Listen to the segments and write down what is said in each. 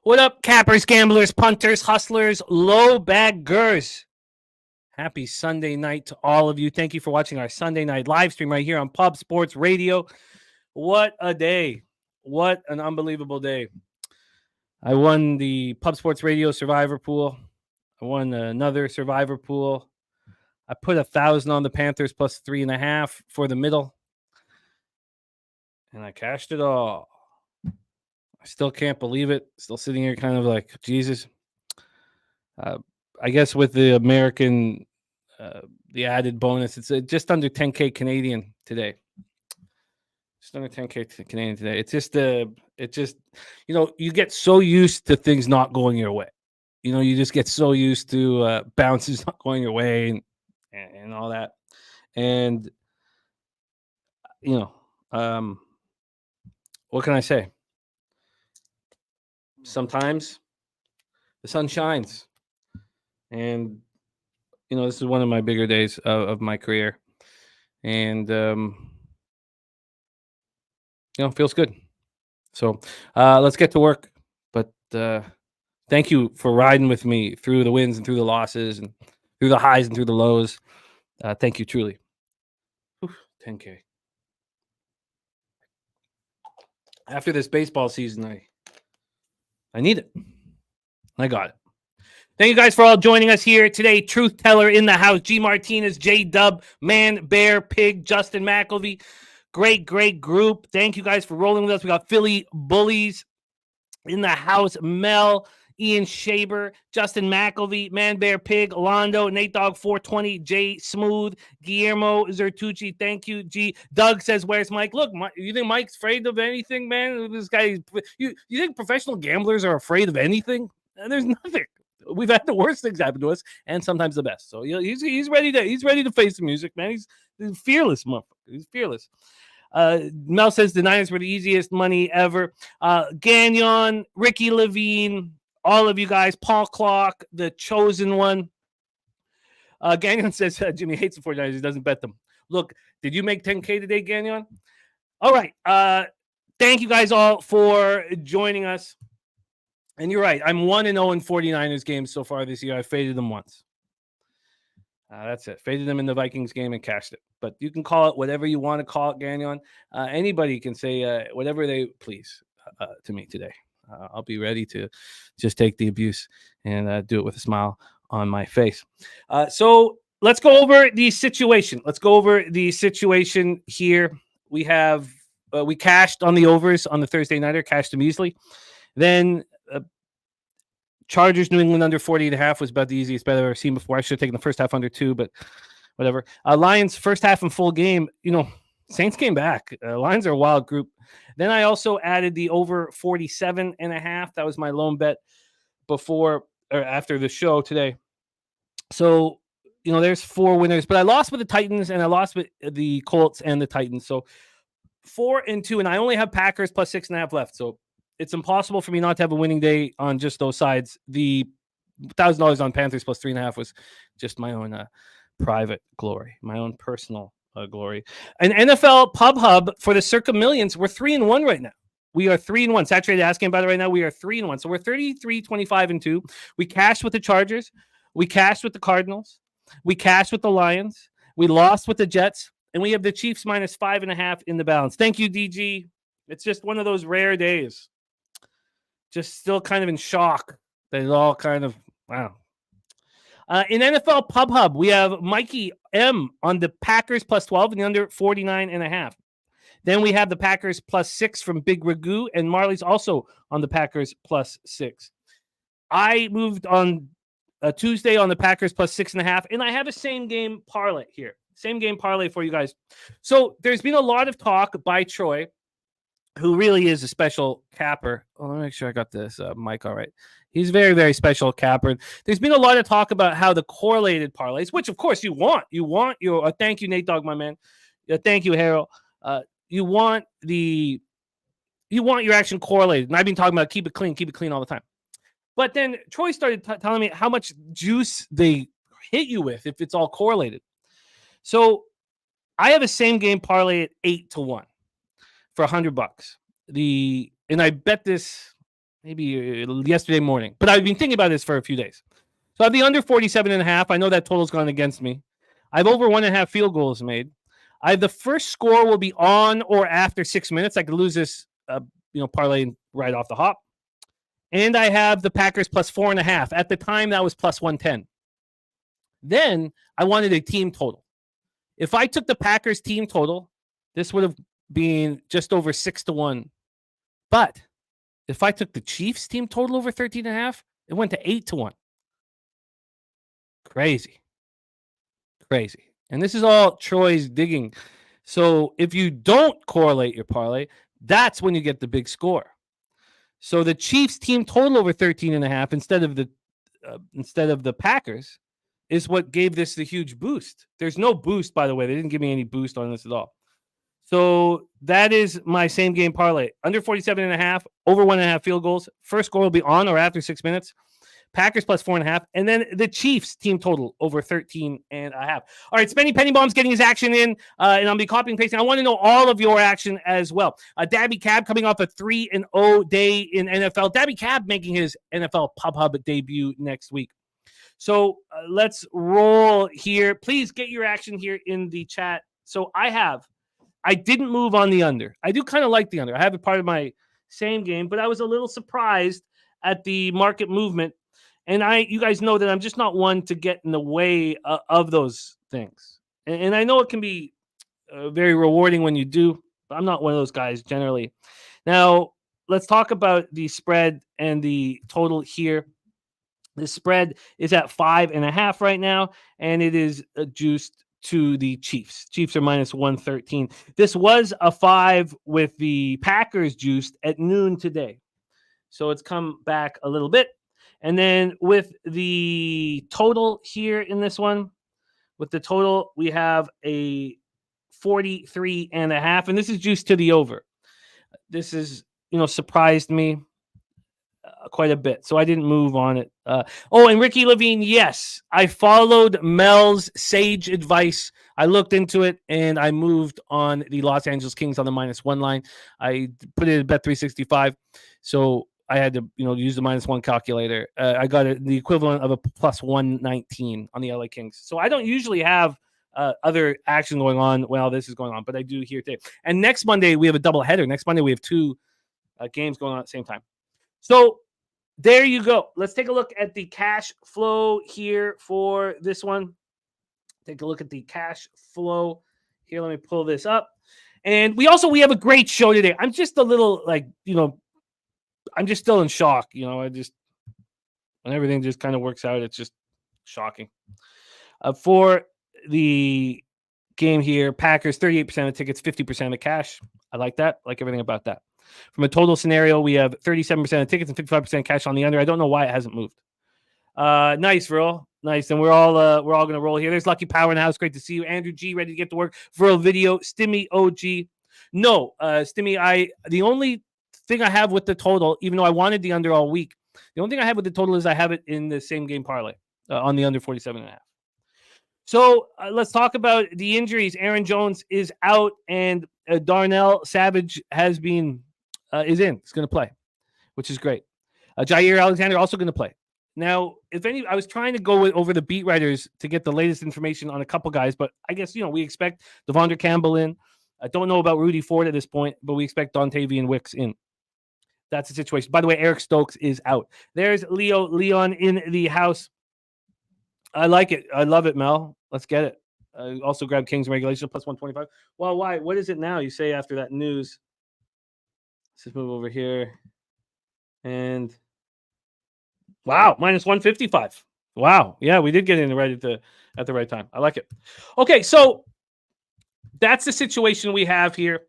What up, cappers, gamblers, punters, hustlers, low baggers? Happy Sunday night to all of you. Thank you for watching our Sunday night live stream right here on Pub Sports Radio. What a day. What an unbelievable day. I won the Pub Sports Radio Survivor Pool. I won another Survivor Pool. I put 1,000 on the Panthers plus 3.5 for the middle. And I cashed it all. I still can't believe it. Still sitting here kind of like, Jesus. I guess with the American, the added bonus, it's just under 10K Canadian today. Just under 10K Canadian today. It's just, you get so used to things not going your way. You just get so used to bounces not going your way and all that. And, what can I say? Sometimes the sun shines. And, this is one of my bigger days of my career. And, feels good. So let's get to work. But thank you for riding with me through the wins and through the losses and through the highs and through the lows. Thank you, truly. 10K. After this baseball season, I need it. I got it. Thank you guys for all joining us here today. Truth Teller in the house. G Martinez, J Dub, Man, Bear, Pig, Justin McElvey. Great group. Thank you guys for rolling with us. We got Philly Bullies in the house. Mel, Ian Shaber, Justin McElvey, Man, Bear, Pig, Londo, Nate Dogg 420, Jay Smooth, Guillermo Zertucci. Thank you, G. Doug says, where's Mike? Look, you think Mike's afraid of anything, man? This guy, you think professional gamblers are afraid of anything? There's nothing. We've had the worst things happen to us, and sometimes the best. So he's ready to face the music, man. He's fearless, motherfucker. He's fearless. Mel says the Niners were the easiest money ever. Gagnon, Ricky Levine, all of you guys, Paul Clark, the chosen one. Gagnon says Jimmy hates the 49ers. He doesn't bet them. Look, did you make 10K today, Gagnon? All right. Thank you guys all for joining us. And you're right. I'm 1-0 in 49ers games so far this year. I faded them once. That's it. Faded them in the Vikings game and cashed it. But you can call it whatever you want to call it, Gagnon. Anybody can say whatever they please to me today. I'll be ready to just take the abuse and do it with a smile on my face. So let's go over the situation. Let's go over the situation here. We have we cashed on the overs on the Thursday nighter, cashed them easily. Then Chargers, New England under 40.5 was about the easiest bet I've ever seen before. I should have taken the first half under 2, but whatever. Lions, first half and full game. Saints came back. Lions are a wild group. Then I also added the over 47.5. That was my lone bet before or after the show today. So, there's 4 winners. But I lost with the Titans and I lost with the Colts and the Titans. So 4-2, and I only have Packers plus 6.5 left. So it's impossible for me not to have a winning day on just those sides. The $1,000 on Panthers plus 3.5 was just my own private glory, my own personal glory. And NFL Pub Hub for the Circa Millions, we're 3-1 right now. We are 3-1. Saturated asking about it right now. We are 3-1. So we're 33, 25-2. We cashed with the Chargers. We cashed with the Cardinals. We cashed with the Lions. We lost with the Jets. And we have the Chiefs minus 5.5 in the balance. Thank you, DG. It's just one of those rare days. Just still kind of in shock that it all kind of, wow. In NFL Pub Hub, we have Mikey M on the Packers plus 12 and the under 49.5. Then we have the Packers plus 6 from Big Ragu, and Marley's also on the Packers plus 6. I moved on Tuesday on the Packers plus 6.5, and I have a same game parlay here. Same game parlay for you guys. So there's been a lot of talk by Troy, who really is a special capper. Oh, let me make sure I got this mic all right. He's very, very special capper. There's been a lot of talk about how the correlated parlays, which of course you want your. Thank you, Nate Dogg, my man. Thank you, Harold. You want your action correlated, and I've been talking about keep it clean all the time. But then Troy started telling me how much juice they hit you with if it's all correlated. So I have a same game parlay at 8-1 for $100. And I bet this maybe yesterday morning. But I've been thinking about this for a few days. So I have the under 47.5. I know that total's gone against me. I have over 1.5 field goals made. I have the first score will be on or after 6 minutes. I could lose this, parlay right off the hop. And I have the Packers plus 4.5. At the time, that was plus 110. Then I wanted a team total. If I took the Packers team total, this would have been just over 6-1. But if I took the Chiefs team total over 13.5, it went to 8-1. Crazy. And this is all Troy's digging. So if you don't correlate your parlay, that's when you get the big score. So the Chiefs team total over 13.5 instead of the Packers is what gave this the huge boost. There's no boost, by the way. They didn't give me any boost on this at all. So that is my same game parlay. Under 47.5, over 1.5 field goals. First score will be on or after 6 minutes. Packers plus 4.5, and then the Chiefs team total over 13.5. All right, Spenny Pennybaum's getting his action in, and I'll be copying and pasting. I want to know all of your action as well. Dabby Cab coming off a 3-0 day in NFL. Dabby Cab making his NFL Pub Hub debut next week. So let's roll here. Please get your action here in the chat. So I didn't move on the under. I do kind of like the under. I have it part of my same game, but I was a little surprised at the market movement. And you guys know that I'm just not one to get in the way of those things. And I know it can be very rewarding when you do, but I'm not one of those guys generally. Now, let's talk about the spread and the total here. The spread is at 5.5 right now, and it is juiced to the Chiefs. Chiefs are minus 113. This was a 5 with the Packers juiced at noon today. So it's come back a little bit. And then with the total here in this one, we have a 43.5, and this is juiced to the over. This is, surprised me quite a bit, so I didn't move on it. And Ricky Levine, yes, I followed Mel's sage advice. I looked into it, and I moved on the Los Angeles Kings on the -1 line. I put it at Bet365, so I had to, use the -1 calculator. I got the equivalent of a plus 119 on the LA Kings. So I don't usually have other action going on while this is going on, but I do here today. And next Monday, we have a double header. Next Monday, we have 2 games going on at the same time. So there you go. Let's take a look at the cash flow here for this one. Take a look at the cash flow here. Let me pull this up. And we have a great show today. I'm just a little I'm just still in shock. When everything just kind of works out, it's just shocking. For the game here, Packers, 38% of tickets, 50% of cash. I like that. I like everything about that. From a total scenario, we have 37% of tickets and 55% cash on the under. I don't know why it hasn't moved. Nice, Virl. Nice. And we're all going to roll here. There's Lucky Power in the house. Great to see you. Andrew G, ready to get to work. Virl Video. Stimmy OG. No, Stimmy, the only thing I have with the total, even though I wanted the under all week, the only thing I have with the total is I have it in the same game parlay on the under 47.5. So let's talk about the injuries. Aaron Jones is out, and Darnell Savage is in. He's going to play, which is great. Jair Alexander also going to play. Now, I was trying to go over the beat writers to get the latest information on a couple guys, but I guess, we expect Devondre Campbell in. I don't know about Rudy Ford at this point, but we expect Dontavian Wicks in. That's the situation. By the way, Eric Stokes is out. There's Leon in the house. I like it. I love it, Mel. Let's get it. Also grab Kings regulation plus 125. Well, why? What is it now? You say after that news. Let's just move over here. And wow, minus 155. Wow. Yeah, we did get in right at the right time. I like it. Okay, so that's the situation we have here.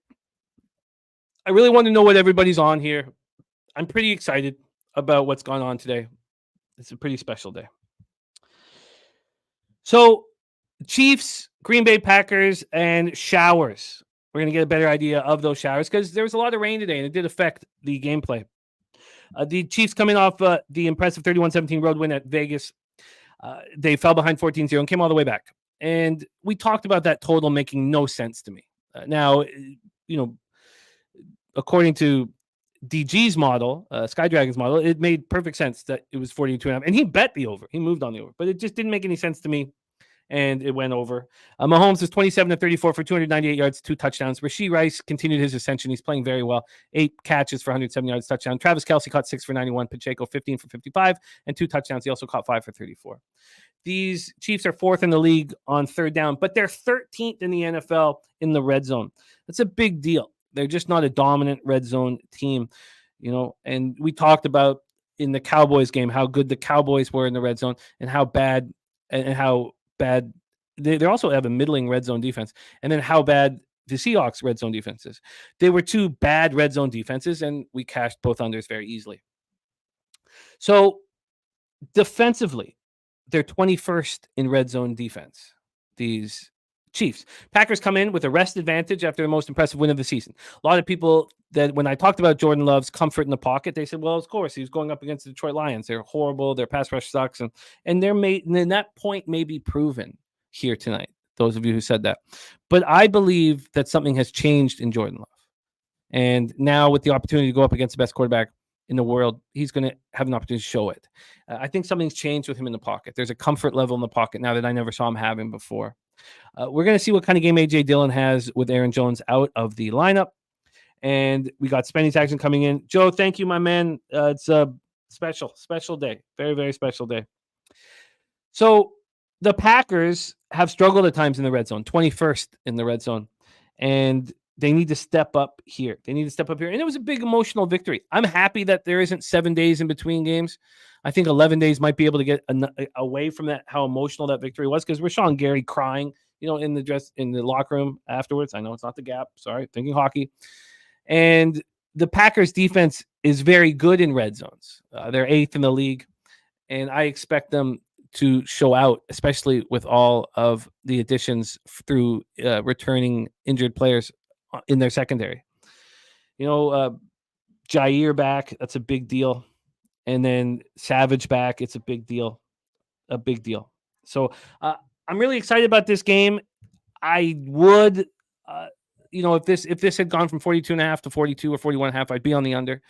I really want to know what everybody's on here. I'm pretty excited about what's gone on today. It's a pretty special day. So, Chiefs, Green Bay Packers, and showers. We're going to get a better idea of those showers because there was a lot of rain today, and it did affect the gameplay. The Chiefs coming off the impressive 31-17 road win at Vegas. They fell behind 14-0 and came all the way back. And we talked about that total making no sense to me. Now, according to DG's model, Sky Dragon's model, it made perfect sense that it was 42.5. And he bet the over. He moved on the over. But it just didn't make any sense to me. And it went over. Mahomes was 27-34 for 298 yards, 2 touchdowns. Rashee Rice continued his ascension. He's playing very well. 8 catches for 107 yards, touchdown. Travis Kelce caught 6 for 91. Pacheco 15 for 55 and 2 touchdowns. He also caught 5 for 34. These Chiefs are 4th in the league on third down, but they're 13th in the NFL in the red zone. That's a big deal. They're just not a dominant red zone team, and we talked about in the Cowboys game how good the Cowboys were in the red zone and how bad they also have a middling red zone defense, and then how bad the Seahawks red zone defense is. They were 2 bad red zone defenses, and we cashed both unders very easily. So defensively, they're 21st in red zone defense. These Chiefs. Packers come in with a rest advantage after the most impressive win of the season. A lot of people that when I talked about Jordan Love's comfort in the pocket, they said, well, of course, he was going up against the Detroit Lions. They're horrible. Their pass rush sucks. And then that point may be proven here tonight, those of you who said that. But I believe that something has changed in Jordan Love. And now with the opportunity to go up against the best quarterback in the world, he's going to have an opportunity to show it. I think something's changed with him in the pocket. There's a comfort level in the pocket now that I never saw him having before. We're going to see what kind of game A.J. Dillon has with Aaron Jones out of the lineup. And we got Spenny's action coming in. Joe, thank you, my man. It's a special day. Very, very special day. So the Packers have struggled at times in the red zone, 21st in the red zone. And they need to step up here. And it was a big emotional victory. I'm happy that there isn't 7 days in between games. I think 11 days might be able to get away from that, how emotional that victory was, because Rashawn Gary crying, in the locker room afterwards. I know it's not the Gap. Sorry, thinking hockey. And the Packers defense is very good in red zones. They're 8th in the league, and I expect them to show out, especially with all of the additions through returning injured players in their secondary. Jair back, that's a big deal. And then Savage back, it's a big deal. So I'm really excited about this game. I would, if this had gone from 42.5 to 42 or 41.5, I'd be on the under.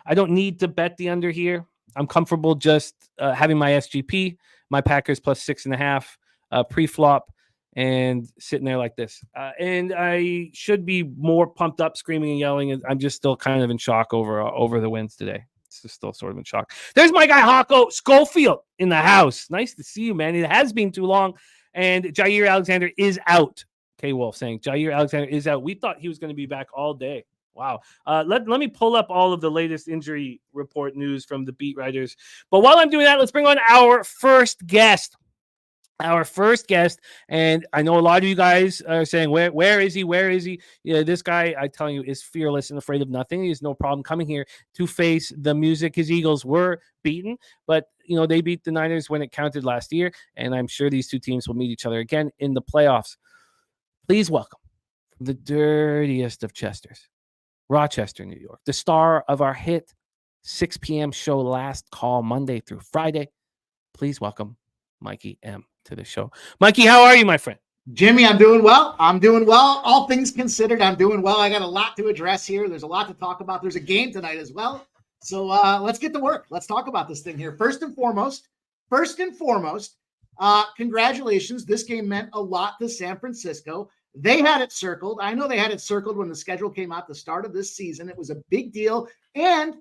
I don't need to bet the under here. I'm comfortable just having my SGP, my Packers plus 6.5 pre-flop, and sitting there like this. And I should be more pumped up, screaming and yelling. I'm just still kind of in shock over the wins today. It's just still sort of in shock. There's my guy, Hawko Schofield, in the house. Nice to see you, man. It has been too long. And Jair Alexander is out. K Wolf saying Jair Alexander is out. We thought he was going to be back all day. Wow. Let me pull up all of the latest injury report news from the beat writers. But while I'm doing that, let's bring on our first guest. And I know a lot of you guys are saying, where is he? Yeah, this guy, I tell you, is fearless and afraid of nothing. He has no problem coming here to face the music. His Eagles were beaten, but they beat the Niners when it counted last year, and I'm sure these two teams will meet each other again in the playoffs. Please welcome from the dirtiest of Chesters, Rochester, New York, the star of our hit 6 p.m. show Last Call Monday through Friday. Please welcome Mikey M to the show. Mikey, how are you, my friend? Jimmy, I'm doing well. All things considered, I'm doing well. I got a lot to address here. There's a lot to talk about. There's a game tonight as well. So let's get to work. Let's talk about this thing here. First and foremost, congratulations. This game meant a lot to San Francisco. They had it circled. I know they had it circled when the schedule came out the start of this season. It was a big deal. And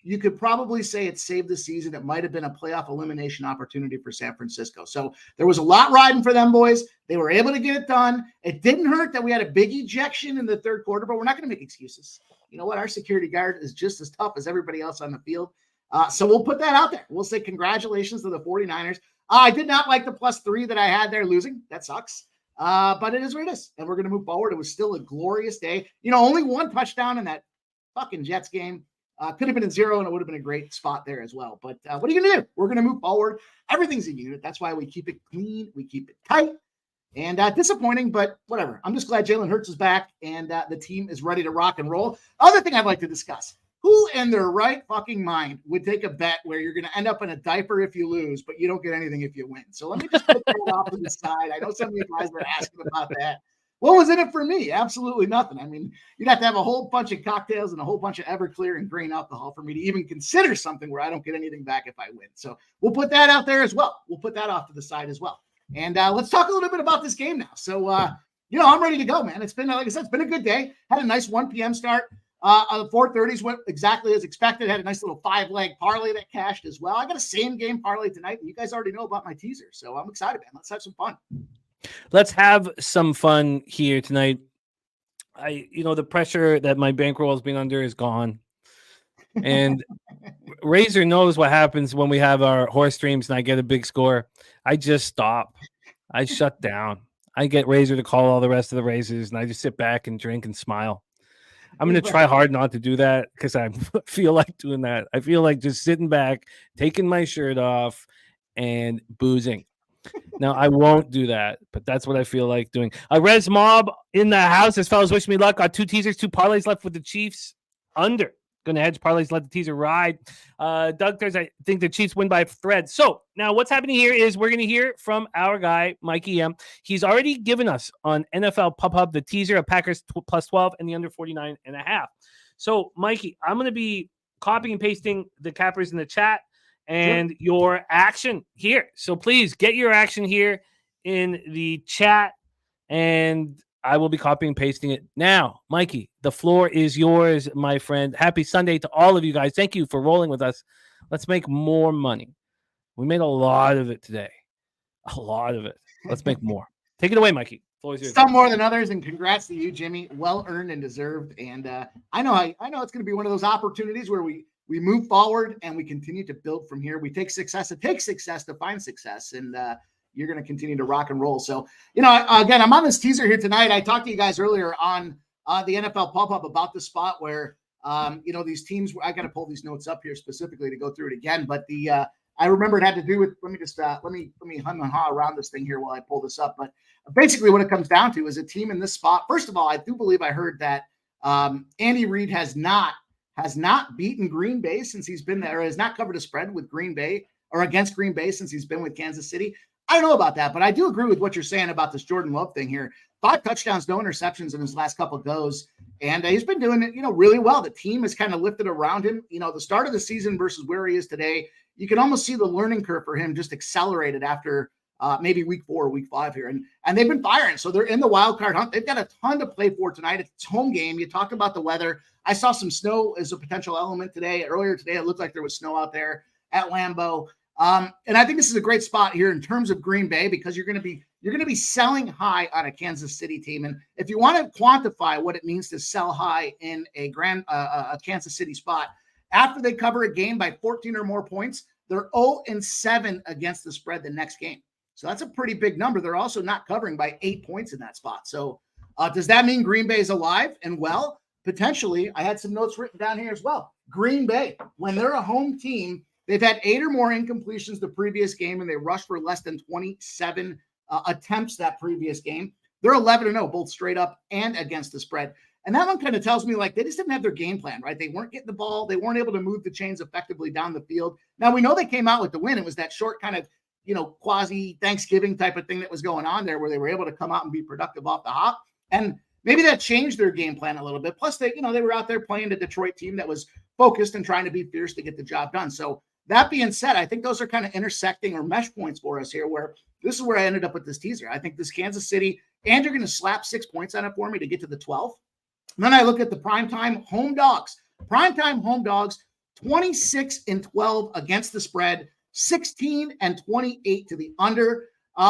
you could probably say it saved the season. It might have been a playoff elimination opportunity for San Francisco. So there was a lot riding for them, boys. They were able to get it done. It didn't hurt that we had a big ejection in the third quarter, but we're not going to make excuses. You know what? Our security guard is just as tough as everybody else on the field. So we'll put that out there. We'll say congratulations to the 49ers. I did not like the +3 that I had there losing. That sucks. But it is what it is. And we're going to move forward. It was still a glorious day. Only one touchdown in that fucking Jets game. Could have been in 0, and it would have been a great spot there as well. But what are you going to do? We're going to move forward. Everything's a unit. That's why we keep it clean. We keep it tight. And disappointing, but whatever. I'm just glad Jalen Hurts is back, and the team is ready to rock and roll. Other thing I'd like to discuss. Who in their right fucking mind would take a bet where you're going to end up in a diaper if you lose, but you don't get anything if you win? So let me just put that off to the side. I know some of you guys were asking about that. What was in it for me? Absolutely nothing. I mean, you'd have to have a whole bunch of cocktails and a whole bunch of Everclear and grain alcohol for me to even consider something where I don't get anything back if I win. So we'll put that out there as well. We'll put that off to the side as well. And let's talk a little bit about this game now. So, I'm ready to go, man. It's been, like I said, it's been a good day. Had a nice 1 p.m. start. The 4:30s went exactly as expected. Had a nice little 5-leg parlay that cashed as well. I got a same game parlay tonight, and you guys already know about my teaser. So I'm excited, man. Let's have some fun. Let's have some fun here tonight. The pressure that my bankroll has been under is gone. And Razor knows what happens when we have our horse streams and I get a big score. I just stop. I shut down. I get Razor to call all the rest of the races, and I just sit back and drink and smile. I'm going to try hard not to do that because I feel like doing that. I feel like just sitting back, taking my shirt off, and boozing. Now, I won't do that, but that's what I feel like doing. Res Mob in the house. As fellas, wish me luck. Got 2 teasers, 2 parlays left with the Chiefs under. Going to hedge parlays, let the teaser ride. Doug says, I think the Chiefs win by a thread. So now what's happening here is we're going to hear from our guy, Mikey M. He's already given us on NFL Pub Hub the teaser of Packers plus 12 and the under 49.5. So, Mikey, I'm going to be copying and pasting the cappers in the chat and your action here. So please get your action here in the chat, and I will be copying and pasting it now. Mikey, the floor is yours, my friend. Happy Sunday to all of you guys. Thank you for rolling with us. Let's make more money. We made a lot of it today. A lot of it. Let's make more. Take it away, Mikey. Floor is yours. Some more than others, and congrats to you, Jimmy. Well earned and deserved. And I know it's going to be one of those opportunities where we move forward and we continue to build from here. We take success. It takes success to find success. And you're going to continue to rock and roll. So, again, I'm on this teaser here tonight. I talked to you guys earlier on the NFL Pop-Up about the spot where, these teams, I got to pull these notes up here specifically to go through it again. But I remember it had to do with, let me hum and haw around this thing here while I pull this up. But basically what it comes down to is a team in this spot. First of all, I do believe I heard that Andy Reid has not beaten Green Bay since he's been there, or has not covered a spread with Green Bay or against Green Bay since he's been with Kansas City. I don't know about that, but I do agree with what you're saying about this Jordan Love thing here. 5 touchdowns, no interceptions in his last couple of goes. And he's been doing it, really well. The team has kind of lifted around him. The start of the season versus where he is today, you can almost see the learning curve for him just accelerated after maybe week 4 or week 5 here. And they've been firing. So they're in the wild card hunt. They've got a ton to play for tonight. It's home game. You talked about the weather. I saw some snow as a potential element today. Earlier today, it looked like there was snow out there at Lambeau. And I think this is a great spot here in terms of Green Bay because you're going to be selling high on a Kansas City team. And if you want to quantify what it means to sell high in a Kansas City spot, after they cover a game by 14 or more points, they're 0-7 against the spread the next game. So that's a pretty big number. They're also not covering by 8 points in that spot. So does that mean Green Bay is alive and well? Potentially. I had some notes written down here as well. Green Bay, when they're a home team, they've had 8 or more incompletions the previous game, and they rushed for less than 27 attempts that previous game. They're 11-0, both straight up and against the spread. And that one kind of tells me like they just didn't have their game plan, right? They weren't getting the ball. They weren't able to move the chains effectively down the field. Now, we know they came out with the win. It was that short kind of, quasi Thanksgiving type of thing that was going on there where they were able to come out and be productive off the hop. And maybe that changed their game plan a little bit. Plus, they were out there playing a Detroit team that was focused and trying to be fierce to get the job done. So that being said, I think those are kind of intersecting or mesh points for us here, where this is where I ended up with this teaser. I think this Kansas City, and you're going to slap 6 points on it for me to get to the 12. And then I look at the primetime home dogs. Primetime home dogs, 26-12 against the spread, 16-28 to the under.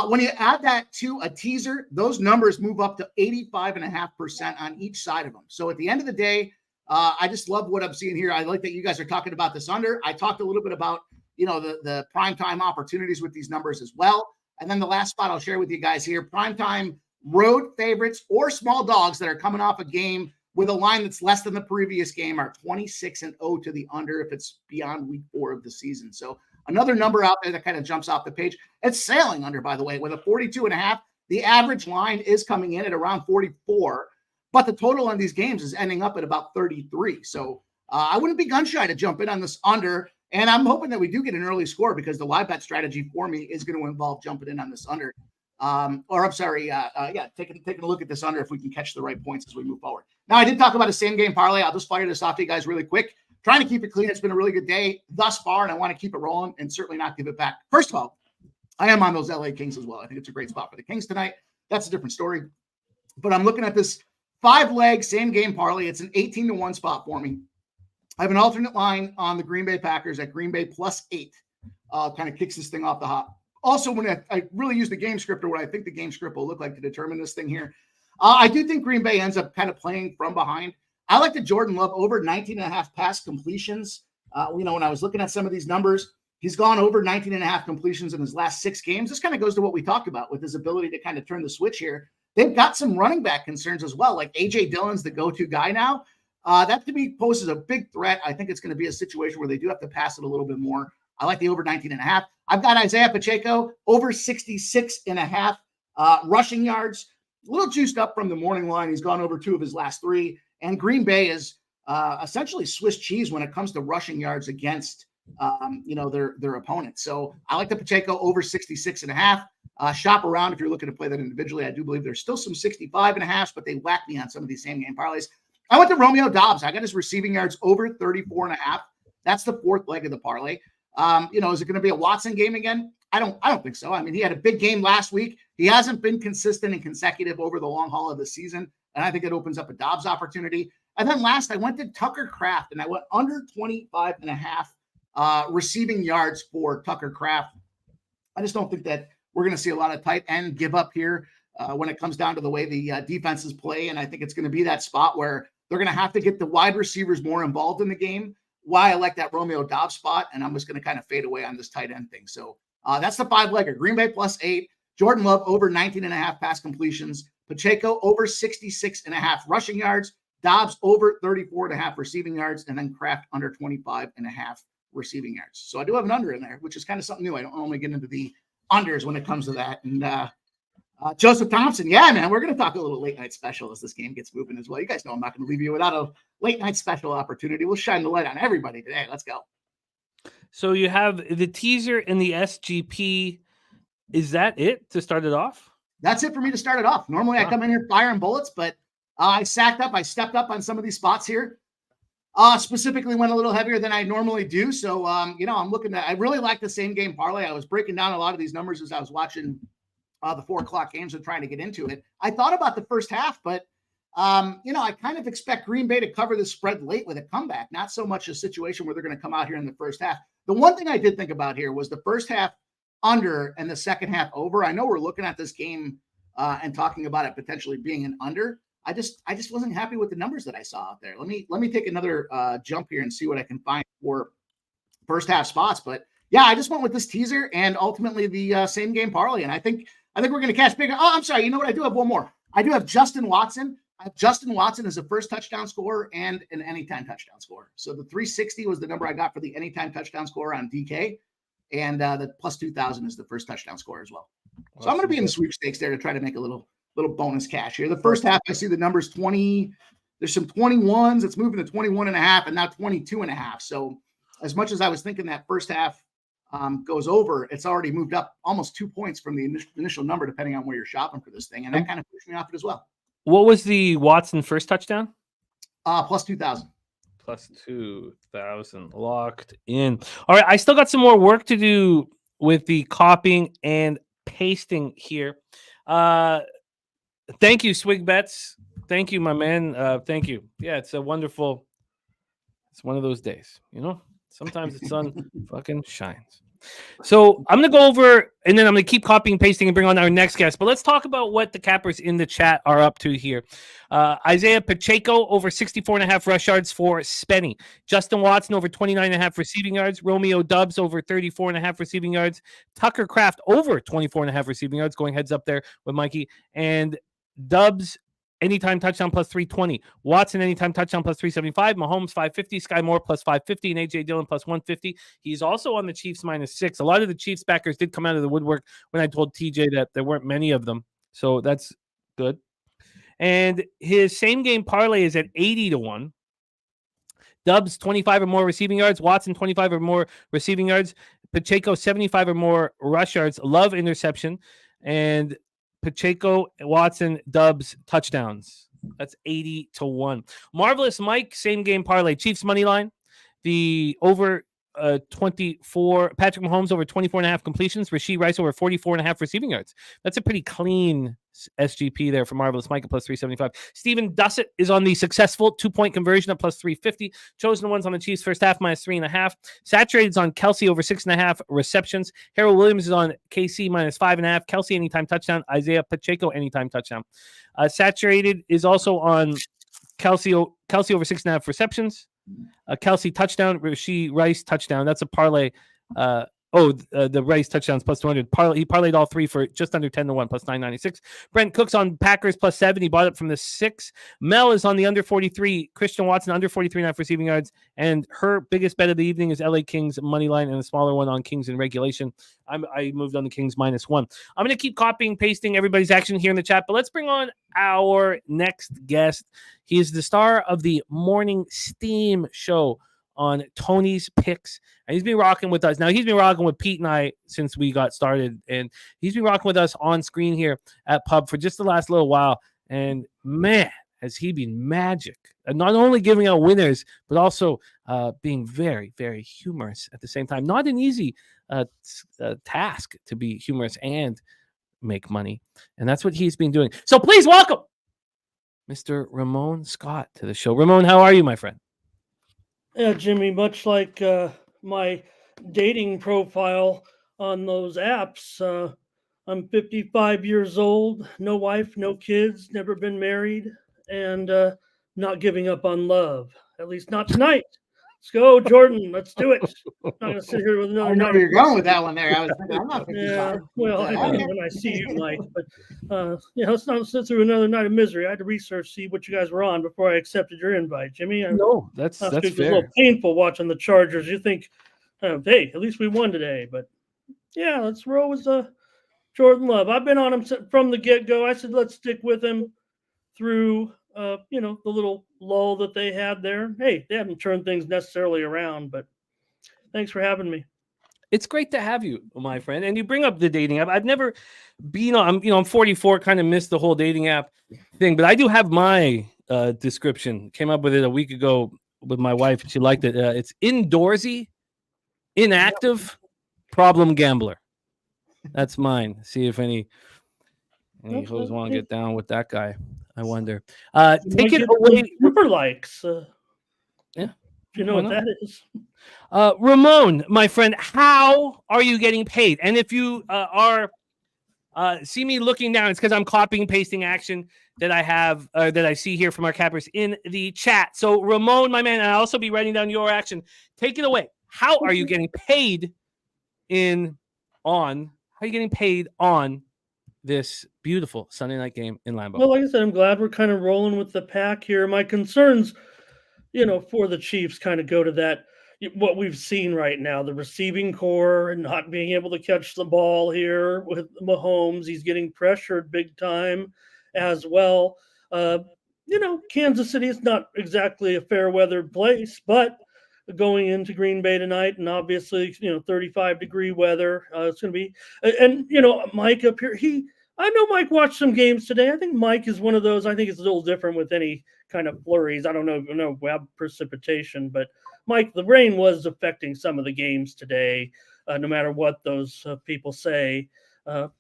When you add that to a teaser, those numbers move up to 85.5% on each side of them. So at the end of the day, I just love what I'm seeing here. I like that you guys are talking about this under. I talked a little bit about, the primetime opportunities with these numbers as well. And then the last spot I'll share with you guys here, primetime road favorites or small dogs that are coming off a game with a line that's less than the previous game are 26-0 to the under if it's beyond week 4 of the season. So another number out there that kind of jumps off the page. It's sailing under, by the way, with a 42.5. The average line is coming in at around 44, but the total on these games is ending up at about 33. So I wouldn't be gun shy to jump in on this under, and I'm hoping that we do get an early score because the live bet strategy for me is going to involve jumping in on this under. Taking a look at this under if we can catch the right points as we move forward. Now, I did talk about a same game parlay. I'll just fire this off to you guys really quick. Trying to keep it clean. It's been a really good day thus far, and I want to keep it rolling and certainly not give it back. First of all, I am on those LA Kings as well. I think it's a great spot for the Kings tonight. That's a different story. But I'm looking at this 5-leg same game parlay. It's an 18-1 spot for me. I have an alternate line on the Green Bay Packers at Green Bay +8. Kind of kicks this thing off the hop. Also, when I really use the game script or what I think the game script will look like to determine this thing here, I do think Green Bay ends up kind of playing from behind. I like the Jordan Love over 19.5 pass completions. When I was looking at some of these numbers, he's gone over 19.5 completions in his last 6 games. This kind of goes to what we talked about with his ability to kind of turn the switch here. They've got some running back concerns as well. Like A.J. Dillon's the go-to guy now. That to me poses a big threat. I think it's going to be a situation where they do have to pass it a little bit more. I like the over 19.5. I've got Isaiah Pacheco over 66.5 rushing yards. A little juiced up from the morning line. He's gone over 2 of his last 3. And Green Bay is essentially Swiss cheese when it comes to rushing yards against their opponents. So I like the Pacheco over 66.5. Shop around if you're looking to play that individually. I do believe there's still some 65.5s, but they whacked me on some of these same game parlays. I went to Romeo Doubs. I got his receiving yards over 34.5. That's the 4th leg of the parlay. Is it going to be a Watson game again? I don't think so. I mean, he had a big game last week. He hasn't been consistent and consecutive over the long haul of the season. And I think it opens up a Dobbs opportunity. And then last, I went to Tucker Kraft and I went under 25.5 receiving yards for Tucker Kraft. I just don't think that we're going to see a lot of tight end give up here when it comes down to the way the defenses play. And I think it's going to be that spot where they're going to have to get the wide receivers more involved in the game. Why I like that Romeo Doubs spot, and I'm just going to kind of fade away on this tight end thing. So that's the 5-legger. Green Bay +8. Jordan Love over 19.5 pass completions. Pacheco over 66.5 rushing yards. Dobbs over 34.5 receiving yards. And then Kraft under 25.5 receiving yards. So I do have an under in there, which is kind of something new. I don't normally get into the unders when it comes to that. And Joseph Thompson, yeah, man, we're going to talk a little late night special as this game gets moving as well. You guys know I'm not going to leave you without a late night special opportunity. We'll shine the light on everybody today. Let's go. So you have the teaser and the SGP. Is that it to start it off? That's it for me to start it off. Normally I come in here firing bullets, but I stepped up on some of these spots here. Specifically went a little heavier than I normally do. So, I'm looking at, I really like the same game parlay. I was breaking down a lot of these numbers as I was watching the 4:00 games and trying to get into it. I thought about the first half, but I kind of expect Green Bay to cover the spread late with a comeback, not so much a situation where they're going to come out here in the first half. The one thing I did think about here was the first half under and the second half over. I know we're looking at this game and talking about it potentially being an under. I just wasn't happy with the numbers that I saw out there. Let me take another jump here and see what I can find for first half spots. But yeah, I just went with this teaser and ultimately the same game parlay. And I think we're going to catch bigger. Oh, I'm sorry. You know what? I do have one more. I do have Justin Watson. I have Justin Watson as a first touchdown scorer and an anytime touchdown scorer. So the 360 was the number I got for the anytime touchdown scorer on DK. And the plus 2,000 is the first touchdown score as well. So I'm going to be in the sweepstakes there to try to make a little bonus cash here. The first half, I see the numbers 20. There's some 21s. It's moving to 21.5 and now 22.5. So as much as I was thinking that first half goes over, it's already moved up almost 2 points from the initial number, depending on where you're shopping for this thing. And that kind of pushed me off it as well. What was the Watson first touchdown? Plus 2,000. Plus 2,000 locked in. All right. I still got some more work to do with the copying and pasting here. Thank you, Swig Bets. Thank you, my man. Thank you. Yeah, it's one of those days, Sometimes the sun fucking shines. So I'm going to go over, and then I'm going to keep copying and pasting and bring on our next guest. But let's talk about what the cappers in the chat are up to here. Isaiah Pacheco over 64.5 rush yards for Spenny. Justin Watson over 29.5 receiving yards. Romeo Doubs over 34.5 receiving yards. Tucker Kraft over 24.5 receiving yards, going heads up there with Mikey. And Doubs anytime touchdown plus 320. Watson anytime touchdown plus 375. Mahomes 550. Sky Moore plus 550. And A.J. Dillon plus 150. He's also on the Chiefs -6. A lot of the Chiefs backers did come out of the woodwork when I told TJ that there weren't many of them. So that's good. And his same game parlay is at 80-1. Doubs 25 or more receiving yards. Watson 25 or more receiving yards. Pacheco 75 or more rush yards. Love interception. And Pacheco, Watson, Dubs, touchdowns. That's 80-1. Marvelous Mike, same game parlay. Chiefs money line. The over 24. Patrick Mahomes over 24.5 completions. Rashee Rice over 44.5 receiving yards. That's a pretty clean SGP there for Marvelous Mike at plus 375. Steven Dussett is on the successful 2-point conversion at plus 350. Chosen ones on the Chiefs first half minus 3.5. Saturated's on Kelsey over 6.5 receptions. Harold Williams is on KC minus 5.5. Kelsey anytime touchdown. Isaiah Pacheco anytime touchdown. Saturated is also on Kelsey over 6.5 receptions. Kelsey touchdown, Rashee Rice touchdown. That's a parlay. The Rice touchdowns plus 200. He parlayed all three for just under 10-1 plus 996. Brent Cook's on Packers plus 7. He bought it from the 6. Mel is on the under 43. Christian Watson under 43.5 receiving yards. And her biggest bet of the evening is LA Kings money line and a smaller one on Kings in regulation. I moved on the Kings -1. I'm going to keep copying, pasting everybody's action here in the chat, but let's bring on our next guest. He is the star of the Morning Steam show on Tony's Picks, and he's been rocking with us. Now, he's been rocking with Pete and I since we got started, and he's been rocking with us on screen here at Pub for just the last little while, and man, has he been magic. And not only giving out winners, but also being very, very humorous at the same time. Not an easy task to be humorous and make money, and that's what he's been doing. So please welcome Mr. Ramon Scott to the show. Ramon, how are you, my friend? Yeah, Jimmy, much like my dating profile on those apps, I'm 55 years old, no wife, no kids, never been married, and not giving up on love, at least not tonight. Let's go, Jordan. Let's do it. I'm not going to sit here with another. I know you're going with that one there. I was thinking, I'm not 55. Yeah, well, I know when I see you, Mike, but let's not sit through another night of misery. I had to research, see what you guys were on before I accepted your invite, Jimmy. No, that's fair. It's a little painful watching the Chargers. You think, hey, at least we won today, but yeah, let's roll with Jordan Love. I've been on him from the get-go. I said let's stick with him through the little lull that they had there. Hey, they haven't turned things necessarily around, but thanks for having me. It's great to have you, my friend. And you bring up the dating app. I've never been on, I'm 44, kind of missed the whole dating app thing, but I do have my description. Came up with it a week ago with my wife. She liked it. It's indoorsy, inactive, problem gambler. That's mine. See if any hoes want to get down with that guy. I wonder. Take it away. Super likes. Yeah. You know what that is. Ramon, my friend, how are you getting paid? And if you see me looking down, it's because I'm copying and pasting action that I have that I see here from our cappers in the chat. So Ramon, my man, and I'll also be writing down your action. Take it away. How are you getting paid on this beautiful Sunday night game in Lambeau? Well, like I said, I'm glad we're kind of rolling with the pack here. My concerns, for the Chiefs kind of go to that, what we've seen right now, the receiving core and not being able to catch the ball here with Mahomes. He's getting pressured big time as well. Kansas City is not exactly a fair weather place, but going into Green Bay tonight, and obviously, 35-degree weather, it's going to be, and, Mike up here, I know Mike watched some games today. I think Mike is one of those. I think it's a little different with any kind of flurries. I don't know web precipitation, but Mike, the rain was affecting some of the games today, no matter what those people say.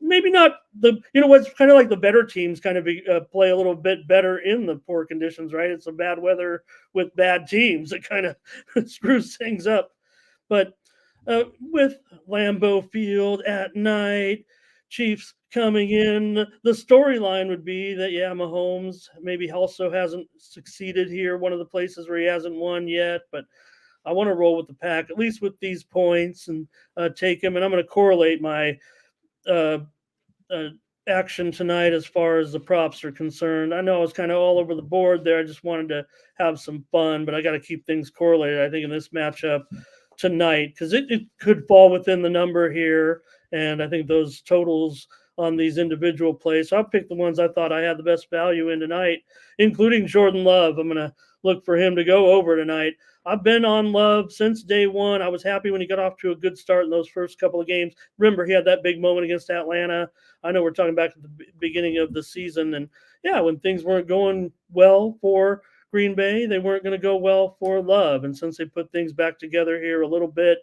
Maybe not what's kind of like the better teams kind of play a little bit better in the poor conditions, right? It's the bad weather with bad teams that kind of screws things up. But with Lambeau Field at night, Chiefs coming in, the storyline would be that, Mahomes maybe also hasn't succeeded here, one of the places where he hasn't won yet, but I want to roll with the pack, at least with these points, and take him. And I'm going to correlate my action tonight as far as the props are concerned. I know I was kind of all over the board there. I just wanted to have some fun, but I got to keep things correlated, I think, in this matchup tonight, because it could fall within the number here. And I think those totals on these individual plays. So I'll pick the ones I thought I had the best value in tonight, including Jordan Love. I'm going to look for him to go over tonight. I've been on Love since day one. I was happy when he got off to a good start in those first couple of games. Remember, he had that big moment against Atlanta. I know we're talking back at the beginning of the season. And yeah, when things weren't going well for Green Bay, they weren't going to go well for Love. And since they put things back together here a little bit,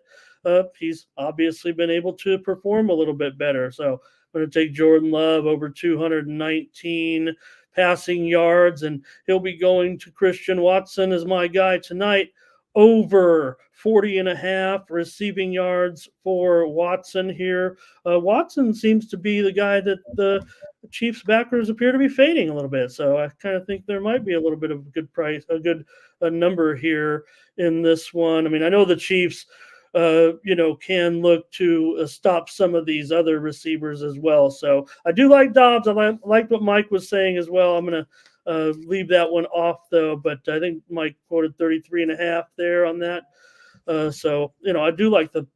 he's obviously been able to perform a little bit better. So I'm going to take Jordan Love over 219 passing yards, and he'll be going to Christian Watson as my guy tonight, over 40.5 receiving yards for Watson here. Watson seems to be the guy that the Chiefs backers appear to be fading a little bit. So I kind of think there might be a little bit of a good price, a good number here in this one. I mean, I know the Chiefs can look to stop some of these other receivers as well. So I do like Dobbs. I like what Mike was saying as well. I'm going to leave that one off though, but I think Mike quoted 33.5 there on that. So I do like the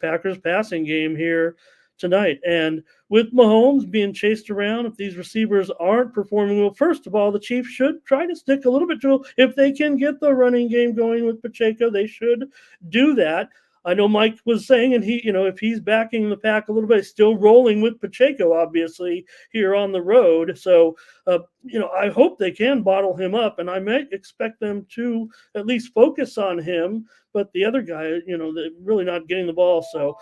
Packers passing game here tonight. And with Mahomes being chased around, if these receivers aren't performing well, first of all, the Chiefs should try to stick a little bit to, if they can get the running game going with Pacheco, they should do that. I know Mike was saying, and he, if he's backing the pack a little bit, still rolling with Pacheco, obviously, here on the road. So, I hope they can bottle him up, and I might expect them to at least focus on him. But the other guy, they're really not getting the ball. So,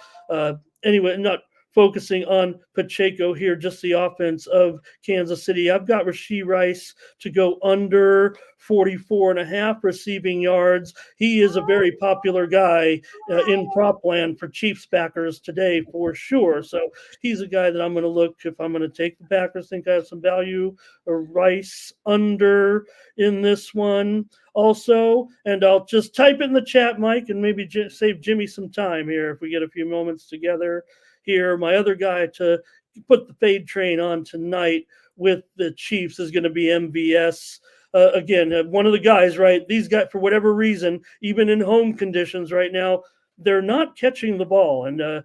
anyway, not focusing on Pacheco here, just the offense of Kansas City. I've got Rashee Rice to go under 44.5 receiving yards. He is a very popular guy in prop land for Chiefs backers today for sure. So he's a guy that I'm going to look, if I'm going to take the Packers, think I have some value, or Rice under in this one also. And I'll just type it in the chat, Mike, and maybe save Jimmy some time here if we get a few moments together. Here, my other guy to put the fade train on tonight with the Chiefs is going to be MVS. Again, one of the guys, right? These guys, for whatever reason, even in home conditions right now, they're not catching the ball. And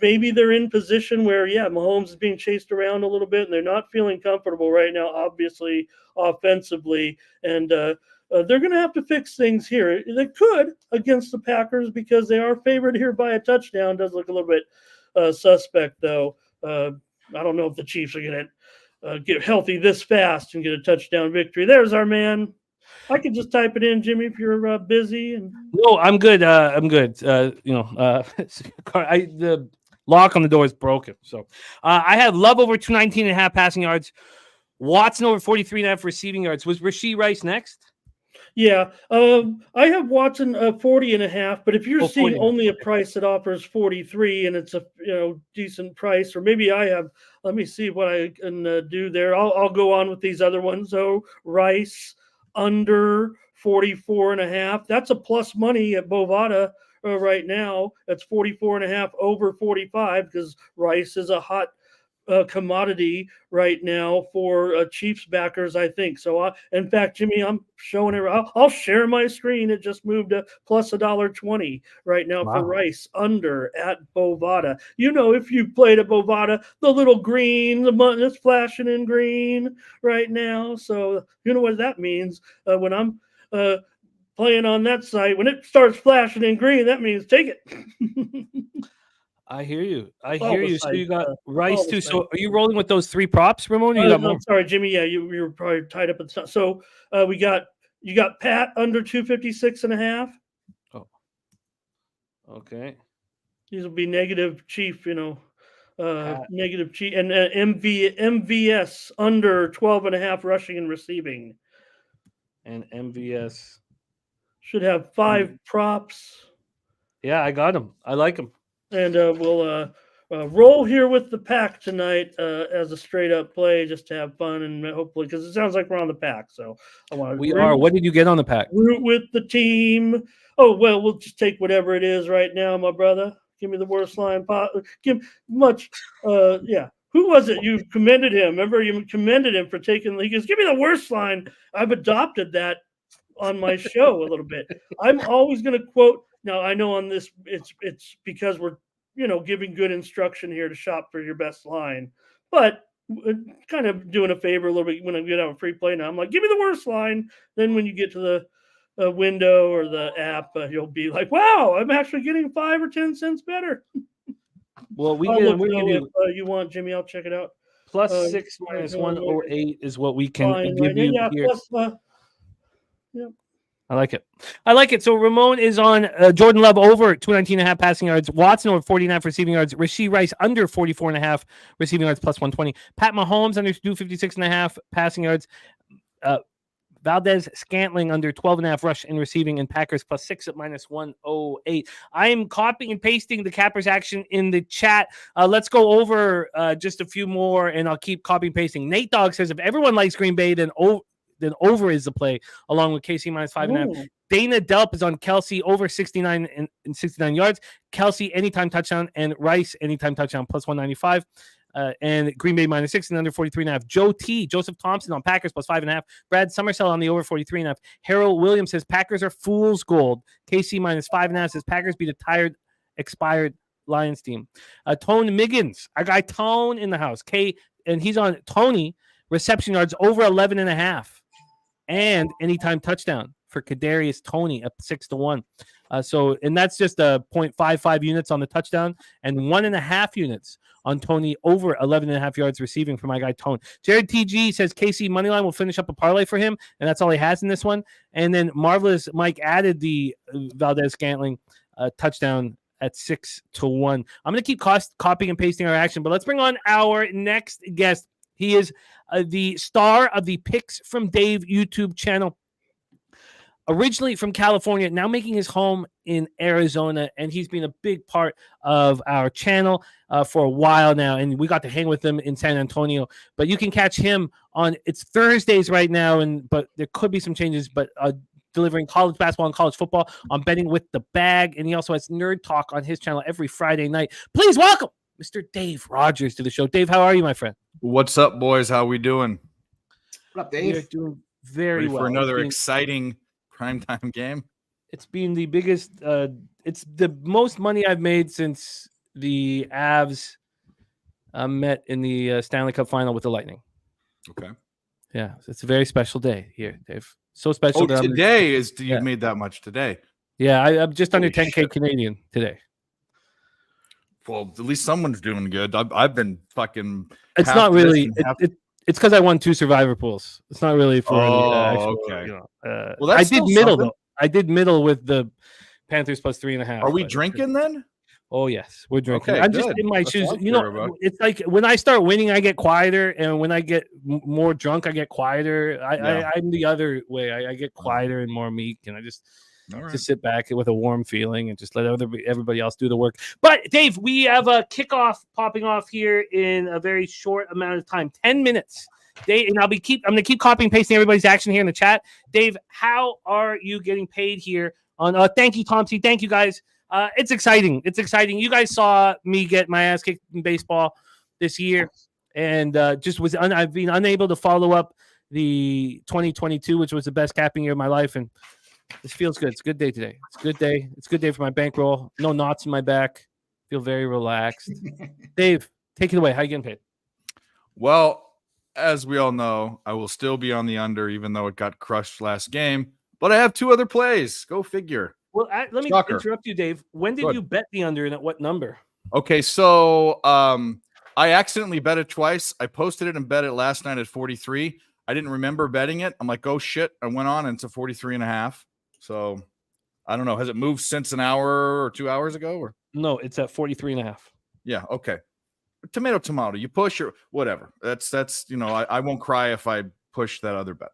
maybe they're in position where, Mahomes is being chased around a little bit, and they're not feeling comfortable right now, obviously, offensively. And they're going to have to fix things here. They could against the Packers because they are favored here by a touchdown. Does look a little bit suspect, though. I don't know if the Chiefs are going to get healthy this fast and get a touchdown victory. There's our man. I could just type it in, Jimmy, if you're busy. No, I'm good. I'm good. The lock on the door is broken. So I had Love over 219.5 passing yards. Watson over 43.5 receiving yards. Was Rashee Rice next? Yeah, I have Watson 40.5, but if you're seeing 40. only a price that offers 43 and it's a decent price, or maybe I have, let me see what I can do there. I'll go on with these other ones. So Rice under 44.5. That's a plus money at Bovada right now. That's 44.5 over 45 because Rice is a hot commodity right now for Chiefs backers, I think. So, in fact, Jimmy, I'm showing it. I'll share my screen. It just moved to plus $1.20 right now for Rice under at Bovada. If you played at Bovada, the little green, the money that's flashing in green right now. So, you know what that means when I'm playing on that site. When it starts flashing in green, that means take it. I hear you. So you got Rice too. So are you rolling with those three props, Ramon? You got more? I'm sorry, Jimmy. Yeah, you were probably tied up at the top. So you got Pat under 256.5. Oh, okay. These will be negative Chief. Negative Chief, and MVS under 12.5 rushing and receiving. And MVS should have 5 props. Yeah, I got him. I like him. And we'll roll here with the pack tonight as a straight up play, just to have fun and hopefully, because it sounds like we're on the pack. So I want to. We are. What did you get on the pack? Root with the team. Oh well, we'll just take whatever it is right now, my brother. Give me the worst line. Give much. Yeah. Who was it? You commended him. Remember, you commended him for taking. He goes, "Give me the worst line." I've adopted that on my show a little bit. I'm always going to quote. Now I know on this, it's because we're giving good instruction here to shop for your best line. But kind of doing a favor a little bit when I get out a free play now. I'm like, give me the worst line. Then when you get to the window or the app, you'll be like, wow, I'm actually getting 5 or 10 cents better. Well, we're gonna do, if you want, Jimmy, I'll check it out. +6 minus 108 is what we can give you here. Yep. I like it. So Ramon is on Jordan Love over 219.5 passing yards. Watson over 49 receiving yards. Rashee Rice under 44.5 receiving yards +120. Pat Mahomes under 256.5 passing yards. Valdez Scantling under 12.5 rush and receiving, and Packers +6 at -108. I am copying and pasting the Cappers action in the chat. Let's go over just a few more, and I'll keep copying and pasting. Nate Dogg says if everyone likes Green Bay, then over is the play, along with KC -5.5. Dana Delp is on Kelsey over 69 and 69 yards. Kelsey anytime touchdown, and Rice anytime touchdown +195. And Green Bay -6 and under 43.5. Joseph Thompson on Packers +5.5. Brad Summersell on the over 43.5. Harold Williams says Packers are fool's gold. KC -5.5 says Packers beat a tired, expired Lions team. Tone Miggins, our guy Tone in the house. And he's on Tony reception yards over 11.5. And anytime touchdown for Kadarius Toney up 6-1. And that's just 0.55 units on the touchdown and 1.5 units on Toney over 11.5 yards receiving for my guy Tone. Jared TG says KC Moneyline will finish up a parlay for him, and that's all he has in this one. And then Marvelous Mike added the Valdez Scantling touchdown at 6-1. I'm going to keep copying and pasting our action, but let's bring on our next guest. He is the star of the Picks from Dave YouTube channel. Originally from California, now making his home in Arizona, and he's been a big part of our channel for a while now, and we got to hang with him in San Antonio. But you can catch him it's Thursdays right now, but there could be some changes, but delivering college basketball and college football on Betting with the Bag, and he also has Nerd Talk on his channel every Friday night. Please welcome Mr. Dave Rogers to the show. Dave, how are you, my friend? What's up, boys? How we doing? What up, Dave? We're doing very Ready well. for another exciting primetime game. It's been the biggest. It's the most money I've made since the Avs met in the Stanley Cup final with the Lightning. Okay. Yeah, it's a very special day here, Dave. So special. Oh, today you've made that much today. Yeah, I'm just under Holy 10K shit. Canadian today. Well, at least someone's doing good. I've been fucking. It's not really. It's because I won 2 survivor pools. It's not really for actual. Okay. Well, I did middle though. I did middle with the Panthers +3.5. Are we drinking then? Oh yes, we're drinking. Okay, I'm good. just in my That's shoes. what I'm You know, curious about. it's like when I start winning, I get quieter, and when I get more drunk, I get quieter. I'm the other way. I get quieter and more meek, and I just. All right. Just sit back with a warm feeling and just let everybody else do the work. But Dave, we have a kickoff popping off here in a very short amount of time, 10 minutes. Dave, and I'm going to keep copying and pasting everybody's action here in the chat. Dave, how are you getting paid here? Thank you, Tomsy. Thank you, guys. It's exciting. It's exciting. You guys saw me get my ass kicked in baseball this year, and I've been unable to follow up the 2022, which was the best capping year of my life, and this feels good. It's a good day today. It's a good day. It's a good day for my bankroll. No knots in my back. Feel very relaxed. Dave, take it away. How you getting paid? Well, as we all know, I will still be on the under, even though it got crushed last game. But I have 2 other plays. Go figure. Well, let me interrupt you, Dave. When did you bet the under and at what number? Okay, so I accidentally bet it twice. I posted it and bet it last night at 43. I didn't remember betting it. I'm like, oh shit. I went on and it's a 43.5. So I don't know. Has it moved since an hour or 2 hours ago? Or no, it's at 43.5. Yeah. Okay. Tomato. You push or whatever. That's I won't cry if I push that other bet.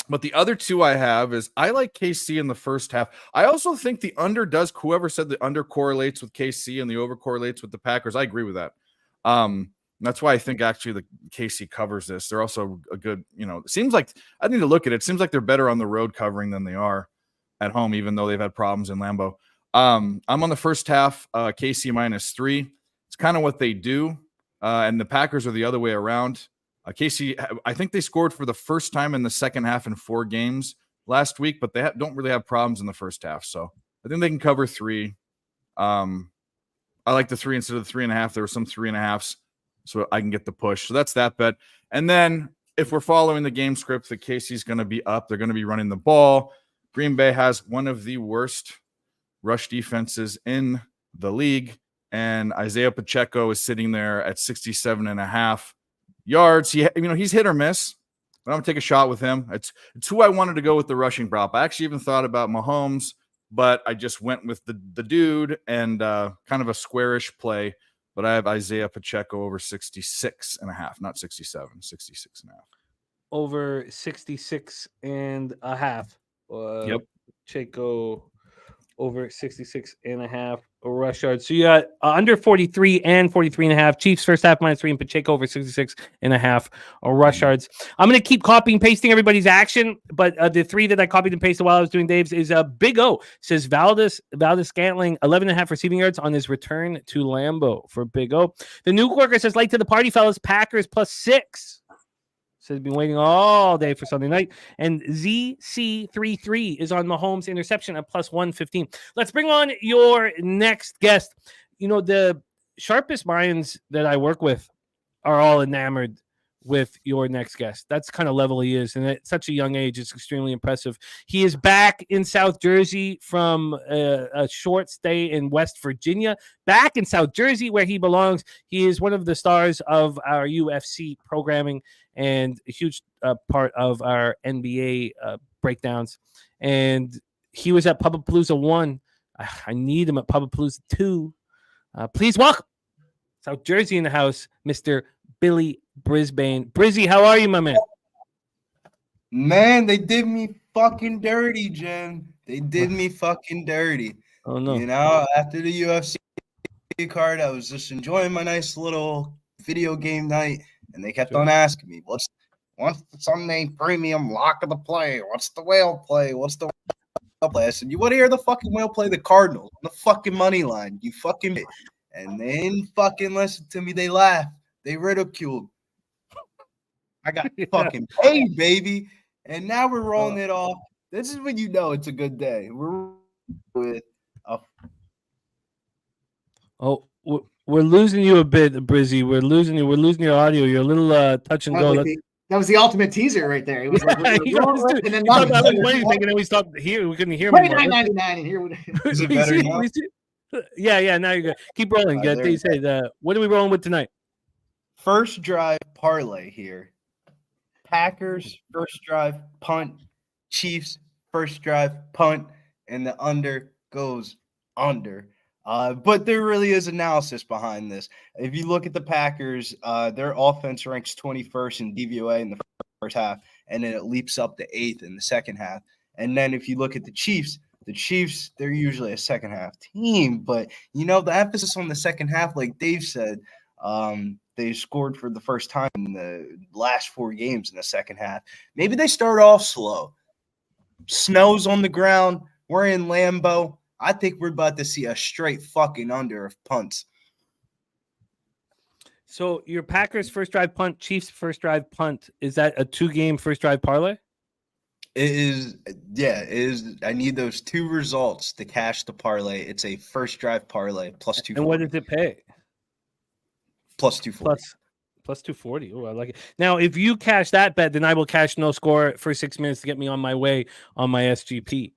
But the other 2 I have is I like KC in the first half. I also think the under does. Whoever said the under correlates with KC and the over correlates with the Packers. I agree with that. That's why I think actually the KC covers this. They're also a good, it seems like I need to look at it. It seems like they're better on the road covering than they are at home, even though they've had problems in Lambeau. I'm on the first half, KC -3. It's kind of what they do. And the Packers are the other way around. KC, I think they scored for the first time in the second half in 4 games last week, but they don't really have problems in the first half. So I think they can cover 3. I like the 3 instead of the 3.5. There were some 3.5s, so I can get the push. So that's that bet. And then if we're following the game script, that Casey's going to be up. They're going to be running the ball. Green Bay has one of the worst rush defenses in the league, and Isaiah Pacheco is sitting there at 67.5 yards. He's hit or miss, but I'm going to take a shot with him. It's who I wanted to go with the rushing prop. I actually even thought about Mahomes, but I just went with the dude and kind of a squarish play. But I have Isaiah Pacheco over 66.5, not 67, 66.5. Over 66.5. Yep. Pacheco over 66.5 rush yards. So you got under 43 and 43.5. Chiefs first half -3 and Pacheco over 66.5 rush yards. I'm going to keep copying and pasting everybody's action, but the 3 that I copied and pasted while I was doing Dave's is Big O. Says Valdez Scantling 11.5 receiving yards on his return to Lambeau for Big O. The New Yorker says late to the party, fellas. Packers +6. Says been waiting all day for Sunday night. And ZC33 is on Mahomes interception at +115. Let's bring on your next guest. The sharpest minds that I work with are all enamored with your next guest. That's kind of level he is. And at such a young age, it's extremely impressive. He is back in South Jersey from a short stay in West Virginia, back in South Jersey where he belongs. He is one of the stars of our UFC programming and a huge part of our NBA breakdowns. And he was at Pubapalooza 1. I need him at Pubapalooza 2. Please welcome South Jersey in the house, Mr. Billy Brisbane. Brizzy, how are you, my man? Man, they did me fucking dirty, Jim. They did me fucking dirty. Oh, no. After the UFC card, I was just enjoying my nice little video game night, and they kept on asking me, what's the Sunday premium lock of the play? What's the whale play? What's the whale play? I said, you want to hear the fucking whale play? The Cardinals on the fucking money line. You fucking – and they didn't fucking listen to me. They laughed. They ridiculed. I got fucking paid, baby. And now we're rolling it off. This is when you know it's a good day. We're with we're losing you a bit, Brizzy. We're losing you. We're losing your audio. You're a little touch and go. That was the ultimate teaser right there. It was like, and then we stopped here. We couldn't hear him. $29.99 and here. Is it better now? Yeah. Now you're good. Keep rolling. They say what are we rolling with tonight? First drive parlay here. Packers first drive punt. Chiefs first drive punt, and the under goes under. But there really is analysis behind this. If you look at the Packers, their offense ranks 21st in DVOA in the first half, and then it leaps up to 8th in the second half. And then if you look at the Chiefs, they're usually a second half team. But, the emphasis on the second half, like Dave said, they scored for the first time in the last 4 games in the second half. Maybe they start off slow. Snow's on the ground. We're in Lambeau. I think we're about to see a straight fucking under of punts. So your Packers first drive punt, Chiefs first drive punt. Is that a 2-game first drive parlay? It is. Yeah, it is. I need those 2 results to cash the parlay. It's a first drive parlay plus 240. And what does it pay? Plus 240. Plus 240. Oh, I like it. Now, if you cash that bet, then I will cash no score for 6 minutes to get me on my way on my SGP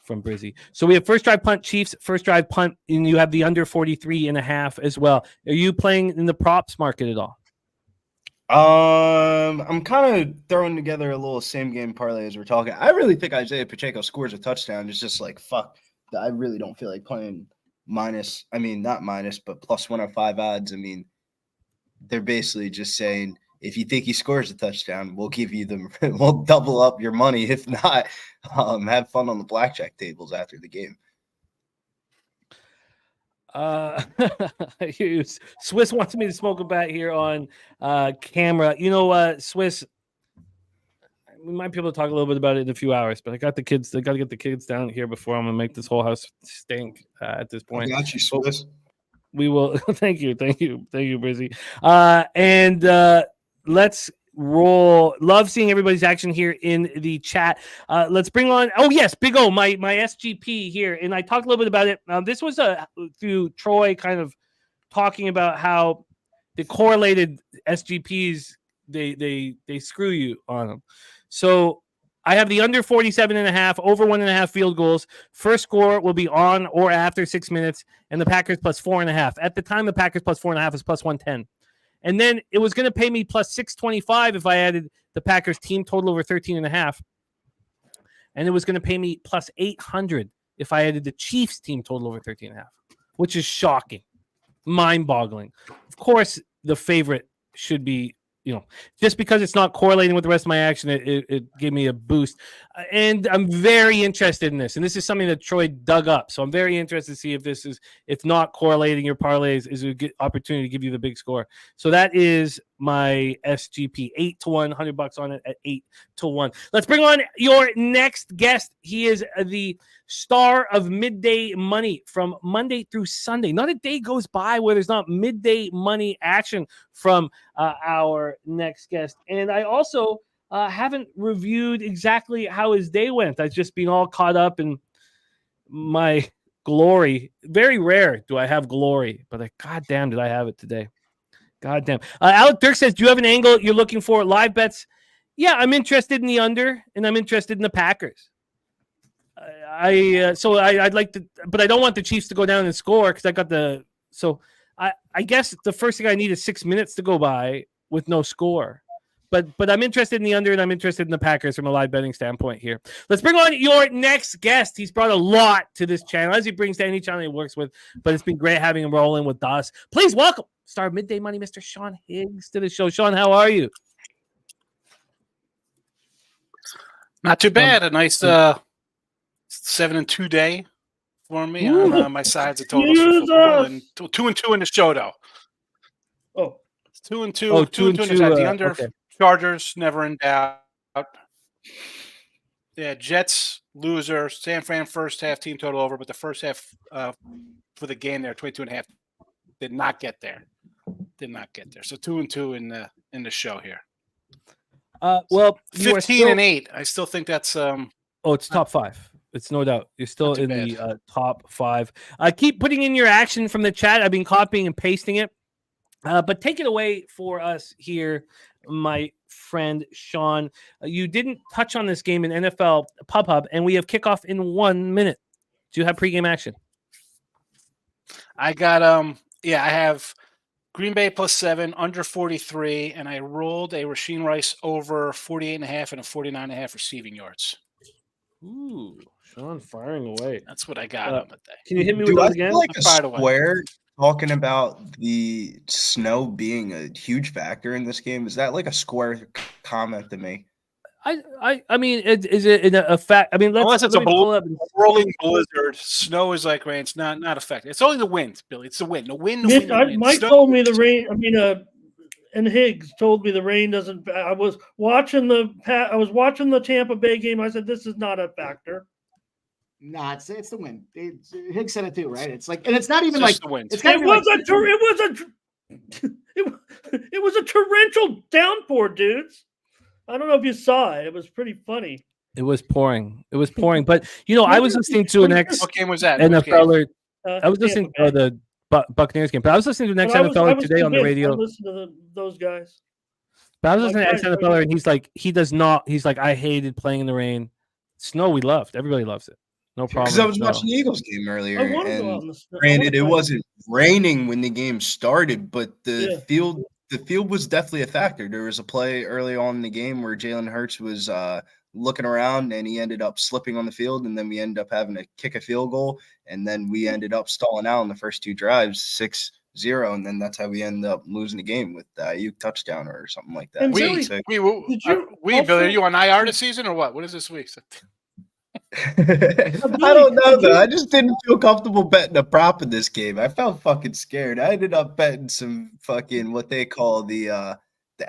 from Brizzy. So we have first drive punt, Chiefs, first drive punt, and you have the under 43.5 as well. Are you playing in the props market at all? I'm kind of throwing together a little same game parlay as we're talking. I really think Isaiah Pacheco scores a touchdown. It's just like, fuck. I really don't feel like playing not minus, but plus 105 odds. They're basically just saying, if you think he scores a touchdown, we'll give you we'll double up your money. If not, have fun on the blackjack tables after the game. Swiss wants me to smoke a bat here on camera. Swiss, we might be able to talk a little bit about it in a few hours, but I got the kids. I got to get the kids down here before I'm gonna make this whole house stink at this point. I got you, Swiss. We will. Thank you, Brizzy. And let's roll. Love seeing everybody's action here in the chat. Let's bring on. Oh yes, Big O, my SGP here, and I talked a little bit about it. This was through Troy kind of talking about how the correlated SGPs they screw you on them. So I have the under 47.5, over 1.5 field goals. First score will be on or after 6 minutes, and the Packers plus 4.5. At the time, the Packers plus 4.5 is plus 110. And then it was going to pay me plus 625 if I added the Packers team total over 13.5. And it was going to pay me plus 800 if I added the Chiefs team total over 13.5, which is shocking, mind-boggling. Of course, the favorite should be, just because it's not correlating with the rest of my action, it gave me a boost. And I'm very interested in this. And this is something that Troy dug up. So I'm very interested to see if not correlating your parlays is a good opportunity to give you the big score. So that is my SGP, 8-1, $100 on it at 8-1. Let's bring on your next guest. He is the star of Midday Money from Monday through Sunday. Not a day goes by where there's not midday money action from our next guest. And I also haven't reviewed exactly how his day went. I've just been all caught up in my glory. Very rare do I have glory, but goddamn did I have it today. Goddamn. Alec Dirk says, do you have an angle you're looking for? Live bets? Yeah, I'm interested in the under, and I'm interested in the Packers. I'd like to, but I don't want the Chiefs to go down and score because I got the. So I guess the first thing I need is 6 minutes to go by with no score. But I'm interested in the under, and I'm interested in the Packers from a live betting standpoint here. Let's bring on your next guest. He's brought a lot to this channel, as he brings to any channel he works with. But it's been great having him rolling with us. Please welcome star of Midday Money, Mr. Sean Higgs, to the show. Sean, how are you? Not too bad. A nice 7-2 day for me on my sides of totals for football, and 2-2 in the show though. Oh, it's 2-2. Oh, 2-2 the under. Okay. Chargers never in doubt. Yeah, Jets loser. San Fran first half team total over, but the first half for the game there, 22.5, did not get there. So 2-2 in the show here. Well, 15-8. I still think that's it's top 5. It's no doubt. You're still in bad. the top 5. Keep putting in your action from the chat. I've been copying and pasting it. But take it away for us here, my friend Sean. You didn't touch on this game in NFL Pub Hub, and we have kickoff in 1 minute. Do you have pregame action? I got I have Green Bay plus 7, under 43, and I rolled a Rasheed Rice over 48.5 and a 49.5 receiving yards. Ooh, Sean firing away. That's what I got on the day. Can you hit me with those again? Like a Fired away. square talking about the snow being a huge factor in this game. Is that like a square comment to me? I mean, is it a fact? I mean, unless it's a pull up rolling blizzard, snow is like rain. It's not a factor. It's only the wind, Billy. It's the wind. The wind. Mike told me the rain. I mean, and Higgs told me the rain doesn't. I was watching the Tampa Bay game. I said this is not a factor. Nah, it's the wind. Higgs said it too, right? It's like, and it's not even Just like the wind. It was a torrential downpour, dudes. I don't know if you saw it. It was pretty funny. It was pouring. But I was listening to an ex. What game was that? NFLer. I was listening to the Buccaneers game, but I was listening to the next NFLer today on the radio. I listened to those guys. But I was listening to ex NFLer, and he's like, I hated playing in the rain. Snow, we loved. Everybody loves it. No problem. Because I was watching the Eagles game earlier, I want to go out in and the snow. granted, it wasn't raining when the game started, but the field was definitely a factor. There was a play early on in the game where Jalen Hurts was looking around, and he ended up slipping on the field, and then we ended up having to kick a field goal, and then we ended up stalling out in the first 2 drives, 6-0, and then that's how we ended up losing the game with Ayuk touchdown or something like that. And Billy, are you on IR this season or what? What is this week? I don't know though. I just didn't feel comfortable betting a prop in this game. I felt fucking scared. I ended up betting some fucking what they call the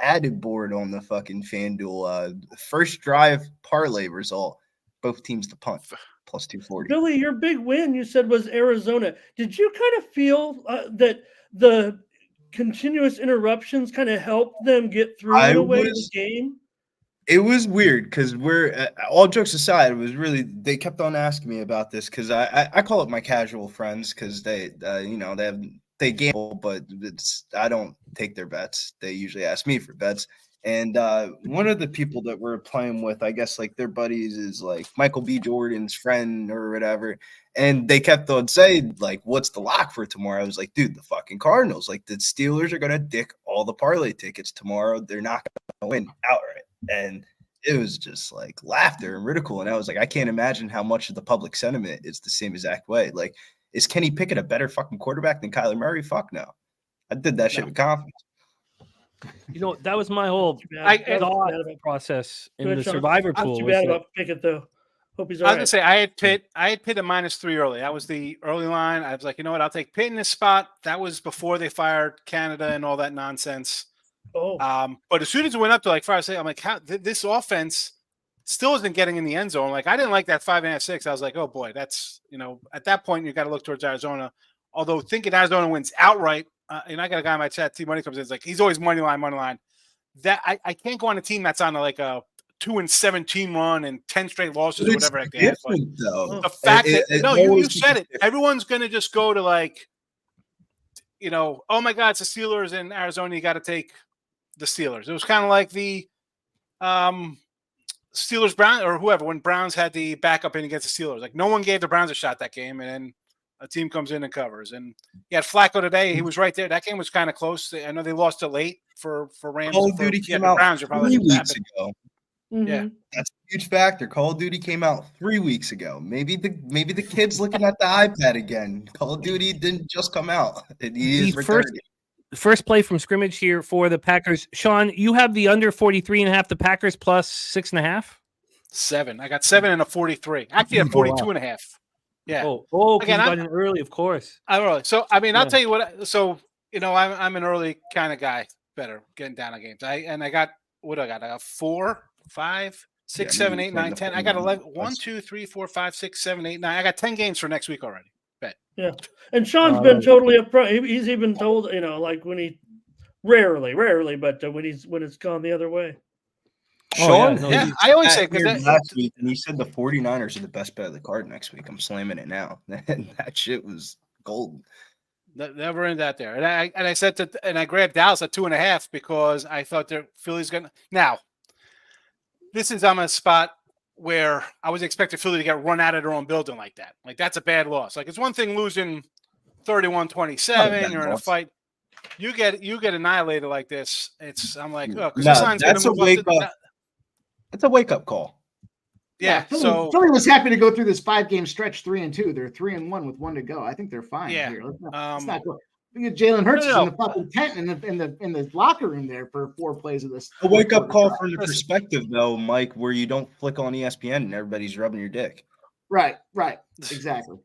added board on the fucking FanDuel first drive parlay result. Both teams to punt plus 240. Billy, your big win you said was Arizona. Did you kind of feel that the continuous interruptions kind of helped them get through the game? It was weird because we're all jokes aside. It was really they kept on asking me about this because I call it my casual friends because they they have they gamble, but I don't take their bets. They usually ask me for bets. And one of the people that we're playing with, I guess like their buddies is like Michael B. Jordan's friend or whatever. And they kept on saying, like, what's the lock for tomorrow? I was like, dude, the fucking Cardinals. Like, the Steelers are going to dick all the parlay tickets tomorrow. They're not going to win outright. And it was just like laughter and ridicule. And I was like, I can't imagine how much of the public sentiment is the same exact way. Like, is Kenny Pickett a better fucking quarterback than Kyler Murray? Fuck no. I did that shit with confidence. You know, that was my whole thought process in the survivor pool. Too bad about Pickett, though. Hope he's all I right. was gonna say I had Pitt at -3 early. That was the early line. I was like, you know what? I'll take Pitt in this spot. That was before they fired Canada and all that nonsense. Oh. But as soon as it went up to like 5, I'm like, how this offense still isn't getting in the end zone. Like I didn't like that 5.5, 6. I was like, oh boy, that's at that point you got to look towards Arizona. Although thinking Arizona wins outright. And I got a guy in my chat, T Money comes in. It's like he's always money line. That I can't go on a team that's on like a 2-17 run and 10 straight losses or whatever. Like that. The fact that you said it. Everyone's gonna just go to like, oh my God, it's the Steelers in Arizona. You got to take the Steelers. It was kind of like the Steelers Brown or whoever when Browns had the backup in against the Steelers. Like no one gave the Browns a shot that game, and then a team comes in and covers. And you had Flacco today. He was right there. That game was kind of close. I know they lost it late for Rams. Call of Duty came out Browns 3 weeks ago. Mm-hmm. Yeah, that's a huge factor. Call of Duty came out 3 weeks ago. Maybe the kid's looking at the iPad again. Call of Duty didn't just come out. The first play from scrimmage here for the Packers. Sean, you have the under 43.5. The Packers plus 6.5. 7. I got 7 and a 43. Actually, a 42.5. Yeah. Oh, again, I got in early, of course. So I mean, I'll tell you what. So I'm an early kind of guy. Better getting down on games. I got what I got. I got 4, 5, 6, 7, 8, 9, 10. I got 11. 1, 2, 3, 4, 5, 6, 7, 8, 9. I got 10 games for next week already. Bet. Yeah, and Sean's been totally upfront. He's even told like when he rarely, but when it's gone the other way. Sean, I always say last week, and he said the 49ers are the best bet of the card next week. I'm slamming it now. That shit was golden. Never end that there. And I said and I grabbed Dallas at 2.5 because I thought Philly's gonna. Now, I'm in a spot where I was expecting Philly to get run out of their own building like that. Like that's a bad loss. Like it's one thing losing 31-27. You're in a fight. You get annihilated like this. I'm like, oh, because this line's that's gonna move up. That's a wake-up call. Yeah. Philly was happy to go through this 5-game stretch 3-2. They're 3-1 with 1 to go. I think they're fine here. Let's not go. Jalen Hurts is in the fucking tent in the locker room there for 4 plays of this. A wake-up call from the perspective, though, Mike, where you don't flick on ESPN and everybody's rubbing your dick. Right. Exactly.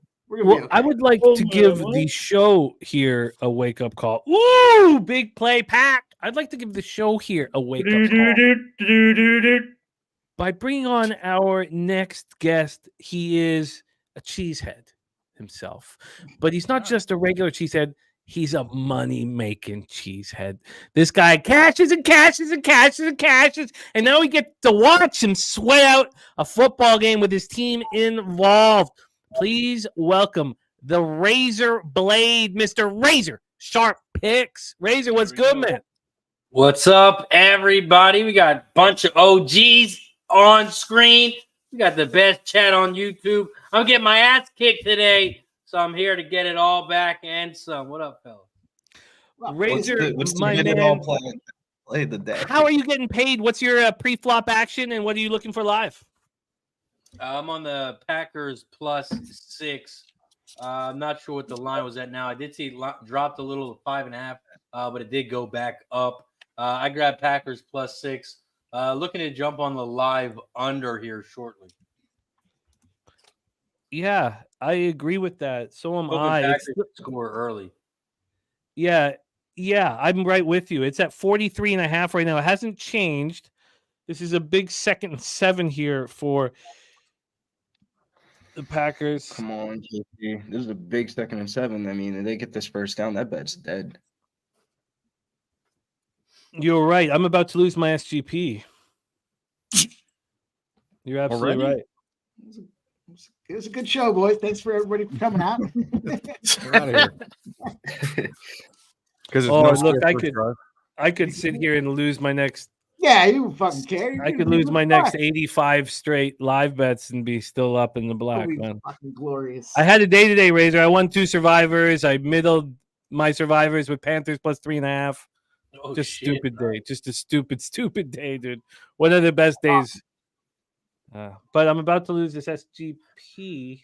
I would like to give the show here a wake-up call. Woo! Big play, Pack. I'd like to give the show here a wake-up call. By bringing on our next guest, he is a cheesehead himself. But he's not just a regular cheesehead. He's a money-making cheesehead. This guy cashes and cashes and cashes and cashes, and now we get to watch him sweat out a football game with his team involved. Please welcome the Razor Blade, Mr. Razor Sharp Picks. Razor, what's good, man? What's up, everybody? We got a bunch of OGs on screen. We got the best chat on YouTube. I'm getting my ass kicked today, so I'm here to get it all back and some. What up, fella? Razor, what's my man. Play the day. How are you getting paid? What's your pre-flop action, and what are you looking for live? I'm on the Packers plus 6. I'm not sure what the line was at now. I did see it dropped a little to 5.5, but it did go back up. I grabbed Packers plus 6. Looking to jump on the live under here shortly. Yeah, I agree with that. So am I. Packers score early. Yeah, I'm right with you. It's at 43.5 right now. It hasn't changed. This is a big 2nd and 7 here for the Packers. Come on, JP. This is a big 2nd and 7. I mean, if they get this first down, that bet's dead. You're right. I'm about to lose my SGP. You're absolutely right. It was a good show, boys. Thanks for everybody for coming out. We're out of here. Because Look, I could sit here and lose my next. Yeah, you fucking care. I could lose my next 85 straight live bets and be still up in the black, man. Fucking glorious. I had a day today, Razor. I won 2 survivors. I middled my survivors with Panthers plus 3.5. Oh, Just shit. stupid day. Just a stupid day, dude. One of the best days. But I'm about to lose this SGP.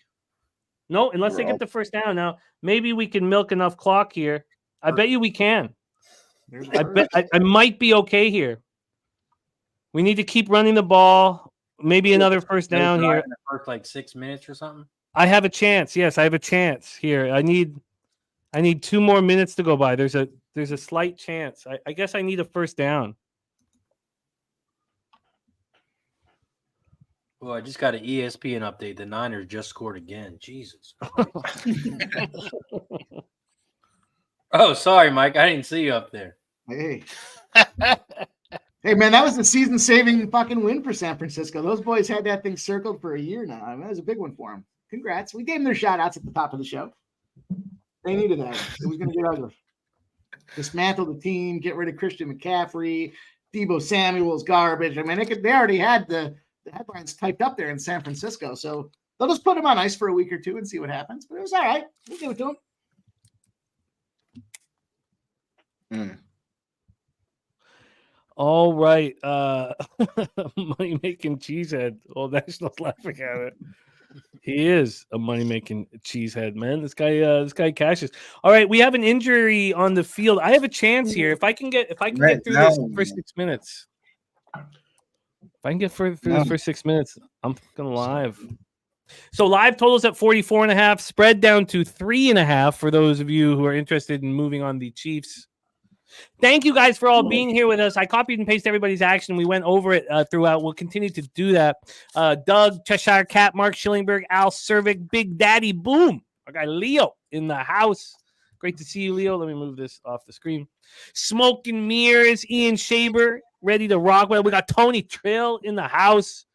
No, unless they get the first down. Now, maybe we can milk enough clock here. I bet you we can. I might be okay here. We need to keep running the ball. Maybe another first down here. In the first like 6 minutes or something. I have a chance. Yes, I have a chance here. I need 2 more minutes to go by. There's a slight chance. I guess I need a first down. Oh, I just got an ESPN update. The Niners just scored again. Jesus. Oh, sorry, Mike. I didn't see you up there. Hey. Hey, man, that was the season-saving fucking win for San Francisco. Those boys had that thing circled for a year now. I mean, that was a big one for them. Congrats. We gave them their shout-outs at the top of the show. They needed that. It was going to get ugly. Dismantle the team, get rid of Christian McCaffrey, Deebo Samuel's garbage. I mean, they already had the headlines typed up there in San Francisco. So they'll just put them on ice for a week or two and see what happens. But it was all right. We'll give it to them. All right. Money making cheesehead. Old Nationals laughing at it. He is a money making cheesehead, man. This guy cashes. All right, we have an injury on the field. I have a chance here. If I can get through this for 6 minutes. If I can get through this for 6 minutes, I'm fucking live. So live totals at 44.5, spread down to 3.5 for those of you who are interested in moving on the Chiefs. Thank you guys for all being here with us. I copied and pasted everybody's action. We went over it throughout. We'll continue to do that. Doug, Cheshire Cat, Mark Schillingberg, Al Cervic, Big Daddy Boom. Our guy Leo in the house. Great to see you, Leo. Let me move this off the screen. Smoke and Mirrors, Ian Shaber, ready to rock. Well, we got Tony Trill in the house.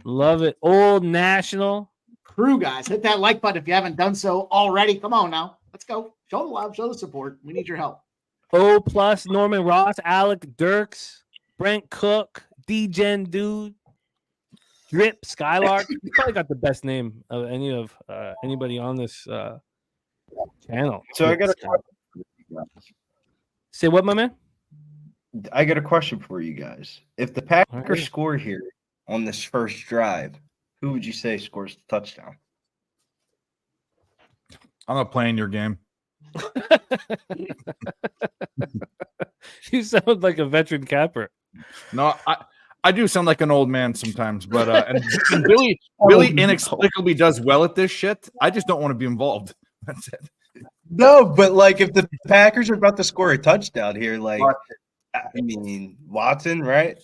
Love it. Old National. Crew, guys. Hit that like button if you haven't done so already. Come on now. Let's go. Show the love. Show the support. We need your help. O plus, Norman Ross, Alec Dirks, Brent Cook, D-Gen Dude, Drip, Skylark. You probably got the best name of anybody on this channel. So I got a question for you guys. Say what, my man? I got a question for you guys. If the Packers score here on this first drive, who would you say scores the touchdown? I'm not playing your game. You sound like a veteran capper. No, I do sound like an old man sometimes, but and Billy inexplicably does well at this shit. I just don't want to be involved. That's it. No, but like if the Packers are about to score a touchdown here, like I mean Watson, right?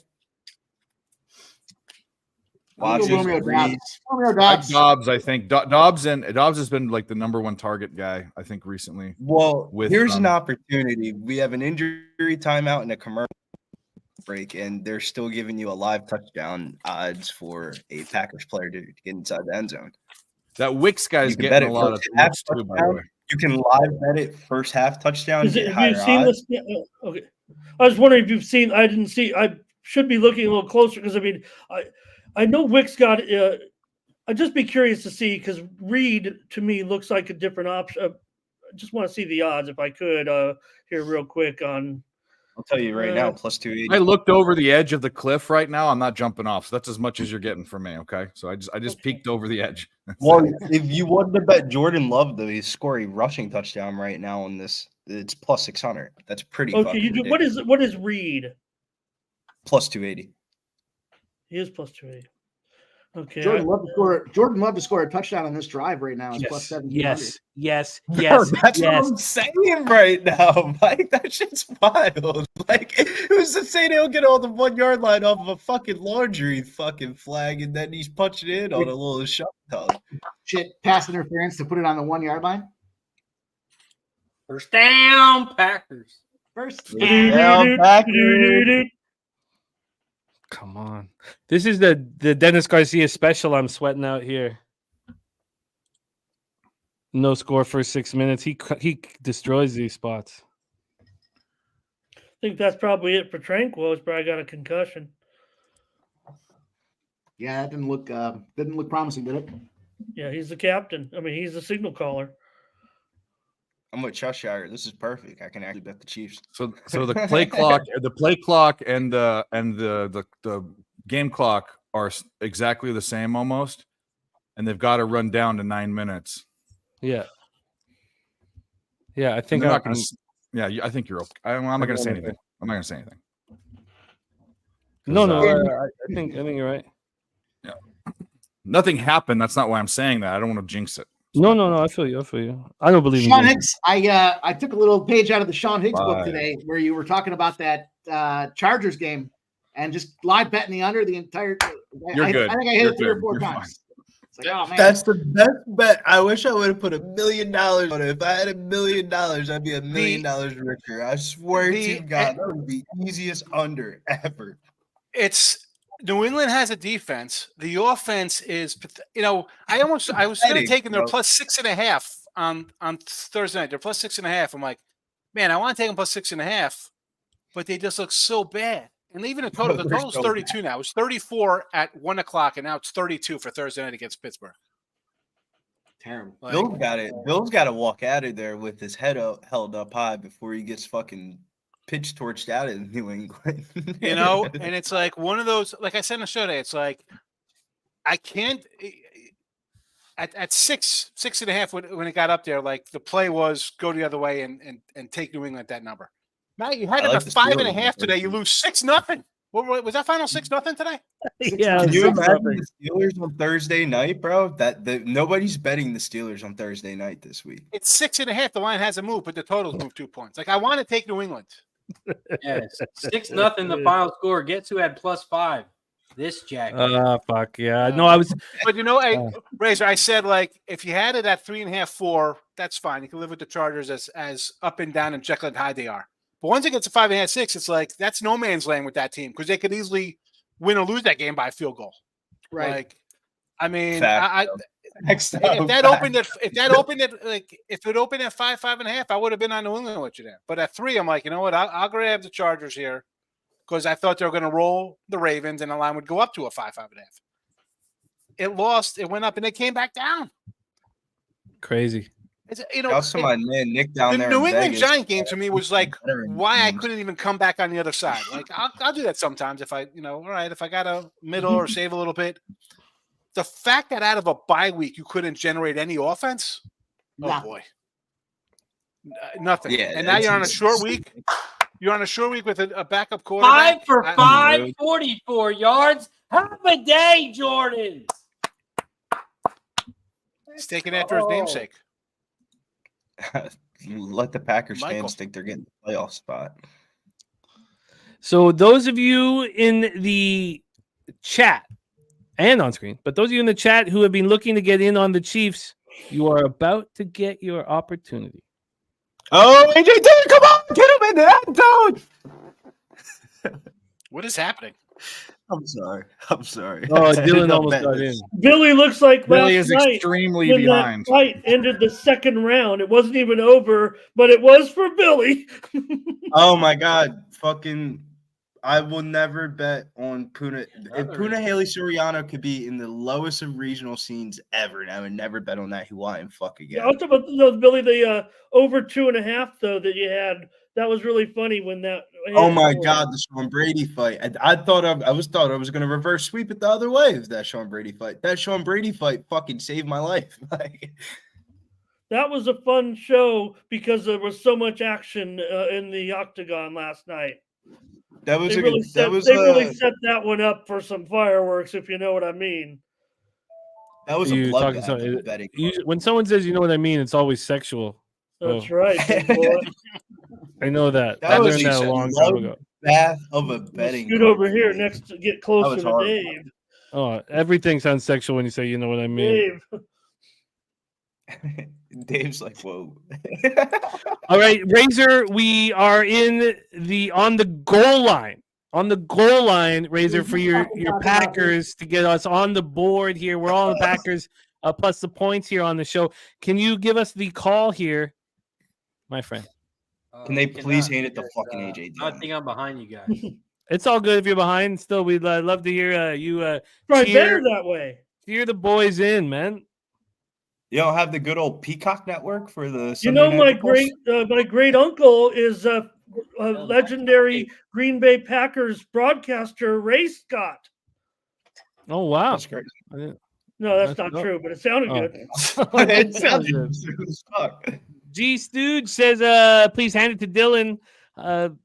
Watson, Dobbs, I think Dobbs has been like the number one target guy, I think, recently. Well, here's an opportunity. We have an injury timeout and a commercial break, and they're still giving you a live touchdown odds for a Packers player to get inside the end zone. That Wicks guy's getting a lot of tips too, by the way. You can live bet it first half touchdown. Have you seen this? Okay, I was wondering if you've seen. I didn't see. I should be looking a little closer because I mean, I know Wicks got. I'd just be curious to see because Reed to me looks like a different option. I just want to see the odds if I could here real quick on. I'll tell you right now, plus 280. I looked over the edge of the cliff right now. I'm not jumping off. So that's as much as you're getting from me. Okay, so I just peeked over the edge. Well, if you wanted to bet Jordan Love to score a rushing touchdown right now on this, it's plus 600. That's pretty. Okay, you do. What is Reed? Plus 280. He is plus 280. Okay. Jordan Love to score a touchdoon on this drive right now. It's plus 700. Yes. That's what I'm saying right now, Mike. That shit's wild. Like, who's to say they'll get on the 1 yard line off of a fucking laundry fucking flag and then he's punching in on a little shot tongue? Shit, pass interference to put it on the 1 yard line. First down, Packers. First down, Packers. Come on. This is the Dennis Garcia special I'm sweating out here. No score for 6 minutes. He destroys these spots. I think that's probably it for Tranquil. He's probably got a concussion. Yeah, that didn't look promising, did it? Yeah, he's the captain. I mean, he's the signal caller. I'm with Cheshire. This is perfect. I can actually bet the Chiefs. So the play clock, and the game clock are exactly the same almost, and they've got to run down to 9 minutes. Yeah. Yeah, I think I think you're okay. I'm not going to say anything. I'm not going to say anything. No, I think you're right. Yeah. Nothing happened. That's not why I'm saying that. I don't want to jinx it. No, I feel you. I don't believe Sean in Higgs. I took a little page out of the Sean Higgs book today where you were talking about that Chargers game and just live betting the under the entire. You're good. I think I hit it 3 or 4 times. It's like, oh man, That's the best bet. I wish I would have put $1 million on it. If I had $1 million, I'd be $1 million richer. I swear to God, that would be the easiest under ever. It's New England has a defense. The offense is, I was going to take them. They're plus 6.5 on Thursday night. They're plus 6.5. I'm like, man, I want to take them plus 6.5, but they just look so bad. And even the total's 32 now. It was 34 at 1 o'clock, and now it's 32 for Thursday night against Pittsburgh. terrible. Bill's got it. Bill's got to walk out of there with his head held up high before he gets fucking pitch torched out in New England. And it's like one of those, like I said in the show today, it's like I can't at 6.5 when it got up there, like the play was go the other way and take New England at that number. Matt, you had it at 5.5 today. You lose 6-0. What was that final 6-0 today? Yeah. Can you imagine the Steelers on Thursday night, bro? Nobody's betting the Steelers on Thursday night this week. It's 6.5. The line hasn't moved, but the total's moved 2 points. Like I want to take New England. Yes, 6-0 the final score. Gets who had +5. This Jack. Fuck yeah. No, I was. But Razor, I said like if you had it at 3.5, 4, that's fine. You can live with the Chargers as up and down and Jekyll and Hyde they are. But once it gets to 5.5, 6, it's like that's no man's land with that team because they could easily win or lose that game by a field goal. Right. Like, I mean, If if it opened at 5, 5.5, I would have been on New England with you there. But at 3, I'm like, you know what? I'll grab the Chargers here because I thought they were going to roll the Ravens and the line would go up to a 5, 5.5. It lost. It went up and it came back down. Crazy. It's, also my man Nick down there. The New England Vegas, Giant game to me was like why I couldn't even come back on the other side. Like I'll do that sometimes if I, all right, if I got a middle or save a little bit. The fact that out of a bye week you couldn't generate any offense, oh boy, nothing. Yeah, and now you're on a short week. You're on a short week with a backup quarterback. 5 for 5, 44 yards. Have a day, Jordan. He's taking after his namesake. Let the Packers fans think they're getting the playoff spot. So those of you in the chat and on screen, but those of you in the chat who have been looking to get in on the Chiefs, you are about to get your opportunity. Oh, AJ Dillon, come on, get him in that zone. What is happening? I'm sorry. Oh, Dylan almost got in. Billy looks like Billy last is night extremely when behind. that fight ended the second round. It wasn't even over, but it was for Billy. Oh my God, fucking! I will never bet on Puna. If Puna Haley Soriano could be in the lowest of regional scenes ever, and I would never bet on that Hawaiian fuck again. Yeah, I was talking about those, Billy, the over 2.5 though that you had. That was really funny when that. Oh my God, the Sean Brady fight! I thought I was going to reverse sweep it the other way with that Sean Brady fight. That Sean Brady fight fucking saved my life. That was a fun show because there was so much action in the octagon last night. That was they really set that one up for some fireworks, if you know what I mean. That was a bloodbath betting. When someone says, "You know what I mean," it's always sexual. That's right. I know that. That I was learned that a long time ago. Bath of a betting. Scoot over here next to get closer to Dave. Oh, everything sounds sexual when you say, "You know what I mean." Dave. Dave's like, whoa. All right, Razor, we are on the goal line. On the goal line, Razor, for your Packers to get us on the board here. We're all the Packers. plus the points here on the show. Can you give us the call here, my friend? Can they please hand it to because, fucking AJ I Dillon? think I'm behind you guys. It's all good if you're behind. Still, we'd love to hear you Probably cheer better that way. the boys in, man. You don't have the good old Peacock network for the You Sunday know, Night Football? my great uncle is a legendary Green Bay Packers broadcaster, Ray Scott. Oh wow, That's great. No, that's That's not dope. true, but it sounded Oh. good. It sounds good. good as fuck. G Stooge says, please hand it to Dylan.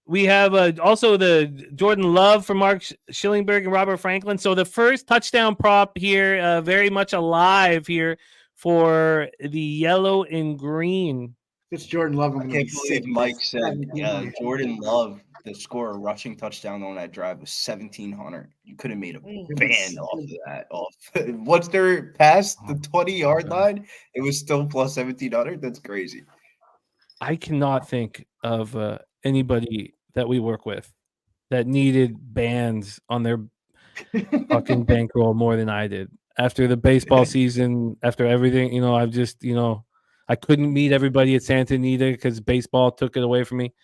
We have also the Jordan Love from Mark Schillingberg and Robert Franklin. So the first touchdown prop here, very much alive here for the yellow and green. It's Jordan Love. I can't believe Mike said Jordan Love to score a rushing touchdown on that drive was 1,700. You could have made a band off of that. Once they're past the 20-yard line, it was still plus 1,700. That's crazy. I cannot think of anybody that we work with that needed bands on their fucking bankroll more than I did. After the baseball season, after everything, I've just, I couldn't meet everybody at Santa Anita because baseball took it away from me.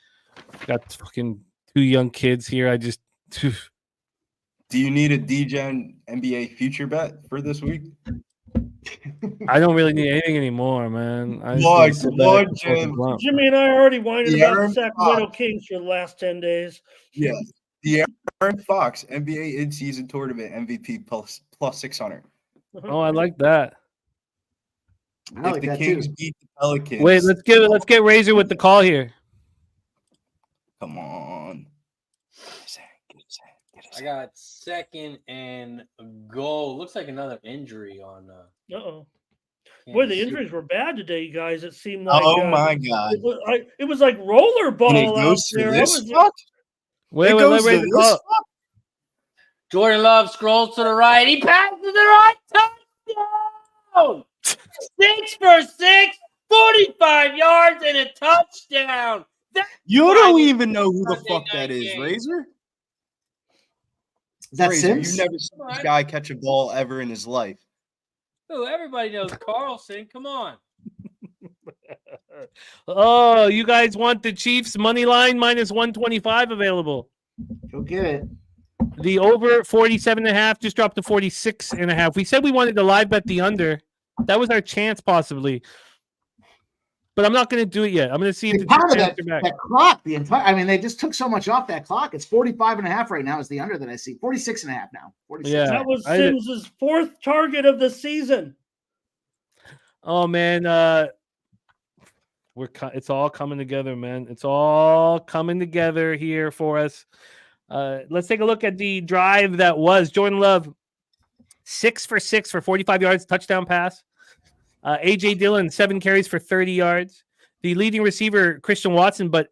Got fucking 2 young kids here. I just. Do you need a DGen NBA future bet for this week? I don't really need anything anymore, man. I just Lord, need to sit back Lord, and smoke a Jim. blunt. Jimmy and I are already whining Yeah, about the Sacramento Kings for the last 10 days. Yeah. The Aaron Fox NBA in-season tournament MVP plus 600. Oh, I like that. I like If the that Kings too. beat the Pelicans, Wait, let's get Razor with the call here. come on. I got second and goal. Looks like another injury on. Uh-oh. Boy, the injuries were bad today, you guys. It seemed like My God. it was like rollerball And it out goes to there. this fuck? Wait, It let goes to Razor this call. fuck? Jordan Love scrolls to the right. He passes to the right. Touchdown! 6 for 6, 45 yards and a touchdown. You Why don't did even know who the Sunday fuck that night is, game? Razor. Is that Razor, Sims? you've never seen this guy catch a ball ever in his life. Oh, everybody knows Carlson. Come on. Oh, you guys want the Chiefs money line minus 125 available? Go get it. The over 47.5 just dropped to 46.5. We said we wanted to live bet the under. That was our chance, possibly. But I'm not going to do it yet. I'm going to see if They the Chiefs pounded answer back. that clock the entire. I mean, they just took so much off that clock. It's 45.5 right now is the under that I see. 46.5 now. 46. Yeah. That was I- Sims's 4th target of the season. Oh man, it's all coming together, man. It's all coming together here for us. Let's take a look at the drive that was Jordan Love, 6 for 6 for 45 yards, touchdown pass. AJ Dillon, 7 carries for 30 yards. The leading receiver, Christian Watson, but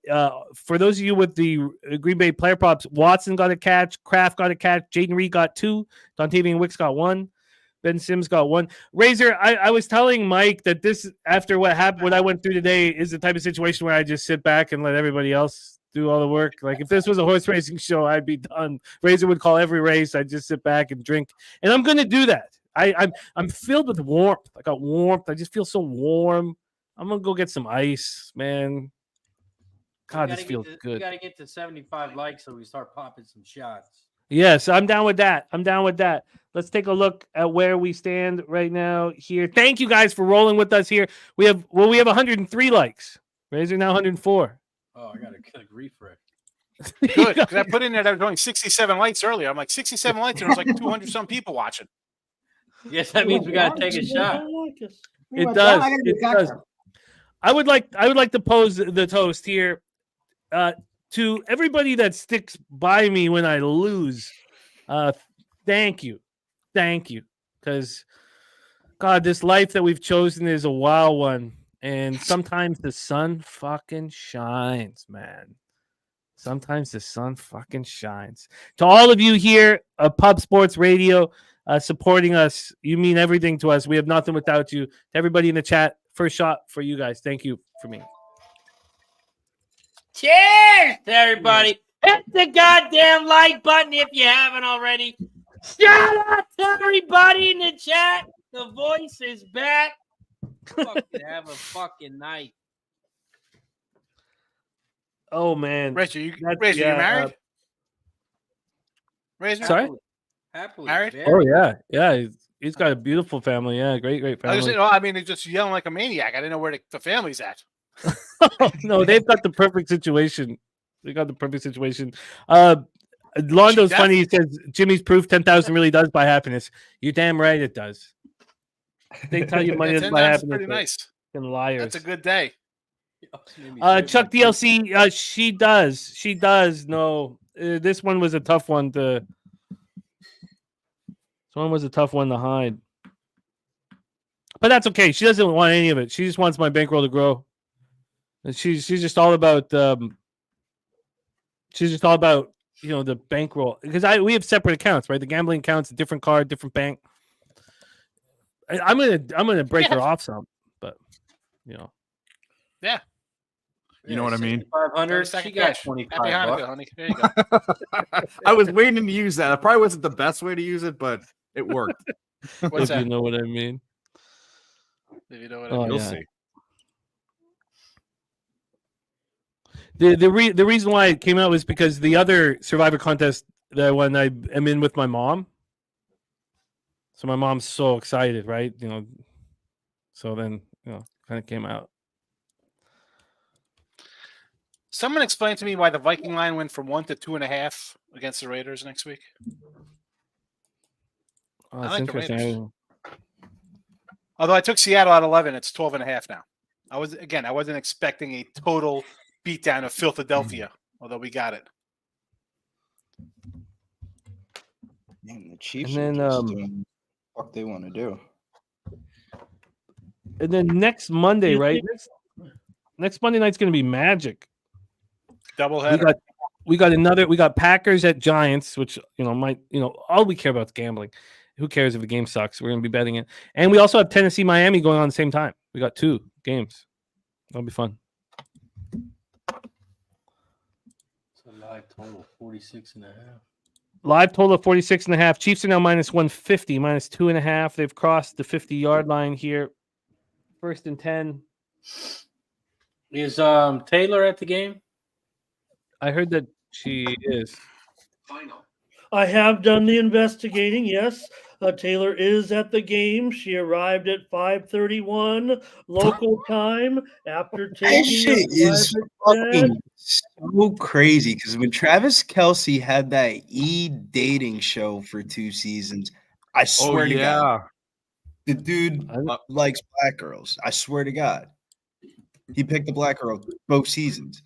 for those of you with the Green Bay player props, Watson got a catch, Kraft got a catch, Jaden Reed got 2, Dontavian Wicks got 1. Ben Sims got 1. Razor, I was telling Mike that this, after what happened, what I went through today, is the type of situation where I just sit back and let everybody else do all the work. Like if this was a horse racing show, I'd be done. Razor would call every race. I'd just sit back and drink, and I'm going to do that. I'm filled with warmth. I got warmth. I just feel so warm. I'm gonna go get some ice, man. God, this feels good. We got to get to 75 likes so we start popping some shots. Yes, I'm down with that. Let's take a look at where we stand right now here. Thank you guys for rolling with us here. We have 103 likes. Razor now 104. Oh, I got a refresh. Good, because I put in there that was only 67 likes earlier. I'm like 67 likes, and there's like 200 some people watching. Yes, that means we got to take a shot. It does. It does. I would like to pose the toast here to everybody that sticks by me when I lose. Thank you, because God, this life that we've chosen is a wild one, and sometimes the sun fucking shines, man. Sometimes the sun fucking shines. To all of you here, Pub Sports Radio, supporting us, you mean everything to us. We have nothing without you. To everybody in the chat, first shot for you guys. Thank you for me. Cheers to everybody. Hit the goddamn like button if you haven't already. Shout out to everybody in the chat. The voice is back. Fucking have a fucking night. Oh man, Razor, you That's- you yeah, married? Razor? Sorry? Happily Married? Oh married. yeah. He's got a beautiful family. Yeah, great I was family. saying, I mean, he's just yelling like a maniac. I didn't know where the family's at. No, they've got the perfect situation. They got the perfect situation. Londo's She funny. He says Jimmy's proof 10,000 really does buy happiness. You're damn right it does. They tell you money Yeah, doesn't buy 10 times is happiness. pretty nice. Fucking liars. That's a good day. Chuck DLC, she does. She does. No, this one was a tough one to. This one was a tough one to hide. But that's okay. She doesn't want any of it. She just wants my bankroll to grow. And she's just all about she's just all about the bankroll, because we have separate accounts, right? The gambling accounts, a different card, different bank. I'm gonna break her off some, but Yeah. You know what I mean? 500. She Second got pitch. 25 Happy Hanukkah, bucks. honey. There you go. I was waiting to use that. It probably wasn't the best way to use it, but it worked. What's if that? you know what I mean. If you know what Oh, I mean. You'll yeah. see. The reason why it came out was because the other Survivor contest that when I am in with my mom. So my mom's so excited, right? So then kind of came out. Someone explain to me why the Viking line went from 1 to 2.5 against the Raiders next week. Oh, I it's like the Raiders. interesting. Although I took Seattle at 11, it's 12.5 now. I wasn't expecting a total beatdown of Philadelphia, although we got it. Man, the Chiefs And are then, just doing what they want to do. And then next Monday, You right? Next Monday night's going to be magic. Doubleheader. We got Packers at Giants, which all we care about is gambling. Who cares if the game sucks? We're going to be betting it. And we also have Tennessee Miami going on at the same time. We got 2 games. That'll be fun. So live total 46.5. Live total of 46.5. Chiefs are now minus 150, minus 2.5. They've crossed the 50-yard line here. 1st and 10. Is Taylor at the game? I heard that she is. I have done the investigating. Yes, Taylor is at the game. She arrived at 5:31 local time after That taking shit is fucking so crazy because when Travis Kelce had that dating show for 2 seasons, I swear to God, the dude likes black girls. I swear to God. He picked a black girl both seasons.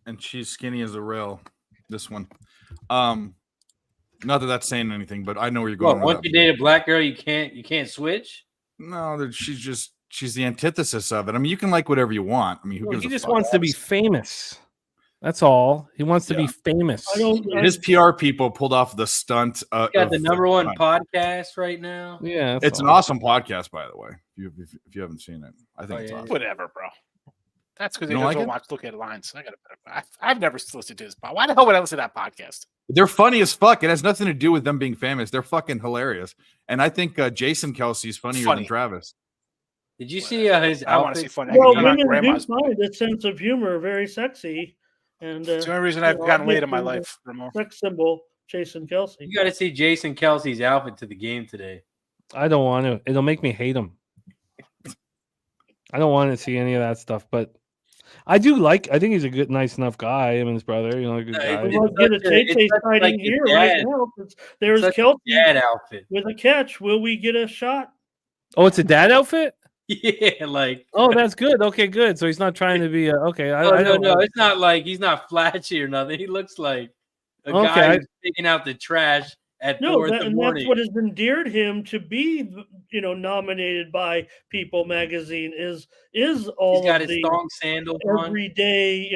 And she's skinny as a rail. This one. Not that that's saying anything, but I know where you're going. Once you date a black girl, you can't switch. No, she's the antithesis of it. I mean, you can like whatever you want. I mean, who gives He a just fuck? wants to be famous. That's all. He wants to be famous. His PR people pulled off the stunt. Got the #1 podcast right now. Yeah, it's an awesome podcast, by the way. If you haven't seen it, I think it's awesome. Whatever, bro. That's because You they don't don't like it? look at lines. I've never listened to this podcast. Why the hell would I listen to that podcast? They're funny as fuck. It has nothing to do with them being famous. They're fucking hilarious. And I think Jason Kelsey's funnier than Travis. Did you see his I want to see outfit? funny. Well, I can put on women do grandma's. find that sense of humor very sexy, and It's the only reason I've gotten laid in my life, Ramon. Sex symbol, Jason Kelsey. You got to see Jason Kelsey's outfit to the game today. I don't want to. It'll make me hate him. I don't want to see any of that stuff, but I think he's a good, nice enough guy. Him and his brother, a good guy. We'll get a Tay sighting here right now. There's Kelsey dad outfit with a catch. Will we get a shot? Oh, it's a dad outfit? Yeah, like. Oh, that's good. Okay, good. So he's not trying to be okay. No. It's not like he's not flashy or nothing. He looks like a guy who's taking out the trash at 4 in the morning. That's what has endeared him to be, nominated by People Magazine. Is all he's got of his the thong sandals on every day.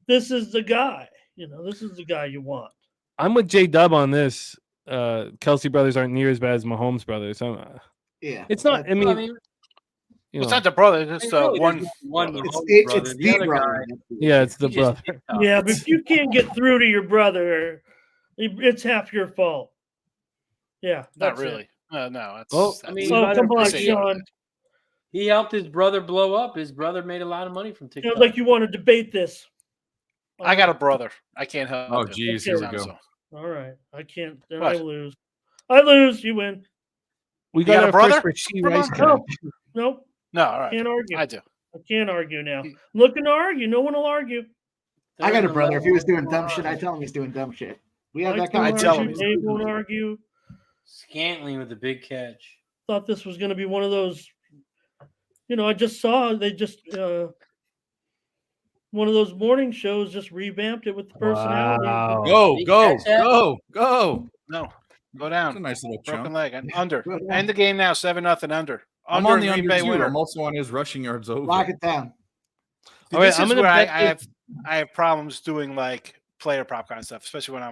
This is the guy. This is the guy you want. I'm with J Dub on this. Kelsey brothers aren't near as bad as Mahomes brothers. Yeah, it's not. I mean, it's not the brother. It's just one. It's the brother. Yeah, it's the brother. Yeah, but if you can't get through to your brother, it's half your fault. Yeah, Not really. No, that's. Oh, that's I mean, Oh, come on, that's it. Sean. He helped his brother blow up. His brother made a lot of money from TikTok. Sounds like you want to debate this. I got a brother. I can't help Oh, it. geez, here we Sounds go. so. All right. I can't. Then What? I lose. I lose. You win. We got got a our brother, first Rasheed Ramon? Rice catch. No. Nope. No, all right. Can't argue. I do. I can't argue now. I'm looking to argue. No one will argue. I got a Third brother. If he was doing dumb 11. shit, I tell him he's doing dumb shit. We have Mike that kind won't of tell him argue. he's Dave won't argue. Scantling with the big catch. Thought this was going to be one of those. I just saw they just one of those morning shows just revamped it with the personality. Wow. Go, Did you go, catch that? go. No, go That's a down. nice little Broken chunk. leg and under. Go down. End the game now. 7-0 under. I'm Under on and the Green under Bay too. winner. I'm also on his rushing yards over. Lock it down. See, All right, this I'm is gonna where I bet have problems doing like player prop kind of stuff, especially when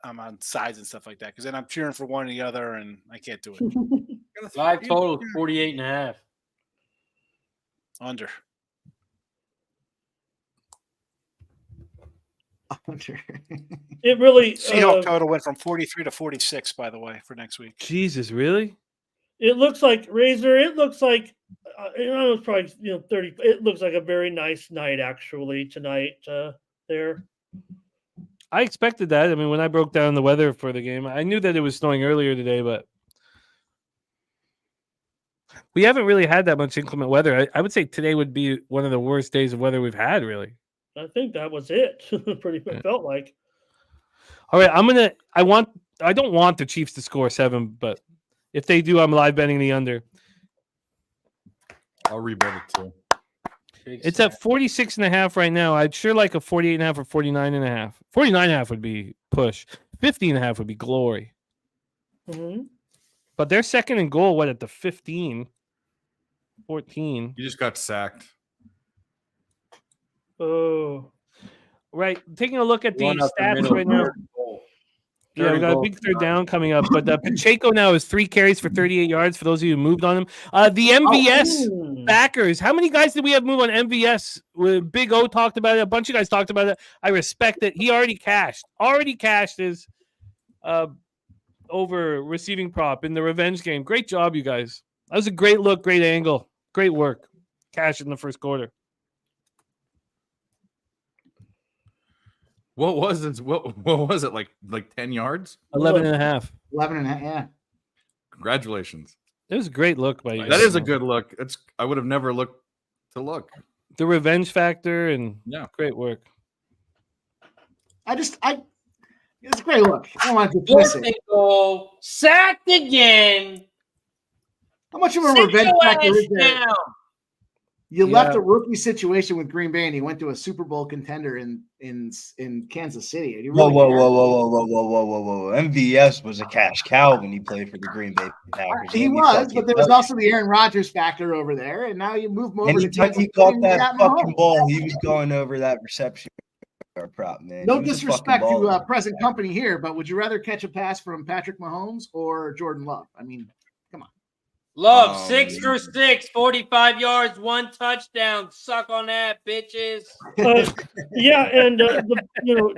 I'm on sides and stuff like that. Because then I'm cheering for one or the other, and I can't do it. Live total 48.5. Under. It really Seahawk total went from 43 to 46, by the way, for next week. Jesus, really? it looks like Razor. It looks like it's probably 30. It looks like a very nice night actually tonight there. I expected that. I mean, when I broke down the weather for the game, I knew that it was snowing earlier today, but we haven't really had that much inclement weather. I would say today would be one of the worst days of weather we've had, really. I think that was it. Pretty much Yeah. felt like. All right, I don't want the Chiefs to score 7, but if they do, I'm live betting the under. I'll rebet it too. It's at 46.5 right now. I'd sure like a 48.5 or 49.5. 49.5 would be push. 50.5 would be glory. Mm-hmm. But they're second and goal, at the 15? 14. You just got sacked. Oh, Right. Taking a look at the One up the stats middle, right now. third and goal. Yeah, Third we and got a goal. big third down coming up. But Pacheco now is 3 carries for 38 yards for those of you who moved on him. The MVS backers. How many guys did we have move on MVS? Big O talked about it. A bunch of guys talked about it. I respect it. He already cashed. His over receiving prop in the revenge game. Great job, you guys. That was a great look, great angle. Great work. Cash in the first quarter. What was it? What was it like 10 yards? 11.5. 11.5. Yeah. Congratulations. It was a great look by you. That is a good look. I would have never looked to look. The revenge factor and Yeah. great work. It's a great look. I don't want to dismiss Fourth it. and goal. Sacked again. How much of a revenge factor is there? Down. You Yeah. left a rookie situation with Green Bay, and he went to a Super Bowl contender in Kansas City. And you Whoa, really whoa, cared? whoa, whoa, whoa, whoa, whoa, whoa, whoa, whoa! MVS was a cash cow when he played for the Green Bay Packers. He Let me was, fucking but there was tell also the Aaron Rodgers factor over there, and now you move him you. over to Anytime Kansas he City caught and you that got fucking Mahomes. ball, he was going over that reception prop, man. No He was a disrespect fucking to baller. present company here, but would you rather catch a pass from Patrick Mahomes or Jordan Love? I mean, Love, 6 for 6, 45 yards, 1 touchdown. Suck on that, bitches. yeah, and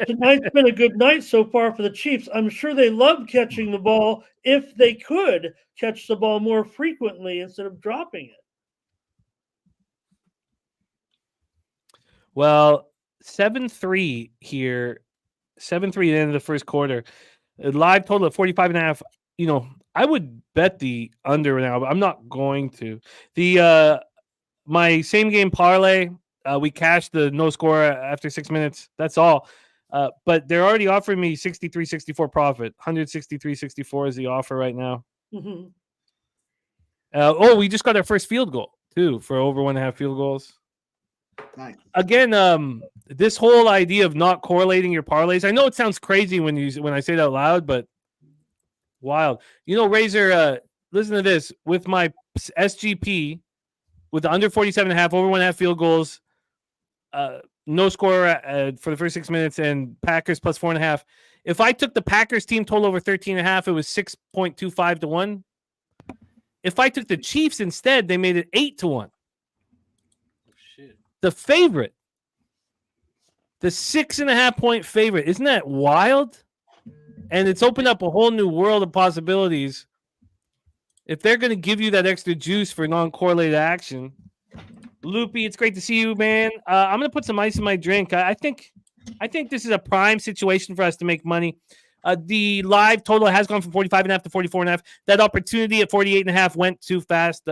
tonight's been a good night so far for the Chiefs. I'm sure they love catching the ball if they could catch the ball more frequently instead of dropping it. Well, 7-3 here. 7-3 at the end of the first quarter. A live total of 45.5. I would bet the under now, but I'm not going to. My same game parlay, we cashed the no score after 6 minutes. That's all. But they're already offering me 63-64 profit. 163-64 is the offer right now. Mhm. We just got our first field goal too for over 1.5 field goals. nice. Again, this whole idea of not correlating your parlays. I know it sounds crazy when I say it out loud, but wild. Razor, listen to this. With my SGP, with the under 47.5, over 1.5 field goals, no score for the first 6 minutes, and Packers plus 4.5. If I took the Packers team total over 13.5, it was 6.25 to 1. If I took the Chiefs instead, they made it 8 to 1. Shit. The favorite, the 6.5 point favorite. Isn't that wild? And it's opened up a whole new world of possibilities if they're going to give you that extra juice for non-correlated action, Loopy, it's great to see you, man. I'm going to put some ice in my drink. I think this is a prime situation for us to make money. The live total has gone from 45.5 to 44.5. That opportunity at 48.5 went too fast.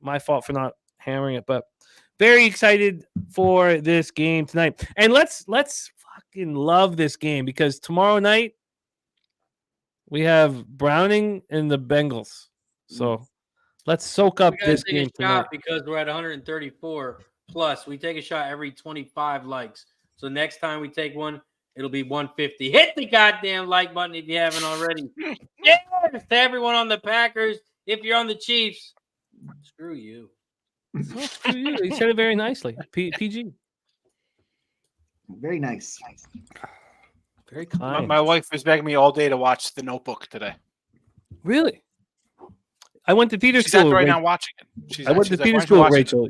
My fault for not hammering it, but very excited for this game tonight. And let's fucking love this game because tomorrow night we have Browning and the Bengals. So let's soak up this game tonight. Because we're at 134 plus. We take a shot every 25 likes. So next time we take one, it'll be 150. Hit the goddamn like button if you haven't already. Yes, to everyone on the Packers. If you're on the Chiefs, screw you. Oh, screw you. He said it very nicely. PG. Very nice. Very kind. My wife was begging me all day to watch The Notebook today. Really? I went to theater She's school. out right now watching it. I went to theater school with Rachel.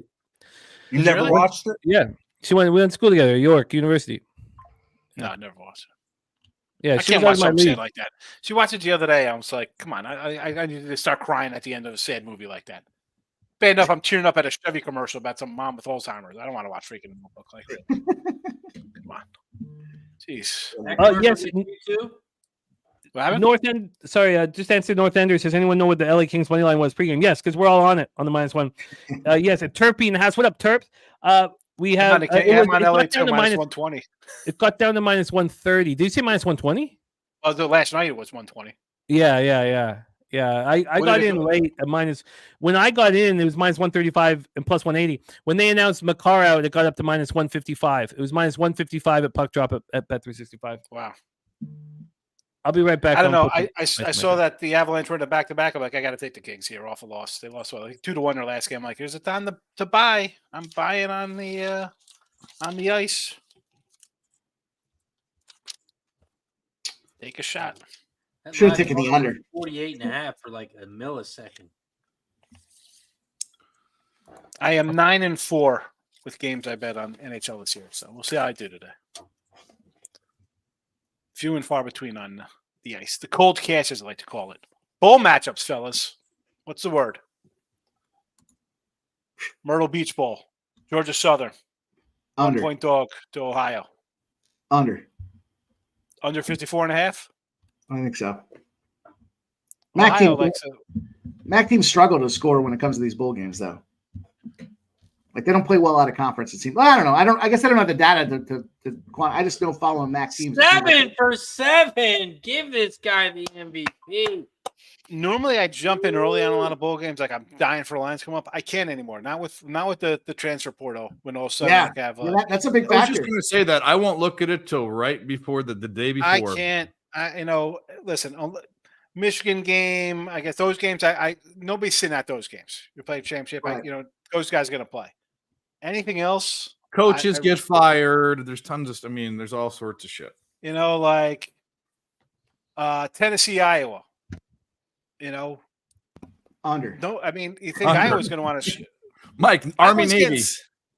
You never really? watched it? Yeah. We went to school together, York University. No, I never watched it. Yeah, I she can't was watch out of my something sad league. like that. She watched it the other day. I was like, come on, I need to start crying at the end of a sad movie like that. Bad enough I'm tearing up at a Chevy commercial about some mom with Alzheimer's. I don't want to watch freaking Notebook like that. Come on. Jeez. Yes. What happened? North End. Sorry, just answer North Ender. Says anyone know what the LA Kings money line was pregame? Yes, because we're all on it on the -1. Yes, at Terpy in the house. What up, Terp? We have. I'm on LA too, minus 120. It got down to -130. Did you say -120? Oh, the last night it was 120. Yeah. I got in late at minus. When I got in, it was -135 and plus 180. When they announced Makar out, it got up to -155. It was -155 at puck drop at Bet365. Wow. I'll be right back. I don't know. I saw that the Avalanche were in the back-to-back. I'm like, I got to take the Kings here off a loss. They lost like 2-1 their last game. I'm like, here's a time to buy. I'm buying on the ice. Take a shot. Should have taken the under. 48.5 for like a millisecond. I am 9-4 with games I bet on NHL this year. So we'll see how I do today. Few and far between on the ice. The cold cash, as I like to call it. Bowl matchups, fellas. What's the word? Myrtle Beach Bowl. Georgia Southern. Under. 1-point dog to Ohio. Under 54.5? I think so. Ohio Mac teams struggle to score when it comes to these bowl games, though. Like they don't play well out of conference. It seems. Well, I don't know. I guess I don't have the data to I just don't follow Mac teams. 7 for 7. Give this guy the MVP. Normally, I jump in early on a lot of bowl games. Like I'm dying for lines to come up. I can't anymore. Not with the transfer portal. When all of a sudden, that's a big factor. I was just going to say that I won't look at it till right before the day before. I can't. Listen. Michigan game. I guess those games. Nobody's sitting at those games. You play a championship. Right. Those guys are going to play. Anything else? Coaches get fired. There's tons of. There's all sorts of shit. Like Tennessee, Iowa. Under. No, you think Iowa's going to want to? Mike, Army Navy.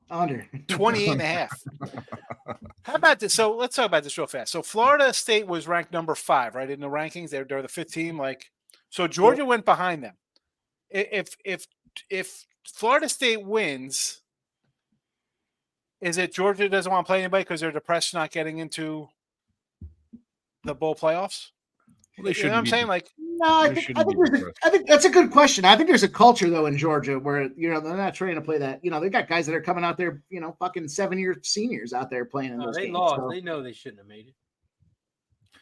Under 28.5. How about this? So let's talk about this real fast. So Florida State was ranked number 5, right, in the rankings. They're the 5th team. So Georgia went behind them. If Florida State wins, is it Georgia doesn't want to play anybody because they're depressed not getting into the bowl playoffs? Well, they you know what I'm saying? No, I think that's a good question. I think there's a culture though in Georgia where they're not trying to play that. They got guys that are coming out there, fucking 7-year seniors out there playing in those games. Lost. So. They know they shouldn't have made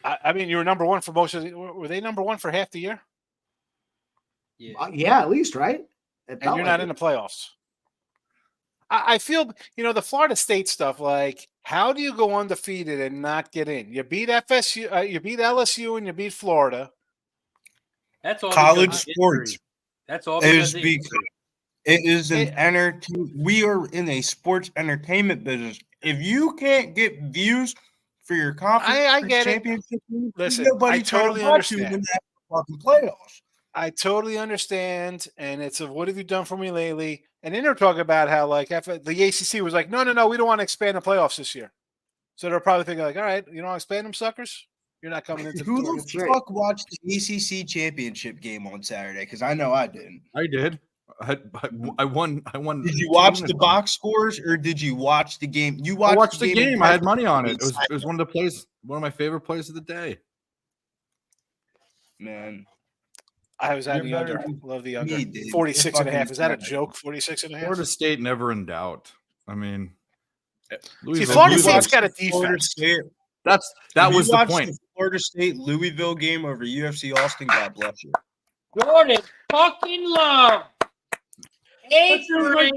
it. You were number 1 for most of were they number 1 for half the year? Yeah, at least, right? And you're not in the playoffs. I feel, the Florida State stuff, how do you go undefeated and not get in? You beat FSU, you beat LSU, and you beat Florida. That's all college sports. History. That's all it is an we are in a sports entertainment business. If you can't get views for your conference I get championship, listen, nobody I totally understand. In that fucking playoffs. I totally understand, and it's what have you done for me lately? And then they're talking about how after the ACC was no, we don't want to expand the playoffs this year. So they're probably thinking all right, you don't want to expand them suckers? You're not coming into Who the door. the That's right. fuck watched the ACC championship game on Saturday? Because I know I didn't. I did. I won. Did you watch units the on it. box scores or did you watch the game? You I watched watched the in game. I had person? money on it. It was one of my favorite plays of the day. Man. I was at You're the under. better than Love the under. me, dude. 46 and a You're half. Is that a fucking joke? 46 and a half? Florida State never in doubt. I mean, See, Florida You State's watched got a the Florida defense. State- that If was you the watched point. The Florida State Louisville game over UFC Austin. God bless you. Jordan, fucking love. That sounds like,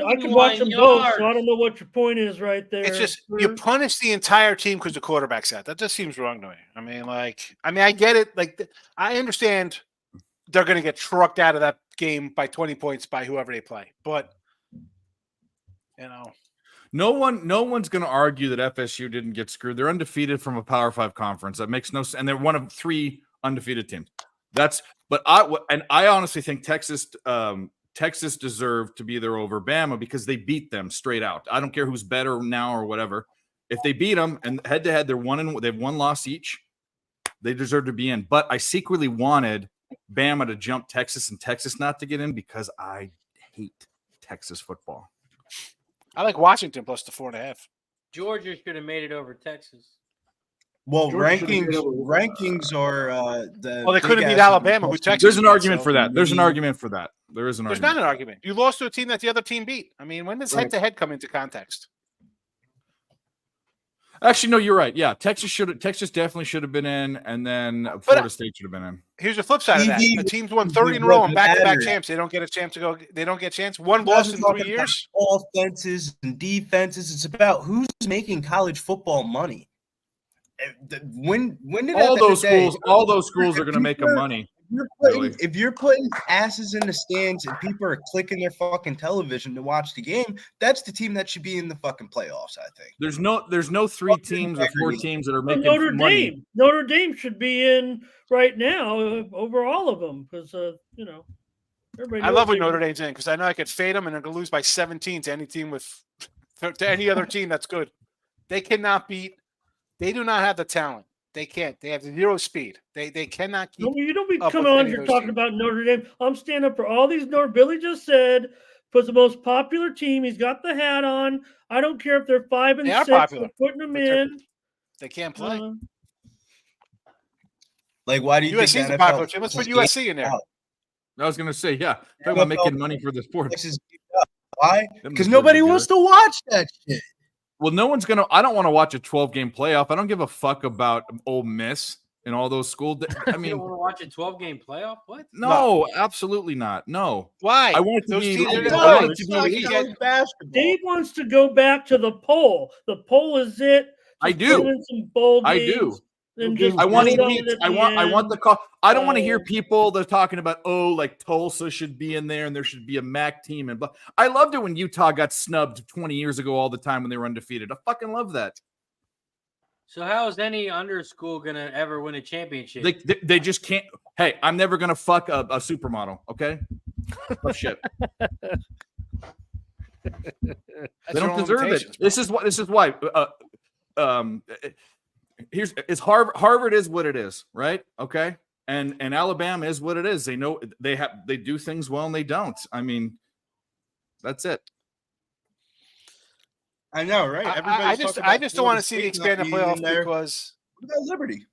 I could watch them both, so I don't know what your point is right there. It's just you punish the entire team because the quarterback's out. That just seems wrong to me. I get it. Like, I understand they're going to get trucked out of that game by 20 points by whoever they play, but No one's going to argue that FSU didn't get screwed. They're undefeated from a Power 5 conference. That makes no sense, and they're one of 3 undefeated teams. I honestly think Texas deserved to be there over Bama because they beat them straight out. I don't care who's better now or whatever. If they beat them and head to head, they have 1 loss each. They deserve to be in. But I secretly wanted Bama to jump Texas and Texas not to get in because I hate Texas football. I like Washington plus the 4.5. Georgia should have made it over Texas. Well, Georgia rankings are the. Well, they couldn't big beat ass Alabama, who Texas Texas There's an beat, argument so for that. There's an maybe- argument for that. There is an There's argument. not an argument. You lost to a team that the other team beat. I mean, when does Right. head-to-head come into context? Actually, no, you're right. Yeah, Texas definitely should have been in, and then Florida State should have been in. Here's the flip side of that. TV The teams won 30 in a would row and back-to-back matter. champs. They don't get a chance to go. They don't get a chance. One It loss wasn't in talking 3 about years. offenses and defenses. It's about who's making college football money. When did All at the end of those the day, schools are going to make them money. If you're putting asses in the stands and people are clicking their fucking television to watch the game, that's the team that should be in the fucking playoffs. I think. There's no 3 teams or 4 teams that are But making money. Notre Dame should be in right now over all of them because everybody. I love when Notre Dame's in because I know I could fade them and they're going to lose by 17 to any team to any other team that's good. They cannot beat. They do not have the talent. They can't. They have 0 speed. They cannot keep. No, you don't be up coming with on any of here those talking teams. about Notre Dame. I'm standing up for all these. Billy just said was the most popular team. He's got the hat on. I don't care if they're 5 and They are 6. popular, We're putting them but they're- in. They can't play. Like, why do you USC's think a the popular NFL team. Let's put is USC in there. out? I was going to say, yeah, talking about making money for the sport. Texas beat up. Why? Them Because deserve nobody to do wants it. to watch that shit. Well, no one's going to. I don't want to watch a 12-game playoff. I don't give a fuck about Ole Miss and all those schools. I You don't mean, want to watch a 12-game playoff? What? no, absolutely not. No. Why? I want it to Those be. teams are I gonna want win. it to It's be. not you college get- basketball. Dave wants to go back to the poll. The poll is it. I Just do. put in some bowl I games do. and just I want vote on to. it at I the want end. the call. I don't want to hear Uh, people that are talking about like Tulsa should be in there and there should be a MAC team and blah. I loved it when Utah got snubbed 20 years ago all the time when they were undefeated. I fucking love that. So how is any under school going to ever win a championship? They just can't. Hey, I'm never gonna fuck a supermodel. Okay. Oh shit. That's They your don't deserve limitations, it. This is why. Here's Harvard is what it is, right? Okay, and Alabama is what it is. They know they do things well and they don't. I mean, that's it. I know, right? I just don't want to see the expanded playoff because What about Liberty?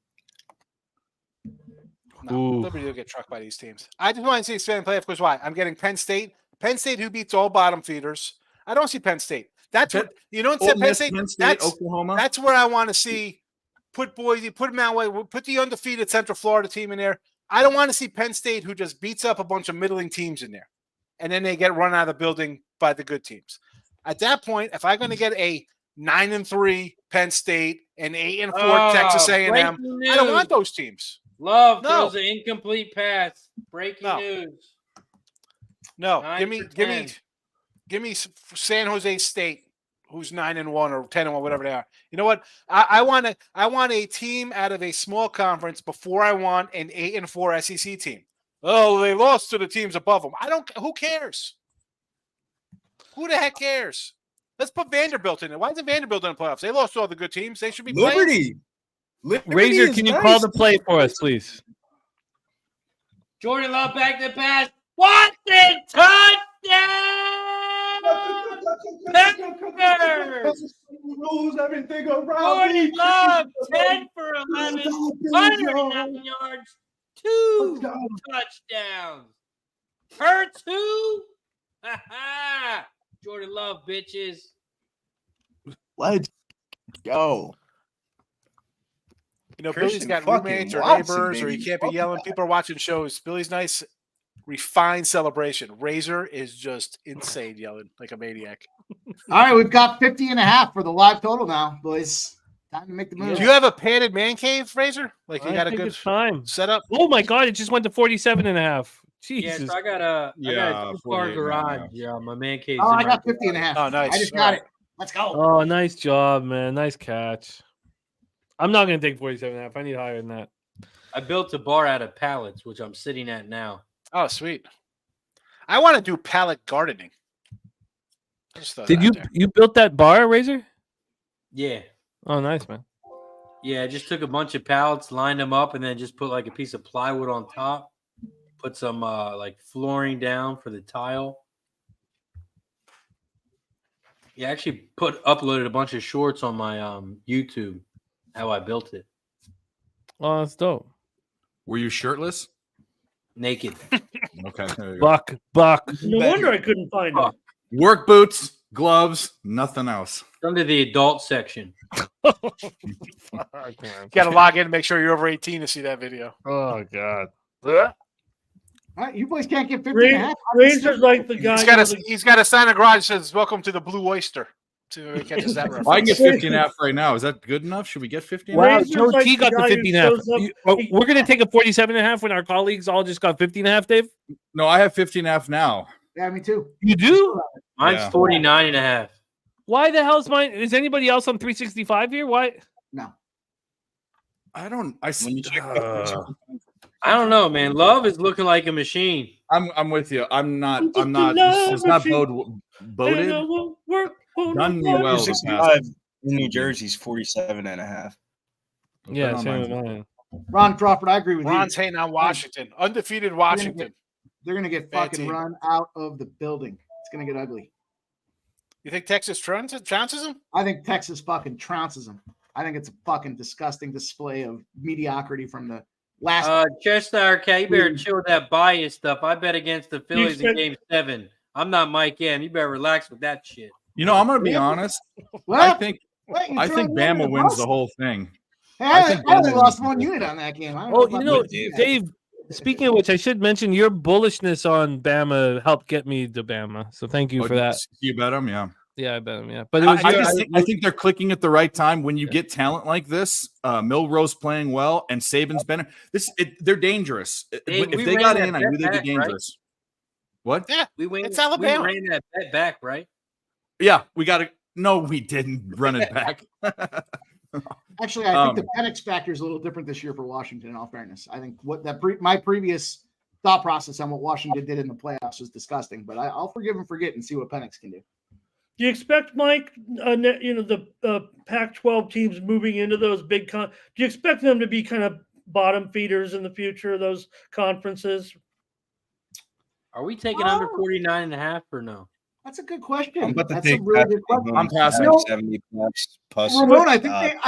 no, Liberty will get trucked by these teams. I just want to see expanded playoff because why? I'm getting Penn State, who beats all bottom feeders. I don't see Penn State. That's what you don't say. Penn State. That's Oklahoma. That's where I want to see. Put Boise, put Mount Wade, put the undefeated Central Florida team in there. I don't want to see Penn State, who just beats up a bunch of middling teams in there, and then they get run out of the building by the good teams. At that point, if I'm going to get a 9-3 Penn State and 8-4 Texas A&M, I don't want those teams. Love No. throws an incomplete pass. Breaking No. news. No, 9 give me, for give 10. me, give me San Jose State, who's 9-1 or 10-1, whatever they are. You know what? I want a team out of a small conference before I want an 8-4 SEC team. Oh, they lost to the teams above them. Who cares? Who the heck cares? Let's put Vanderbilt in it. Why isn't Vanderbilt in the playoffs? They lost to all the good teams. They should be playing. Liberty. Liberty Razor, is can you nice. call the play for us, please? Jordan Love back to pass. Watson touchdown! Packers! Rules everything around Jordan me. Love 10 for 11, 109 yards, 2 touchdowns. Per 2? Jordan Love, bitches. Let's go. You know, Christian Billy's got fucking roommates or Watson, neighbors, or he baby. can't be Fuck yelling. that. People are watching shows. Billy's nice, refined celebration. Razor is just insane yelling like a maniac. All right, we've got 50.5 for the live total now, boys. Time to make the move. Do you have a padded man cave, Razor? Like you I got a think good it's time. setup? Oh my God! It just went to 47.5. Yeah, Jesus. so I got a Yeah, 2-car 48 garage. now. Yeah, my man cave. Oh, I got 50.5. Oh, nice. I just All got right. it. Let's go. Oh, nice job, man. Nice catch. I'm not going to take 47.5. I need higher than that. I built a bar out of pallets, which I'm sitting at now. Oh, sweet. I want to do pallet gardening. I just thought Did that you out there. you built that bar, Razor? Yeah. Oh, nice, man. Yeah, I just took a bunch of pallets, lined them up, and then just put like a piece of plywood on top. Put some like flooring down for the tile. Yeah, I actually uploaded a bunch of shorts on my YouTube, how I built it. Oh, that's dope. Were you shirtless? Naked. Okay. There you go. Buck. No wonder I couldn't find it. Work boots, gloves, nothing else. Under the adult section. You got to log in and make sure you're over 18 to see that video. Oh, God. All right, you boys can't get 50.5. Razor's like the guy. He's got a sign in the garage that says, "Welcome to the Blue Oyster." See if he catches that reference. Well, I can get 50.5 right now. Is that good enough? Should we get 50.5? Wow, Razor's Joe like T the got the guy who 50.5. shows up- We're going to take a 47.5 when our colleagues all just got 50.5, Dave? No, I have 50.5 now. Yeah, me too. You do? Mine's Yeah. 49.5. Why the hell's mine? Is anybody else on 365 here? Why? No. I don't. I. When you check I don't know, man. Love is looking like a machine. I'm with you. I'm not. Just I'm not. love It's not machine. boated. Done me well. this past- in New Jersey's 47.5. Yeah, on same with mine. mine. Ron Crawford, I agree with Ron's you. hating on Washington. Undefeated Washington. They're going to get Bad fucking team. run out of the building. It's going to get ugly. You think Texas trounces them? I think Texas fucking trounces them. I think it's a fucking disgusting display of mediocrity from the last. Chester, okay, you better chill with that bias stuff. I bet against the Phillies in Game 7. I'm not Mike M. You better relax with that shit. You know, I'm gonna be honest. What? I think What, you I throwing think me under Bama the wins bus? the whole thing. Hey, I I think only Bama lost wins one the unit whole on that game. I don't Oh, know you about know, that. Dave, speaking of which, I should mention your bullishness on Bama helped get me to Bama. So thank you for that. You bet them, yeah. Yeah, I bet him. Yeah, but it was I think they're clicking at the right time when you get talent like this. Milrose playing well and Saban's been they're dangerous. Dave, If we they ran got that in, I knew they'd be bet back, right? dangerous. What? Yeah, We It's Alabama. ran that bet back, right? Yeah, we got to. No, we didn't run it back. Actually, I think the Penix factor is a little different this year for Washington. In all fairness, I think what my previous thought process on what Washington did in the playoffs was disgusting. But I'll forgive and forget and see what Penix can do. Do you expect, Mike? The Pac-12 teams moving into those big do you expect them to be kind of bottom feeders in the future? Those conferences. Are we taking under 49.5 or no? That's a good question. I'm about to That's take a really good question. I'm passing. 70 plus. Ramon, I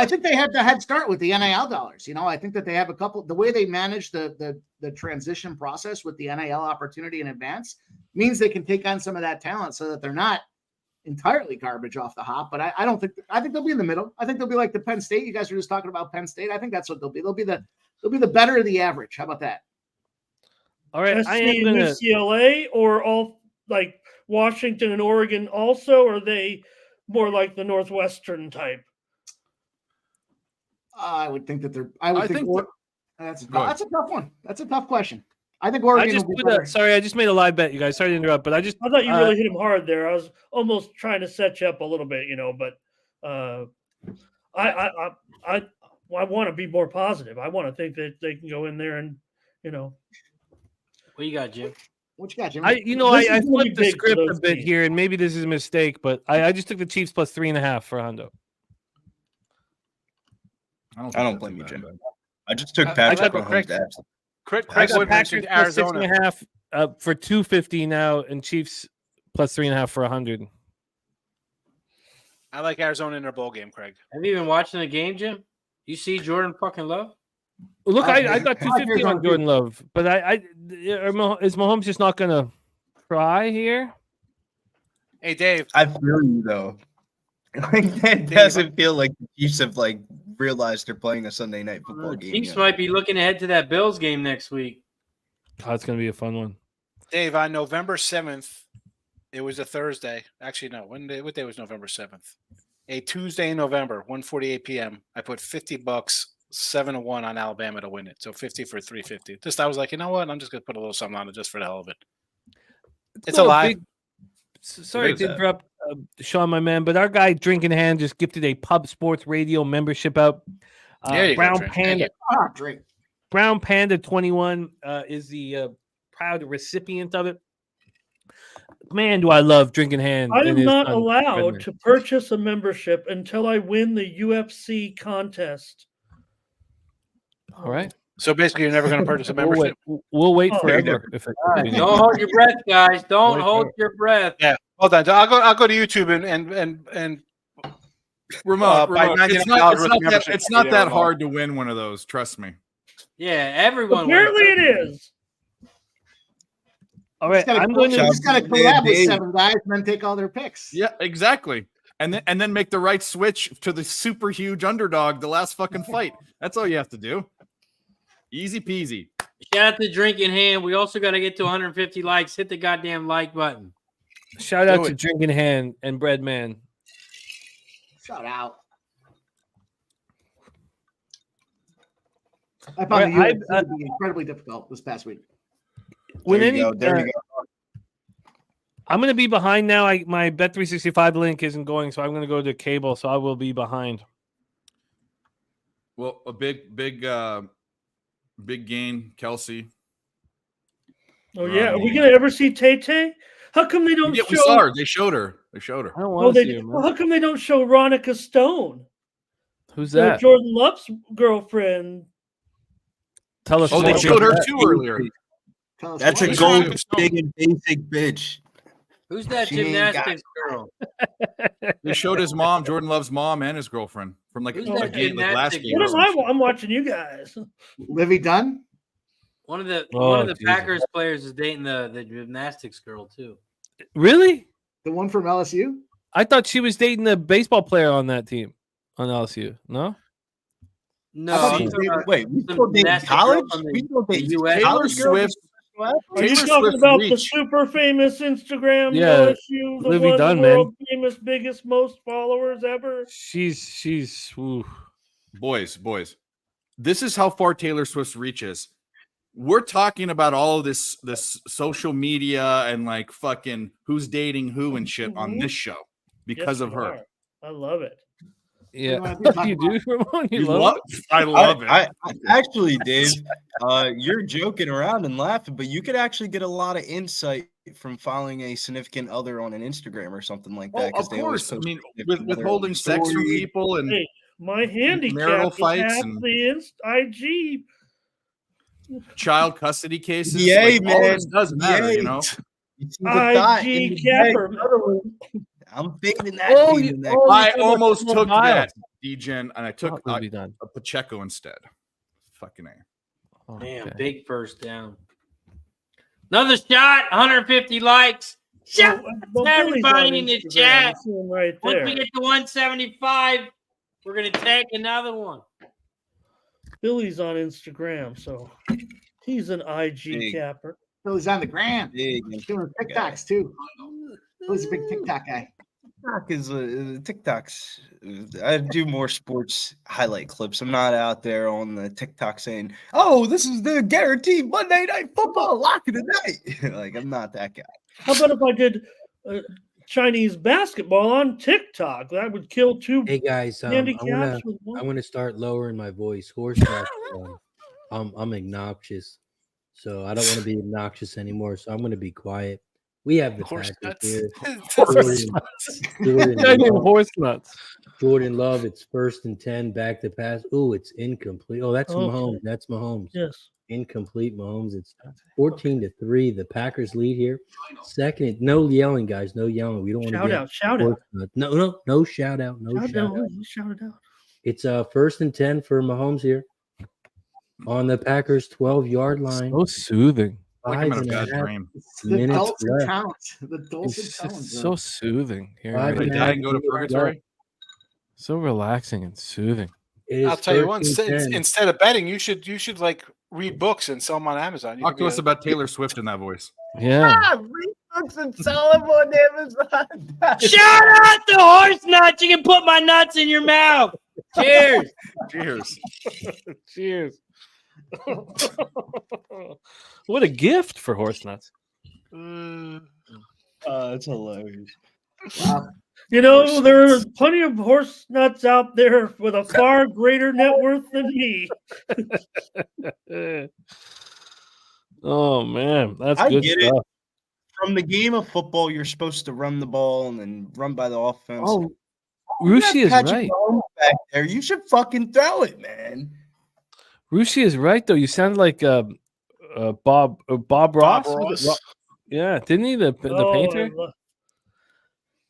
think they had the head start with the NIL dollars. You know, I think that they have a couple. The way they manage the transition process with the NIL opportunity in advance means they can take on some of that talent so that they're not entirely garbage off the hop. But I don't think. I think they'll be in the middle. I think they'll be like the Penn State. You guys were just talking about Penn State. I think that's what they'll be. They'll be the better of the average. How about that? all right. I am SC gonna. UCLA or all like Washington and Oregon also, or are they more like the Northwestern type? I would think that they're. That's a tough one. That's a tough question. I think Oregon will be better. Sorry, I just made a live bet, you guys. Sorry to interrupt, but I thought you really hit him hard there. I was almost trying to set you up a little bit, but I want to be more positive. I want to think that they can go in there and What you got, Jim? What you got, Jim? I This is gonna be flipped the big for script a those bit teams. here, and maybe this is a mistake, but I just took the Chiefs plus 3.5 for Hondo. I don't blame you, Jim. I just took I Patrick got Mahomes to absolute. Craig I got Wood Packers mentioned plus Arizona. 6.5 for 250 now, and Chiefs plus 3.5 for 100. I like Arizona in their bowl game, Craig. Have you been watching the game, Jim? You see Jordan fucking Love? Look, I got Arizona 250 on too. Jordan Love, but is Mahomes just not gonna try here? Hey, Dave. I feel you though. Like that doesn't feel like the Chiefs have like realized they're playing a Sunday night football game. Chiefs yet. might be looking ahead to that Bills game next week. Oh, it's gonna be a fun one. Dave, on November 7th, it was a Thursday. Actually, no. What day was November 7th? A Tuesday in November, 1:48 p.m. I put $50, 7-1 on Alabama to win it. So 50 for 350. Just I was like, you know what? I'm just gonna put a little something on it just for the hell of it. It's Go alive. Sorry What is to that? interrupt, Sean, my man, but our guy Drinking Hand just gifted a Pub Sports Radio membership out. There you go, Brown Drake. Thank Panda. you. Ah, Drake. Brown Panda 21 is the proud recipient of it. Man, do I love Drinking Hand. I and am his not son, allowed Redman. to purchase a membership until I win the UFC contest. All right. So basically, you're never going to purchase a membership. We'll wait Oh, forever. If it, All right, don't hold your breath, guys. Don't Wait hold for it. your breath. Yeah, hold on. I'll go to YouTube and Ramon, by Ramon, $99 it's not, worth of membership it's not video, that Ramon. hard to win one of those. Trust me. Yeah, everyone. Apparently wins. it is. all right. I'm going You to. just got to Man, collab with Dave. 7 guys and then take all their picks. Yeah, exactly. And then make the right switch to the super huge underdog the last fucking fight. That's all you have to do. Easy peasy. Shout out to Drinking Hand. We also got to get to 150 likes. Hit the goddamn like button. Shout out Do to it. Drinking Hand and Breadman. Shout out. I All found right, the UFC to be incredibly difficult this past week. When There any, you go. There you go. I'm going to be behind now. My Bet365 link isn't going, so I'm going to go to cable. So I will be behind. Well, a big gain, Kelsey. Oh yeah, are we gonna ever see Tay Tay? How come they don't Yeah, we show? saw her. They showed her. They showed her. I don't Oh, want to they, see her, man. well, how come they don't show Ronica Stone? Who's So that? Jordan Love's girlfriend. Tell us. Oh, they more showed her about too earlier. Tell us That's more. a Who's gold Ronica Stone? big and basic bitch. Who's that She ain't got gymnastics girl? They showed his mom, Jordan Love's mom, and his girlfriend from like Who's a that game, like last gymnastic game. What or am some shit. I'm watching you guys. Livy Dunn? One of the Oh, Jesus. Packers players is dating the gymnastics girl too. Really? The one from LSU? I thought she was dating the baseball player on that team on LSU. No? No, I thought I'm she was talking about Wait, we some still dating gymnastic girl college? from We still dating the US. Taylor college girls? Swift. Are Taylor you talking Swift about the reach. super famous Instagram Yeah, LSU, the Livy one Dunn, the man. world famous, biggest, most followers ever? She's ooh. Boys. This is how far Taylor Swift's reach is. We're talking about all of this social media and like fucking who's dating who and shit on this show because Yes, of you her. are. I love it. Yeah. What do you wanna You do, Ramon? You You love love? I love it. I actually, Dave, you're joking around and laughing, but you could actually get a lot of insight from following a significant other on an Instagram or something like that. Oh, of they always course. I post mean, significant other withholding sex from stories. people and Hey, my handicap marital is fights half and- the IG. child custody cases. Yay, like, all man. this does matter, Yay. you know. You see the dot in IG the capper. bag. I'm fading that. Oh, fading that. oh, I talking about almost Simone took Biles. that, DGen, and I took Will be done. a Pacheco instead. Fucking A. Oh, Damn, okay. big first down. Another shot, 150 likes. Shout Well, out to Billy's everybody on in the Instagram. chat. I see him right Once there. we get to 175, we're gonna take another one. Billy's on Instagram, so he's an IG Big. capper. Billy's on the gram. Big. He's doing TikToks too. Billy's a big TikTok guy. TikTok is TikToks. I do more sports highlight clips. I'm not out there on the TikTok saying, "Oh, this is the guaranteed Monday Night Football lock of the night." Like I'm not that guy. How about if I did Chinese basketball on TikTok? That would kill two Hey guys, handicaps with I one. want to start lowering my voice. Horse nuts, I'm obnoxious, so I don't want to be obnoxious anymore. So I'm going to be quiet. We have the Horse Packers nuts. here. Horse nuts. Jordan Guy named Love. Horse nuts. Jordan Love, it's 1st and 10, back to pass. Oh, it's incomplete. Oh, that's Okay. Mahomes. That's Mahomes. Yes. Incomplete Mahomes. It's 14-3. The Packers lead here. Second, no yelling, guys. No yelling. We don't want to get Shout out. No shout out. No shout out. You shout it out. It's 1st and 10 for Mahomes here on the Packers 12-yard line. So soothing. Like I'm in a 5.5 bad dream. It's the minutes dulcet left. tones. The dulcet It's tones. so soothing. Here, Five Did I and a die half and go to minutes purgatory? left. so relaxing and soothing. It is I'll tell you 1st one. and 10. Instead of betting, you should like read books and sell them on Amazon. You Talk could to be us about Taylor Swift in that voice. Yeah. Read books and sell them on Amazon. Shout out the horse nuts. You can put my nuts in your mouth. Cheers. Cheers. Cheers. What a gift for horse nuts. That's hilarious. Wow. You know, there are plenty of horse nuts out there with a far greater net worth than me. Oh man, that's I good get it. stuff. From the game of football, you're supposed to run the ball and then run by the offense. Oh, Rushi is Patrick right. Mahomes back there. You should fucking throw it, man. Rushi is right though. You sound like Bob Ross. Was it Ro- Yeah, didn't he the painter?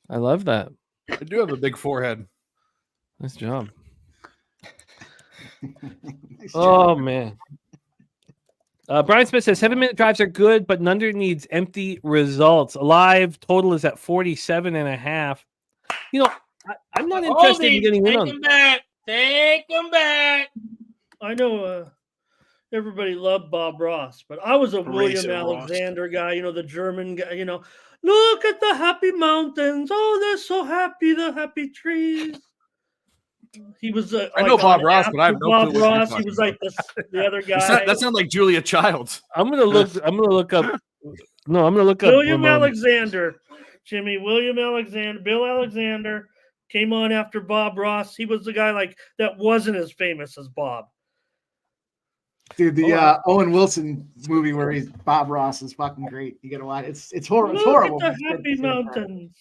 I love that. I do have a big forehead. Nice job. nice Oh job. man. Brian Smith says 7-minute drives are good, but Nunder needs empty results. Alive total is at 47.5. You know, I'm not interested in getting in on. Take them back. I know everybody loved Bob Ross, but I was a William Raisin Ross. Alexander guy, you know, the German guy, you know, look at the happy mountains. Oh, they're so happy, the happy trees. He was I know Bob Ross, but I have no Bob clue what you're Ross. He talking was like the other guy. That sounds like Julia Childs. I'm gonna look up. No, I'm gonna look up William Ramon. Alexander, Jimmy. William Alexander, Bill Alexander came on after Bob Ross. He was the guy like that wasn't as famous as Bob. Dude, the Owen Wilson movie where he's Bob Ross is fucking great. You gotta watch it. It's horrible. It's Look horrible. at but the it's happy good at the same time. mountains.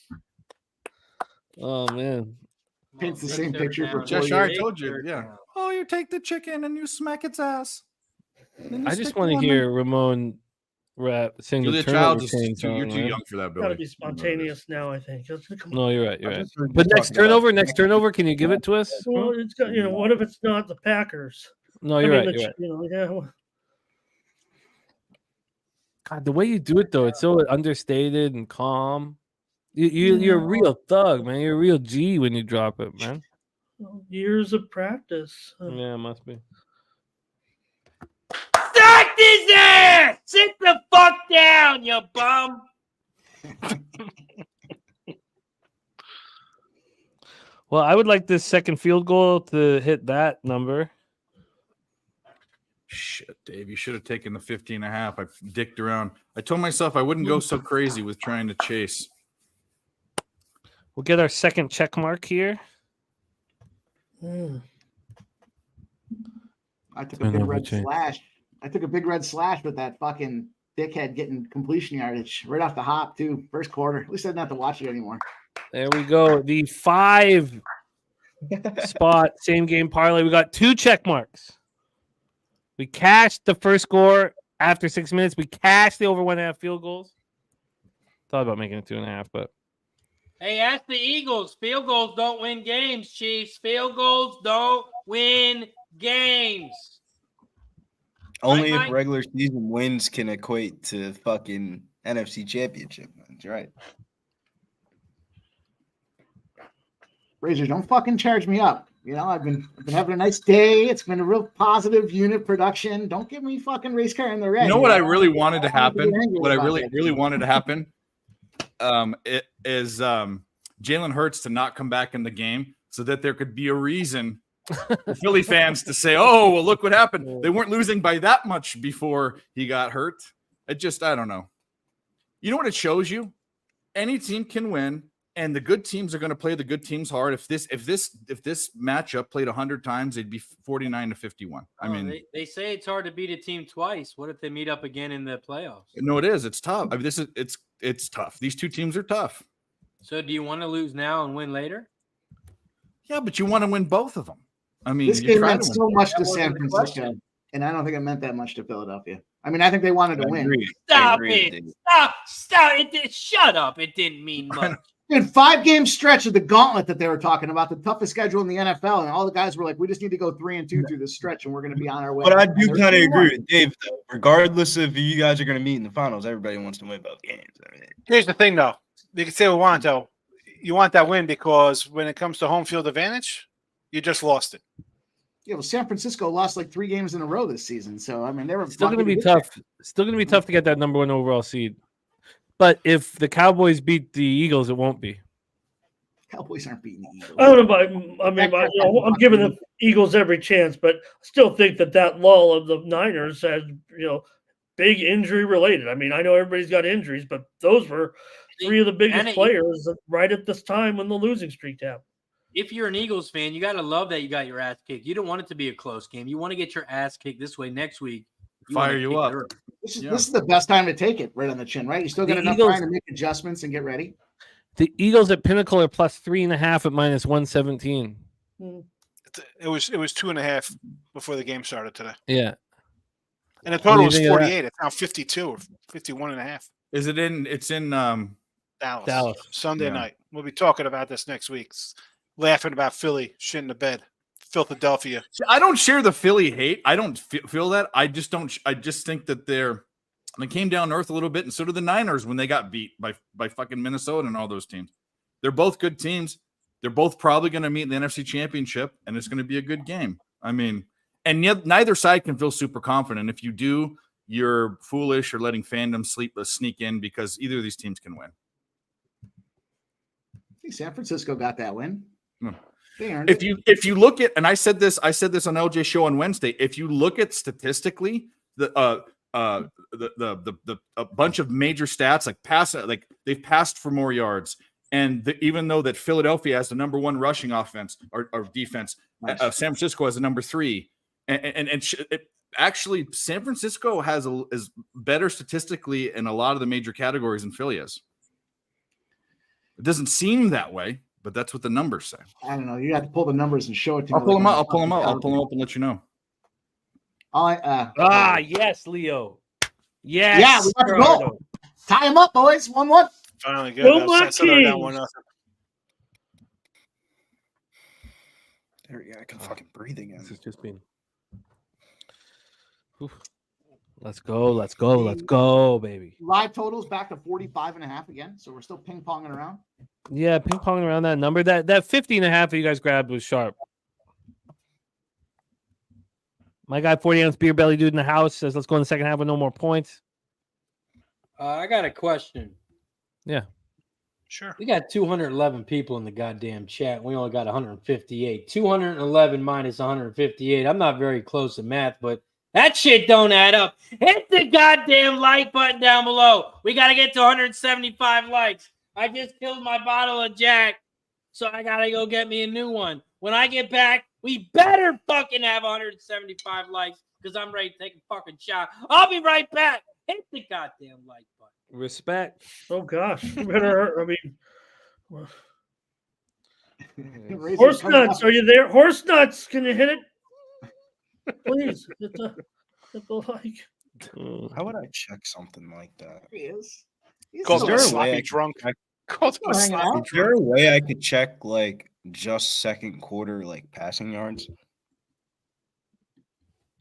Oh man. Paints the same picture for Josh, 4 I years. told you. Yeah. Oh, you take the chicken and you smack its ass. I just want to hear Ramon rap sing Julia the Childs turnover is king you're song, too right? young for that, Got to Billy. be spontaneous now, I think. Come on. No, you're right. You're I right. just heard But you next talking about- turnover, can you give it to us? Well, it's got, you know, what if it's not the Packers? No, you're right. the You're right. You know, yeah. well, God, the way you do it though, it's so understated and calm. You're a real thug, man. You're a real G when you drop it, man. years of practice. Yeah, it must be. Suck his ass! Sit the fuck down, you bum. Well, I would like this second field goal to hit that number. Shit, Dave, you should have taken the 15.5. I dicked around. I told myself I wouldn't go so crazy with trying to chase. We'll get our second check mark here. I took a big red slash. I took a big red slash with that fucking dickhead getting completion yardage right off the hop too. First quarter. At least I didn't have to watch it anymore. There we go. The 5 spot same game parlay. We got 2 check marks. We cashed the first score after 6 minutes. We cashed the over 1.5 field goals. Thought about making it 2.5, but Hey, ask the Eagles. Field goals don't win games, Chiefs. Field goals don't win games. Only Mike? if regular season wins can equate to fucking NFC Championship. That's right. Razor, don't fucking charge me up. You know, I've been having a nice day. It's been a real positive unit production. Don't give me fucking race car in the red. You know what I really wanted to I don't wanna happen? be angry What I about really, that. really wanted to happen it is Jalen Hurts to not come back in the game so that there could be a reason for Philly fans to say, oh, well, look what happened. They weren't losing by that much before he got hurt. I don't know. You know what it shows you? Any team can win, and the good teams are going to play the good teams hard. If this matchup played 100 times, it'd be 49-51. I mean, they say it's hard to beat a team twice. What if they meet up again in the playoffs? no, it is. It's tough. I mean, it's tough. These two teams are tough. So do you want to lose now and win later? Yeah, but you want to win both of them. I mean, This you game try meant to win. so much to That wasn't San the Francisco, question. and I don't think it meant that much to Philadelphia. I mean, I think they wanted to win. Stop it. Stop. Shut up. It didn't mean much. Dude, 5-game stretch of the gauntlet that they were talking about, the toughest schedule in the NFL, and all the guys were like, we just need to go 3-2 through this stretch, and we're going to be on our way. But I And do they're kind of 3-1. agree with Dave, though. Regardless of who you guys are going to meet in the finals, everybody wants to win both games. I mean, Here's the thing, though. You can say what you want, though. You want that win because when it comes to home field advantage, you just lost it. Yeah, well, San Francisco lost like 3 games in a row this season, so I mean, they were Still going to lucky be get tough. Still going to be tough to get that number 1 overall seed. But if the Cowboys beat the Eagles, it won't be. there. Cowboys aren't beating the Eagles. I don't know. I'm giving the Eagles every chance, but I still think that lull of the Niners has, big injury related. I mean, I know everybody's got injuries, but those were 3 of the biggest players right at this time when the losing streak happened. If you're an Eagles fan, you got to love that you got your ass kicked. You don't want it to be a close game. You want to get your ass kicked this way next week. Fire you up. This is the best time to take it right on the chin, right? You still got enough time to make adjustments and get ready. The Eagles at Pinnacle are plus 3.5 at -117. It was 2.5 before the game started today. Yeah. And the total was 48. It's now 52 or 51.5. Is it in? It's in Dallas. Sunday night. We'll be talking about this next week. Laughing about Philly shitting the bed. Philadelphia. I don't share the Philly hate. I don't feel that. I just don't. I just think that they came down to earth a little bit, and so did the Niners when they got beat by fucking Minnesota and all those teams. They're both good teams. They're both probably going to meet in the NFC Championship, and it's going to be a good game. I mean, and yet neither side can feel super confident. If you do, you're foolish or letting fandom sneak in because either of these teams can win. I think San Francisco got that win. No. They earned it. If you look at, and I said this on LJ show on Wednesday. If you look at statistically, a bunch of major stats like they've passed for more yards, and even though that Philadelphia has the number 1 rushing offense or defense, nice. San Francisco has the number 3, actually San Francisco is better statistically in a lot of the major categories than Philly is. It doesn't seem that way, but that's what the numbers say. I don't know. You have to pull the numbers and show it to me. I'll pull them out. I'll pull them up and let you know. Yes, Leo. Yes. Yeah, we got to go. Tie them up, boys. 1-1. Finally good. There we go. I can fucking breathe again. This has just been. Oof. Let's go, baby. Live totals back to 45.5 again. So we're still ping-ponging around. Yeah, ping-ponging around that number. That 50.5 that you guys grabbed was sharp. My guy, 40-ounce beer belly dude in the house, says let's go in the second half with no more points. I got a question. Yeah. Sure. We got 211 people in the goddamn chat. We only got 158. 211 minus 158. I'm not very close to math, but that shit don't add up. Hit the goddamn like button down below. We got to get to 175 likes. I just killed my bottle of Jack, so I got to go get me a new one. When I get back, we better fucking have 175 likes because I'm ready to take a fucking shot. I'll be right back. Hit the goddamn like button. Respect. Oh, gosh. You better, Horse Nuts, are you there? Horse Nuts, can you hit it? Please, hit the like. How would I check something like that? He is. Called him a sloppy drunk. Called him a sloppy Is there a way I could check just second quarter passing yards?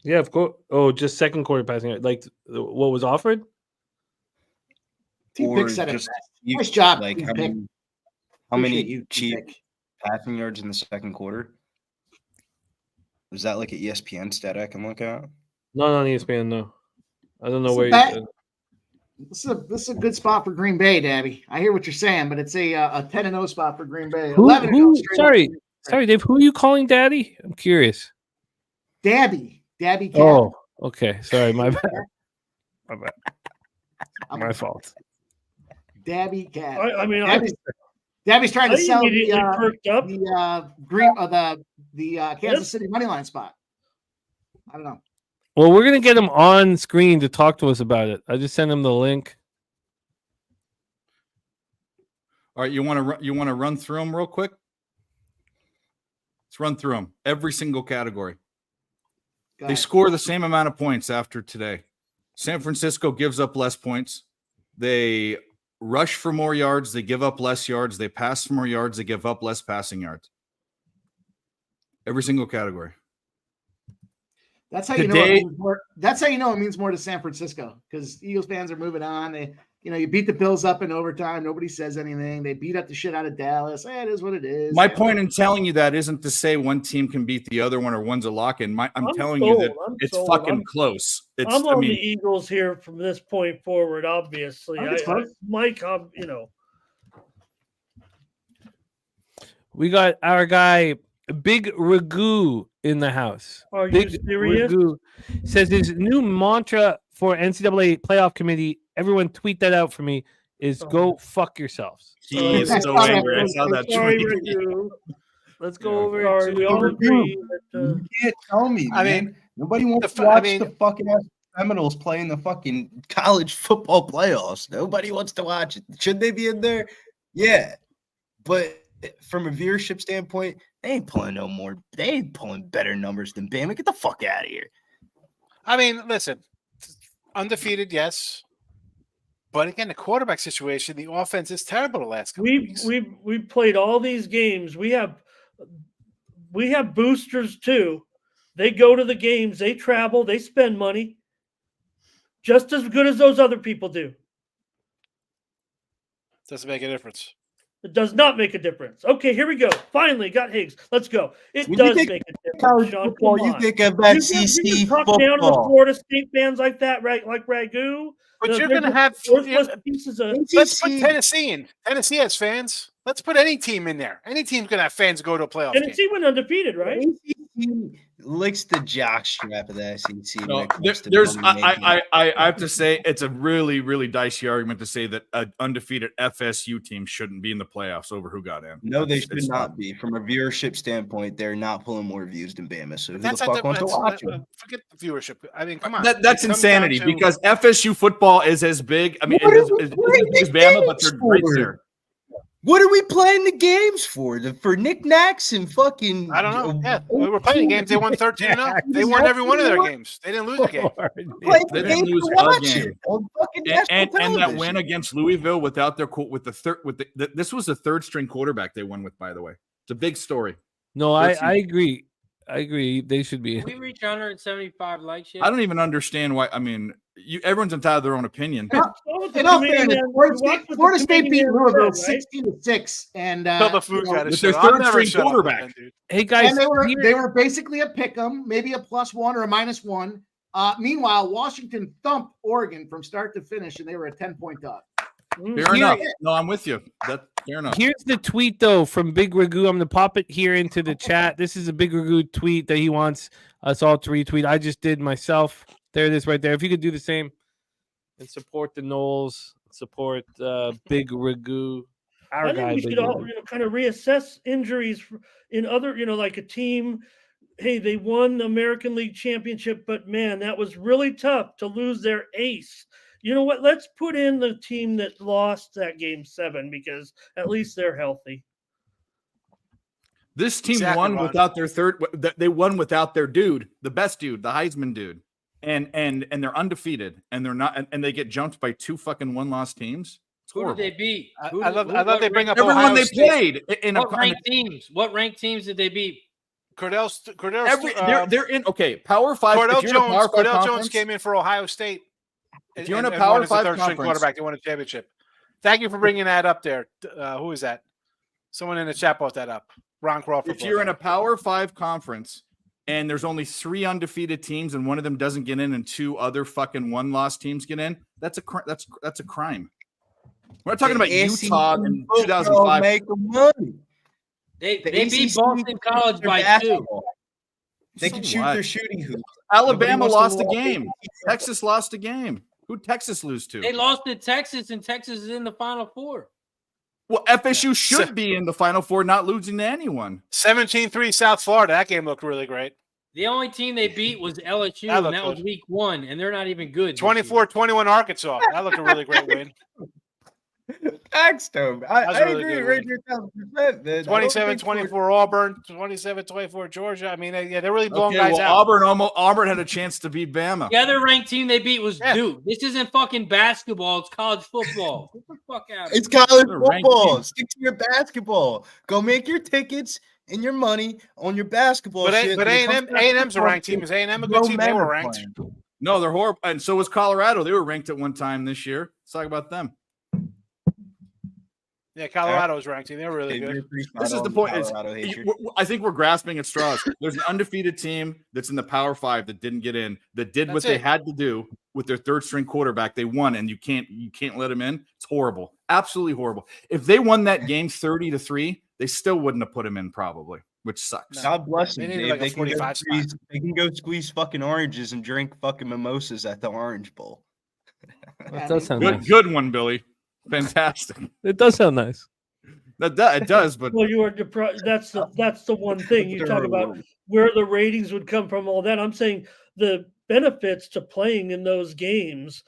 Yeah, of course. Oh, just second quarter passing yards. Like what was offered? Team Pick said it. Nice job. How many cheap passing yards in the second quarter? Is that like an ESPN stat I can look at? No, not ESPN. No, I don't know where. This is a good spot for Green Bay, Dabby. I hear what you're saying, but it's a 10-0 spot for Green Bay. Sorry, Dave. Who are you calling Daddy? I'm curious. Dabby Cat. Oh, okay. Sorry, my bad. My fault. Dabby Cat. Dabby's trying to sell the Kansas City money line spot. I don't know. Well, we're gonna get him on screen to talk to us about it. I just sent him the link. All right, you want to run through them real quick? Let's run through them. Every single category. Go They ahead. score the same amount of points after today. San Francisco gives up less points. They rush for more yards. They give up less yards. They pass for more yards. They give up less passing yards. Every single category. That's how you know it means more. That's how you know it means more to San Francisco, because Eagles fans are moving on. They, you beat the Bills up in overtime. Nobody says anything. They beat up the shit out of Dallas. It is what it is. My point in telling you that isn't to say one team can beat the other one or one's a lock-in. I'm telling you that it's fucking close. I'm on the Eagles here from this point forward, obviously. Mike, We got our guy Big Ragu in the house. Are Big you serious? Ragu says his new mantra for NCAA playoff committee, everyone tweet that out for me, is go fuck yourselves. He is so angry. I saw that tweet. Let's go over. We all agree. You can't tell me. I man. mean, nobody wants to watch the fucking Seminoles playing the fucking college football playoffs. Nobody wants to watch it. Should they be in there? Yeah, but from a viewership standpoint, they ain't pulling no more. They ain't pulling better numbers than Bama. Get the fuck out of here. I mean, listen, undefeated, yes. But again, the quarterback situation, the offense is terrible the last couple weeks. We played all these games. We have boosters too. They go to the games, they travel, they spend money. Just as good as those other people do. Doesn't make a difference. It does not make a difference. Okay, here we go. Finally, got Higgs. Let's go. It does make a difference. College Sean, football, come you on. think of SEC you talk football. down to the Florida State fans like that, right? Like Ragu. But you're going to have pieces of. Let's put Tennessee in. Tennessee has fans. Let's put any team in there. Any team's going to have fans go to a playoff game. Tennessee went undefeated, right? Licks the jockstrap of the SEC. No, I have to say it's a really, really dicey argument to say that an undefeated FSU team shouldn't be in the playoffs over who got in. No, they should not be. From a viewership standpoint, they're not pulling more views than Bama. So who the fuck wants to watch them? Forget the viewership. I mean, come on. That's insanity because FSU football is as big. I mean, it's as big as Bama, but they're great there. What are we playing the games for? For knickknacks and fucking. I don't know. Yeah, we were playing games. They won 13-0. They won every one of their games. They didn't lose a game. They didn't lose a game. And that win against Louisville without their this was the third string quarterback they won with. By the way, it's a big story. No, I agree. I agree. They should be. Did we reach 175 likes yet? I don't even understand why. I mean, everyone's entitled to their own opinion. In all fairness, Florida State beat Louisville 16-6, and with their third string quarterback. Hey guys, and they were basically a pick 'em, maybe a +1 or a -1. Meanwhile, Washington thumped Oregon from start to finish, and they were a 10-point dog. Fair enough. No, I'm with you. That's fair enough. Here's the tweet though from Big Ragu. I'm gonna pop it here into the chat. This is a Big Ragu tweet that he wants us all to retweet. I just did myself. There it is right there. If you could do the same and support the Knowles, support Big Ragu. I think we should all kind of reassess injuries in other, like a team. Hey, they won the American League Championship, but man, that was really tough to lose their ace. You know what? Let's put in the team that lost that game 7 because at least they're healthy. This team won without their third. They won without their dude, the best dude, the Heisman dude, and they're undefeated, and they're not, and they get jumped by 2 fucking 1-loss teams. Who did they beat? I love they bring up everyone Ohio they State. played. What ranked teams? What ranked teams did they beat? Cordell's they're in Power 5. Cordell Jones came in for Ohio State. If you're in a Power 5 conference, quarterback, they won a championship. Thank you for bringing that up there. Who is that? Someone in the chat brought that up. Ron Crawford. If you're in a Power 5 conference and there's only 3 undefeated teams and one of them doesn't get in and 2 other fucking 1-loss teams get in, that's a crime. We're not talking about Utah in 2005. Make money. They beat Boston College by 2. They can shoot their shooting hoops. Alabama lost a game. Texas lost a game. Who'd Texas lose to? They lost to Texas, and Texas is in the Final Four. Well, FSU should be in the Final Four, not losing to anyone. 17-3 South Florida. That game looked really great. The only team they beat was LSU, and that was week 1, and they're not even good. 24-21 Arkansas. That looked a really great win. Backstone. I That's a really agree good with you 1,000%, man. 27-24 Auburn, 27-24 Georgia. I mean, yeah, they're really blowing Okay, guys well, out. Auburn had a chance to beat Bama. The other ranked team they beat was Yeah. Duke. This isn't fucking basketball. It's college football. Get the fuck out of It's here. college They're ranked football. teams. Stick to your basketball. Go make your tickets and your money on your basketball But shit. When it comes to A&M's a football ranked team. shit, Is A&M a no good team? They men were are ranked. playing. No, they're horrible. And so was Colorado. They were ranked at one time this year. Let's talk about them. Yeah, Colorado was ranked. They're really Dave, good. you're pretty This spot is the on, point. Is Colorado hatred. I think we're grasping at straws. There's an undefeated team that's in the Power 5 that didn't get in, that did what That's they it. had to do with their third string quarterback. They won, and you can't let them in. It's horrible, absolutely horrible. If they won that game 30-3, they still wouldn't have put him in probably, which sucks. God bless They them, needed Dave. like a 45 spot. They can go squeeze fucking oranges and drink fucking mimosas at the Orange Bowl. That does sound Good, nice. good one, Billy. Fantastic. It does sound nice. It does, but Well, you are that's the one thing you talk about where the ratings would come from. All that I'm saying, the benefits to playing in those games.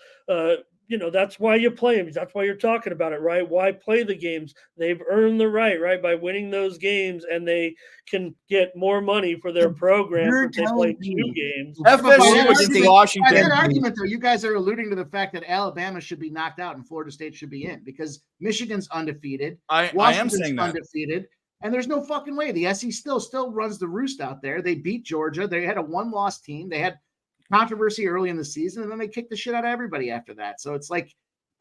That's why you play them. That's why you're talking about it, right? Why play the games? They've earned the right, by winning those games, and they can get more money for their program You're if they play telling 2 me. games. FSU By against that Washington. argument, though, you guys are alluding to the fact that Alabama should be knocked out and Florida State should be in because Michigan's undefeated. I am Washington's saying that. undefeated. And there's no fucking way. The SEC still runs the roost out there. They beat Georgia. They had a 1-loss team. They had controversy early in the season, and then they kicked the shit out of everybody after that. So it's like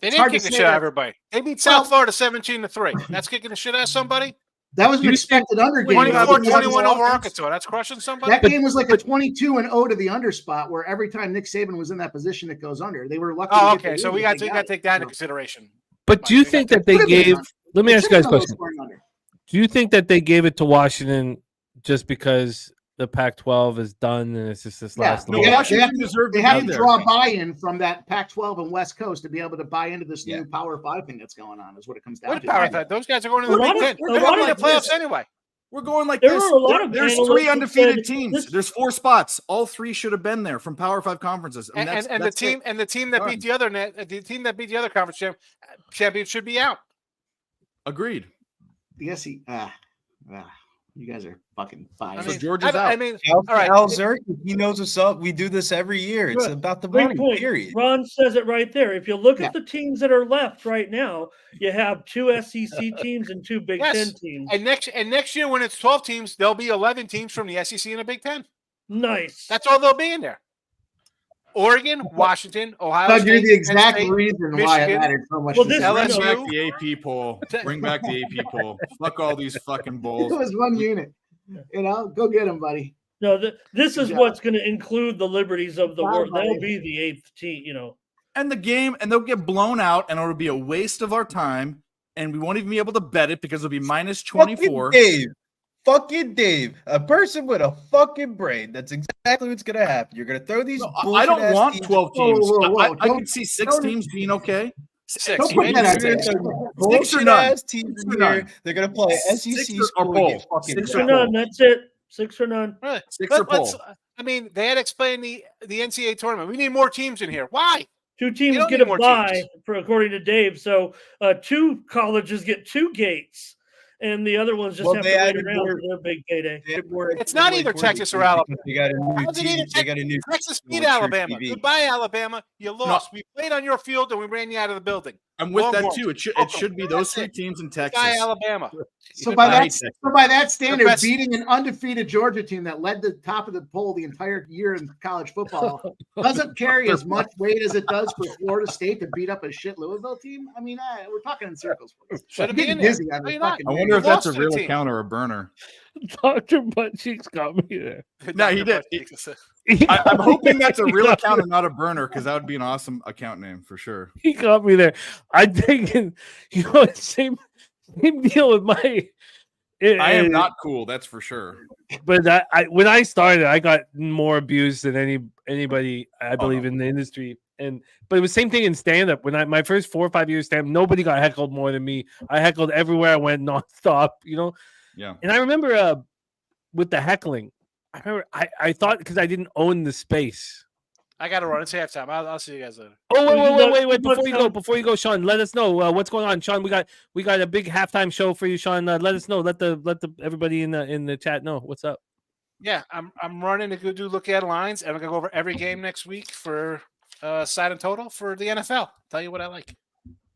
They it's didn't hard kick to the say shit out of that- everybody. They beat South Florida 17-3. That's kicking the shit out of somebody. that was an expected under game. 24-21 over Arkansas. That's crushing somebody. That game was like a 22-0 to the under spot, where every time Nick Saban was in that position, it goes under. They were lucky. Oh, to get the okay. So win, we but got to it. take that into consideration. But do you think that they Could've been gave? under. Let me It ask you guys a should've been question. scoring under. Do you think that they gave it to Washington just because the Pac-12 is done and it's just this Yeah, last? No, little- Washington deserved They to have be to there. draw buy-in from that Pac-12 and West Coast to be able to buy into this Yeah. new Power 5 thing that's going on. Is what it comes down What to. Power 5? Those guys are going to A the lot Big of- Ten. a They're lot going to of the playoffs this- anyway. We're going like There this. were a lot of There's analysts 3 that undefeated said teams. this- There's 4 spots. All 3 should have been there from Power 5 conferences. And that's the team it. and the team that Done. beat the other conference champion should be out. Agreed. The SEC. You guys are fucking biased. So Georgia's out. I mean, Al, all right. Al Zerk, he knows what's up. We do this every year. It's Good. about the Great money, point. period. Ron says it right there. If you look Yeah. at the teams that are left right now, you have 2 SEC teams and 2 Big Yes. Ten teams. And next year when it's 12 teams, there'll be 11 teams from the SEC and the Big Ten. Nice. That's all they'll be in there. Oregon, Washington, Ohio Doug, State, you're the Penn exact State. reason why it Michigan. mattered so much. Well, to this- Zach. Bring LSU. back the AP poll. Bring back the AP poll. Fuck all these fucking It bowls. was one unit. Go get him, buddy. No, this is Good what's going to include the liberties of the Wow, world. They'll buddy. be the 8th team, And the game, and they'll get blown out, and it'll be a waste of our time, and we won't even be able to bet it because it'll be minus 24. Fucking Dave. A person with a fucking brain. That's exactly what's going to happen. You're going to throw these No, I don't bullshit-ass want teams- 12 teams. Whoa. I Don't- can see 6 don't- teams being okay. Six. Don't put that out there. Six or Bullshit none. ass teams Six or in here. none. They're going to play SEC Six or school and bowl. get fucking 6 6 or or wrecked. none. That's it. 6 or none. Really? 6 or Let's- bowl. I mean, they had explained the NCAA tournament. We need more teams in here. Why? 2 teams don't get need a more bye, teams. according to Dave. So 2 colleges get 2 gates, and the other ones just Well, have they to wait added around more- for their big payday. It's not either Texas or Alabama. They got a new How's it either team. They got a new Texas beat True Alabama. TV. Goodbye, Alabama. You lost. We played on your field and we ran you out of the building. I'm with that Longhorns. too. It should be those 3 teams in Texas. Goodbye, Alabama. So by I hate that standard, best- beating an undefeated Georgia team that led the top of the poll the entire year in college football doesn't carry as much weight as it does for Florida State to beat up a shit Louisville team. I mean, we're talking in circles. Should I'm have been getting in there. dizzy on No, this you're not. fucking I thing. wonder if You that's a lost to the real team. account or a burner. Dr. Butt Cheeks got me there. No, he did. I'm hoping that's a real account and not a burner because that would be an awesome account name for sure. He got me there. I'm thinking, same deal with my. I am not cool, that's for sure. But when I started, I got more abused than anybody I believe in the industry. But it was same thing in stand up. When my first 4 or 5 years stand up, nobody got heckled more than me. I heckled everywhere I went nonstop. Yeah. And I remember with the heckling, I thought because I didn't own the space, I got to run. It's halftime. I'll see you guys later. Oh, wait! Before you go, Sean, let us know what's going on. Sean, we got a big halftime show for you, Sean. Let us know. Let the everybody in the chat know what's up. Yeah, I'm running to go do look at lines, and I'm gonna go over every game next week for side and total for the NFL. Tell you what I like.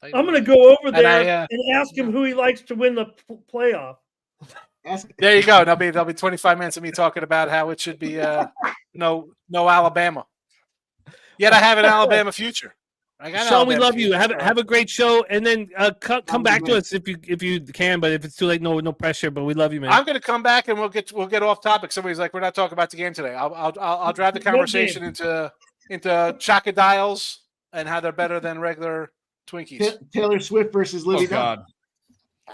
I'm going to go over there and ask him who he likes to win the playoff. There you go. There'll be 25 minutes of me talking about how it should be no Alabama. Yet I have an Alabama future. I got Sean, we love you. Have a great show, and then come back to us if you can. But if it's too late, no pressure. But we love you, man. I'm going to come back and we'll get off topic. Somebody's like, we're not talking about the game today. I'll drive the conversation into chocodiles and how they're better than regular Twinkies. Taylor Swift versus Livy. Oh God.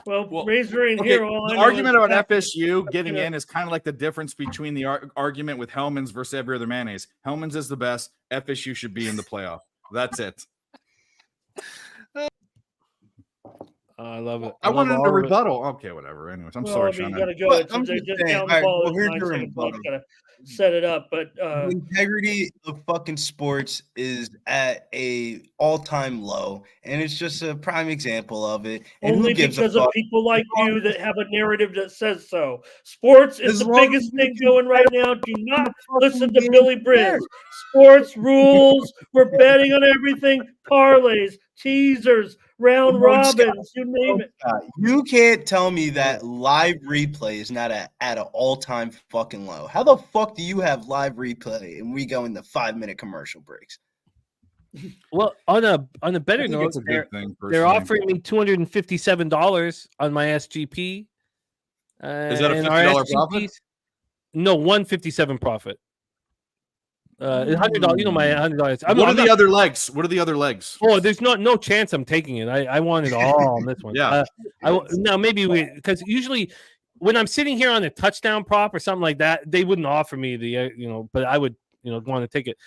Well, Razor ain't Okay, here. the argument about FSU getting in is kind of like the difference between the argument with Hellman's versus every other mayonnaise. Hellman's is the best. FSU should be in the playoff. That's it. I love it. I wanted a rebuttal. Okay, whatever. Anyways, I'm sorry, Sean. You got to go. I'm They're just just saying, down the all right, ball. well, here's Got your rebuttal. to set it up. But The integrity of fucking sports is at a all-time low, and it's just a prime example of it. And only who gives because a of fuck? people like you that have a narrative that says so. Sports is As the long biggest as you thing can going right now. Do not listen to Billy fair. Briz. Sports rules. We're betting on everything. Parlays, teasers, round Ramon Scott. robins, you name it. You can't tell me that live replay is not at an all-time fucking low. How the fuck do you have live replay and we go into 5-minute commercial breaks? Well, on a better I think note, it's a good thing. they're personally. offering me $257 on my SGP. Is that a and our $50 profit? SGPs No, 157 profit. $100. You know my $100. What are the other legs? What are the other legs? Oh, there's no chance I'm taking it. I want it all on this one. Yeah. Now maybe because usually when I'm sitting here on a touchdown prop or something like that, they wouldn't offer me the but I would want to take it.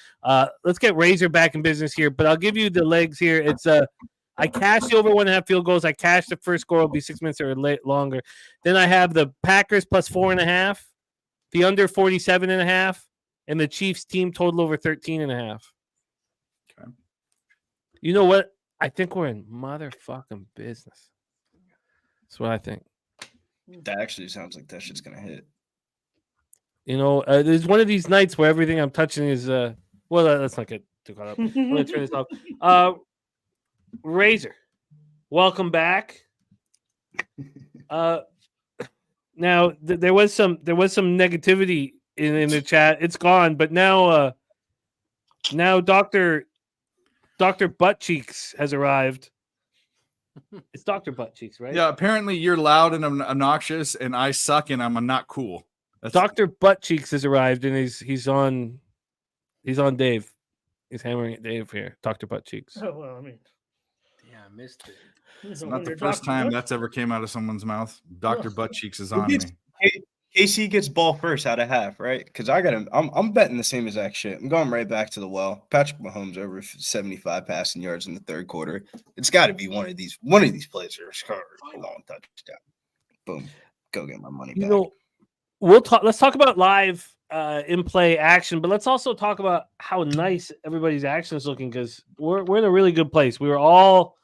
Let's get Razor back in business here, but I'll give you the legs here. It's I cashed the over 1.5 field goals. I cashed the first score will be 6 minutes or longer. Then I have the Packers plus 4.5, the under 47.5. And the Chiefs team total over 13.5. Okay. You know what? I think we're in motherfucking business. That's what I think. That actually sounds like that shit's gonna hit. There's one of these nights where everything I'm touching is let's not get too caught up. I'm gonna turn this off. Razor, welcome back. Now there was some negativity in the chat. It's gone, but now Dr. Butt Cheeks has arrived. It's Dr. Butt Cheeks, right? Yeah, apparently you're loud and obnoxious and I suck and I'm not cool. Dr. Butt Cheeks has arrived and he's on Dave. He's hammering at Dave here. Dr. Butt Cheeks. Oh, well, I mean, Yeah, I missed it. It's not the first time that's ever came out of someone's mouth. Dr. Butt Cheeks is on me. KC gets ball first out of half, right? Because I got him. I'm betting the same exact shit. I'm going right back to the well. Patrick Mahomes over 75 passing yards in the third quarter. It's got to be one of these plays or a long touchdown. Boom. Go get my money back. Let's talk about live in play action, but let's also talk about how nice everybody's action is looking because we're in a really good place. We were all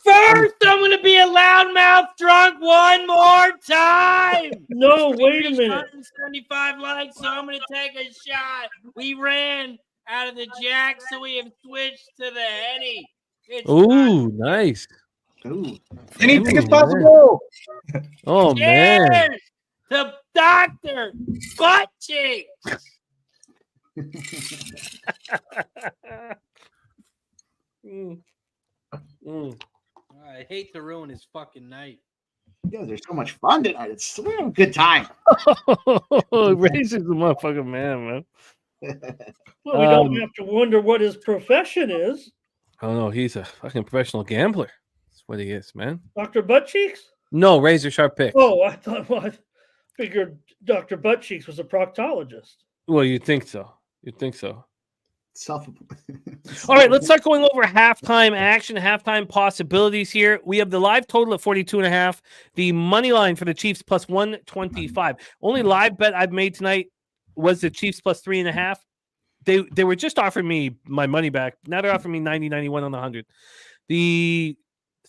First, I'm going to be a loudmouth drunk one more time. No, wait a minute. 175 likes, so I'm going to take a shot. We ran out of the Jack, so we have switched to the Henny. Ooh, nice. Ooh. Anything is possible. Oh, man. Cheers to Dr. Butt Cheeks. I hate to ruin his fucking night. You guys are so much fun tonight. We're having a good time. Razor's a motherfucking man. Well, we don't have to wonder what his profession is. Oh, no, he's a fucking professional gambler. That's what he is, man. Dr. Butt Cheeks? No, Razor Sharp Pick. Oh, I figured Dr. Butt Cheeks was a proctologist. Well, you'd think so. Self. All right, let's start going over halftime action, halftime possibilities here. We have the live total at 42.5. The money line for the Chiefs plus 125. Only live bet I've made tonight was the Chiefs plus 3.5. they were just offering me my money back. Now they're offering me 90-91 on the 100. The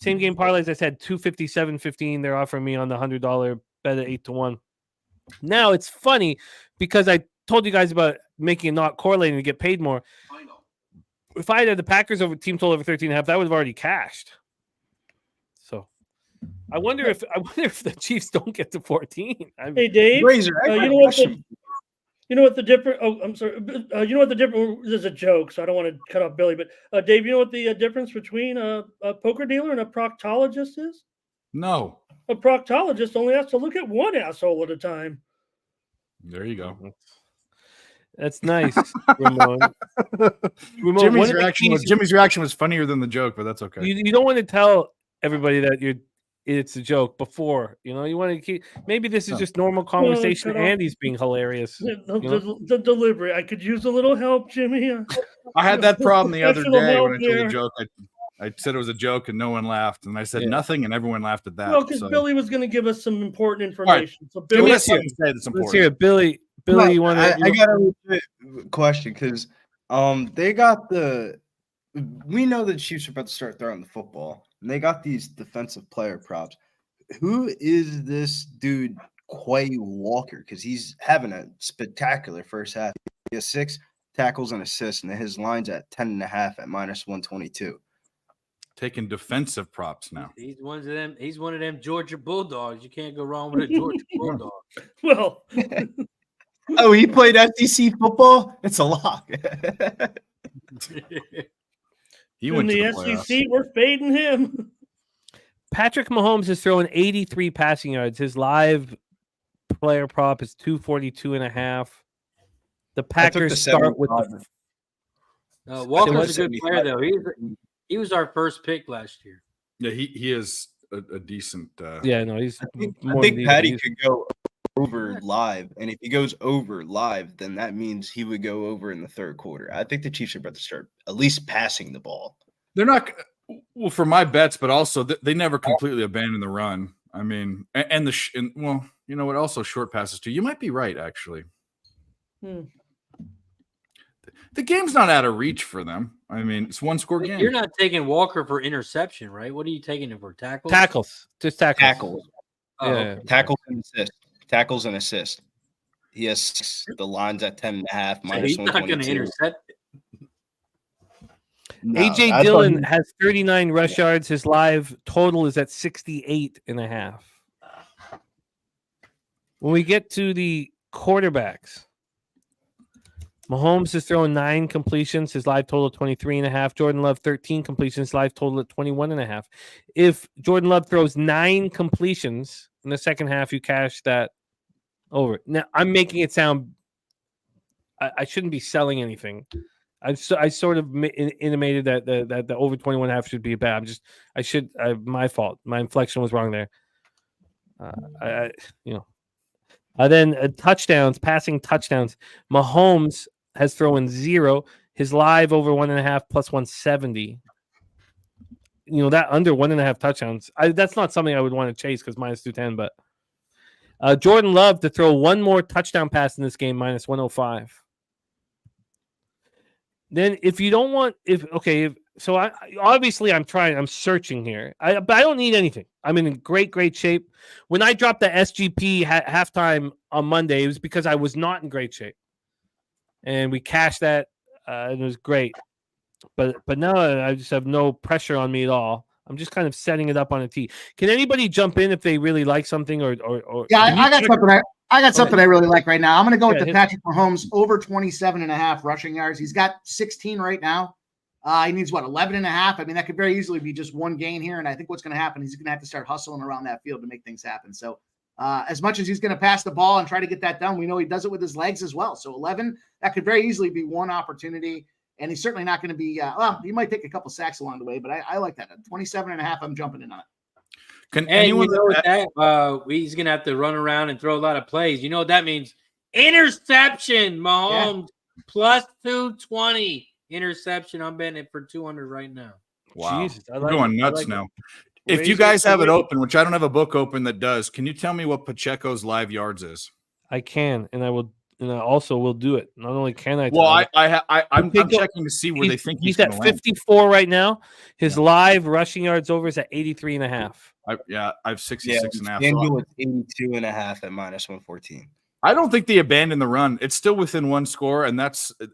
same game parlays, I said 250, 715. They're offering me on the $100 bet at 8-1. Now it's funny because I told you guys about making it not correlating to get paid more. If I had the Packers over team total over 13.5, that would have already cashed. So I wonder if the Chiefs don't get to 14. Hey Dave, Razor, I got you a know what question. you know what the difference? Oh, I'm sorry. You know what the difference? This is a joke, so I don't want to cut off Billy. But Dave, you know what the difference between a poker dealer and a proctologist is? No. A proctologist only has to look at one asshole at a time. There you go. That's nice, Ramon. Jimmy's reaction was funnier than the joke, but that's okay. You don't want to tell everybody that it's a joke before. You want to keep. Maybe this is just normal conversation. And he's being hilarious. The delivery. I could use a little help, Jimmy. I had that problem the other Professional day help when I told here. a joke. I said it was a joke and no one laughed, and I said nothing, and everyone laughed at that. Well, because Billy was going to give us some important information. So Billy, Billy, let's hear that's important. Let's hear it, Billy. Billy, you want to? I got a legit question because they got we know the Chiefs are about to start throwing the football, and they got these defensive player props. Who is this dude, Quay Walker? Because he's having a spectacular first half. He has 6 tackles and assists, and his line's at 10.5 at -122. Taking defensive props now. He's one of them Georgia Bulldogs. You can't go wrong with a Georgia Bulldog. well, Oh, he played SEC football? It's a lock. He in went to the the playoffs. SEC, we're fading him. Patrick Mahomes is throwing 83 passing yards. His live player prop is 242.5. The Packers start with Walker's a good player, though. He was our first pick last year. Yeah, he is a decent. he's. I think Patty could go over live, and if he goes over live, then that means he would go over in the third quarter. I think the Chiefs are about to start at least passing the ball. They're not well for my bets, but also they never completely abandon the run. I mean, and you know what? Also short passes too. You might be right, actually. The game's not out of reach for them. I mean, it's one score game. You're not taking Walker for interception, right? What are you taking him for? Tackles? Tackles. Just tackles. Tackles. Oh, Yeah. okay. Tackles and assists. He has 6. The line's at 10.5 So he's not going to 122. intercept. No, AJ I thought Dillon he- has 39 rush yards. His live total is at 68.5. When we get to the quarterbacks, Mahomes is throwing 9 completions. His live total 23.5. Jordan Love 13 completions. Live total at 21.5. If Jordan Love throws 9 completions in the second half, you cash that over. Now I'm making it sound. I shouldn't be selling anything. I sort of intimated that the over 21.5 should be bad. My fault. My inflection was wrong there. Then touchdowns, passing touchdowns. Mahomes has thrown 0. His live over 1.5 plus 170. That under 1.5 touchdowns. That's not something I would want to chase because -210. But Jordan Love to throw one more touchdown pass in this game -105. Then if you don't want, so I'm searching here. But I don't need anything. I'm in great shape. When I dropped the SGP halftime on Monday, it was because I was not in great shape, and we cashed that. It was great, but now I just have no pressure on me at all. I'm just kind of setting it up on a tee. Can anybody jump in if they really like something or? Yeah, I got something. I got something I really like right now. I'm going to go with the hit Patrick Mahomes over 27.5 rushing yards. He's got 16 right now. He needs 11.5. I mean, that could very easily be just one gain here. And I think what's going to happen, he's going to have to start hustling around that field to make things happen. So as much as he's going to pass the ball and try to get that done, we know he does it with his legs as well. So 11, that could very easily be one opportunity. And he's certainly not going to be, he might take a couple sacks along the way, but I like that. At 27.5, I'm jumping in on it. Can And anyone? he's going to have to run around and throw a lot of plays. You know what that means? Interception, Mahomes, plus 220. Interception. I'm betting it for 200 right now. Wow, Jesus, I'm going nuts now. If you Razor guys have it blade. open, which I don't have a book open that does, can you tell me what Pacheco's live yards is? I can, and I will and I also will do it. Not only can I, Well, Tyler, I'm think of- checking to see where they think he's at going to land. 54 right now. His live rushing yards over is at 83.5. I have 66 and a half. FanDuel is 82.5 at -114. I don't think they abandon the run. It's still within one score, and that's I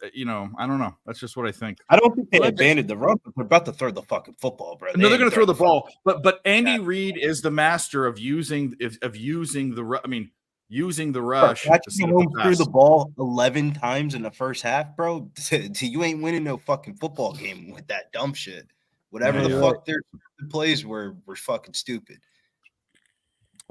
don't know. That's just what I think. I don't think they abandoned the run, but they're about to throw the fucking football, bro. No, they're going to throw the ball, but Andy Reid is the master of using the using the rush. Patrick Mahomes threw the ball 11 times in the first half, bro. You ain't winning no fucking football game with that dumb shit. Whatever the fuck their plays were fucking stupid.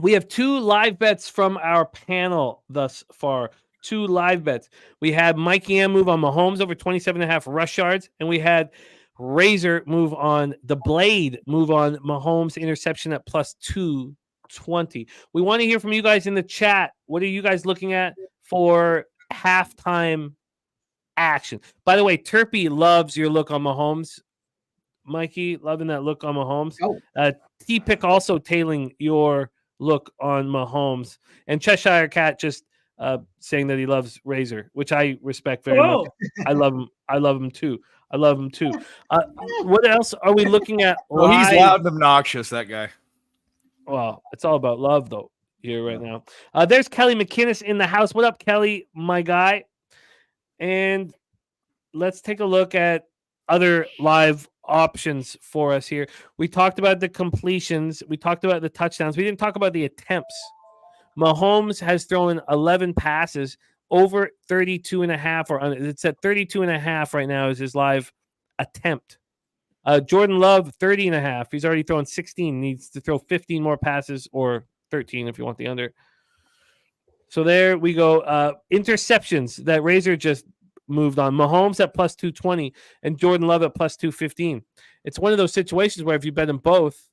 We have 2 live bets from our panel thus far. 2 live bets. We had Mikey M move on Mahomes over 27.5 rush yards, and we had Razor move on the Blade move on Mahomes interception at +220. We want to hear from you guys in the chat. What are you guys looking at for halftime action? By the way, Turpy loves your look on Mahomes. Mikey, loving that look on Mahomes. T-Pick also tailing your look on Mahomes, and Cheshire Cat just saying that he loves Razor, which I respect very much. I love him. I love him too. What else are we looking at? Well, he's loud and obnoxious, that guy. Well, it's all about love, though, here right now. There's Kelly McInnes in the house. What up, Kelly, my guy? And let's take a look at other live options for us here. We talked about the completions. We talked about the touchdowns. We didn't talk about the attempts. Mahomes has thrown 11 passes over 32.5, or it's at 32.5 right now is his live attempt. Jordan Love, 30.5. He's already thrown 16. Needs to throw 15 more passes, or 13 if you want the under. So there we go. Interceptions that Razor just moved on. Mahomes at +220 and Jordan Love at +215. It's one of those situations where if you bet them both,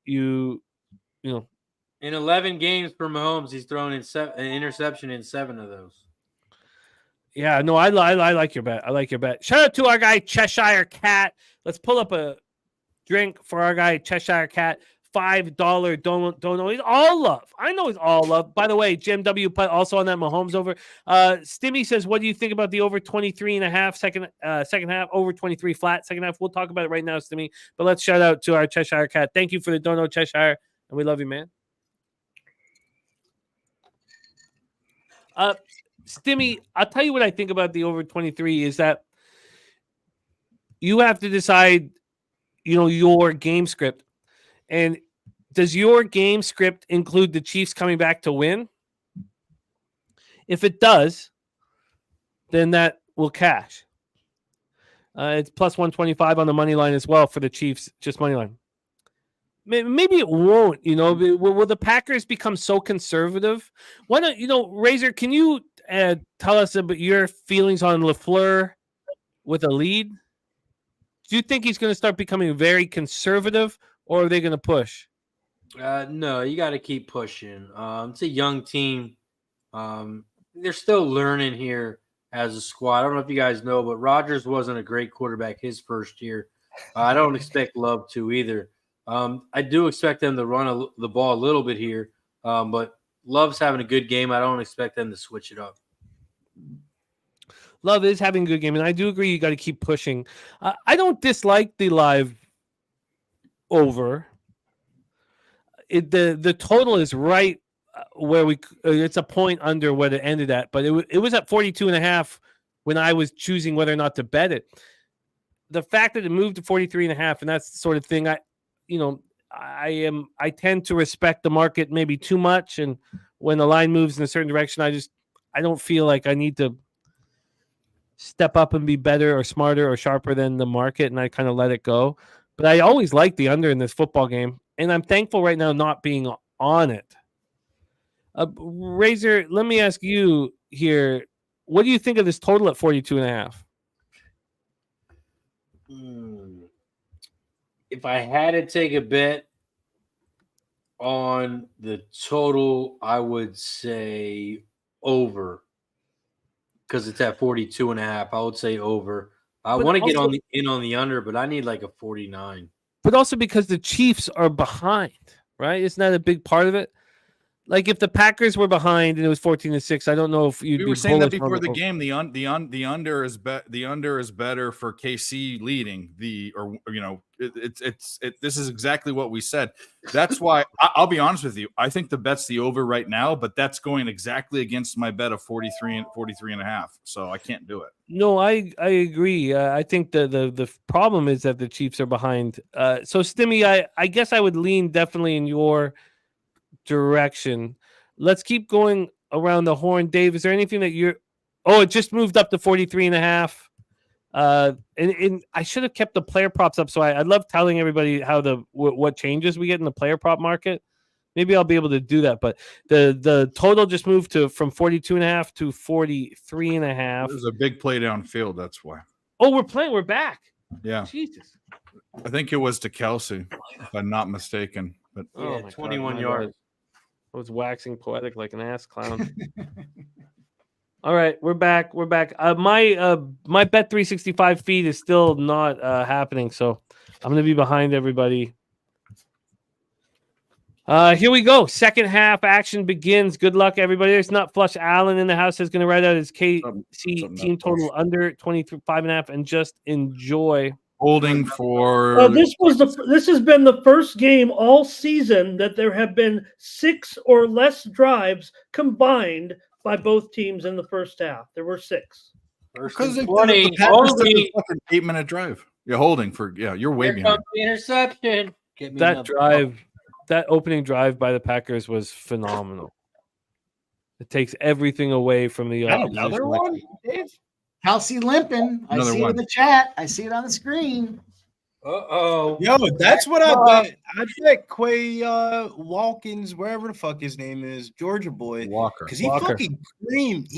you know. In 11 games for Mahomes, he's thrown an interception in 7 of those. Yeah, no, I like your bet. I like your bet. Shout out to our guy Cheshire Cat. Let's pull up a drink for our guy Cheshire Cat. $5 don't know. He's all love. I know he's all love. By the way, Jim W put also on that Mahomes over. Stimmy says, what do you think about the over 23.5 second half, over 23 flat second half? We'll talk about it right now, Stimmy. But let's shout out to our Cheshire Cat. Thank you for the don't know, Cheshire, and we love you, man. Stimmy, I'll tell you what I think about the over 23 is that you have to decide, your game script. And does your game script include the Chiefs coming back to win? If it does, then that will cash. It's +125 on the money line as well for the Chiefs, just money line. Maybe it won't, will the Packers become so conservative? Why don't, Razor, can you tell us about your feelings on LaFleur with a lead? Do you think he's going to start becoming very conservative, or are they going to push? No, you got to keep pushing. It's a young team. They're still learning here as a squad. I don't know if you guys know, but Rodgers wasn't a great quarterback his first year. I don't expect Love to either. I do expect them to run the ball a little bit here, but Love's having a good game. I don't expect them to switch it up. Love is having a good game, and I do agree you got to keep pushing. I don't dislike the live over. The total is right where it's a point under what it ended at, but it was at 42.5 when I was choosing whether or not to bet it. The fact that it moved to 43.5, and that's the sort of thing I tend to respect the market maybe too much, and when the line moves in a certain direction, I don't feel like I need to step up and be better or smarter or sharper than the market, and I kind of let it go. But I always like the under in this football game, and I'm thankful right now not being on it. Razor, let me ask you here, what do you think of this total at 42.5? If I had to take a bet on the total, I would say over, because it's at 42.5. I would say over. I want to get on the under, but I need like a 49. But also because the Chiefs are behind, right? Isn't that a big part of it? Like if the Packers were behind and it was 14-6, I don't know if you'd We be were saying that bullish on before the game. The under is better for KC leading this is exactly what we said. That's why I'll be honest with you. I think the bet's the over right now, but that's going exactly against my bet of 43 and a half. So I can't do it. No, I agree. I think the problem is that the Chiefs are behind. So Stimmy, I guess I would lean definitely in your direction. Let's keep going around the horn. Dave, is there anything that you're it just moved up to 43 and a half. And I should have kept the player props up. So I love telling everybody how what changes we get in the player prop market. Maybe I'll be able to do that. But the total just moved from 42 and a half to 43 and a half. There's a big play downfield. That's why. Oh, we're back. Yeah. Jesus. I think it was to Kelsey, if I'm not mistaken. But Yeah, 21 yards. I was waxing poetic like an ass clown. All right, we're back. My Bet 365 feed is still not happening, so I'm going to be behind everybody. Here we go. Second half action begins. Good luck, everybody. There's Nut Flush Allen in the house is going to write out his KC team total under 25.5 and just enjoy. Holding for this has been the first game all season that there have been 6 or less drives combined by both teams in the first half. There were 6. because the 20, Packers took a holding. fucking 8-minute drive. You're holding for you're way Here behind. comes the interception. Get me That another- drive, that opening drive by the Packers was phenomenal. It takes everything away from the Another opposition. one, Dave? Kelsey limping. I Another see it one. in the chat. I see it on the screen. Uh-oh. Yo, that's what I bet. I bet Quay Walkins, wherever the fuck his name is, Georgia boy, Walker. because he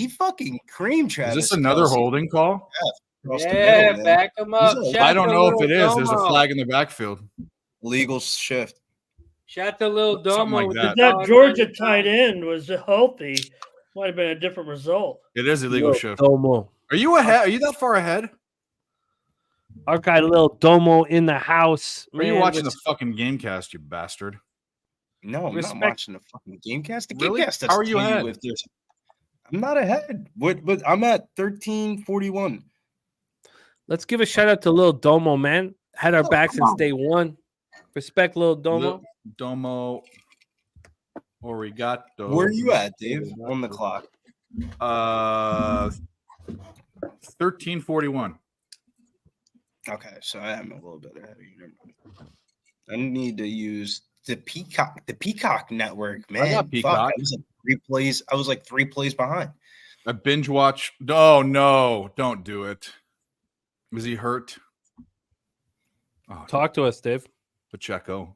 fucking creamed Is Travis. this another Kelce holding call? across the Yeah, middle, man. back him up. He's a- Shout I don't to know if Lil it is. There's a Domo. flag in the backfield. Legal shift. Shout to Lil Something Domo. like with that. the That dog Georgia 99. tight end was healthy. Might have been a different result. It is illegal Lil shift. Domo. Are you ahead? Are you that far ahead? Our guy Lil Domo in the house. Or are you Man, watching the fucking Gamecast, you bastard? No, I'm Respect- not watching the fucking Gamecast. The Really? Gamecast doesn't How are you tell ahead? if there's. I'm not ahead. But I'm at 1341. Let's give a shout out to Lil Domo, man. Had our back since day one. Respect Lil Domo. Lil Domo. Origato. Where are you at, Dave? On the clock. 1341. Okay, so I am a little bit ahead of you. Never mind. I need to use the Peacock network, man. got Fuck, Peacock. I was like 3 plays behind. A binge watch. Oh no, don't do it. Was he hurt? Oh, Talk to us, Dave. Pacheco.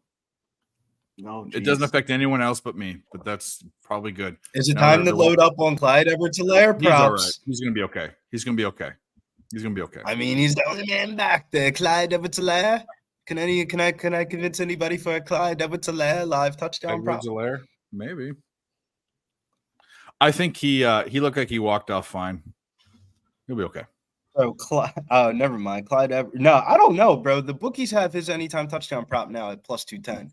No, It doesn't affect anyone else but me, but that's probably good. Is it No, time to they're load up on Clyde Edwards-Helaire He's all right. props? He's gonna be okay. He's gonna be okay. He's gonna be okay. I mean, he's the only man back there. Clyde Edwards-Helaire. Can I convince anybody for a Clyde Edwards-Helaire live touchdown prop? Edwards-Helaire? Maybe. I think he looked like he walked off fine. He'll be okay. Oh, never mind. Clyde Edwards. No, I don't know, bro. The bookies have his anytime touchdown prop now at plus 210.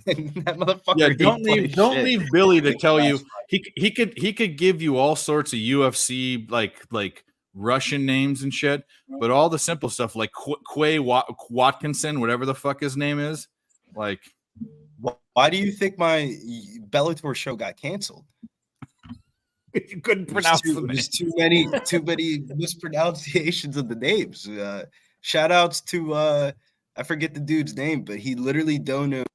That motherfucker. Yeah, ain't don't playing leave shit. Billy to tell you he could give you all sorts of UFC like Russian names and shit, but all the simple stuff like Quay Watkinson, whatever the fuck his name is, like Why do you think my Bellator show got canceled? you couldn't pronounce the name. There's too many mispronunciations of the names. Shout outs to I forget the dude's name, but he literally donated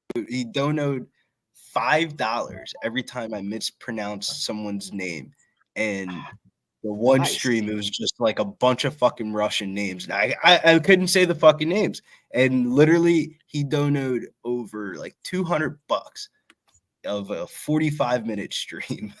$5 every time I mispronounced someone's name. And the one Nice. stream, it was just like a bunch of fucking Russian names. And I couldn't say the fucking names. And literally he donated over like $200 of a 45-minute stream.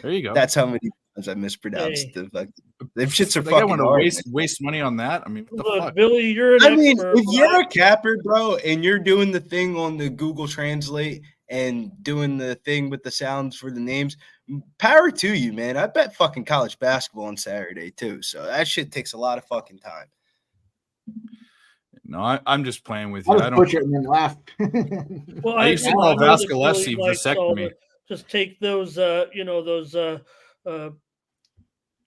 There you go. That's how many times I mispronounced Hey. the fucking. Them shits are Like, I fucking want to hard. waste money on that. I mean, what the Look, fuck? Billy, you're an I mean, expert. if you're a capper, bro, and you're doing the thing on the Google Translate and doing the thing with the sounds for the names, power to you, man. I bet fucking college basketball on Saturday too. So that shit takes a lot of fucking time. No, I'm just playing with you. I'll I just don't. butcher it and then laugh. Well, I used to call Vasquez vasectomy. Just take those, those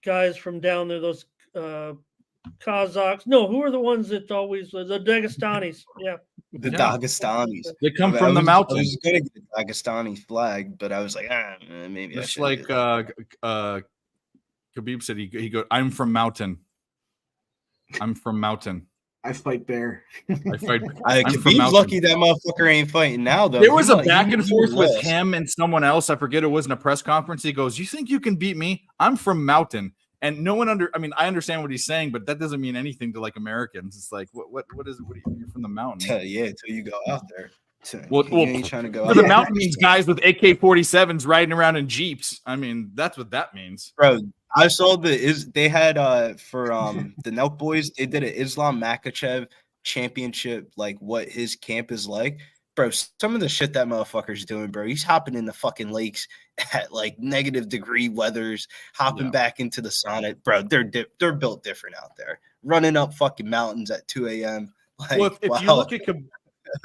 guys from down there, those Kazakhs. No, who are the ones that always the Dagestanis? Yeah, The Yeah. Dagestanis. They come I from the was mountains, gonna get the Dagestani flag, but I was like, maybe just I like Khabib said. He go. I'm from mountain. I'm from mountain. I fight bear. I fight. I'm from Khabib's mountain. lucky that motherfucker ain't fighting now, though. There was He a might- back he- and he forth with lost. him and someone else. I forget, it was in a press conference. He goes, "You think you can beat me? I'm from mountain." And no one I mean, I understand what he's saying, but that doesn't mean anything to like Americans. It's like, what is it? You're from the mountain. Yeah, until you go out there. Well, You ain't trying to go For out the there. mountain means guys with AK-47s riding around in Jeeps. I mean, that's what that means. Bro, I saw they had for the Nelk boys, they did an Islam Makhachev championship, like what his camp is like. Bro, some of the shit that motherfucker's doing, bro. He's hopping in the fucking lakes at like -degree weathers, hopping back into the sauna. Bro, they're built different out there. Running up fucking mountains at 2 a.m. Like, Well, if you look at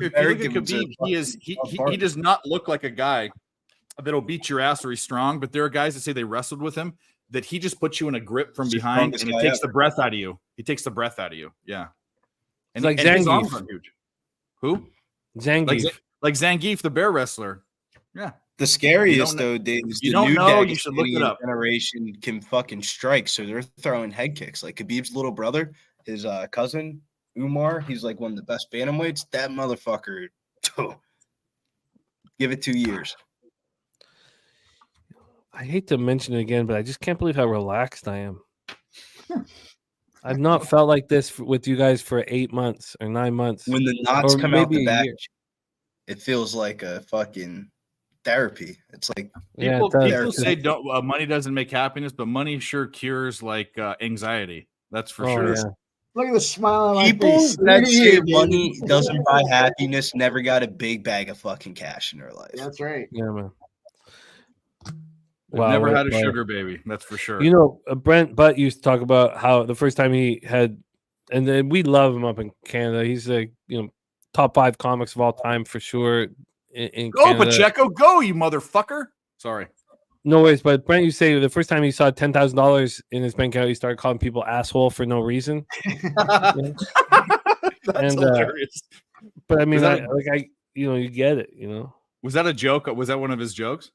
Americans are Khabib, he does not look like a guy that'll beat your ass or he's strong. But there are guys that say they wrestled with him, that he just puts you in a grip from He's the behind and strongest he guy takes ever. the breath out of you. He takes the breath out of you. Yeah. It's like and his Zangief. arms are huge. Who? Zangief. Like Zangief, the bear wrestler. Yeah. The scariest You don't know- though, Dave, is you the don't new know, you should look it Dagestani up. generation can fucking strike, so they're throwing head kicks. Like Khabib's little brother, his cousin Umar, he's like one of the best bantamweights. That motherfucker, give it 2 years. I hate to mention it again, but I just can't believe how relaxed I am. I've not felt like this with you guys for 8 months or 9 months. When the knots Or come out maybe the a back, year. it feels like a fucking therapy. It's like Yeah, People, it does. people say money doesn't make happiness, but money sure cures like anxiety. That's for Oh, sure. yeah. Look at the smile on my people face. that Look at say you, dude. money doesn't buy happiness never got a big bag of fucking cash in their life. That's right. Yeah, man. I've never had a like, sugar baby. That's for sure. You know, Brent Butt used to talk about how the first time he had, and then we love him up in Canada. He's a top 5 comics of all time for sure. In Go, Canada. Pacheco, go, you motherfucker. Sorry. No worries, but Brent, you say the first time he saw $10,000 in his bank account, he started calling people asshole for no reason. That's And, hilarious. But I mean, Was that you get it, Was that a joke? Was that one of his jokes?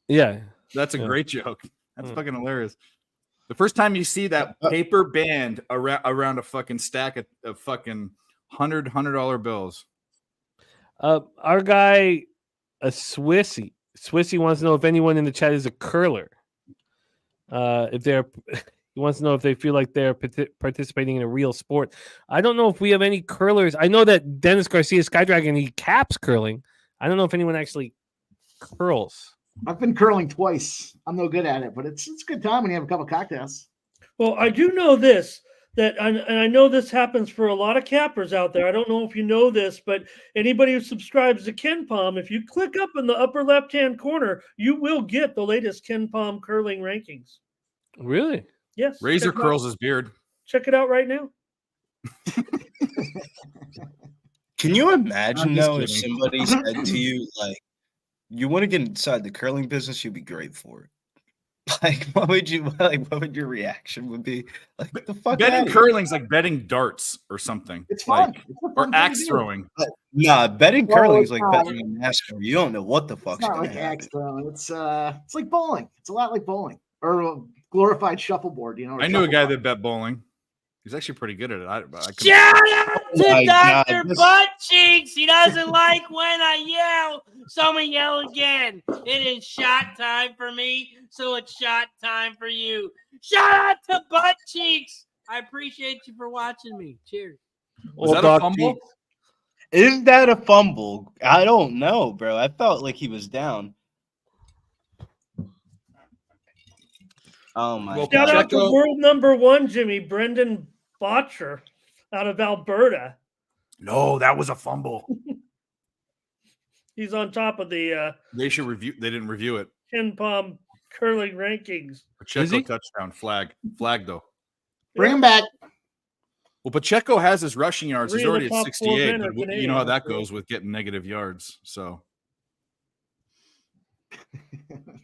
Yeah. That's a Yeah. great joke. That's Mm. fucking hilarious. The first time you see that paper band around a fucking stack of fucking $100 bills. Our guy, a Swissy wants to know if anyone in the chat is a curler. If they're, he wants to know if they feel like they're participating in a real sport. I don't know if we have any curlers. I know that Dennis Garcia, Skydragon, he caps curling. I don't know if anyone actually curls. I've been curling twice. I'm no good at it, but it's a good time when you have a couple cocktails. Well, I do know this, and I know this happens for a lot of cappers out there. I don't know if you know this, but anybody who subscribes to Ken Palm, if you click up in the upper left-hand corner, you will get the latest Ken Palm curling rankings. Really? Yes. Razor check it curls out. his beard. Check it out right now. Can you imagine I'm just though if kidding. somebody said to you like, you want to get inside the curling business, you'd be great for it. Like, what would your reaction would be? Like, what the fuck? Betting outta here. curling's like betting darts or something. It's fun. Like, It's a or fun thing to axe do. throwing. Nah, betting No, curling it's is like not. betting on NASCAR. You don't know what the fuck's It's not gonna like happen. axe throwing. It's like bowling. It's a lot like bowling or a glorified shuffleboard. Or I knew a guy shuffleboard. that bet bowling. He's actually pretty good at it. I couldn't- Shout out Oh my to God, Dr. this- Butt Cheeks. He doesn't like when I yell. Someone yell again. It is shot time for me, so it's shot time for you. Shout out to Butt Cheeks. I appreciate you for watching me. Cheers. Was Old that a dog fumble? Cheeks. Is that a fumble? I don't know, bro. I felt like he was down. Oh my Well, Shout god. out to Pacheco- world number 1, Jimmy, Brendan Botcher out of Alberta. No, that was a fumble. He's on top of the They should review. They didn't review it. Ken Palm curling rankings. Pacheco he? touchdown flag. Flag though. Bring him back. Well, Pacheco has his rushing yards. Three He's of the already at top 4 68, men are but you know how Canadian, that so- goes with getting negative yards. So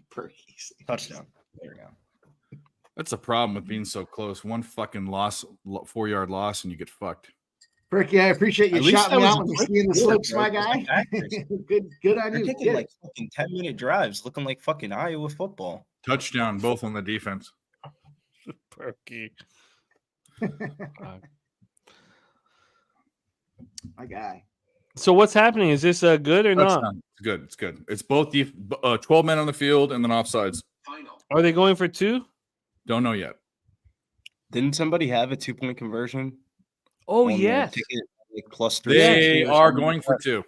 Perky's. Touchdown. There we go. that's a problem with being so close. One fucking loss, 4-yard loss, and you get fucked. Perky, I appreciate you At least shouting that me was out a when you quick see in the score, slopes, bro. my It was guy. like actors. good on They're you. taking Get like fucking 10-minute drives, looking like fucking Iowa football. Touchdown, both on the defense. Perky. my guy. So what's happening? Is this good or not? Touchdown. It's good. It's good. It's both 12 men on the field and then offsides. Are they going for 2? Don't know yet. Didn't somebody have a 2-point conversion? Oh, on the yes. ticket, like plus They 360 or are something going like for that? 2.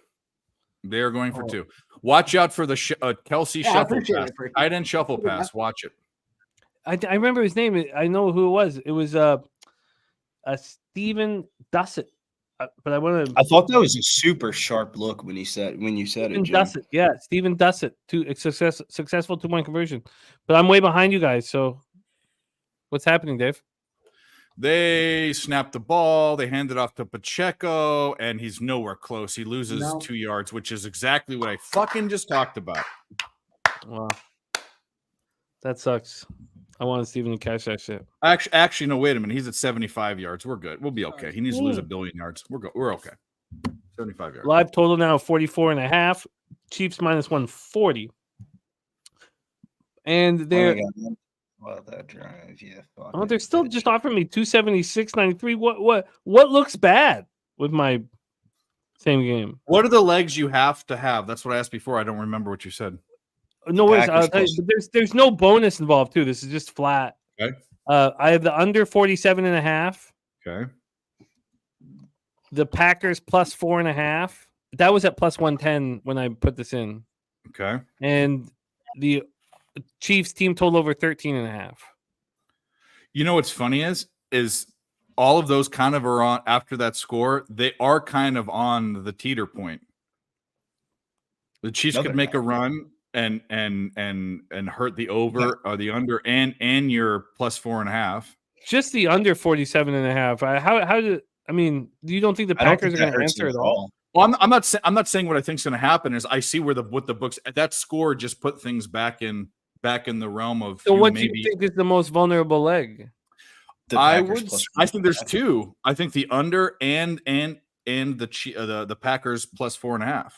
They are going for Oh. 2. Watch out for the Kelsey Yeah, I shuffle appreciate pass. it, Perky. Tight end shuffle pass. Watch it. I remember his name. I know who it was. It was Steven Dussett. But I want to. I thought that was a super sharp look when you said it, Steven Jim. Dussett. Yeah, Steven Dussett. Successful 2-point conversion. But I'm way behind you guys. So what's happening, Dave? They snapped the ball. They hand it off to Pacheco, and he's nowhere close. He loses No. 2 yards, which is exactly what I fucking just talked about. Wow. That sucks. I wanted Steven to catch that shit. Actually, no. Wait a minute. He's at 75 yards. We're good. We'll be okay. He needs to lose 1 billion yards. We're okay. 75 yards. Live total now 44.5. Chiefs minus 140. And Oh they're my God. Well, that drive, yeah. fuck oh, it, they're still bitch. just offering me 276.93. What looks bad with my same game? What are the legs you have to have? That's what I asked before. I don't remember what you said. No worries. Packers I'll tell you, plus- but there's no bonus involved too. This is just flat. Okay. I have the under 47.5. Okay. The Packers plus 4.5. That was at plus 110 when I put this in. Okay. And the Chiefs team total over 13.5. You know what's funny is all of those kind of are on after that score. They are kind of on the teeter point. The Chiefs No, could they're make a not. run and hurt the over or the under and your plus 4.5. Just the under 47.5. How did I mean? You don't think the I don't Packers think are that going to hurts answer them at all? Well, I'm not saying what I think is going to happen is I see where what the books that score just put things back in the realm of So what do maybe. you think is the most vulnerable leg? The I Packers would. plus I think there's 4.5. 2. I think the under and the Packers plus 4.5.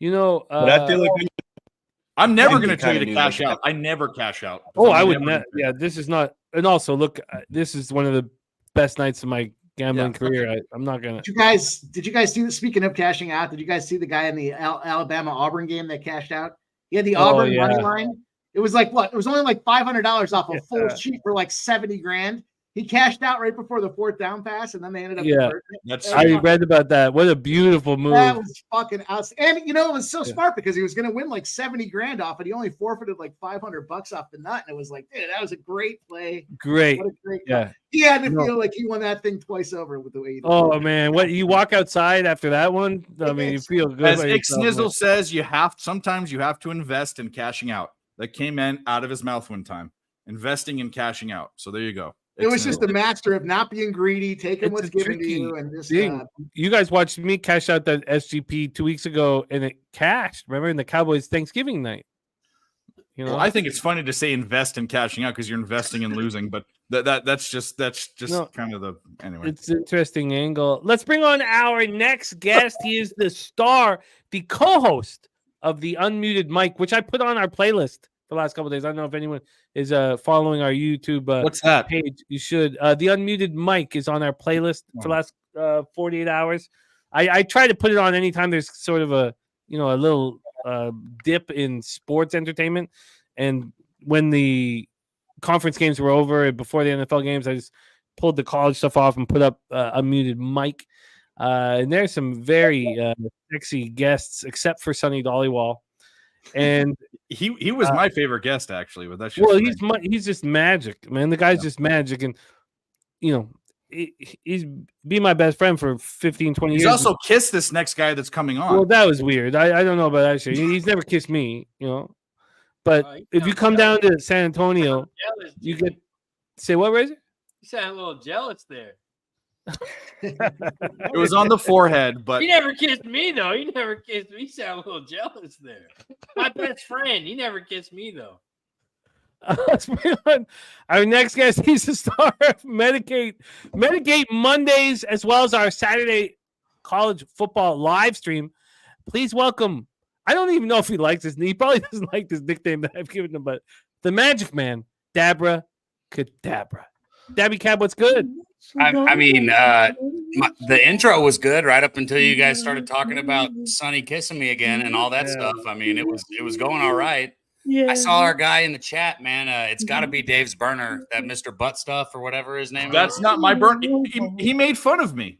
You know, But I feel like when I'm never you going to tell you kinda to knew cash that- out. I never cash out. oh, I'm I would never not. gonna- Yeah, this is not. And also, look, this is one of the best nights of my gambling Yeah. career. I'm not gonna. Did you guys see? Speaking of cashing out, did you guys see the guy in the Alabama Auburn game that cashed out? He had the Oh, Auburn money yeah. line. It was like what? It was only like $500 off a full Yeah. sheet for like 70 grand. He cashed out right before the 4th down pass, and then they ended up. Yeah. converting it. That's That was I read about that. What a beautiful move. That was fucking awesome. And it was so Yeah. smart because he was going to win like 70 grand off it. He only forfeited like $500 off the nut. And it was like, dude, that was a great play. Great. What a great Yeah. He had to No. feel like he won that thing twice over with the way he did. Oh man, what you walk outside after that one? I mean, you feel good. As about Ix yourself, man. Nizzle says, sometimes you have to invest in cashing out. That came out of his mouth one time. Investing and cashing out. So there you go. It was Ix just Nizzle. a master of not being greedy, taking It's what's a given to tricky you, and just thing. You guys watched me cash out that SGP 2 weeks ago, and it cashed. Remember in the Cowboys Thanksgiving night. You know, Well, I think it's funny to say invest in cashing out because you're investing and losing, but that's just No. kind of the anyway. it's an interesting angle. Let's bring on our next guest. He is the star, the co-host of the Unmuted Mike, which I put on our playlist for the last couple of days. I don't know if anyone is following our YouTube What's that? page. You should. The Unmuted Mike is on our playlist for the last 48 hours. I try to put it on anytime there's sort of a little dip in sports entertainment. And when the conference games were over and before the NFL games, I just pulled the college stuff off and put up Unmuted Mike. And there's some very sexy guests, except for Sonny Dollywall. And He was my favorite guest actually, but that's just well, me. he's just magic, man. The guy's just magic, and he's been my best friend for 15, 20 He's years. also kissed this next guy that's coming on. Well, that was weird. I don't know about that shit. He's never kissed me, But if you come down to San Antonio, you get say what, Razor? You sound a little jealous there. It was on the forehead, but You never kissed me though. You never kissed me. You sound a little jealous there. My best friend. You never kissed me though. Let's move on. Our next guest, he's the star of Medicate Mondays, as well as our Saturday college football live stream. Please welcome. I don't even know if he likes this. He probably doesn't like this nickname that I've given him, but the Magic Man, Dabra Kadabra. Dabby Cab, what's good? I mean, the intro was good right up until you guys started talking about Sonny kissing me again and all that stuff. I mean, it was going all right. Yeah. I saw our guy in the chat, man. It's got to be Dave's burner, that Mr. Butt Stuff or whatever his name that's is. not my burn. He made fun of me.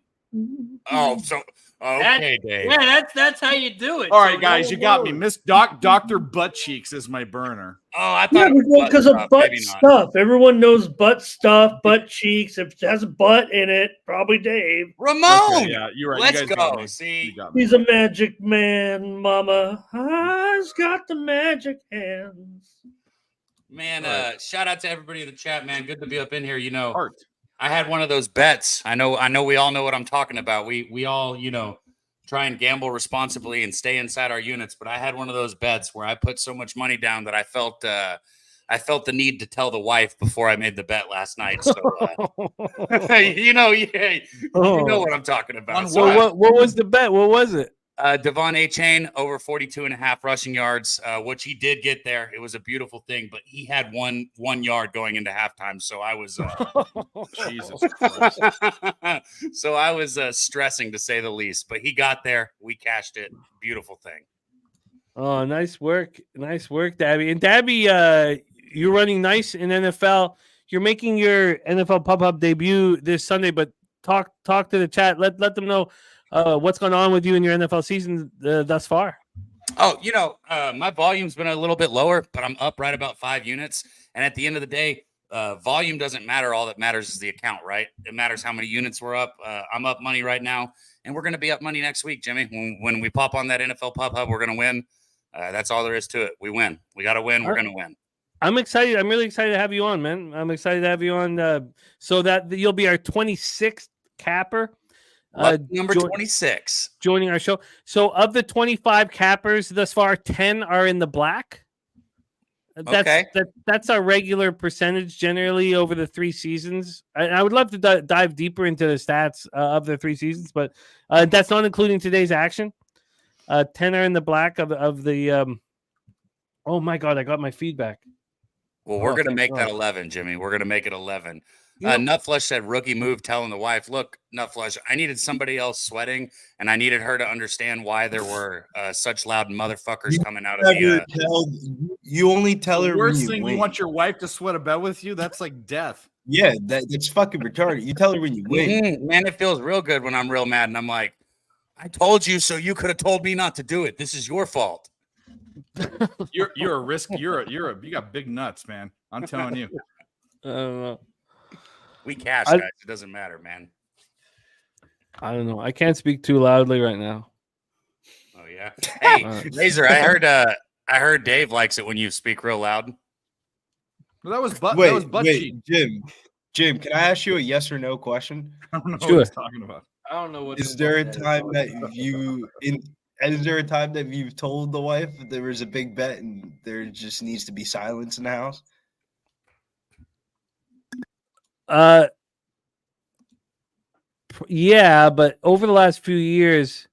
Oh, so okay, Dave. Yeah, that's how you do it. All right, So guys, no you got me. worries. Miss Dr. Butt Cheeks is my burner. Oh, I Yeah, thought it was because of stuff. butt Maybe not. stuff. Everyone knows butt stuff, butt cheeks. If it has a butt in it, probably Dave. Ramon. Okay, yeah, you're right. Let's you guys got go. me. See, You got me. He's a magic man, mama. He's got the magic hands. man. Shout out to everybody in the chat, man. Good to be up in here. You know, Art. I had one of those bets. I know. We all know what I'm talking about. We all, try and gamble responsibly and stay inside our units. But I had one of those bets where I put so much money down that I felt the need to tell the wife before I made the bet last night. So you know what I'm talking about. On So, What was the bet? What was it? Devon A-Chain over 42.5 rushing yards, which he did get there. It was a beautiful thing, but he had one yard going into halftime. So I was Jesus Christ. so I was stressing, to say the least. But he got there. We cashed it. Beautiful thing. Oh, nice work, Dabby. And Dabby, you're running nice in NFL. You're making your NFL pop-up debut this Sunday. But talk to the chat. Let them know what's going on with you in your NFL season thus far. Oh, my volume's been a little bit lower, but I'm up right about 5 units. And at the end of the day, volume doesn't matter. All that matters is the account, right? It matters how many units we're up. I'm up money right now, and we're going to be up money next week, Jimmy. When we pop on that NFL Pop Hub, we're going to win. That's all there is to it. We win. We got to win. We're going to win. I'm excited. I'm really excited to have you on, man. I'm excited to have you on so that you'll be our 26th capper. Number 26 joining our show. So of the 25 cappers thus far, 10 are in the black. That's our regular percentage generally over the 3 seasons. I would love to dive deeper into the stats of the 3 seasons, but that's not including today's action. 10 are in the black of the oh my god, I got my feedback. Well, we're going to make that 11, Jimmy. We're going to make it 11. Nutflush said rookie move, telling the wife, look, Nutflush, I needed somebody else sweating, and I needed her to understand why there were such loud motherfuckers coming out of the you only tell The her worst when thing you win. you want your wife to sweat a bet with you? That's like death. Yeah, that's fucking retarded. You tell her when you win. Man, it feels real good when I'm real mad, and I'm like, I told you, so you could have told me not to do it. This is your fault. You're a risk. You got big nuts, man. I'm telling you. I don't know. We cash, guys. It doesn't matter, man. I don't know. I can't speak too loudly right now. Oh yeah. Hey, Razor, I heard Dave likes it when you speak real loud. Well, that was butt. Wait, that was butt cheek. Jim, can I ask you a yes or no question? I don't know Sure. what he's talking about. I don't know what. Is there a time that you've told the wife that there was a big bet and there just needs to be silence in the house? Yeah, but over the last few years,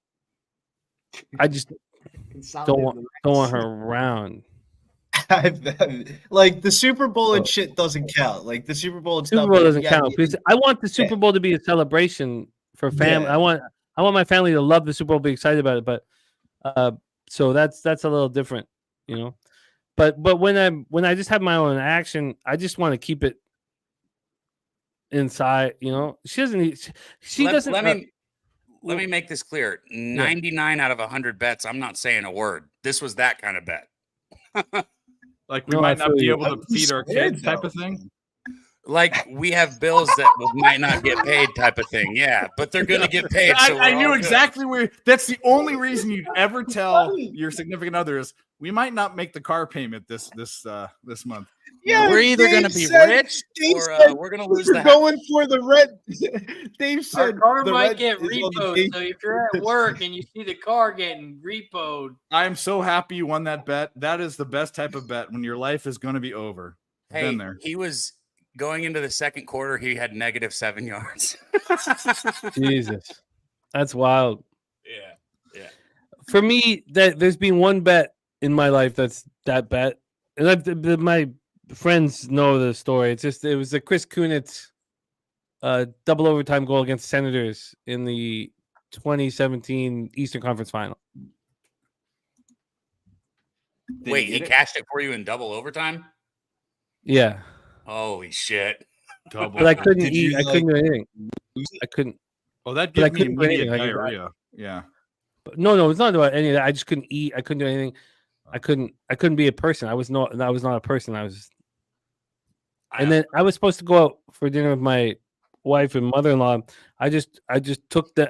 I just don't want her around. Like the Super Bowl and shit doesn't count. Like the Super Bowl and Super stuff. Bowl doesn't count because I want the Super Bowl to be a celebration for family. Yeah. I want my family to love the Super Bowl, be excited about it. But so that's a little different, you know. But when I just have my own action, I just want to keep it inside, you know. She doesn't need. She doesn't. Let me make this clear. 99 out of 100 bets, I'm not saying a word. This was that kind of bet. Like we might not be able to feed our kids, type of thing. Like we have bills that might not get paid, type of thing. Yeah, but they're gonna get paid. So I we're knew all exactly where. That's the only reason you'd ever tell your significant other is we might not make the car payment this month. Yeah, we're either Dave gonna be said- rich Dave or said we're gonna lose we're the house. going for the rent. Dave Our said car the might rent get is on the repoed. Dave- So if you're at work and you see the car getting repoed, I am so happy you won that bet. That is the best type of bet when your life is going to be over. Hey, Been there. he was going into the second quarter. He had -7 yards. Jesus, that's wild. Yeah. For me, that there's been one bet in my life that's that bet, and my friends know the story. It was the Chris Kunitz double overtime goal against Senators in the 2017 Eastern Conference Final. Wait, he cashed it for you in double overtime? Yeah, Holy shit. Double. but I couldn't Did eat. you, I couldn't do anything. lose it? I couldn't. Oh, that But I gives me couldn't do immediate anything. diarrhea. Yeah. But no, it's not about any of that. I just couldn't eat. I couldn't do anything. I couldn't be a person. I was not a person. And then I was supposed to go out for dinner with my wife and mother-in-law. I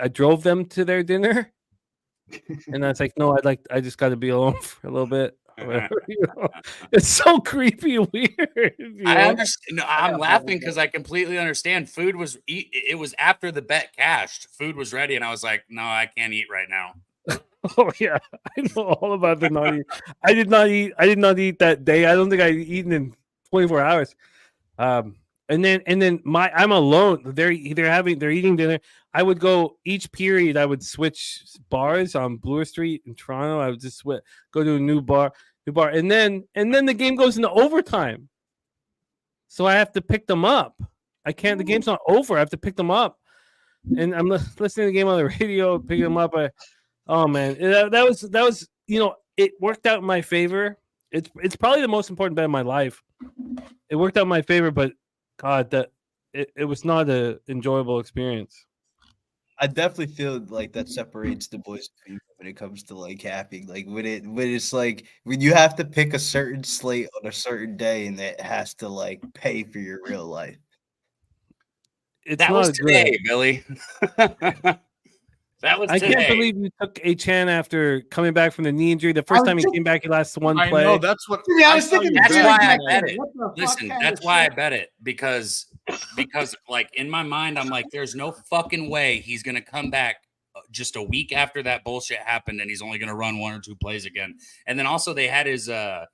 drove them to their dinner. And I was like, no, I just got to be alone for a little bit. Or whatever, you know? It's so creepy and weird. You I know? understand. No, I'm laughing because I completely understand. It was after the bet cashed. Food was ready, and I was like, no, I can't eat right now. Oh yeah, I know all about the not eat. I did not eat that day. I don't think I'd eaten in 24 hours. And then I'm alone. They're eating dinner. I would go each period. I would switch bars on Bloor Street in Toronto. I would just go to a new bar, and then the game goes into overtime. So I have to pick them up. I can't. The game's not over. I have to pick them up, and I'm listening to the game on the radio, picking them up. Oh man, that was it worked out in my favor. It's probably the most important bet in my life. It worked out in my favor, but God, it was not an enjoyable experience. I definitely feel like that separates the boys and females when it comes to like hacking. Like when it's like when you have to pick a certain slate on a certain day and it has to like pay for your real life. That was today, Billy. That was I today. can't believe you took a Chan after coming back from the knee injury. The first time he came back, he lasted one play. I know that's what. Yeah, I was thinking. That's dude, why I like, bet it. what the fuck Listen, kind that's of why I shit? bet it because like in my mind, I'm like, there's no fucking way he's gonna come back just a week after that bullshit happened, and he's only gonna run 1 or 2 plays again. And then also they had his touches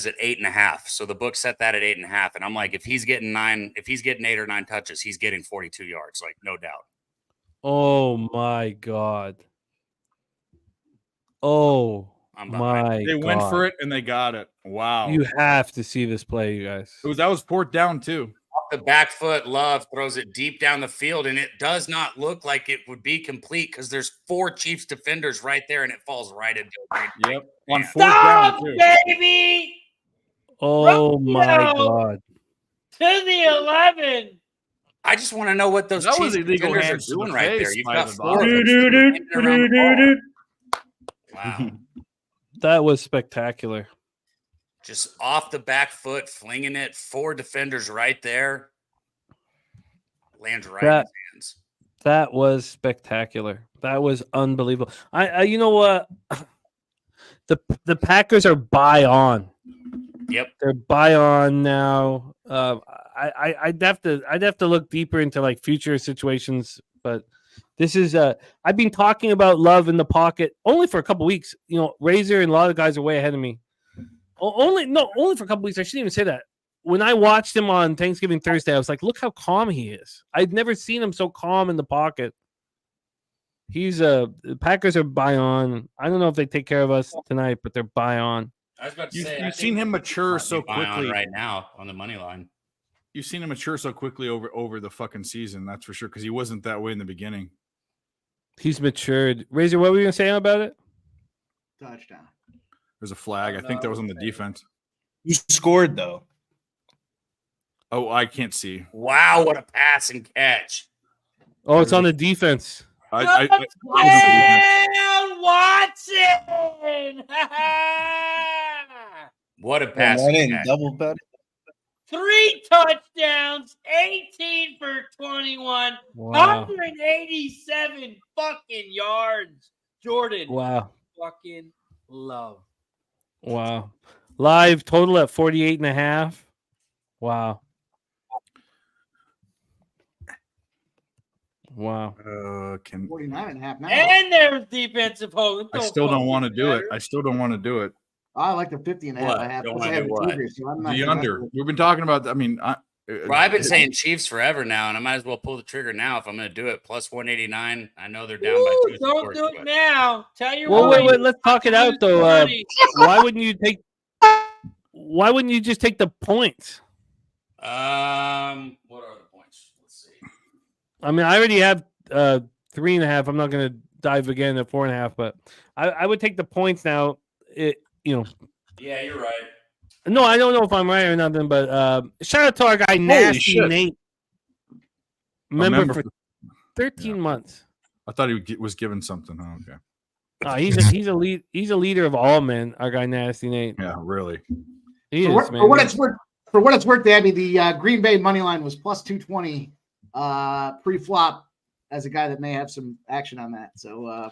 at 8.5, so the book set that at 8.5, and I'm like, if he's getting 8 or 9 touches, he's getting 42 yards, like no doubt. Oh my God. Oh my They God. went for it and they got it. Wow. You have to see this play, you guys. That was 4th down too. Off the back foot, Love throws it deep down the field, and it does not look like it would be complete because there's 4 Chiefs defenders right there, and it falls right into it. Yep. On 4th down too. baby, Oh my God. to the 11. I just want to know what those That was Chiefs illegal defenders hands to are the doing right there. face You've by got the 4 of Bucs. them standing around the ball. Wow. That was spectacular. Just off the back foot, flinging it. 4 defenders right there. Lands right in his hands. That was spectacular. That was unbelievable. I you know what? The Packers are buy on. Yep. They're buy on now. I'd have to look deeper into like future situations, but this is I've been talking about Love in the pocket only for a couple weeks. You know, Razor and a lot of guys are way ahead of me. Only for a couple weeks. I shouldn't even say that. When I watched him on Thanksgiving Thursday, I was like, look how calm he is. I'd never seen him so calm in the pocket. The Packers are buy on. I don't know if they take care of us tonight, but they're buy on. I was about to say, You've seen him mature so quickly right now on the money line. You've seen him mature so quickly over the fucking season. That's for sure. Because he wasn't that way in the beginning. He's matured. Razor, what were you gonna say about it? Touchdown. There's a flag. I think that was on the defense. You scored though. Oh, I can't see. Wow, what a pass and catch. Oh, it's on the defense. Watson. What a Man, pass I and didn't catch. double bet it. 3 touchdowns, 18 for 21, Wow. 187 fucking yards. Jordan. Wow. Fucking love. Wow. Live total at 48.5. Wow. Wow. 49.5 now. And there's defensive hold. I still don't want to do it. I still don't want to do it. I like the 50.5. What? I have, Don't plus I wanna have do the what? Tigers, so I'm not The gonna under. do it. We've been talking about. I mean, Well, I've been saying Chiefs forever now, and I might as well pull the trigger now if I'm going to do it. Plus 189. I know they're down by Ooh, 2. don't do it now. Tell your Well, wife. wait. Let's talk it out though. Why wouldn't you take? Why wouldn't you just take the points? What are the points? Let's see. I mean, I already have 3.5. I'm not going to dive again at 4.5, but I would take the points now. You know. Yeah, you're right. No, I don't know if I'm right or nothing, but shout out to our guy Nasty shit. Nate, member for 13 months. I thought he was given something. Oh, okay. He's a leader of all men. Our guy Nasty Nate. Yeah, really. He For is, what, man. for what it's worth, Abby, the Green Bay money line was plus 220 pre-flop as a guy that may have some action on that. So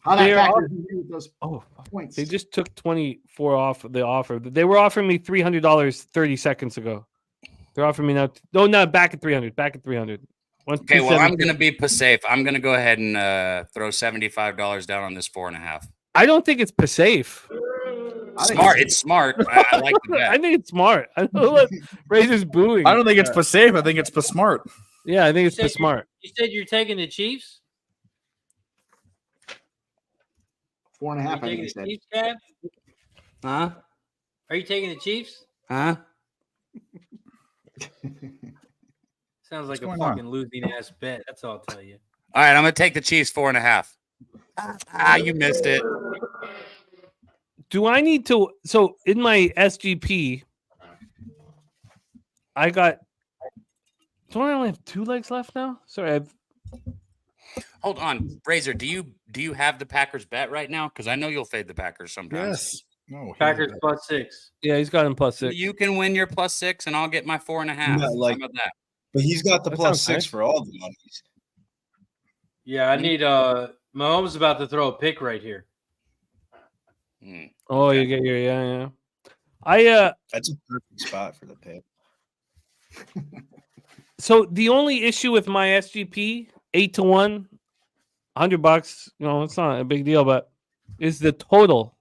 how that They're factors in with those points. They just took 24 off the offer. They were offering me $300 30 seconds ago. They're offering me now. No, not back at 300. Back at 300. Okay, well, I'm going to be safe. I'm going to go ahead and throw $75 down on this 4.5. I don't think it's safe. Smart. It's smart. I like the bet. I think it's smart. I don't know what Razor's booing. I don't think it's safe. I think it's smart. Yeah, I think it's smart. You said you're taking the Chiefs? 4.5. Are I you think taking he the said. Chiefs, Cab? Huh? Are you taking the Chiefs? Huh? Sounds like a going on? fucking losing ass bet. That's all I'll tell you. All right, I'm going to take the Chiefs 4.5. You missed it. Do I need to? So in my SGP, I got. Don't I only have 2 legs left now? Sorry, Hold on, Razor. Do you have the Packers bet right now? Because I know you'll fade the Packers sometimes. No. Packers plus 6. yeah, he's got him plus 6. You can win your plus 6, and I'll get my 4.5. Yeah, like- How about that? But he's got the That plus sounds 6 nice. for all the monies. Yeah, I need Mahomes about to throw a pick right here. Oh, you get your yeah. That's a perfect spot for the pick. So the only issue with my SGP 8-1, $100. You know, it's not a big deal, but is the total.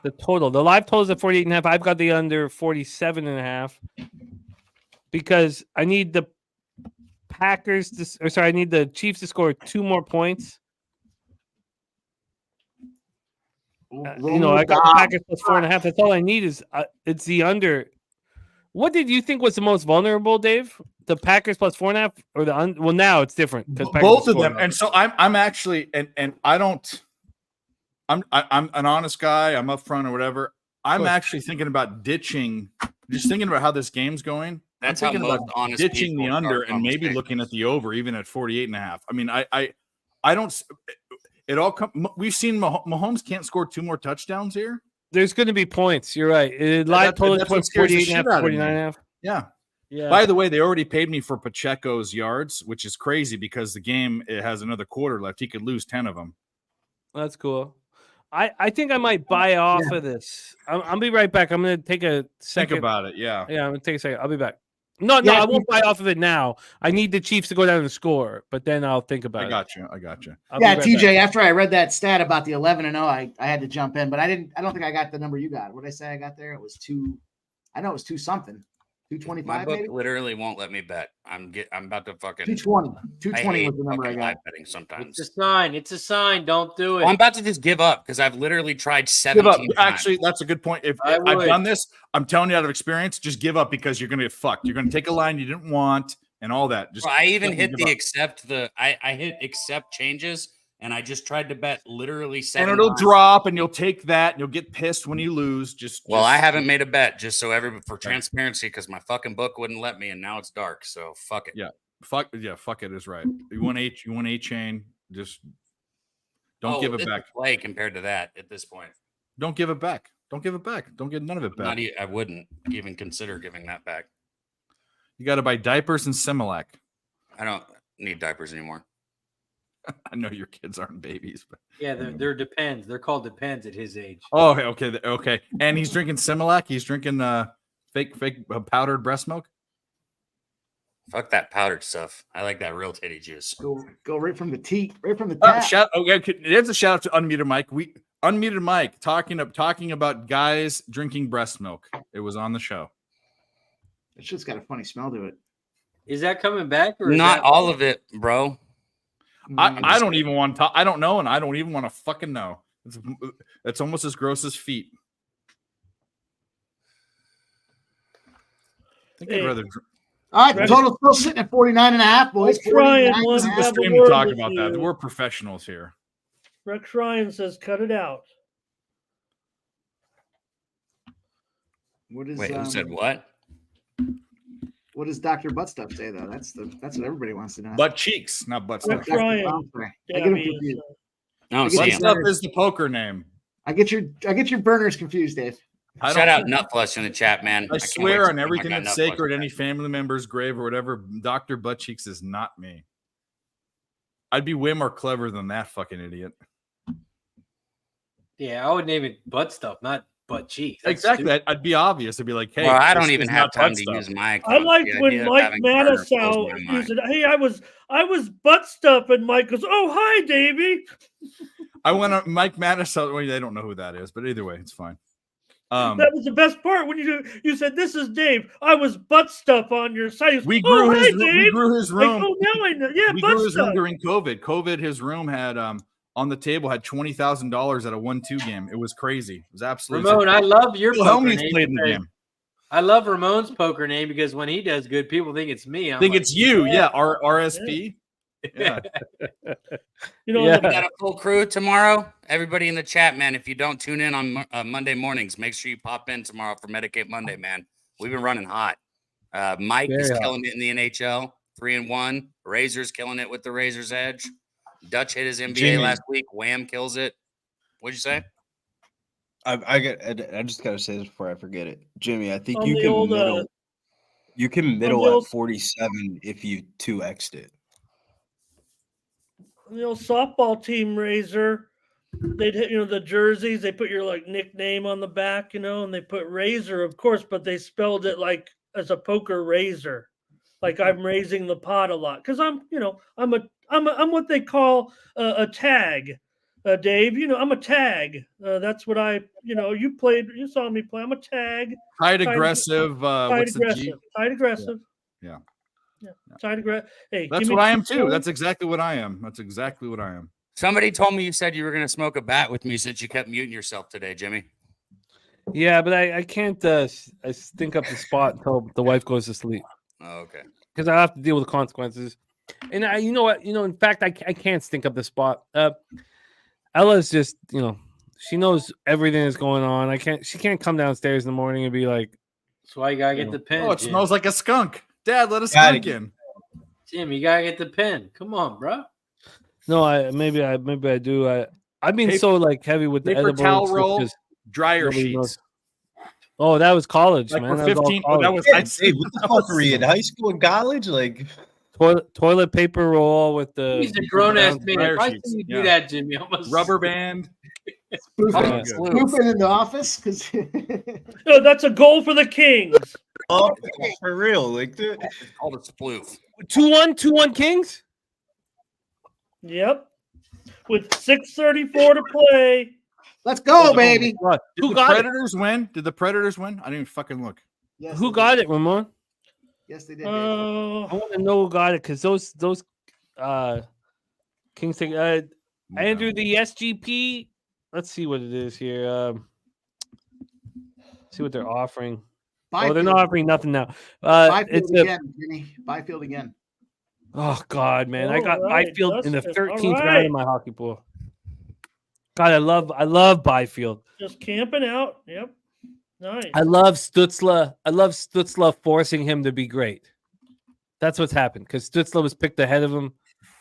The total. The live total is at 48.5. I've got the under 47.5 because I need the Packers to, I need the Chiefs to score 2 more points. You know, I got the Packers plus 4.5. That's all I need is it's the under. What did you think was the most vulnerable, Dave? The Packers plus 4.5 or the under? Well, now it's different because Both of them. And so I'm actually and I don't. I'm an honest guy. I'm upfront or whatever. I'm actually thinking about ditching. Just thinking about how this game's going. That's I'm how thinking most about honest ditching the people under start and maybe conversations. looking at the over, even at 48.5. I mean, I don't. It all we've seen Mahomes can't score 2 more touchdowns here. There's going to be points. You're right. Live total is that's what scares the 48.5, shit out of me. 49.5. Yeah. Yeah. By the way, they already paid me for Pacheco's yards, which is crazy because the game it has another quarter left. He could lose 10 of them. That's cool. I think I might buy off of this. I'll be right back. I'm going to take a second. Think about it. Yeah. Yeah, I'm going to take a second. I'll be back. No, Yeah, I won't buy off of it now. I need the Chiefs to go down and score, but then I'll think about it. I got you. I'll be Yeah, right TJ. back. After I read that stat about the 11-0, I had to jump in, but I don't think I got the number you got. What did I say I got there? It was 2. I know it was 2 something. My 225 book maybe. literally won't let me bet. I'm about to fucking 220. I 220 hate was the number I fucking got. live betting sometimes. It's a sign. It's a sign. Don't do it. Well, I'm about to just give up because I've literally tried Give 17 up. times. Actually, that's a good point. If I I've would. done this, I'm telling you out of experience, just give up because you're going to get fucked. You're going to take a line you didn't want and all that. Just Well, I even fucking hit give the up. accept I hit accept changes and I just tried to bet literally 7 and it'll times. drop, and you'll take that, and you'll get pissed when you lose. Well, I haven't made a bet just so for transparency because my fucking book wouldn't let me, and now it's dark. So fuck it. Yeah, fuck it is right. You want A chain, just don't give it it's back. a play compared to that at this point. Don't give it back. Don't give it back. Don't get none of it back. I wouldn't even consider giving that back. You got to buy diapers and Similac. I don't need diapers anymore. I know your kids aren't babies, but Yeah, they're depends. They're called depends at his age. oh, okay. And he's drinking Similac. He's drinking fake powdered breast milk. Fuck that powdered stuff. I like that real titty juice. Go right from the tee, right from the tap. There's a shout out to Unmuted Mike. We Unmuted Mike talking about guys drinking breast milk. It was on the show. It's just got a funny smell to it. Is that coming back? Or Not all of it, bro. I don't even want to talk. I don't know, and I don't even want to fucking know. It's almost as gross as feet. I think I'd rather. All right, the total's still sitting at 49.5, boys. Rex Ryan 49.5. wants This is the have a stream to word talk with about you. that. We're professionals here. Rex Ryan says, "Cut it out." What is, Wait, who said what? What does Dr. Butt Stuff say, though? That's what everybody wants to know. Butt cheeks, not butt stuff. Rex Ryan. I get them confused. I don't I see get Butt him. it. stuff is the poker name. I get your burners confused, Dave. Shout out Nutflush in the chat, man. I can't wait swear to on see everything my guy that's Nutflush sacred, back. any family member's grave or whatever, Dr. Butt Cheeks is not me. I'd be way more clever than that fucking idiot. Yeah, I would name it butt stuff, not butt cheeks. That's Exactly. stupid. I'd be obvious. I'd be like, hey, Well, I this don't even is have not time butt to stuff. use my I account. liked The when idea of Mike having burner blows Manasow my he mind. said, "Hey, I was butt stuff," and Mike goes, "Oh, hi, Davey." I went on Mike Madison. Well, they don't know who that is, but either way, it's fine. That was the best part when you said, "This is Dave. I was butt stuff on your site." He goes, we "Oh, grew hi, his Dave." we grew his Like, room. oh, now I know. Yeah, We butt grew his room stuff. during COVID. His room had on the table had $20,000 at a 1-2 game. It was crazy. It was absolutely. Ramon, I love your Phil poker Hellmuth name. played in the because- game. I love Ramon's poker name because when he does good, people think it's me. I think it's you. Yeah, RSP. Yeah. You know, Yeah. We got a full crew tomorrow. Everybody in the chat, man. If you don't tune in on Monday mornings, make sure you pop in tomorrow for Medicate Monday, man. We've been running hot. Mike Very is hot. killing it in the NHL, 3-1. Razor's killing it with the Razor's Edge. Dutch hit his NBA Jimmy. last week. Wham kills it. What'd you say? I just gotta say this before I forget it, Jimmy. I think On you the can old, middle. You can middle old- at 47 if you 2x'd it. the old softball team, Razor, they'd hit, the jerseys, they put your like nickname on the back, and they put Razor, of course, but they spelled it like as a poker razor. Like I'm raising the pot a lot. Cause I'm what they call a tag. Dave, I'm a tag. That's what you saw me play. I'm a tag. Tight aggressive. What's the G? Tight aggressive. Yeah. Tight aggressive. Hey, That's give me what I am 2 too. points. That's exactly what I am. Somebody told me you said you were going to smoke a bat with me since you kept muting yourself today, Jimmy. Yeah, but I can't I stink up the spot until the wife goes to sleep Oh, okay. because I have to deal with the consequences. And you know what? In fact, I can't stink up the spot. Ella's just, she knows everything that's going on. She can't come downstairs in the morning and be like, That's why you gotta get the pen. Oh, it Jim. smells like a skunk. Dad, let a Gotta skunk get- in. Jim, you gotta get the pen. Come on, bro. no, maybe I do. I've been Paper- so like heavy with the Paper edibles. towel it's roll, just- dryer nobody sheets. knows. Oh, that was college, Like man. for That was all 15. Oh, that college. was Yeah, high Dave, school. what the fuck were you in high school and college? Like, Toilet paper roll with the He's a grown ass brown man. dryer If I sheets, see you do yeah. that, Jimmy, I almost Rubber band. Spoofing, Yeah. spoofing in the office because No, that's a goal for the Kings. oh, for real, like the It's called a sploof. 2-1 Kings. Yep. With 6:34 to play. let's go, baby. God, Did who the got it? Predators win? Did the Predators win? I didn't even fucking look. Yes, Who they got did. it, Ramon? Yes, they did. Dave. I Oh, want to know who got it because those Kings thing. Andrew, the SGP. Let's see what it is here. See what they're offering. Oh, they're not Byfield. offering nothing now. Byfield It's a, again, Jimmy. Byfield again. oh God, man! I All got right, Byfield in the Justin. All 13th round right. in my hockey pool. God, I love Byfield. just camping out. Yep. Nice. I love Stutzla. I love Stutzla forcing him to be great. That's what's happened because Stutzla was picked ahead of him,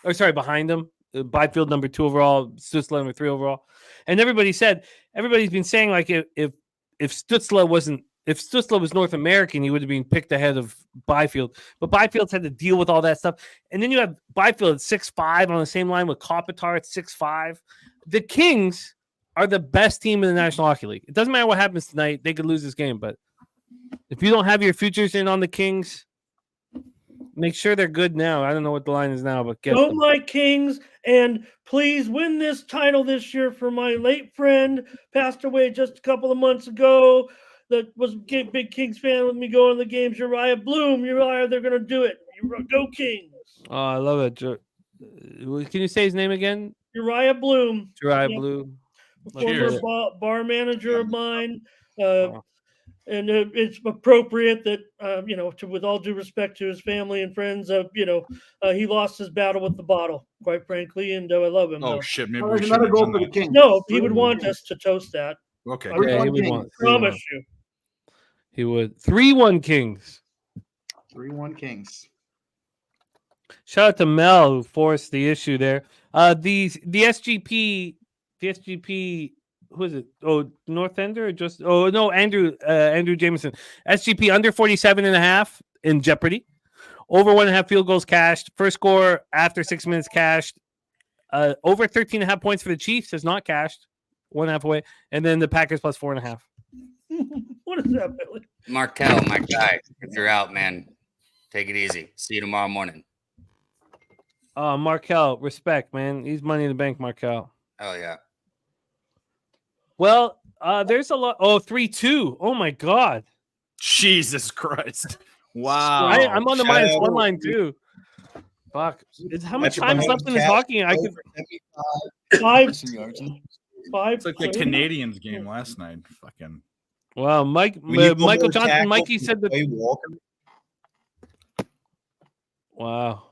or sorry, behind him. Byfield number 2 overall, Stutzla number 3 overall, and everybody's been saying like if if Stutzla was North American, he would have been picked ahead of Byfield. But Byfield's had to deal with all that stuff. And then you have Byfield at 6'5" on the same line with Kopitar at 6'5". The Kings are the best team in the National Hockey League. It doesn't matter what happens tonight. They could lose this game. But if you don't have your futures in on the Kings, make sure they're good now. I don't know what the line is now, but get Don't them. like Kings, and please win this title this year for my late friend, passed away just a couple of months ago, that was a big Kings fan with me going to the games. Uriah Bloom, Uriah, they're going to do it. Go Kings. Oh, I love it. Can you say his name again? Uriah Bloom. Uriah Yeah. Bloom. Former bar manager of mine. And it's appropriate that, with all due respect to his family and friends, he lost his battle with the bottle, quite frankly, and I love him. Oh, though. shit. Maybe Oh, we there's should another have goal done for the that. Kings. No, he would want us to toast that. Okay. Yeah, he 3-1 would Kings. want. Promise you. He would. 3-1 Kings. 3-1 Kings. Shout out to Mel who forced the issue there. The SGP, who is it? Oh, North Ender or just? Oh no, Andrew Jameson. SGP under 47.5 in jeopardy. Over 1.5 field goals cashed. First score after 6 minutes cashed. Over 13.5 points for the Chiefs has not cashed. 1.5 away, and then the Packers plus 4.5. What is that, Billy? Markel, my guy, if you're out, man, take it easy. See you tomorrow morning. Markel, respect, man. He's money in the bank, Markel. Oh yeah. Well, there's a lot. Oh, 3-2. Oh my God. Jesus Christ. Wow. I'm on the Shout minus out. one line too. Fuck. How much That's time is about left in this half hockey? I could. Five. Five. It's like the Canadians game last night. Fucking. Wow, Michael Johnson. Mikey said that. That Wow.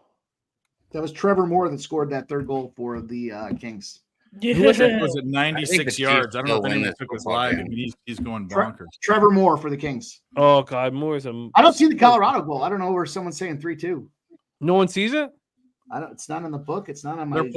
was Trevor Moore that scored that third goal for the Kings. Who was it? Was Yeah. it 96 the yards? I don't know if Chiefs will win anyone this took his football live. game. He's going Tre- bonkers. Trevor Moore for the Kings. Oh God, Moore's a. I don't see the Colorado goal. I don't know where someone's saying 3-2. No one sees it. It's not in the book. It's not on my. They're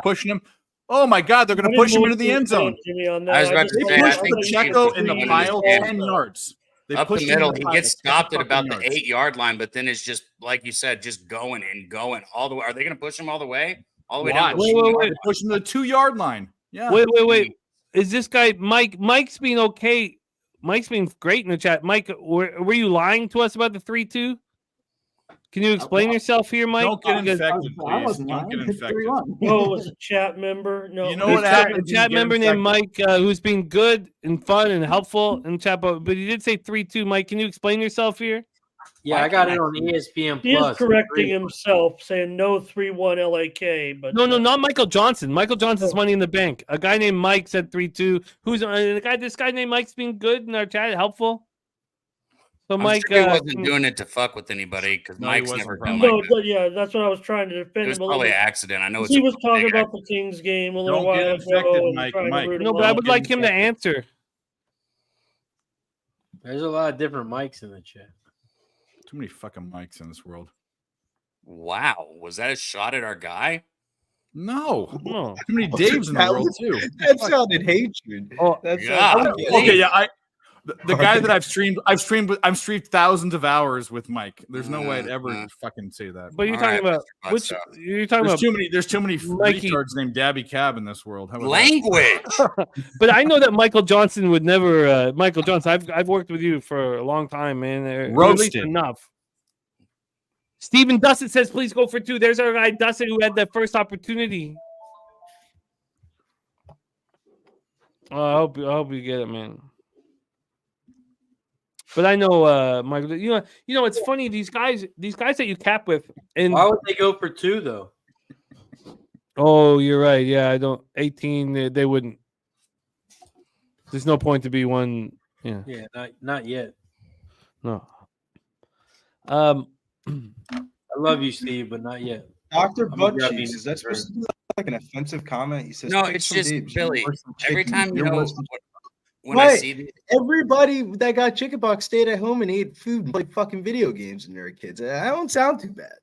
pushing him. Oh my God, they're going to push him into the end zone. Jimmy, on I was that. about to just say, thought I Pushed think that the you Pacheco should in the see pile this 10 game. yards. They Up the pushed him in middle, he pile gets 10 stopped at about the fucking yards. 8-yard line, but then it's just like you said, just going and going all the way. Are they going to push him all the way? All the way down? Watch. To the Wait, 8-yard wait. line? Push him to the 2-yard line. Yeah. Wait. Is this guy Mike? Mike's being okay. Mike's being great in the chat. Mike, were you lying to us about the 3-2? Can you explain yourself here, Mike? Don't get Because infected, I please. wasn't Don't lying. get It's infected. 3-1. No, it was a chat member. No, You know There's what a happens? chat when you member get named Mike who's been good and fun and helpful in chat, but he did say 3-2. Mike, can you explain yourself here? Yeah, I got it on ESPN he is Plus. correcting himself, saying no 3-1 LAK. But No, not Michael Johnson. Michael Johnson's Money in the Bank. A guy named Mike said 3-2. Who's this guy named Mike's been good in our chat, helpful. So I'm Mike sure he wasn't doing it to fuck with anybody because No, he Mike's wasn't. never been no, like that. yeah, that's what I was trying to defend It was him a probably little an bit. accident. I know it's He a was talking big about the Kings game a little Don't get while infected, ago. and Mike. trying to Mike. root No, him but I on. would like him to answer. There's a lot of different mics in the chat. Too many fucking mics in this world. Wow, was that a shot at our guy? No. No. Too many Daves in the That world, was- too. That sounded hatred. Oh, That Yeah. sounded Okay, yeah. The guy that I've streamed thousands of hours with Mike. There's no way I'd ever fucking say that. But you're All talking right, about Mr. which? Buttstuff. You're talking There's too many Mikey. retards named Dabby Cab in this world. How about that? Language. But I know that Michael Johnson would never. Michael Johnson, I've worked with you for a long time, man. Or at least Roasted. enough. Stephen Dussett says, "Please go for 2." There's our guy Dussett who had that first opportunity. I hope you get it, man. But I know, Michael. You know, it's funny. These guys that you cap with, and Why would they go for 2 though? oh, you're right. Yeah, I don't. 18, they wouldn't. There's no point to be one. Yeah, Yeah, not yet. no. I love you, Steve, but not yet. Dr. I'm Butt grabbing Cheeks, is that supposed to be like an offensive comment? He says, No, "Pick it's some just Daves. Billy. You're worse than Every chicken. time You're you know worse than-" when I Right. see the, Everybody that got chickenpox stayed at home and ate food and played fucking video games when they were kids. I don't sound too bad.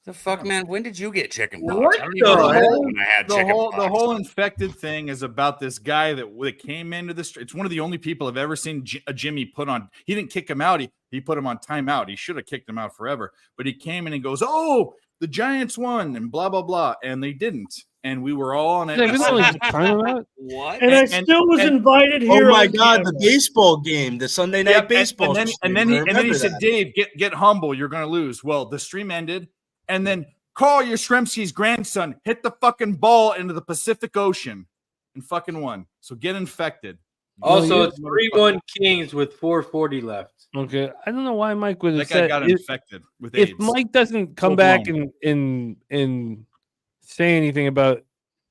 The fuck, man? When did you get chicken pox? What I don't even the remember hell? when I had The chicken whole, pox. the whole infected thing is about this guy that came into the street. It's one of the only people I've ever seen a Jimmy put on. He didn't kick him out. He put him on timeout. He should have kicked him out forever. But he came in and goes, "Oh, the Giants won," and blah blah blah, and they didn't. And we were all on it. Did I really time about? What? And I still was invited here. Oh my on God, camera. the baseball game, the Sunday night Yep, baseball. and then he said, "Dave, get humble. You're going to lose." Well, the stream ended, and then Carl Yastrzemski's grandson hit the fucking ball into the Pacific Ocean and fucking won. So get infected. Also, it's 3-1 Kings with 4:40 left. Okay, I don't know why Mike would have That guy said got if, infected with if AIDS. Mike doesn't come Full back blown. and say anything about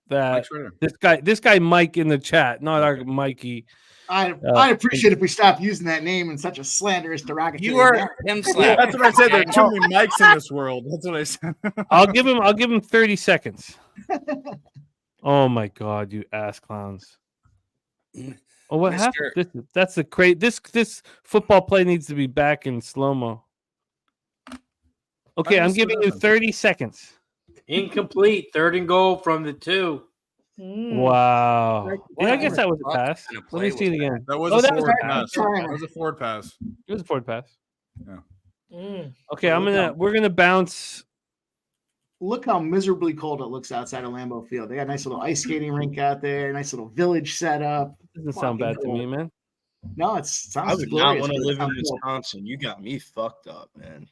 that. Mike's right there. This guy Mike in the chat, not our Mikey. I'd appreciate if we stopped using that name in such a slanderous, derogatory You are manner. him slap. That's what I said. There are too many Mikes in this world. That's what I said. I'll give him 30 seconds. Oh my God, you ass clowns. Oh, what happened? That's a great. This football play needs to be back in slow-mo. Okay, I'm giving you 30 seconds. Incomplete. 3rd and goal from the 2. Wow. Yeah, I guess that was a pass. Let me see it again. That was Oh, a that was forward a pass. pass. That was a forward pass. It was a forward pass. Yeah. Okay, we're gonna bounce. Look how miserably cold it looks outside of Lambeau Field. They got a nice little ice skating rink out there, nice little village set up. Doesn't sound bad to me, man. No, it sounds I would glorious, not want to but it live in sounds cool. Wisconsin. You got me fucked up, man.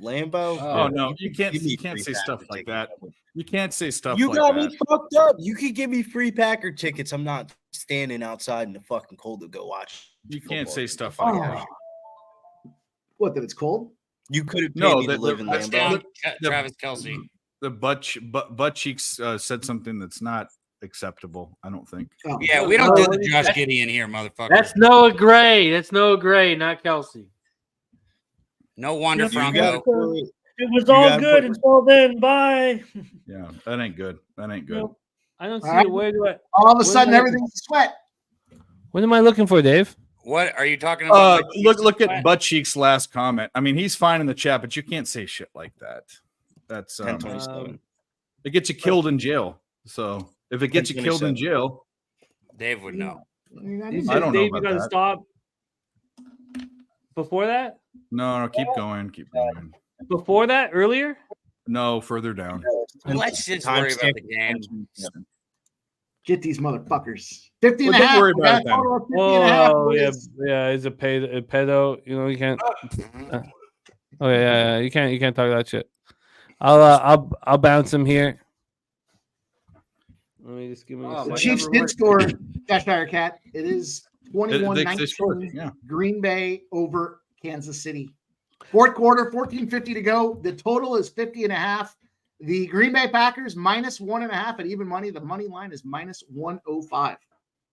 Lambeau. Oh no, you can't Give me say free stuff Packer like tickets. that. You can't say stuff You like got that. me fucked up. You could give me free Packer tickets. I'm not standing outside in the fucking cold to go watch. You can't football. say stuff Oh. like that. What, that it's cold? You could have paid No, me to live in Lambeau. Touchdown, Travis Kelce. The butt cheeks said something that's not acceptable. I don't think. Oh. Yeah, we don't do the Josh Gideon here, motherfucker. That's Noah Gray. That's Noah Gray, not Kelsey. No wonder Yep, Franco. It was You all gotta good put- until then. Bye. Yeah, that ain't good. That ain't good. Nope. I don't see All right. it. Where do I? All of a What sudden, am I- everything's a sweat. What am I looking for, Dave? What are you talking about? Look at butt cheeks last comment. I mean, he's fine in the chat, but you can't say shit like that. That's 10-27. it gets you killed in jail. So if it gets you killed in 10-27. jail, Dave would know. I mean, I You didn't- said, don't know Dave, about you gotta that. stop. Before that? no, keep going, keep going. Before that? Earlier? No, further down. Let's just worry about the game. Get these motherfuckers. 50 and Well, a don't half. worry We about got a it total of 50 and a half. Oh yeah, boys. yeah. He's a pedo. You know, you can't. Oh yeah, you can't talk that shit. I'll bounce him here. Let me just give me. Oh, a my The second. Chiefs did score, Dashfire Cat. It is They scored, 21-19 yeah. Green Bay over Kansas City. Fourth quarter, 14:50 to go. The total is 50 and a half. The Green Bay Packers -1.5 at even money. The money line is -105.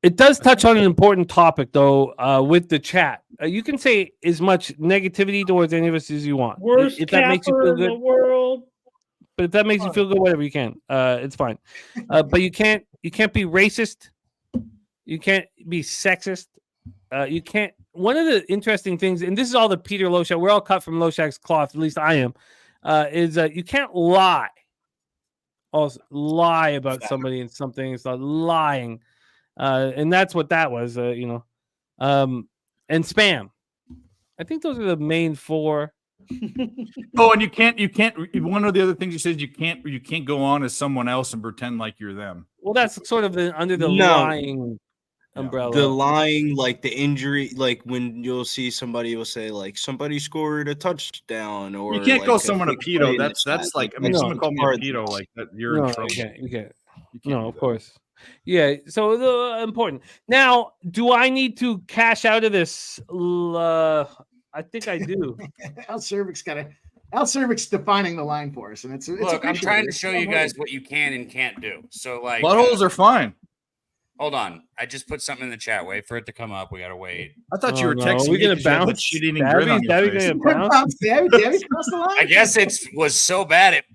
It does touch on an important topic, though, with the chat. You can say as much negativity towards any of us as you want. Worst If that makes you capper feel in the good, world. but if that makes you feel good, whatever you can. It's fine. But you can't be racist. You can't be sexist. You can't. One of the interesting things, and this is all the Peter Loshak. We're all cut from Loshak's cloth. At least I am. Is you can't lie. Also, lie about somebody and something. It's not lying. And that's what that was, and spam. I think those are the main four. Oh, and you can't. One of the other things you said, you can't go on as someone else and pretend like you're them. Well, that's sort of under the No. lying umbrella. The lying, like the injury, like when you'll see somebody will say like somebody scored a touchdown, or You can't like call someone a big play in pedo. the That's chat. like, I mean, No, someone called me a hard. pedo, like that. You're No, in trouble. you can't. You can't No, do of that. course. Yeah. So important. Now, do I need to cash out of this? I think I do. Al Cervic's defining the line for us, and it's Look, I'm trying to appreciated. show you guys what you can and can't do. So, like, Buttholes are fine. hold on. I just put something in the chat. Wait for it to come up. We gotta wait. I thought you Oh, were no. texting. We're me gonna 'cause you had that bounce. shit-eating grin on your Dabby's face. gonna bounce. Damn, cross the line. I guess it was so bad it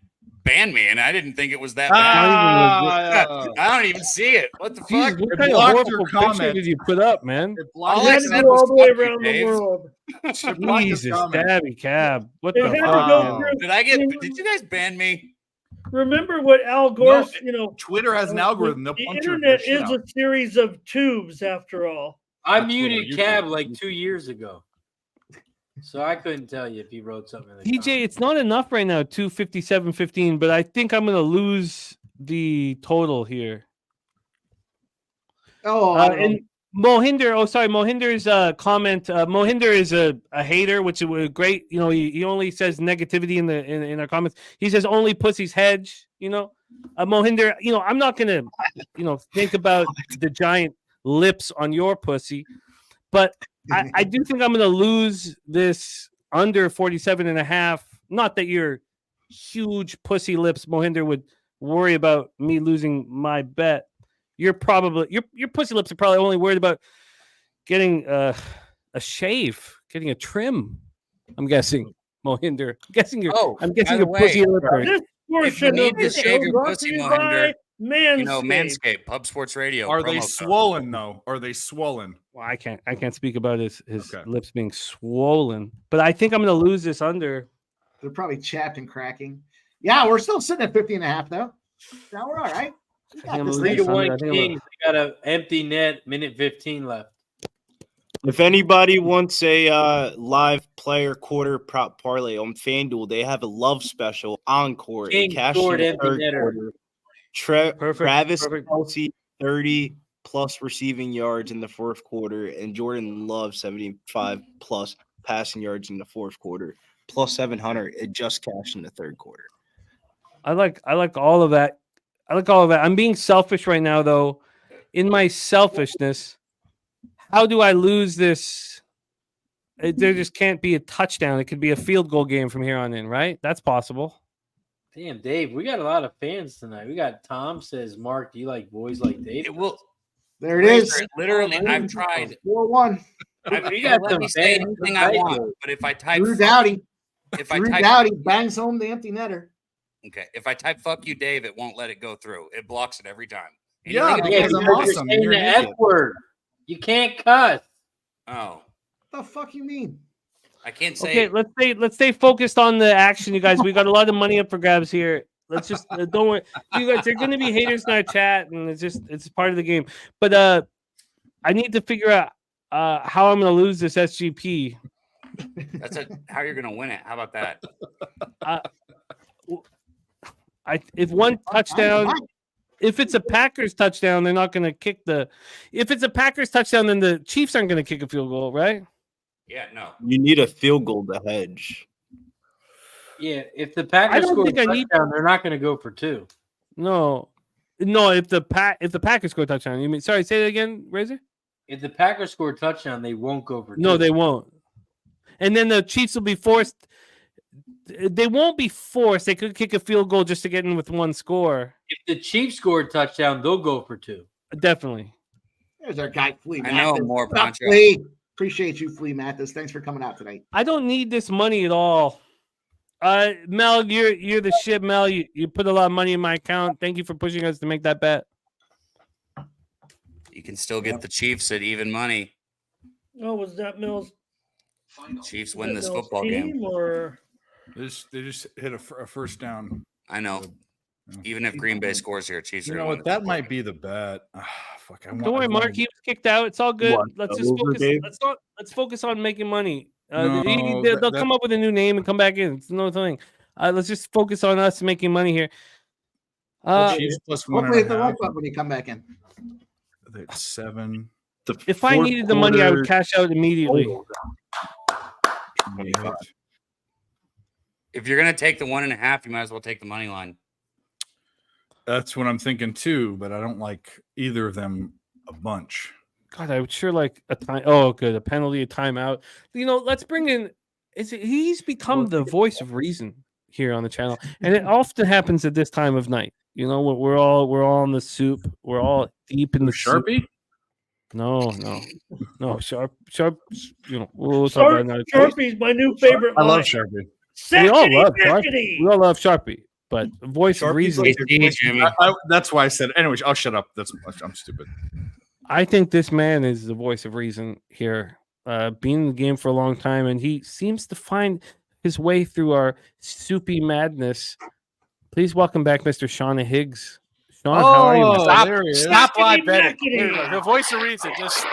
banned me, and I didn't think it was that Ah, bad. I don't even see it. What the Jesus, fuck? what It kind of blocked your horrible picture comment. did you put up, man? it I blocked had I to said go all was the way fuck you, around the Dave. world. it blocked his Jesus, comment. Dabby Cab. What It the had to fuck? go man? through. Did you guys ban me? Remember what Al Gore's, you know, Twitter has an the- algorithm. They'll the punch your internet shit is out. a series of tubes, after all. I That's muted what Cab YouTube- like 2 years ago, so I couldn't tell you if he wrote something. In the TJ, comments. it's not enough right now, 257.15, but I think I'm gonna lose the total here. Oh, I don't know. And Mohinder's comment. Mohinder is a hater, which is great. You know, he only says negativity in our comments. He says only pussies hedge. You know, Mohinder. You know, I'm not gonna, think about the giant lips on your pussy, but I do think I'm gonna lose this under 47.5. Not that your huge pussy lips, Mohinder, would worry about me losing my bet. You're probably your pussy lips are probably only worried about getting a shave, getting a trim. I'm guessing, Mohinder. I'm guessing by your the way, pussy lips are. This if you portion need of to the shave show your brought pussy, to you Mohinder, by Manscaped. Manscaped, Pub Sports Radio. Are they promo code. swollen though? Are they swollen? Well, I can't speak about his Okay. lips being swollen, but I think I'm going to lose this under. They're probably chapped and cracking. Yeah, we're still sitting at 50.5 though. Now we're all right. We got I'm this gonna thing. lose 3-1 I think I'm Kings. They got an empty net. Minute 15 left. If anybody wants a live player quarter prop parlay on FanDuel, they have a love special encore. King It cashed scored in the empty third netter. quarter. Perfect, Travis perfect. Kelce 30 plus receiving yards in the fourth quarter, and Jordan Love 75 plus passing yards in the fourth quarter. Plus 700. It just cashed in the third quarter. I like all of that. I'm being selfish right now, though. In my selfishness, how do I lose this? There just can't be a touchdown. It could be a field goal game from here on in, right? That's possible. Damn, Dave, we got a lot of fans tonight. We got Tom says, Mark, do you like boys like Dave? It will. There it is. Literally, I've tried. 4-1. We got Let some me say fans anything I tonight, want, though. but if I type Drew Dowdy. if I Drew type Dowdy bangs home the empty netter. okay, if I type "fuck you, Dave," it won't let it go through. It blocks it every time. And Yeah, you think Yeah, because I'm because you're awesome. saying You're the an F idiot. word. You can't cuss. oh, The fuck you mean? I can't say. Okay, let's stay focused on the action, you guys. We got a lot of money up for grabs here. Let's just don't worry, you guys. There are going to be haters in our chat, and it's part of the game. But I need to figure out how I'm going to lose this SGP. That's how you're gonna win it. How about that? If one touchdown, if it's a Packers touchdown, they're not going to kick the. If it's a Packers touchdown, then the Chiefs aren't going to kick a field goal, right? Yeah, no. You need a field goal to hedge. Yeah, if the I Packers don't score a think I need- touchdown, they're not going to go for two. No. If the Packers score a touchdown, you mean? Sorry, say that again, Razor. If the Packers score a touchdown, they won't go for two. No, they won't. And then the Chiefs will be forced. They won't be forced. They could kick a field goal just to get in with one score. If the Chiefs score a touchdown, they'll go for two. Definitely. There's our guy, Flea I know Mathis. more, What's up, Pancho. Flea? Appreciate you, Flea Mathis. Thanks for coming out tonight. I don't need this money at all. Mel, you're the shit, Mel. You put a lot of money in my account. Thank you for pushing us to make that bet. You can still get the Chiefs at even money. Oh, was that Mills? Chiefs win this Mills' football team, game. or They just hit a first down. I know. Even if Green Bay scores here, Chiefs You are know gonna win what? this That football might game. be the bet. Fuck. Don't worry, Mark. He was kicked out. It's all good. What, Let's just over, focus. Dave? Let's focus on making money. No, They'll come up with a new name and come back in. It's no thing. Let's just focus on us making money here. Chiefs plus one Hopefully, and it's a the half. right button when you come back in. That's 7. If I needed the money, I would cash out immediately. If you're gonna take the 1.5, you might as well take the money line. That's what I'm thinking too, but I don't like either of them a bunch. God, I would sure like a time. Oh, good, a penalty, a timeout. Let's bring in. He's become the voice of reason here on the channel, and it often happens at this time of night. We're all in the soup. We're all deep in the soup. Sharpie? No, sharp. We'll talk about it another time. Sharpie's my new favorite. I love line. Sharpie. We all love Sackety, Sharpie. sackety. We all love Sharpie. But voice of Sharpies reason. like KC, Jimmy. That's why I said. Anyways, I'll shut up. I'm stupid. I think this man is the voice of reason here. Been in the game for a long time, and he seems to find his way through our soupy madness. Please welcome back Mr. Shauna Higgs. Sean, how are you? Stop, there he is. stop live Mackety, betting. mackety. Here we go. The voice of reason. Just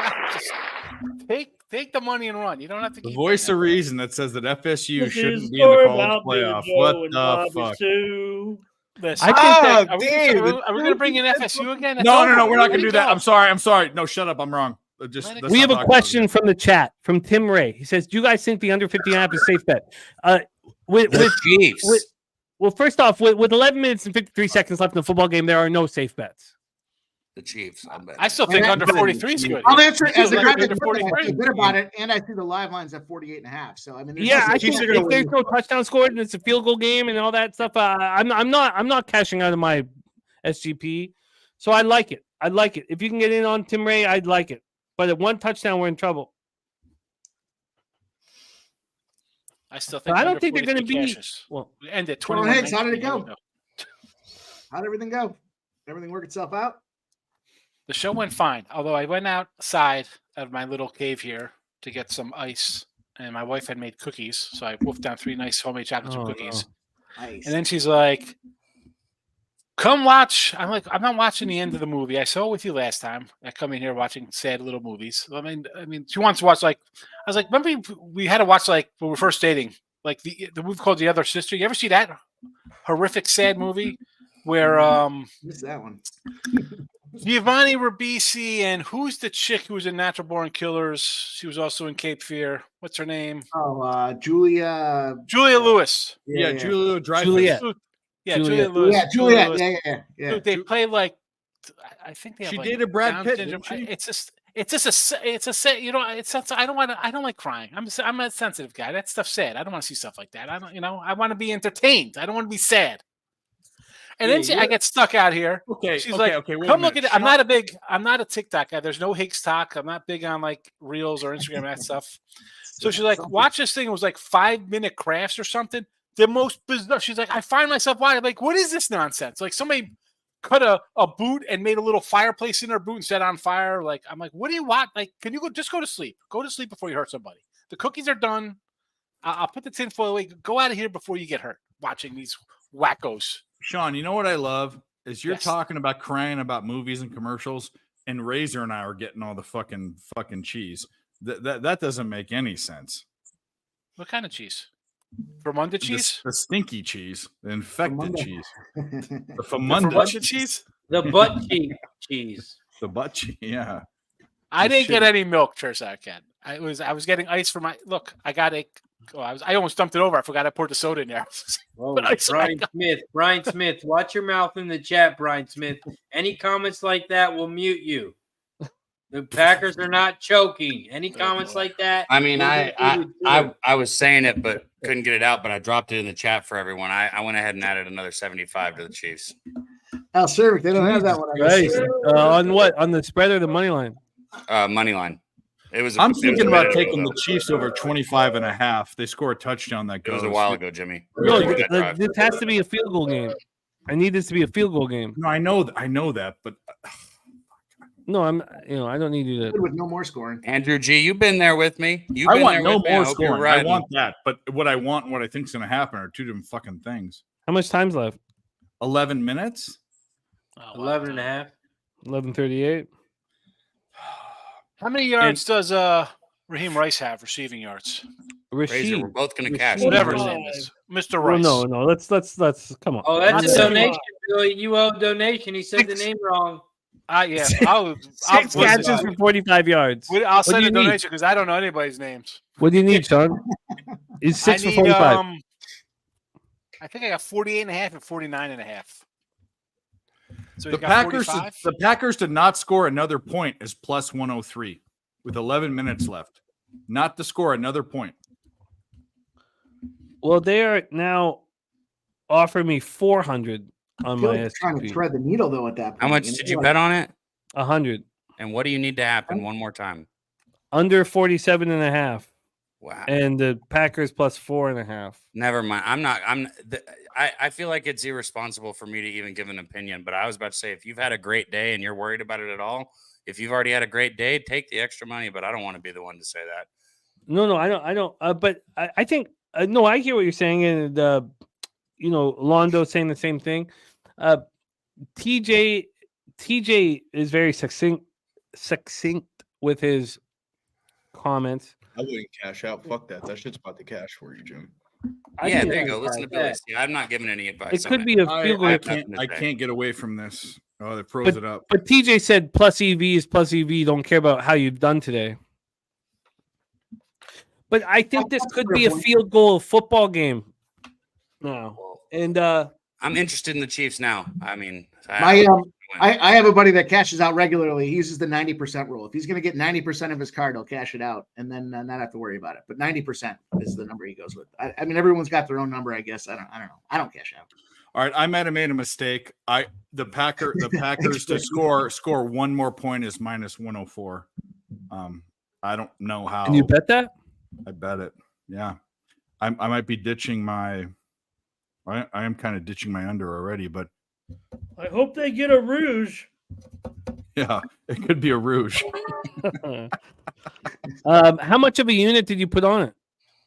take the money and run. You don't have to The keep voice betting. of reason that says that FSU This is shouldn't a be in the story college about Big playoff. Joe What and the Bobby fuck? Sue. Listen, I think that are we going to bring in FSU again? It's No, over. we're not going Let to do it that. go. I'm sorry. No, shut up. I'm wrong. Just Let it let's We not have a talk about question it. from the chat from Tim Ray. He says, "Do you guys think the under 50.5 is a safe bet?" The Chiefs. Well, first off, with 11 minutes and 53 seconds left in the football game, there are no safe bets. The Chiefs. I bet. I still think under 43 is good. I'll answer as a Still guy under that 43. I feel good about it, and I see the live lines at 48.5. So I mean, there's Yeah, nothing- I think if there's no touchdown scored and it's a field goal game and all that stuff, I'm not cashing out of my SGP. So I like it. I'd like it. If you can get in on Tim Ray, I'd like it. But at one touchdown, we're in trouble. I still think I don't under think they're going to 43 be. cashes. Well, We end at Well, 21. Higgs, how did it 19. go? How'd everything go? Everything work itself out? The show went fine, although I went outside of my little cave here to get some ice, and my wife had made cookies, so I wolfed down 3 nice homemade chocolate chip Oh, cookies. Nice. And then she's like, "Come watch." I'm like, "I'm not watching the end of the movie. I saw it with you last time. I come in here watching sad little movies." I mean, she wants to watch I was like, remember we had to watch when we were first dating, the movie called The Other Sister. You ever see that horrific sad movie where Missed that one. Giovanni Ribisi and who's the chick who was in Natural Born Killers? She was also in Cape Fear. What's her name? Oh, Julia. Julia Lewis. Yeah, Julia Dreyfus. Juliet. Yeah, Juliet. Julia Lewis. Yeah, Juliet. Lewis. Yeah. Dude, they play I think they have She like dated Brad Down Pitt, syndrome. didn't she? It's just a I don't like crying. I'm a sensitive guy. That stuff's sad. I don't want to see stuff like that. I want to be entertained. I don't want to be sad. And then I get stuck out here. Okay, She's okay, like, okay. Wait come a look minute. at it. I'm not a TikTok guy. There's no Higgs talk. I'm not big on Reels or Instagram and that stuff. So she's like, watch this thing. It was 5-minute crafts or something. The most bizarre. She's like, I find myself watching. Like, what is this nonsense? Like somebody cut a boot and made a little fireplace in her boot and set on fire. I'm like, what do you want? Can you just go to sleep? Go to sleep before you hurt somebody. The cookies are done. I'll put the tinfoil away. Go out of here before you get hurt watching these wackos. Sean, you know what I love is you're Yes. talking about crying about movies and commercials, and Razor and I are getting all the fucking cheese. That doesn't make any sense. What kind of cheese? Vermunda cheese? The stinky cheese, the infected Famunda. cheese, the The famunda Vermunda cheese? The butt cheek cheese. the butt cheese. Yeah, I The didn't get shit. any milk, Chersak Ken. I was getting ice for my look. I got I almost dumped it over. I forgot I poured the soda in there. Oh, But I saw- Brian Smith, watch your mouth in the chat, Brian Smith. Any comments like that will mute you. The Packers are not choking. Any comments like that? I mean, will be muted too. I was saying it, but couldn't get it out. But I dropped it in the chat for everyone. I went ahead and added another 75 to the Chiefs. Al Cervic, they don't have that one. Nice. On what? On the spread or the money line? Money line. It was. I'm it was thinking a about minute taking ago. the Chiefs over 25.5. They score a touchdown that It goes was a while ago, Jimmy. No, Look at that drive. this has to be a field goal game. I need this to be a field goal game. No, I know that, but No, I don't need you to. With no more scoring. Andrew G, you've been there with me. You've I been want there no with me. I more hope you're scoring. I riding. want that, but what I want and what I think is going to happen are two different fucking things. How much time's left? 11 minutes. 11 and a half. 11:38. How many yards does Raheem Rice have receiving yards? Razor, Rashid. we're both going to Rashid. cash. Whatever his 45. name is. Mr. Well, Rice. no. Let's come on. Oh, that's a Not donation, Billy. You owe a donation. He said the name wrong. Yeah. I'll Six catches for 45 yards. I'll do send you a need? donation because I don't know anybody's names. What do you need, Sean? He's 6 I for need, 45. I think I got 48 and a half and 49 and a half. So The he's got Packers, 45? the Packers did not score another point as plus 103 with 11 minutes left. Not to score another point. Well, they are now offering me 400 on I feel my like they're trying to SGP. thread the needle though at that point. How much you know, did you like- bet on it? 100. And what do you need to happen one more time? Under 47 and a half. Wow. and the Packers plus 4.5. Never mind. I feel like it's irresponsible for me to even give an opinion, but I was about to say, if you've had a great day and you're worried about it at all, if you've already had a great day, take the extra money, but I don't want to be the one to say that. No, I don't. But I think no, I hear what you're saying, and Londo saying the same thing. TJ is very succinct with his comments. I wouldn't cash out. Fuck that. That shit's about to cash for you, Jim. Yeah, there you go. Listen to Billy. Yeah, I'm not giving any advice. It could be a field goal. I can't get away from this. Oh, they froze it up. But TJ said plus EV is plus EV. Don't care about how you've done today. But I think this could be a field goal football game now. And I'm interested in the Chiefs now. I mean, I have a buddy that cashes out regularly. He uses the 90% rule. If he's going to get 90% of his card, he'll cash it out and then not have to worry about it. But 90% is the number he goes with. I mean, everyone's got their own number, I guess. I don't know. I don't cash out. All right, I might have made a mistake. The Packers to score one more point is minus 104. I don't know how. And you bet that? I bet it. Yeah, I might be ditching my. I am kind of ditching my under already, but I hope they get a rouge. yeah, it could be a rouge. How much of a unit did you put on it?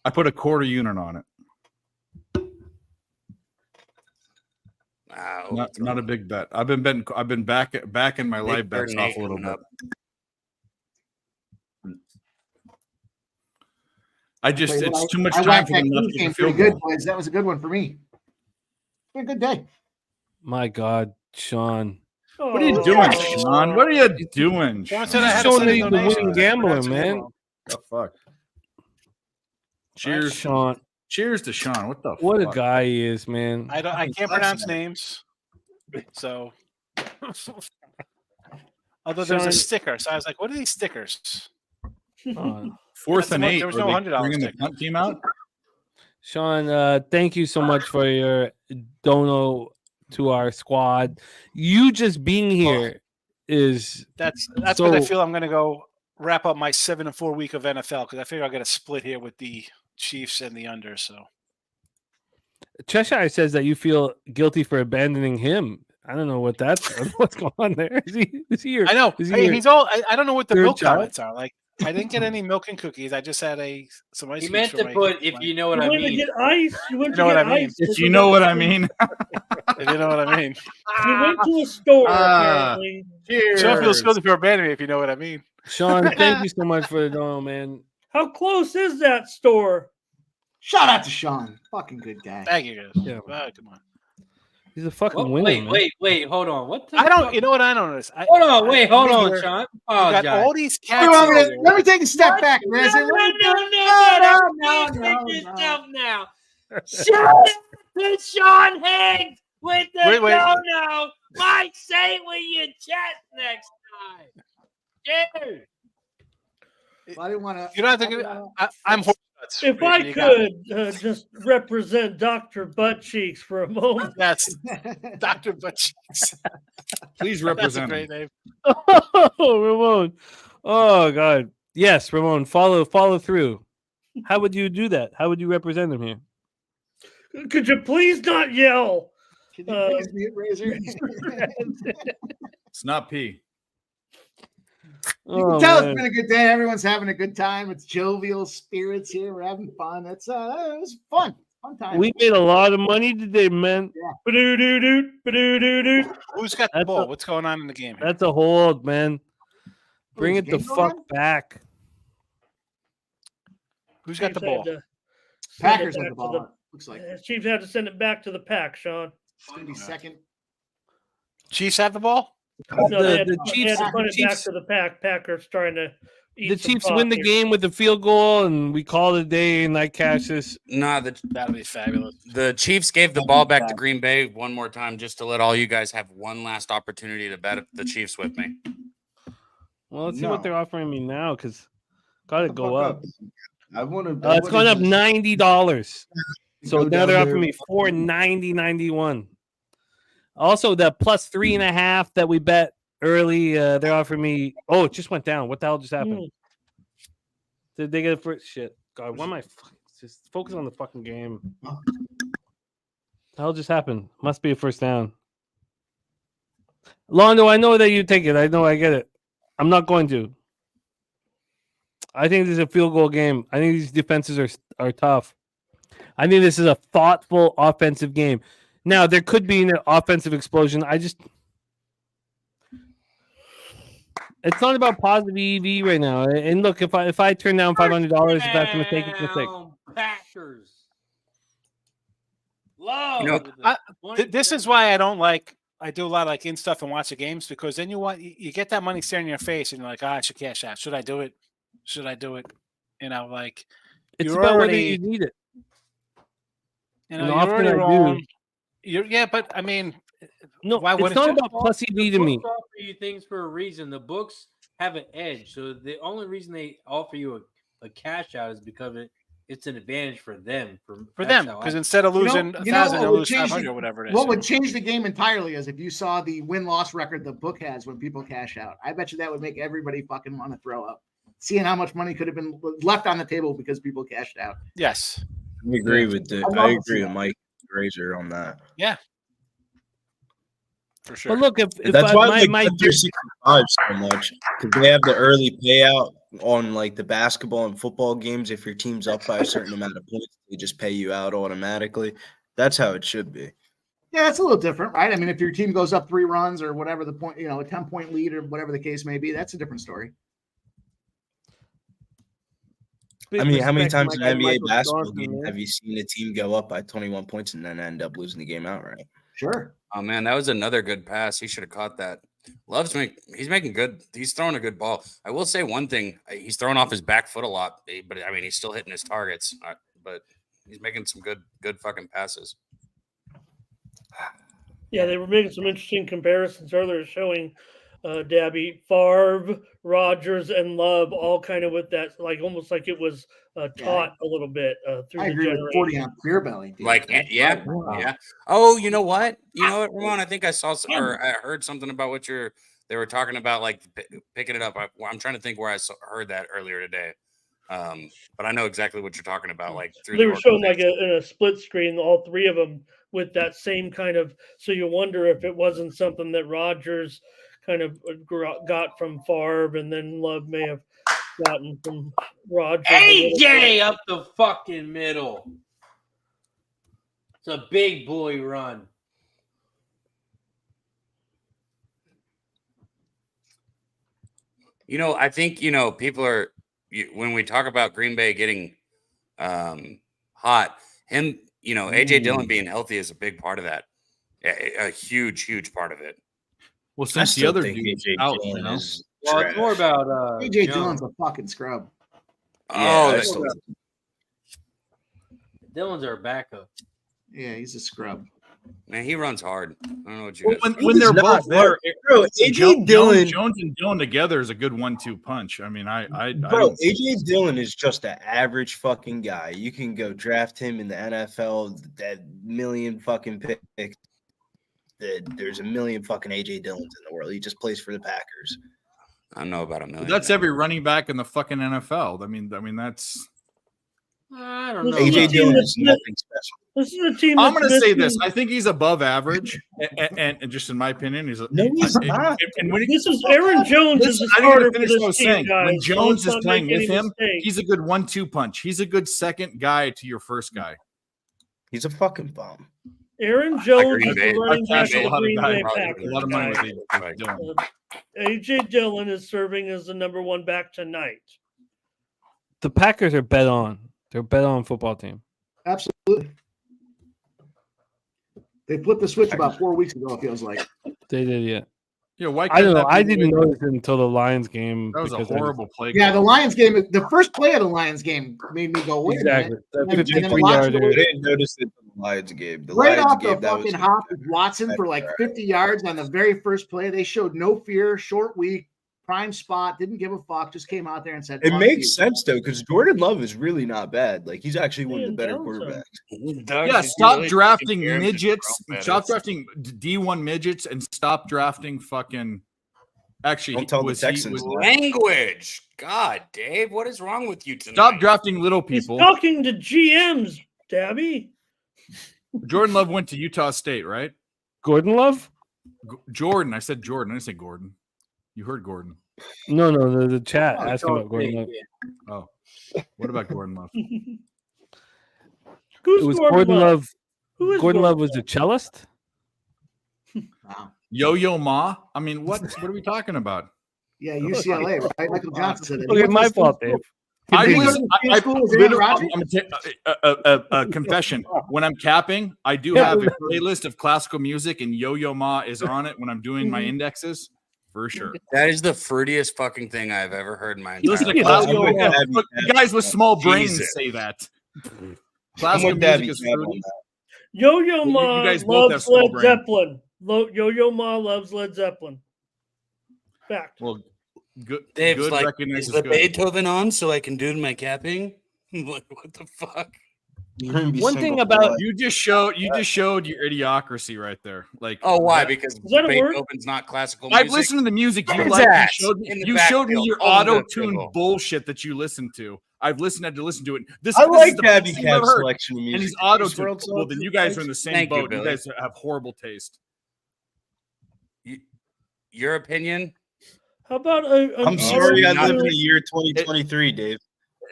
I put a quarter unit on it. Wow, not a big bet. I've been back in my live bets off a little bit. It's too much time for them not to get a field goal. Boys. That was a good one for me. It's been a good day. My God, Sean. What are you doing, Sean? What are you doing? Sean Sean? said I had Sean to is send the donations. winning gambler, That's man. wrong. The fuck. Cheers, Sean. Cheers to Sean. What the What fuck? a guy he is, man. I can't pronounce names. So although there's Sean- a sticker. So I was like, what are these stickers? Fourth and 8. There was Are no they $100 bringing the sticker. punt team out? Sean, thank you so much for your dono to our squad. You just being here is That's so, because I feel I'm going to go wrap up my 7-4 week of NFL because I figure I'll get a split here with the Chiefs and the under. So Cheshire says that you feel guilty for abandoning him. I don't know what's going on there. Is he your, I know is he hey, your he's all. I don't know what the third milk child? comments are like. I didn't get any milk and cookies. I just had some ice. He cream meant for to my- put, if you know what You I went to mean. get ice. You went You to know get what I mean. ice. If you know what I mean. If you know what I mean. You went to a store, Ah. apparently. Sean feels guilty for abandoning me. If you know what I mean. Sean, thank you so much for the dono, man. How close is that store? Shout out to Sean. Fucking good guy. Thank you guys. Yeah. Come on. He's a fucking What? winner, Wait, hold on. What the I don't. fuck? You know what I don't notice. Hold on, wait, hold on, here, Sean. You got Apologize. all these Wait, cats. wait, over wait, let me take a step back, Razor. Yourself now. Shout to Sean Higgs with the Wait. dono. Mike, say it with your chest next time. Dude. I didn't want to. You don't have to. I'm. If I could just represent Dr. Butt Cheeks for a moment. That's Dr. Butchie's. Please That's a represent great him. name. Oh, Ramon. Oh God. Yes, Ramon. Follow through. How would you do that? How would you represent him here? Could you please not yell? Can you please mute Razor? It's not P. You can tell it's been a good day. Everyone's having a good time. It's jovial spirits here. We're having fun. It was fun. Fun time. We made a lot of money today, man. Ba-doo-doo-doo, ba-doo-doo-doo. Who's got the ball? What's going on in the game? Here? That's a hold, man. Bring is it the game fuck going? back. Who's got the Chiefs had ball? to send Packers it have back the ball. to Looks like the Chiefs had to send it back to the pack, Sean. it's going to be second. Chiefs have the ball. No, they had The to Chiefs, put it back Chiefs, to the pack. Packers trying to eat the some Chiefs win the coffee. game with the field goal, and we call it a day. And I cash this. Nah, That'll be fabulous. the Chiefs gave the ball back to Green Bay one more time just to let all you guys have one last opportunity to bet the Chiefs with me. Well, let's see what they're offering me now, because got to go up. I want to. It's going up $90. So Go now down they're there. offering me $4.90.91. Also, the plus 3.5 that we bet early, they're offering me. Oh, it just went down. What the hell just happened? Did they get it for shit? God, why am I just focus on the fucking game? What the hell just happened? Must be a first down. Londo, I know that you take it. I know, I get it. I'm not going to. I think this is a field goal game. I think these defenses are tough. I think this is a thoughtful offensive game. Now, there could be an offensive explosion. It's not about positive EV right now. And look, if I turn down $500, if that's a mistake, it's a mistake. Packers. Love. This is why I don't like. I do a lot of like in stuff and watch the games because then you get that money staring in your face and you're like, I should cash out. Should I do it? Should I do it? You know, like it's about whether you need it. You know, you're already wrong. But I mean, no, why it's not about plus EV to me. Offer you things for a reason. The books have an edge, so the only reason they offer you a cash out is because it's an advantage for them. For them, because instead of losing 1,000, they'll lose 500 or whatever it is. What would change the game entirely is if you saw the win-loss record the book has when people cash out. I bet you that would make everybody fucking want to throw up. Seeing how much money could have been left on the table because people cashed out. Yes. I agree with Mike Grazer on that. Yeah. For sure. But look, if that's why my 365 so much, because they have the early payout on like the basketball and football games. If your team's up by a certain amount of points, they just pay you out automatically. That's how it should be. Yeah, it's a little different, right? I mean, if your team goes up 3 runs or whatever the point, a 10-point lead or whatever the case may be, that's a different story. I mean, how many times in NBA basketball game have you seen a team go up by 21 points and then end up losing the game outright? Sure. Oh man, that was another good pass. He should have caught that. He's making good. He's throwing a good ball. I will say one thing: he's throwing off his back foot a lot, but I mean, he's still hitting his targets. But he's making some good fucking passes. Yeah, they were making some interesting comparisons earlier, showing Dabby, Favre, Rodgers, and Love all kind of with that, like almost like it was taught a little bit through I the agree generation. with 40 on Clear Belly. Dude. Like, yeah. Oh, you know what, Ramon? I think I saw or I heard something about what they were talking about, like picking it up. I'm trying to think where I heard that earlier today. But I know exactly what you're talking about. Like they were showing like in a split screen, all 3 of them with that same kind of. So you wonder if it wasn't something that Rodgers kind of got from Favre, and then Love may have gotten from Rodgers. AJ up the fucking middle. It's a big boy run. I think people are when we talk about Green Bay getting hot. AJ Dillon being healthy is a big part of that. A huge part of it. Well, since the other dude's out, it's more about AJ Dillon's a fucking scrub. Dillon's our backup. Yeah, he's a scrub. Man, he runs hard. I don't know what you guys when they're both there, bro. AJ Dillon, Jones and Dillon together is a good 1-2 punch. I mean, AJ Dillon is just an average fucking guy. You can go draft him in the NFL. That million fucking picks. There's a million fucking AJ Dillons in the world. He just plays for the Packers. I don't know about a million. That's every running back in the fucking NFL. I mean that's. I don't know. AJ Dillon is nothing special. This is a team. I'm going to say this. I think he's above average, and just in my opinion, he's no, he's not. This is Aaron Jones is the starter for this team, guys. When Jones is playing with him, he's a good 1-2 punch. He's a good second guy to your first guy. He's a fucking bum. Aaron Jones is the running back of the Green Bay Packers. A lot of money with Dillon. AJ Dillon is serving as the number 1 back tonight. The Packers are bet on. They're a bet on football team. Absolutely. They flipped the switch about 4 weeks ago, it feels like. They did, yeah. Yeah, why I don't know. I didn't notice it until the Lions game. That was a horrible play. Yeah, the Lions game, the first play of the Lions game made me go, wait exactly. a minute. I didn't notice it in the Lions game. Right off the fucking hop with Watson for like 50 yards on the very first play. They showed no fear, short week, prime spot, didn't give a fuck, just came out there and said, it makes sense though, because Jordan Love is really not bad. Like he's actually one of the better quarterbacks. Yeah, stop drafting midgets, stop drafting D1 midgets, and stop drafting fucking Actually, Don't tell the was he- Texans was- that. Language. God, Dave, what is wrong with you tonight? Stop drafting little He's people. talking to GMs, Dabby. Jordan Love went to Utah State, right? Gordon Love? Jordan. I said Jordan. I didn't say Gordon. You heard Gordon. No, the chat asking about Gordon Love. Oh, what about Gordon Love? Who's It was Gordon Love. Who is Gordon Love was a cellist. Wow. Yo-Yo Ma? I mean, what are we talking about? Yeah, UCLA, right? Michael Johnson said it. Okay, my fault, Dave. I Did you listen. go to the same school as Aaron literally- Rodgers? a confession. When I'm capping, I do have a playlist of classical music, and Yo-Yo Ma is on it when I'm doing my indexes, for sure. That is the fruitiest fucking thing I've ever heard in my You entire listen to life. classical with music. Dabby. Look, guys with small brains Jesus. say that. I'm Classical with music Dabby. is Tab on fruity. that. Yo-Yo You Ma guys both have loves small Led brain. Zeppelin. Yo-Yo Ma loves Led Zeppelin. Fact. Well, good. Dave's good like, recognizes is the good. Beethoven on so I can do my capping? What the fuck? You're gonna be One single thing for about- life. You just showed your idiocracy right there. Like, Oh, why? Because that a word? Beethoven's not classical music. I've listened to the music you His like. ass You in the showed me backfield, your all over the auto-tuned field. bullshit that you listen to. I've had to listen to it. This I this like is the Dabby best thing I've Cab's heard. selection of music. And he's Juice auto-tuned. WRLD Well, then you guys are in the same Thank you, boat. You Billy. guys have horrible taste. Your opinion? How about I'm sorry I not- live in the year 2023, Dave.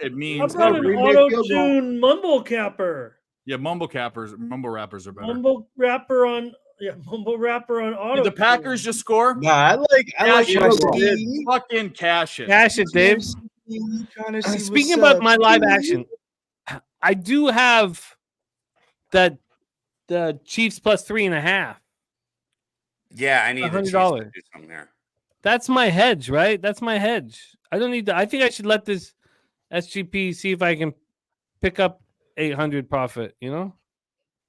It How means about an Green Bay field goal. auto-tune mumble capper? yeah, mumble rappers are better. Mumble rapper on auto. Did the Packers just score? Nah, I like Cash my it. shit. Fucking cash it. Cash it, Dave. Speaking about my live action, I do have the Chiefs plus 3.5. Yeah, I need the Chiefs to $100. do something there. That's my hedge, right? That's my hedge. I don't need to. I think I should let this SGP see if I can pick up 800 profit. You know,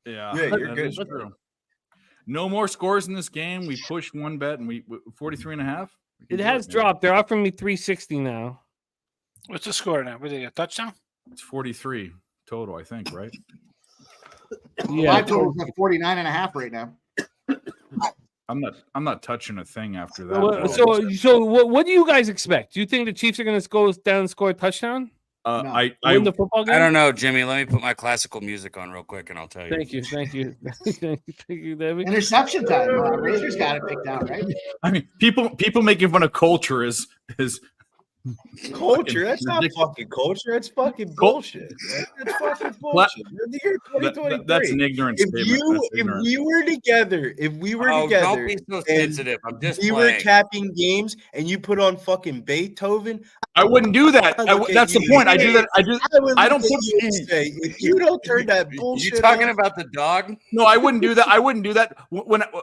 Yeah, Yeah, you're that good. is true. No more scores in this game. We pushed one bet and we 43.5. it has dropped. They're offering me 360 now. What's the score now? Was it a touchdown? It's 43 total, I think, right? My total's at 49.5 right now. I'm not touching a thing after that. So what do you guys expect? Do you think the Chiefs are going to go down and score a touchdown? I Win the football game? I don't know, Jimmy. Let me put my classical music on real quick and I'll tell you. Thank you, thank you, Debbie. Interception time. Razor's got it picked out, right? I mean, people making fun of culture is Culture. That's not ridiculous. fucking culture. That's fucking bullshit. That's fucking bullshit. We're in the year 2023. that's an ignorant statement. That's ignorant. If we were Oh, together, don't be so and sensitive. I'm just we were playing. capping games, and you put on fucking Beethoven, I wouldn't do that. That's the point. I do that. I don't put. Say, if you don't turn that bullshit. You talking off, about the dog? No, I wouldn't do that. I wouldn't do that.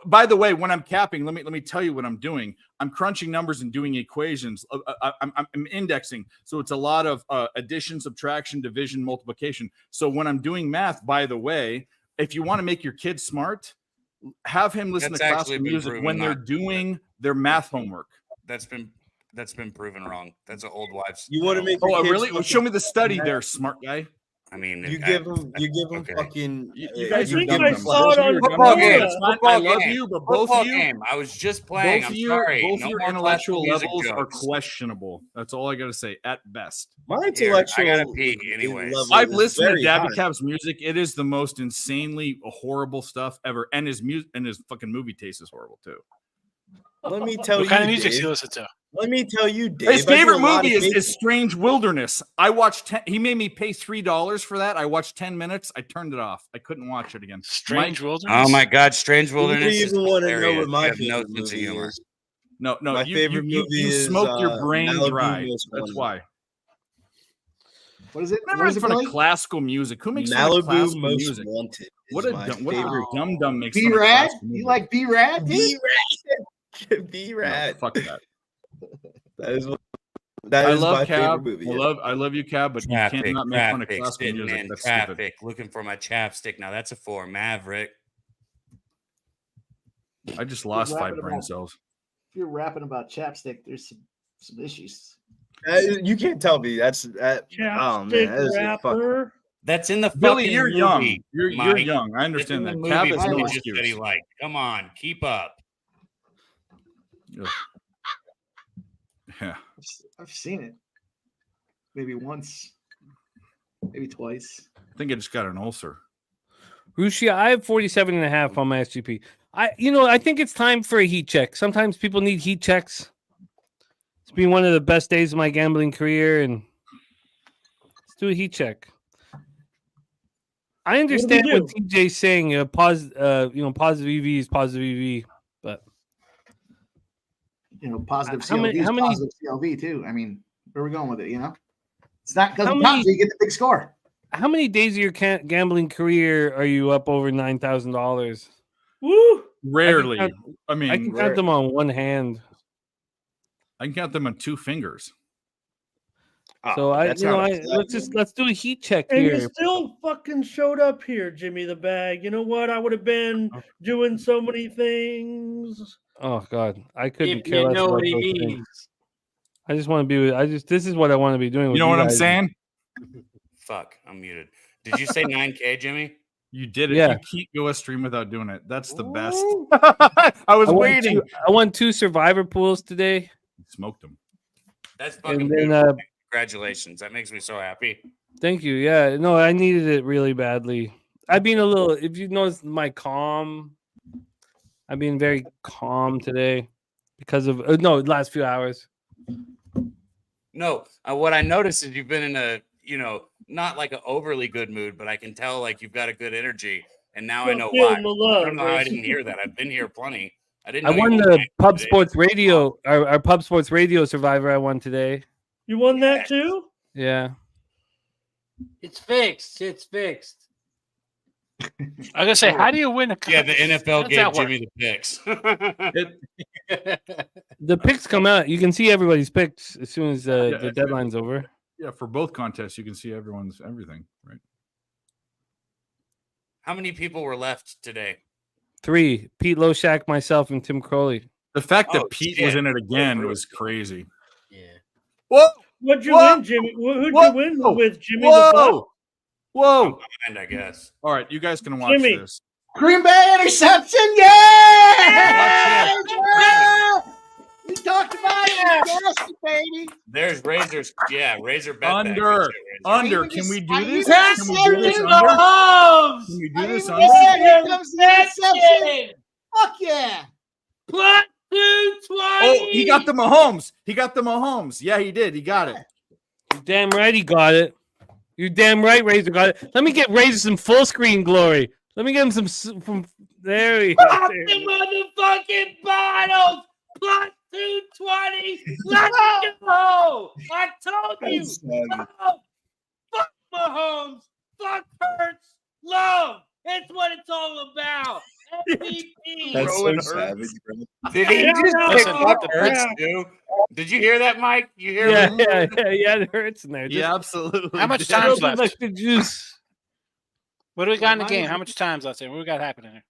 By the way, when I'm capping, let me tell you what I'm doing. I'm crunching numbers and doing equations. I'm indexing, so it's a lot of addition, subtraction, division, multiplication. So when I'm doing math, by the way, if you want to make your kids smart, have him listen That's to actually classical been music proven when they're not- doing their math homework. That's been proven wrong. That's an old wives. you want to make. Oh, your kids really? fucking- Show me the study there, smart guy. I mean, You give them. You give them okay. fucking. You guys I are think dumb I dumb. saw it on Football game. Florida. Football I love game. you, but both Football of you, game. I was just playing. both I'm of you, sorry. both No your more intellectual classical music levels are jokes. questionable. That's all I got to say. At best, My Here, intellectual. I gotta pee anyways. level I've is listened to very Dabby high. Cab's music. It is the most insanely horrible stuff ever, and his music and his fucking movie taste is horrible too. Let me tell What you, kind of music do Dave. you listen to? Let me tell you, Dave. His I do favorite a lot movie of is Strange Wilderness. I watched. He made me pay $3 for that. I watched 10 minutes. I turned it off. I couldn't watch it again. Strange Mike? Wilderness? Oh my God, Strange You don't Wilderness. is even want to know hilarious. what my You have no favorite sense of movie humor. is. No, My favorite movie you is, smoked your brain Malibu dry. Most That's Wanted. why. What is it? Never What is in it, front Billy? of classical music. Who makes fun of Malibu classical Most music? Wanted. What is a my dumb, favorite. dumb makes fun of B-Rad? classical You music. like B-Rad? B No, Rat. fuck that. That is my I love Cab. favorite movie. I love you, Cab, but you cannot make fun of classical sitting music. in That's stupid. traffic, looking for my chapstick. Now that's a 4. Maverick. I just lost Wrap 5 it brain up. cells. If you're rapping about chapstick, there's some issues. You can't tell me. That's that. Oh man, that Chapstick is a fuck. rapper. That's in the Billy, fucking you're movie, young. You're Mike. young. I It's in understand the that. movie. Cab has Billy no just said he excuse. liked. Come on, keep up. Ugh. I've seen it. Maybe once, maybe twice. I think I just got an ulcer. Rushia, I have 47.5 on my SGP. I think it's time for a heat check. Sometimes people need heat checks. It's been one of the best days of my gambling career, and let's do a heat check. I understand what TJ's saying. Positive EV is positive EV, but positive how many- CLV is how many- positive CLV too. I mean, where are we going with it? It's not because How of many- you get the big score. how many days of your gambling career are you up over $9,000? Woo! Rarely. I I can count them on one hand. I can count them on 2 fingers. So that's not let's do a heat check And here. you still fucking showed up here, Jimmy the Bag. You know what? I would have been doing so many things. Oh God, I couldn't If care you less know about what he those things. means. I just want to be. This is what I want to be doing. With You know what I'm guys. saying? Fuck, I'm muted. Did you say 9K, Jimmy? You did it. Yeah. You can't go a stream without doing it. That's the best. Ooh. I was I won waiting. I won 2 survivor pools today, Smoked them. That's fucking and then beautiful. Congratulations. That makes me so happy. thank you. Yeah, no, I needed it really badly. I've been a little. If you notice my calm, I've been very calm today because of the last few hours. No, what I noticed is you've been in a, not like an overly good mood, but I can tell like you've got a good energy. And now I You're know feeling why. the love, I don't know how I Grace. didn't hear that. I've been here plenty. I didn't. I know you won were the playing Pub today. Sports Radio, our Pub Sports Radio Survivor. I won today. You won that too? Yeah. It's fixed. It's fixed. I was gonna say, how do you win a Yeah, the NFL How's gave that work? Jimmy the picks. The picks come out. You can see everybody's picks as soon as the Yeah, deadline's over. Yeah, for both contests, you can see everyone's everything, right? How many people were left today? 3: Pete Loshak, myself, and Tim Crowley. The fact that Oh, Pete shit. was in it again Really? was crazy. Yeah. Whoa! What'd you Whoa! win, Jimmy? Who'd Whoa! you win with, Jimmy the Whoa! Buck? Whoa! And I guess. All right, you guys can watch Jimmy. this. Green Bay interception. Yeah! Watch We talked about it. Yes, baby. There's Razor's. Yeah, Razor bet that. Under. Good shit, Razor. Under. I Can we do even this? just- Can we do this I under? Mahomes. Can we I do this even under? said, here comes the interception. Fuck yeah. Plus 220. Oh, he got the Mahomes. He got the Mahomes. Yeah, he did. He got it. You're damn right he got it. You're damn right Razor got it. Let me get Razor some full screen glory. Let me get him from there. He Pop the motherfucking bottles. Plus 220. Let's go. I told you. Love. Fuck Mahomes. Fuck Hurts. Love. It's what it's all about. MVP. That's so Rolling savage, bro. Did he just Listen, pick up Hurts too? Did you hear that, Mike? You hear yeah, me? yeah, it hurts in there. Just Yeah, absolutely. How much did. time's a little bit left? like the juice. What do we got in the game? How much time's left? What do we got happening here?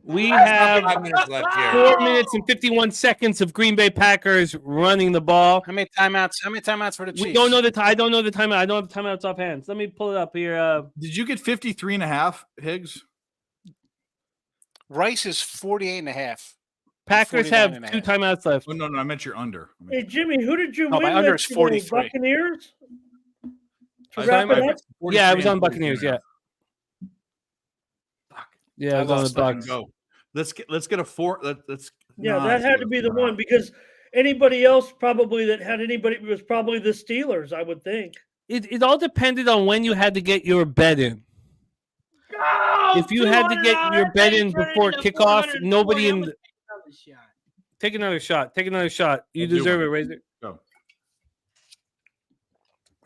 We There's have about 5 minutes left here. 4 minutes and 51 seconds of Green Bay Packers running the ball. How many timeouts? How many timeouts for the Chiefs? We don't know the time. I don't know the timeout. I don't have timeouts offhand. So let me pull it up here. Did you get 53.5, Higgs? Rice is 48.5. Packers have 49.5. 2 timeouts left. Oh, no, I meant your under. Hey, Jimmy, who did you No, win my under with is today? 43. Buccaneers? To I- wrap it I- up? Yeah, I was 43 on and Buccaneers. Yeah, 43.5. yeah, I was on the Let's fucking Bucks. go. Let's get a 4. Let's. Yeah, nah, that let's had go to be with the 4. one because anybody else probably that had anybody was probably the Steelers, I would think. It all depended on when you had to get your bet in. Go. If you had to get your bet in before kickoff, nobody in. Take another shot. Take another shot. You I'll do deserve one. it, Razor. Go.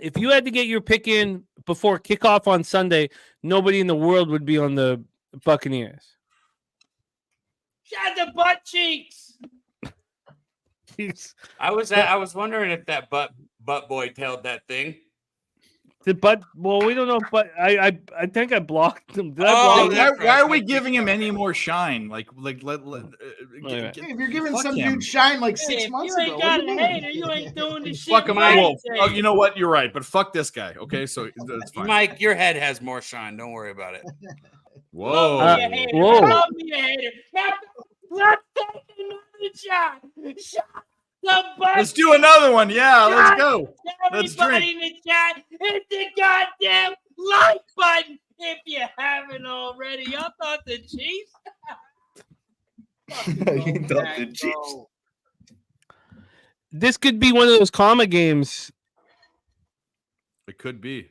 If you had to get your pick in before kickoff on Sunday, nobody in the world would be on the Buccaneers. Shot the butt cheeks. I was wondering if that butt boy tailed that thing. Well, we don't know. But I think I blocked them. Did I Oh, block them? Why are we giving him any more shine? Like let. Anyway. Hey, if you're giving Fuck some him. dude shine like Hey, 6 if months you ago, ain't what got do you a mean? hater, you ain't doing the shit. Fuck him. right Well, today. oh, you know what? You're right, but fuck this guy. Okay, so that's fine. Mike, your head has more shine. Don't worry about it. Whoa. Love me a hater. Whoa. Love me a hater. Now, let's take another shot. Shot Let's do another one. Yeah, let's go. Let's Everybody in the chat, hit the goddamn like button if you haven't already. I thought the Chiefs. You thought the Chiefs. This could be one of those comma games. It could be.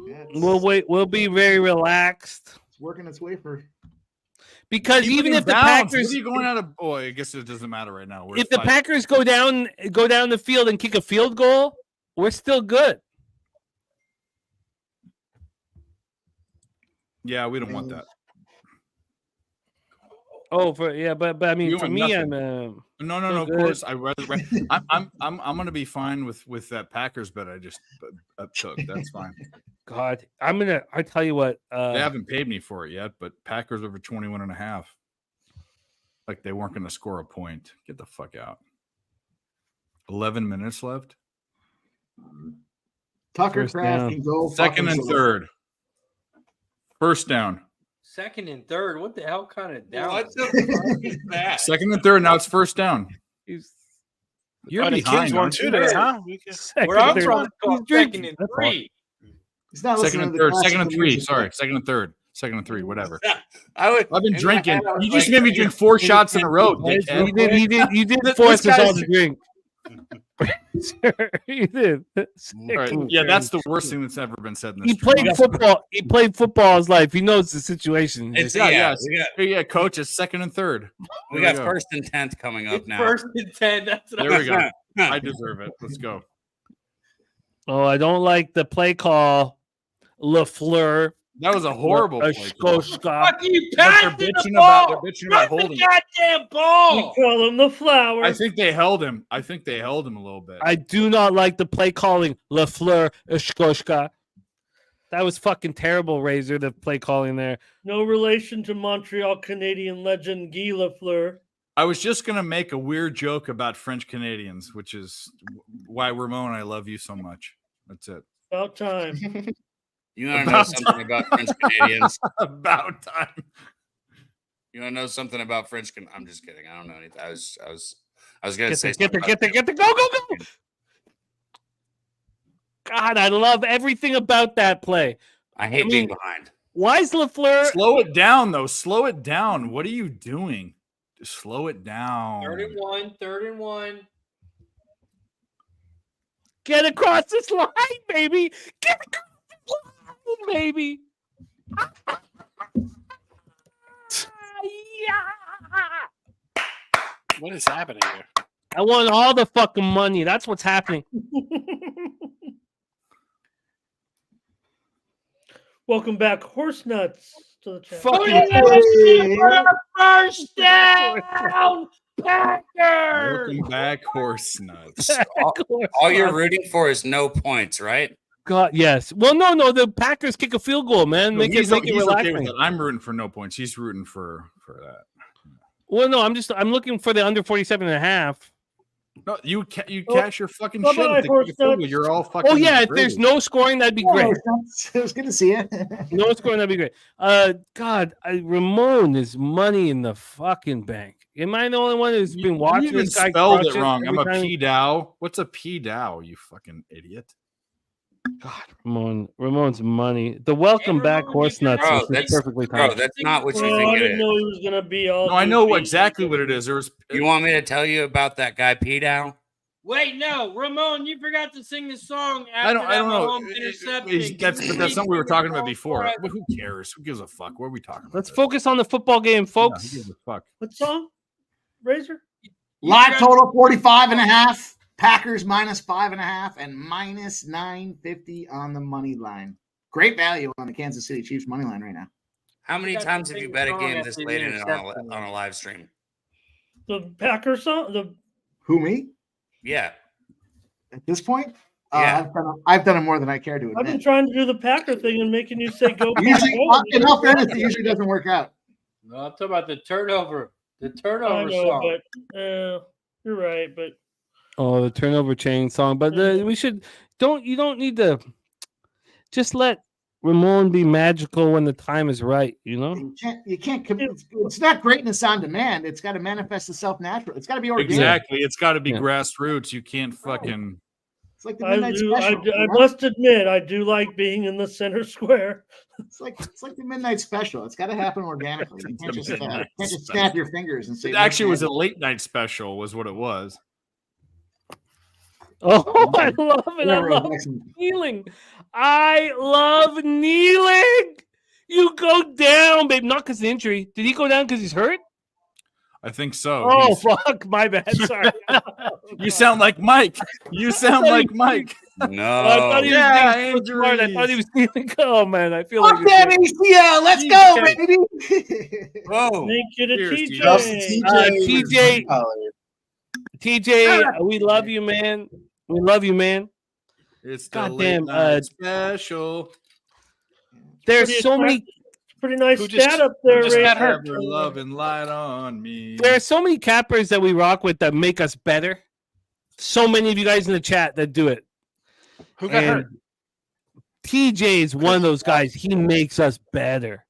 Yeah, We'll wait. We'll be very relaxed It's working its way for. because Keep even it in if the bounds. Packers, What are you going out of? Boy, I guess it doesn't matter right now. We're if the five. Packers go down the field and kick a field goal, we're still good. Yeah, we don't want that. Oh, but I mean, You for want me, nothing. I'm No, so of good. course. I rather. I'm gonna be fine with that Packers bet I just took. That's fine. God, I tell you what, They haven't paid me for it yet, but Packers over 21.5. Like they weren't gonna score a point. Get the fuck out. 11 minutes left. Tucker First Craft down. can go. Second and third. First down. Second and third. What the hell kind of down? What the fuck is that? Second and third. Now it's first down. You're Oh, the behind, kids won aren't too you? today, huh? Where I'm They're- from, he's second drinking. and That's all. three. He's not Second listening and to the third. classical Second and three. music. Sorry. Second and third. Second and three. Whatever. I've I've been drinking. You just made me drink 4 shots in a row, dickhead. You did This force us guy's- all to drink. Sir, you did. All right. Yeah, that's the worst thing that's ever been said in this. He stream. played football. He played football his life. He knows the situation. It's Yeah, yeah. yeah. Coach, it's second and third. We There got go. first and 10th coming up It's now. first and 10. That's what There we go. I deserve it. Let's go. Oh, I don't like the play call. LaFleur. That was a horrible play call. Fuck you, But passing they're the bitching ball. about Drop holding. the goddamn We ball. call him the flower. I think they held him. I think they held him a little bit. I do not like the play calling. LaFleur. Shkoshka. That was fucking terrible, Razor, the play calling there. No relation to Montreal Canadian legend Guy Lafleur. I was just gonna make a weird joke about French Canadians, which is why Ramon, I love you so much. That's it. About time. You want to know something about French Canadians? About time. You want to know something about French? I'm just kidding. I don't know anything. I was gonna Get say there, something get there, about get there. Go. God, I love everything about that play. I hate being behind. Why is LaFleur? Slow it down, though. Slow it down. What are you doing? Just slow it down. Third and one. Get across this line, baby. Get across this line, baby. What is happening here? I want all the fucking money. That's what's happening. Welcome back, horse nuts, to the chat. Fucking First down, Packers. Welcome back, horse nuts. All you're rooting for is no points, right? God, yes. Well, no. The Packers kick a field goal, man. Make it he's okay relaxing. with that. I'm rooting for no points. He's rooting for that. Well, no, I'm looking for the under 47.5. No, you Oh, cash your fucking shit. bye-bye, If they horse kick a field goal, nuts. you're all fucking. Oh yeah, if great. there's no scoring, that'd be great. It was good to see you. No scoring, that'd be great. God, Ramon is money in the fucking bank. Am I the only one who's been watching You even this guy spelled crush it wrong. I'm every a time? P-Dow. What's a P-Dow, you fucking idiot? God, Ramon's money. The welcome back Ramon, horse you nuts Bro, is that's perfectly bro, timed. that's not what you Well, think I it didn't is. know he was gonna be all. No, I know goofy. exactly what it is. There was. You want me to tell you about that guy P-Dow? Wait, no, Ramon, you forgot to sing the song after I don't that know. Mahomes interception. That's something we were talking about before. But who cares? Who gives a fuck? What are we talking about? Let's focus on the football game, Yeah, folks. who gives a fuck? What song? Razor? Live total 45.5. Packers minus 5.5 and minus 950 on the money line. Great value on the Kansas City Chiefs money line right now. How many That's times the have you thing bet a wrong game after this the late in it interception. on a live stream? The Packer song? The Who, me? Yeah. At this point? Yeah. I've done it more than I care to I've been admit. trying to do the Packer thing and making you say go. Usually, go. in all fairness, it usually doesn't work out. No, I'm talking about the turnover. The I turnover know, song. but you're right. But Oh, the turnover chain song. But you don't need to just let Ramon be magical when the time is right, you know? You can't it's not greatness on demand. It's got to manifest itself naturally. It's got to be organic. Exactly. It's got to be Yeah. grassroots. You can't fucking. It's like the I midnight special. I must admit, I do like being in the center square. It's like the midnight special. It's got to happen organically. You can't just snap your fingers and say. It actually was a late night special, was what it was. Oh, I love it. I love kneeling. I love kneeling. You go down, babe. Not because of injury. Did he go down because he's hurt? I think so. Oh, fuck. My bad. Sorry. You sound like Mike. You sound like Mike. No. I thought he was Yeah, being so smart. I thought he was kneeling. Oh, man. I feel like. Fuck that ACL. Let's go, baby. Whoa. Thank you to Cheers, TJ. TJ, we love you, man. We love you, man. It's the Goddamn, late night special. There's so many. Pretty nice Who just- stat up there, who just Ray. got hurt? Ever love and light on me. There are so many cappers that we rock with that make us better. So many of you guys in the chat that do it. Who got hurt? TJ is one of those guys. He makes us better.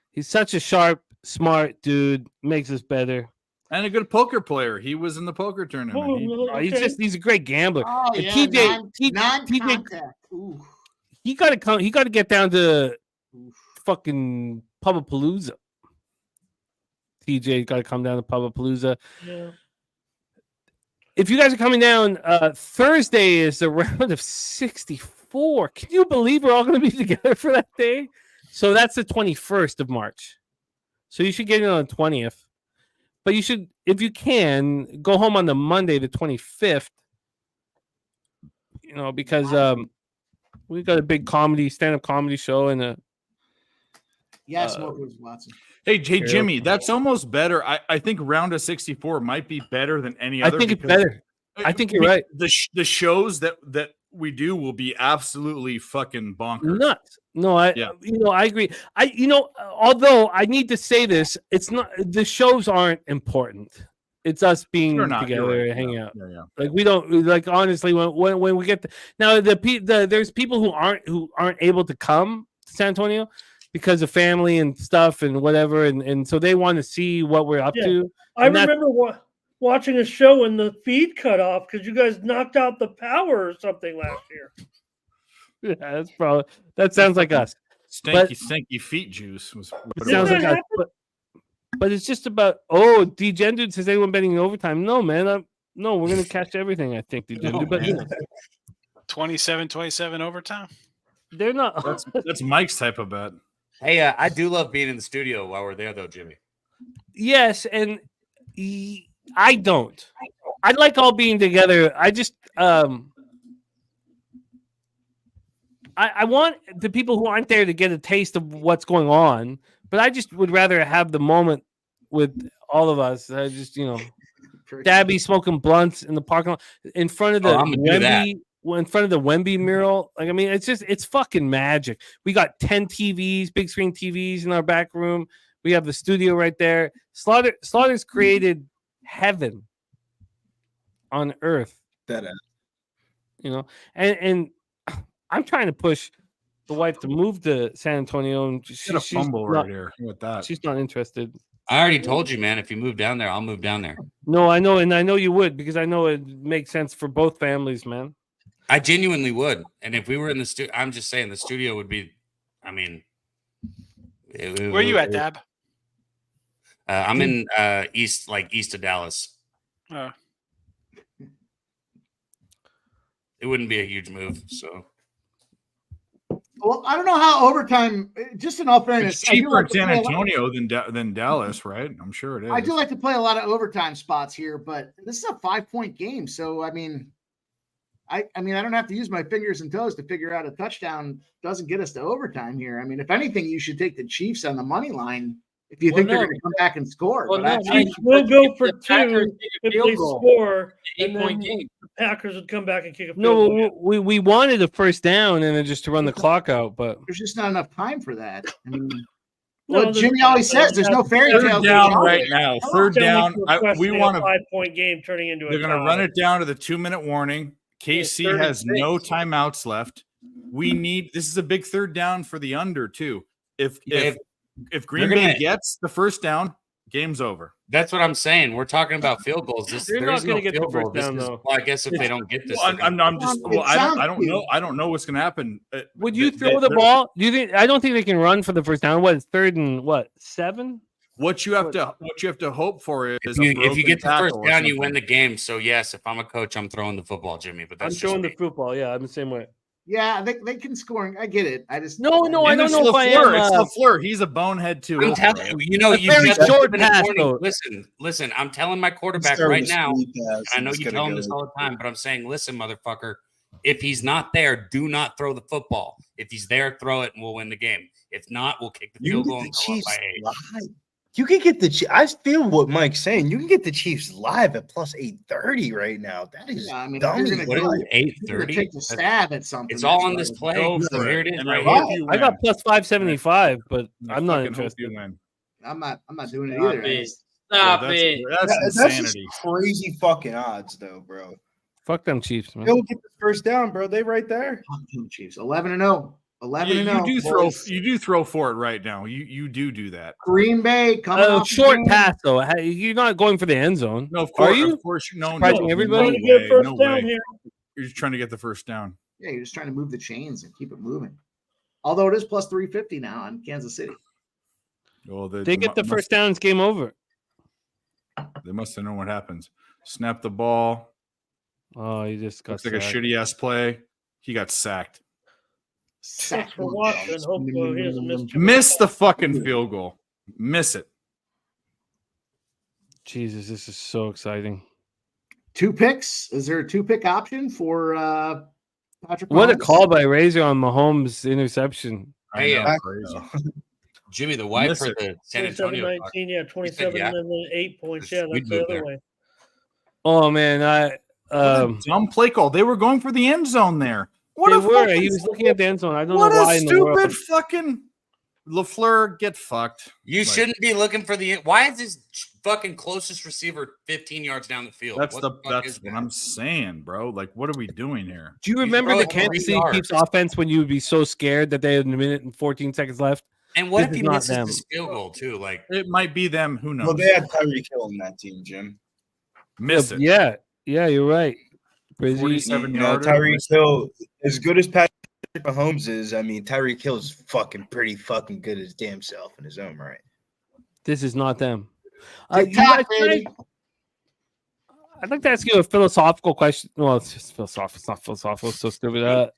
He's such a sharp, smart dude. Makes us better. And a good poker player. He was in the poker tournament. He's a great gambler. Oh, And yeah, TJ, non-contact. Ooh. he got to come. He got to get down to fucking Pubapalooza. TJ got to come down to Pubapalooza. Yeah. If you guys are coming down, Thursday is the round of 64. Can you believe we're all going to be together for that day? So that's the 21st of March. So you should get in on the 20th. But you should, if you can, go home on the Monday, the 25th. You know, because we got a big stand-up comedy show and a. Yes, Watson. Hey, Jimmy, that's almost better. I think round of 64 might be better than any other. I think it's better. I think you're right. The shows that we do will be absolutely fucking bonkers. Nuts. No, I agree. Although I need to say this, it's not the shows aren't important. It's us being together and hanging out. Yeah. Like we don't like honestly when we get now there's people who aren't able to come to San Antonio because of family and stuff and whatever, and so they want to see what we're up to. I remember watching a show when the feed cut off because you guys knocked out the power or something last year. Yeah, that sounds like us. Stinky feet juice was. Sounds like us. But it's just about D-Gen dude says anyone betting in overtime. No, man. No, we're gonna catch everything. I think D-Gen dude, but 27-27 overtime. They're not. That's Mike's type of bet. Hey, I do love being in the studio while we're there, though, Jimmy. Yes, and I don't. I like all being together. I just I want the people who aren't there to get a taste of what's going on, but I just would rather have the moment with all of us. I just, Dabby smoking blunts in the parking lot in front of the in front of the Wemby mural. Like, I mean, it's fucking magic. We got 10 TVs, big screen TVs in our back room. We have the studio right there. Slaughter's created heaven on earth. That and I'm trying to push the wife to move to San Antonio, and she's a fumble right here with that. She's not interested. I already told you, man. If you move down there, I'll move down there. No, I know, and I know you would because I know it makes sense for both families, man. I genuinely would. And if we were in the studio, I'm just saying the studio would be. I mean, where are you at, Dab? I'm in east of Dallas. It wouldn't be a huge move, so. Well, I don't know how overtime. Just in all fairness, it's cheaper in San Antonio than Dallas, right? I'm sure it is. I do like to play a lot of overtime spots here, but this is a 5-point game, so I mean, I don't have to use my fingers and toes to figure out a touchdown doesn't get us to overtime here. I mean, if anything, you should take the Chiefs on the money line if you think they're going to come back and score. Chiefs will go for 2 if they score. 8-point game. The Packers would come back and kick a field goal. We wanted a first down and then just to run the clock out, but there's just not enough time for that. I mean, what Jimmy always says, there's no fairy tale. Third down right now. Third down. We want a 5-point game turning into. They're going to run it down to the 2-minute warning. KC has no timeouts left. We need this is a big third down for the under too. If Green They're Bay gonna- gets the first down, game's over. That's what I'm saying. We're talking about field goals. They're not going gonna to get the first down, though. Well, I guess if they don't get this, Well, I'm just. Well, I don't know. cute. I don't know what's going to happen. Would you throw the ball? Do you think? I don't think they can run for the first down. What? It's 3rd and 7? What you have to hope for is if you get the first tackle or down, you something. win the game. So yes, if I'm a coach, I'm throwing the football, Jimmy. But I'm that's throwing just the football. Yeah, I'm the same way. Yeah, they can score. I get it. I just No, I And don't it's know if I am. LaFleur. It's LaFleur. He's a bonehead too. I'm telling you, you know, A you very got short the pass, warning. though. Listen. I'm telling my quarterback right now. And I know you tell him this all the time, but I'm saying, listen, motherfucker. If he's not there, do not throw the football. If he's there, throw it, and we'll win the game. If not, we'll kick the field goal and go up by 8. You can get the. I feel what Mike's saying. You can get the Chiefs live at plus 830 right now. That is I mean, dummy. you're What gonna is it? you're gonna 8:30? take the stab at something. It's all That's on what this it is. play. Go So for here it. it is, And right I here. hope you I got win. plus 575, but I I'm not fucking hope interested. you win. I'm not doing it Stop either. I it. just- Stop that's, it. That's That's just insanity. crazy fucking odds, though, bro. Fuck them Chiefs, man. They'll get the first down, bro. They right there. Chiefs 11-0. 11-0. You do boys. throw for it right now. You do that. Green Bay coming Oh, off short the game. pass though. You're not going for the end zone. No, of course. Are you? Of course, no. Surprising everybody? No Trying to get way, first no down way. here. You're just trying to get the first down. Yeah, you're just trying to move the chains and keep it moving. Although it is plus 350 now on Kansas City. Well, They get the first down, it's game over. They must have known what happens. Snap the ball. Oh, you just got Looks like a sacked. shitty ass play. He got sacked. Thanks for watching. Hope he doesn't miss too Miss the fucking field goal. Miss it. Jesus, this is so exciting. 2 picks. Is there a 2-pick option for Patrick? What a Mahomes? call by Razor on Mahomes' interception. Hey, I know, crazy. Jimmy, the wife Miss for it. the San Antonio. 27-19, yeah, 27 yeah. and then 8 points. Yeah, We'd that's the move other there. way. Oh man, Dumb play call. They were going for the end zone there. What they a were. fucking, He was looking at the end zone. I don't what know a why in the world. stupid fucking LaFleur, get fucked. You shouldn't be looking for the. Why is his fucking closest receiver 15 yards down the field? That's What the fuck is that's what that? I'm saying, bro. Like, what are we doing here? Do you He's remember the throwing Kansas 3 City yards. Chiefs offense when you would be so scared that they had a minute and 14 seconds left? And what This if is he not misses them. this field goal too? Like, It might be them. Who knows? Well, they had Tyreek Hill in that team, Jim. Miss it. Yeah, you're right. Brizzy. 47 You know, yarder. Tyreek Hill, as good as Patrick Mahomes is, I mean, Tyreek Hill is fucking pretty fucking good as damn self in his own right. This is not them. Tick You tock, guys- baby. I'd like to ask you a philosophical question. Well, it's just philosophical. It's not philosophical. It's so stupid.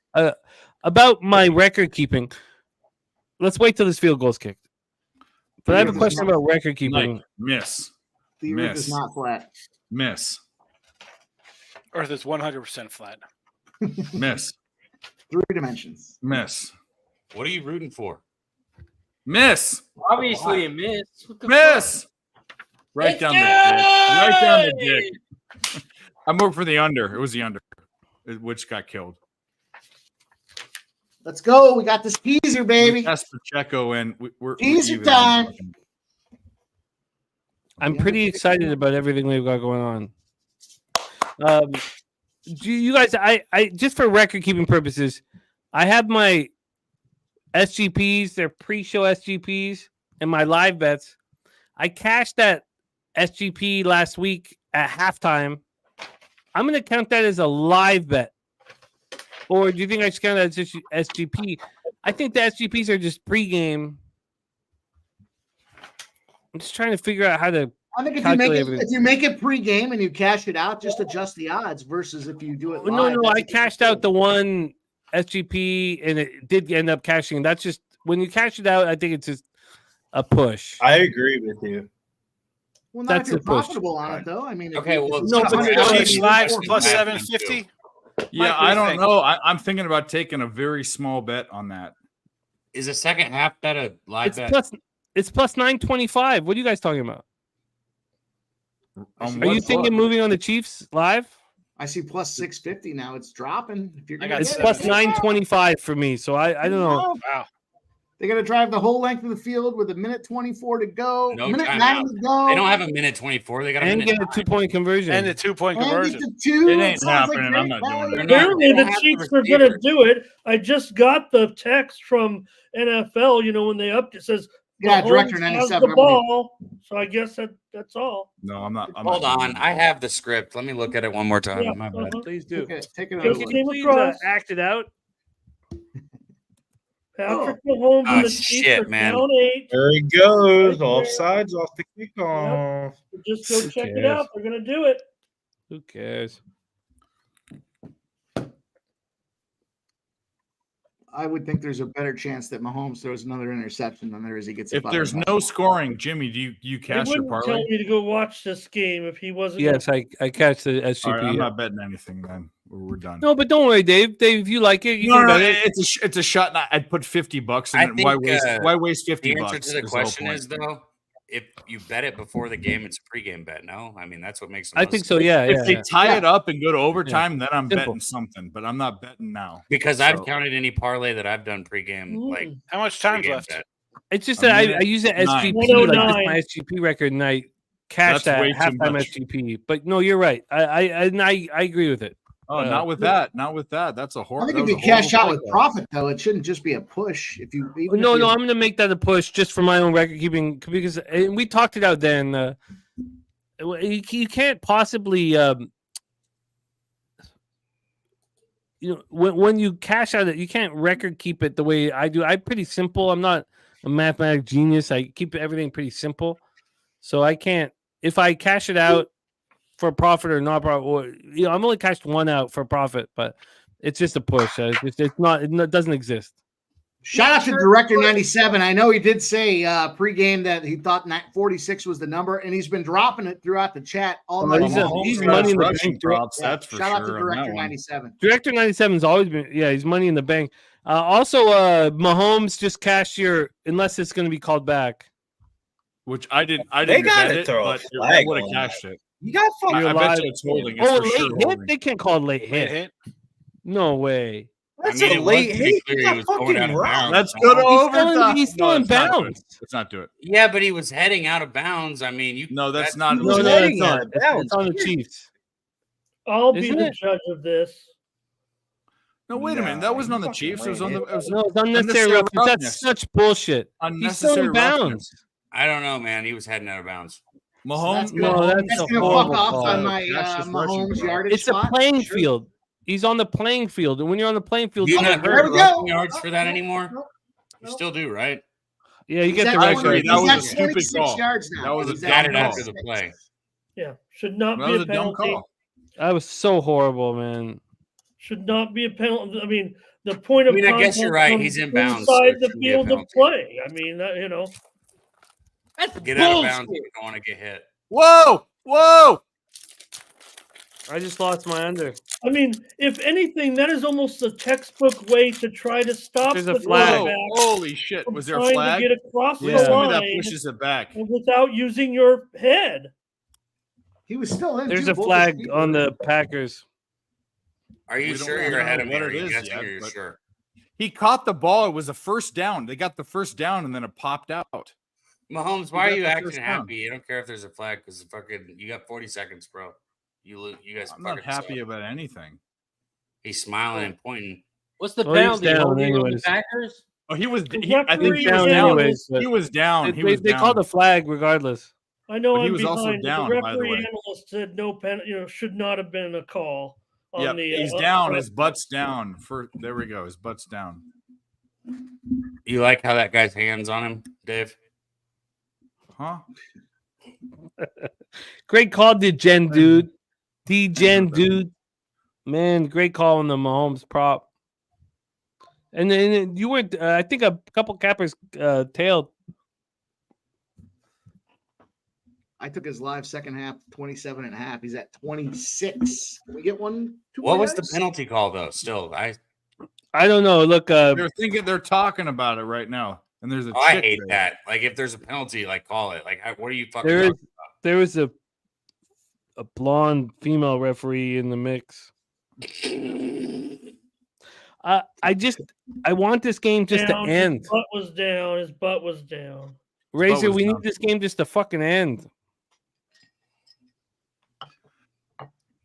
About my record keeping. Let's wait till this field goal's kicked. But I have a question about record keeping. Mike, miss. The earth is Miss. not flat. Miss. Earth is 100% flat. Miss. 3 dimensions. Miss. what are you rooting for? Miss. Obviously, a miss. What the Miss. Right It's down the dick. Right down the dick. I'm over for the under. It was the under, which got killed. Let's go. We got this teaser, baby. That's Pacheco, and we're Teaser even. time. I'm pretty excited about everything we've got going on. Do you guys? I just for record keeping purposes, I have my SGPs. They're pre-show SGPs and my live bets. I cashed that SGP last week at halftime. I'm going to count that as a live bet, or do you think I should count that as SGP? I think the SGPs are just pregame. I'm just trying to figure out how to. I think if you make it pregame and you cash it out, just adjust the odds versus if you do it live. No, I cashed out the one SGP and it did end up cashing. That's just when you cash it out, I think it's just a push. I agree with you. Well, not That's if you're the push. profitable on it, though. I mean, Okay, well, no, it's but not- Chiefs live plus 750. Yeah, Mike, what do I you don't think? know. I'm thinking about taking a very small bet on that. Is a second half bet a live bet? It's plus 925. What are you guys talking about? On Are you what thinking book? moving on the Chiefs live? I see plus 650 now. It's dropping. If you're I gonna got It's get plus it. 925 for me. So I don't know. Wow. They're going to drive the whole length of the field with a minute 24 to go. No minute 9 timeout. to go. They don't have a minute 24. They got a And minute. get a 2-point conversion. And the 2-point And conversion. get to 2. It ain't sounds like happening. great I'm not doing value. it. Apparently, they don't the have the Chiefs are going to receivers. do it. I just got the text from NFL. When they upped it, says Yeah, Mahomes Director has 97. the ball. So I guess that's all. No, I'm not. Hold on. I have the script. Let me look at it one more time. Yeah, My bad. Please do. Okay, take it Just over. Can you please act it out? Patrick Mahomes Oh, and the Chiefs shit, are man. down 8. There he goes. Right there. Offsides off the kickoff. Just go Who check it cares? out. They're going to do it. Who cares? I would think there's a better chance that Mahomes throws another interception than there is he gets. If there's no scoring, Jimmy, do you He cash your wouldn't parlay? tell me to go watch this game if he wasn't. Yes, I catch the SGP. All right, I'm not betting anything then. We're done. No, but don't worry, Dave. Dave, if you like it, you No, can no, bet it. it's a shot. I'd put $50 in I it. Why think, waste? Why waste The $50? answer to the whole question point. is though, if you bet it before the game, it's a pregame bet. No, I mean that's what makes. I think so. Yeah, If yeah. they yeah. tie it up and go to overtime, then I'm Simple. betting something. But I'm not betting now because I've So- counted any parlay that I've done pregame. Like How much time's pregame left? bet. It's just A that I minute use the nine. SGP, like this is 109. my SGP record, and I cash That's that way too halftime much. SGP. But no, you're right. I agree with it. Oh, not with that. Not with that. That's a I horrible. think if you cash out with profit, though, it shouldn't just be a push. If you even No, if you, I'm going to make that a push just for my own record keeping because and we talked it out then. You can't possibly, when you cash out it, you can't record keep it the way I do. I'm pretty simple. I'm not a mathematic genius. I keep everything pretty simple, so I can't. If I cash it out for a profit or not profit, or I'm only cashed one out for profit, but it's just a push. It's not. It doesn't exist. shout out to Director 97. I know he did say pregame that he thought 46 was the number, and he's been dropping it throughout the chat all night. He's long. money in the rushing bank. props. Yeah, That's for shout out to sure. on that Director one. 97. Director 97's always been, he's money in the bank. Also, Mahomes just cashed your, unless it's going to be called back. Which I didn't. I They didn't gotta bet it, throw a but I flag would have on cashed it. You got fucking. You're I bet alive. you it's holding. It's Oh, a for late sure hit? holding. They can't call it late Late hit. hit. No way. That's I mean, a it was late pretty hit. clear You he got was going fucking out of robbed. bounds. Let's go to overtime. He's still in let's not do it. bounds. Let's not do it. Yeah, but he was heading out of bounds. I mean, you. No, that's not. He was No, heading it's out not. of bounds. It's on the Chiefs. I'll be Isn't the it? judge of this. No, wait a minute. Nah, That wasn't you on the fucking Chiefs. It was on late the. It was No, it's unnecessary roughness. That's roughness. such bullshit. He's still Unnecessary in bounds. roughness. I don't know, man. He was heading out of bounds. That's Mahomes. gonna, No, that's that's a gonna horrible fuck off call. on my That's just rushing Mahomes props. yardage It's a spot. playing Sure. field. He's on the playing field, and when you're on the playing field, Do you you not get There hurt we hurt. go. rushing yards for that anymore? Nope. You still do, right? Yeah, you He's get at the I record. agree. That was a 26 stupid call. yards now. That was a He's dumb at Got it call. after the 26. play. Yeah, should not That be was a a dumb penalty. call. That was so horrible, man. Should not be a penalty. I mean, the point I of mean, I guess you're contact right. comes He's in bounds, so inside it the shouldn't be a field of penalty. play. I mean, that. That's get out of bounds. You don't want to get hit. Whoa! Whoa! I just lost my under. I mean, if anything, that is almost a textbook way to try to stop There's a the flag. Whoa! quarterback Holy shit! from Was there a trying flag? to get across Yeah. the Tell me that line pushes it back. without using your head. He was still in. There's too. a Both flag his feet on were- the Packers. Are you We don't sure really you're ahead know of me? what Are it you is guessing yet, or you're but- sure? He caught the ball. It was a first down. They got the first down, and then it popped out. Mahomes, why are got you the acting first down. happy? You don't care if there's a flag because fucking you got 40 seconds, bro. You guys. I'm not fucking happy suck. about anything. He's smiling and pointing. What's the Well, he's penalty? down Holding on the anyways. Packers? Oh, he was. The I think referee he was down down. anyways, but He was down. He They, was they down. called a flag regardless. I know But he I'm was also behind. down, The by the referee way. analyst said no pen. Should not have been a call. On Yep, the, he's down. His butt's down. There we go. His butt's down. You like how that guy's hands on him, Dave? Huh? Great call, D-Gen, dude. D-Gen, dude. Man, great call on the Mahomes prop. And then you weren't, I think a couple cappers tailed. I took his live second half 27.5. He's at 26. Can we get one? Two What more was the yards? penalty call though? Still, I don't know. Look, They're talking about it right now, and there's a. I chick hate there. that. Like, if there's a penalty, like call it. Like, what are you fucking? there is talking there was a blonde female referee in the mix. I want this game just to Down, end. His butt was down. His butt was down. Razor, was we down. need this game just to fucking end.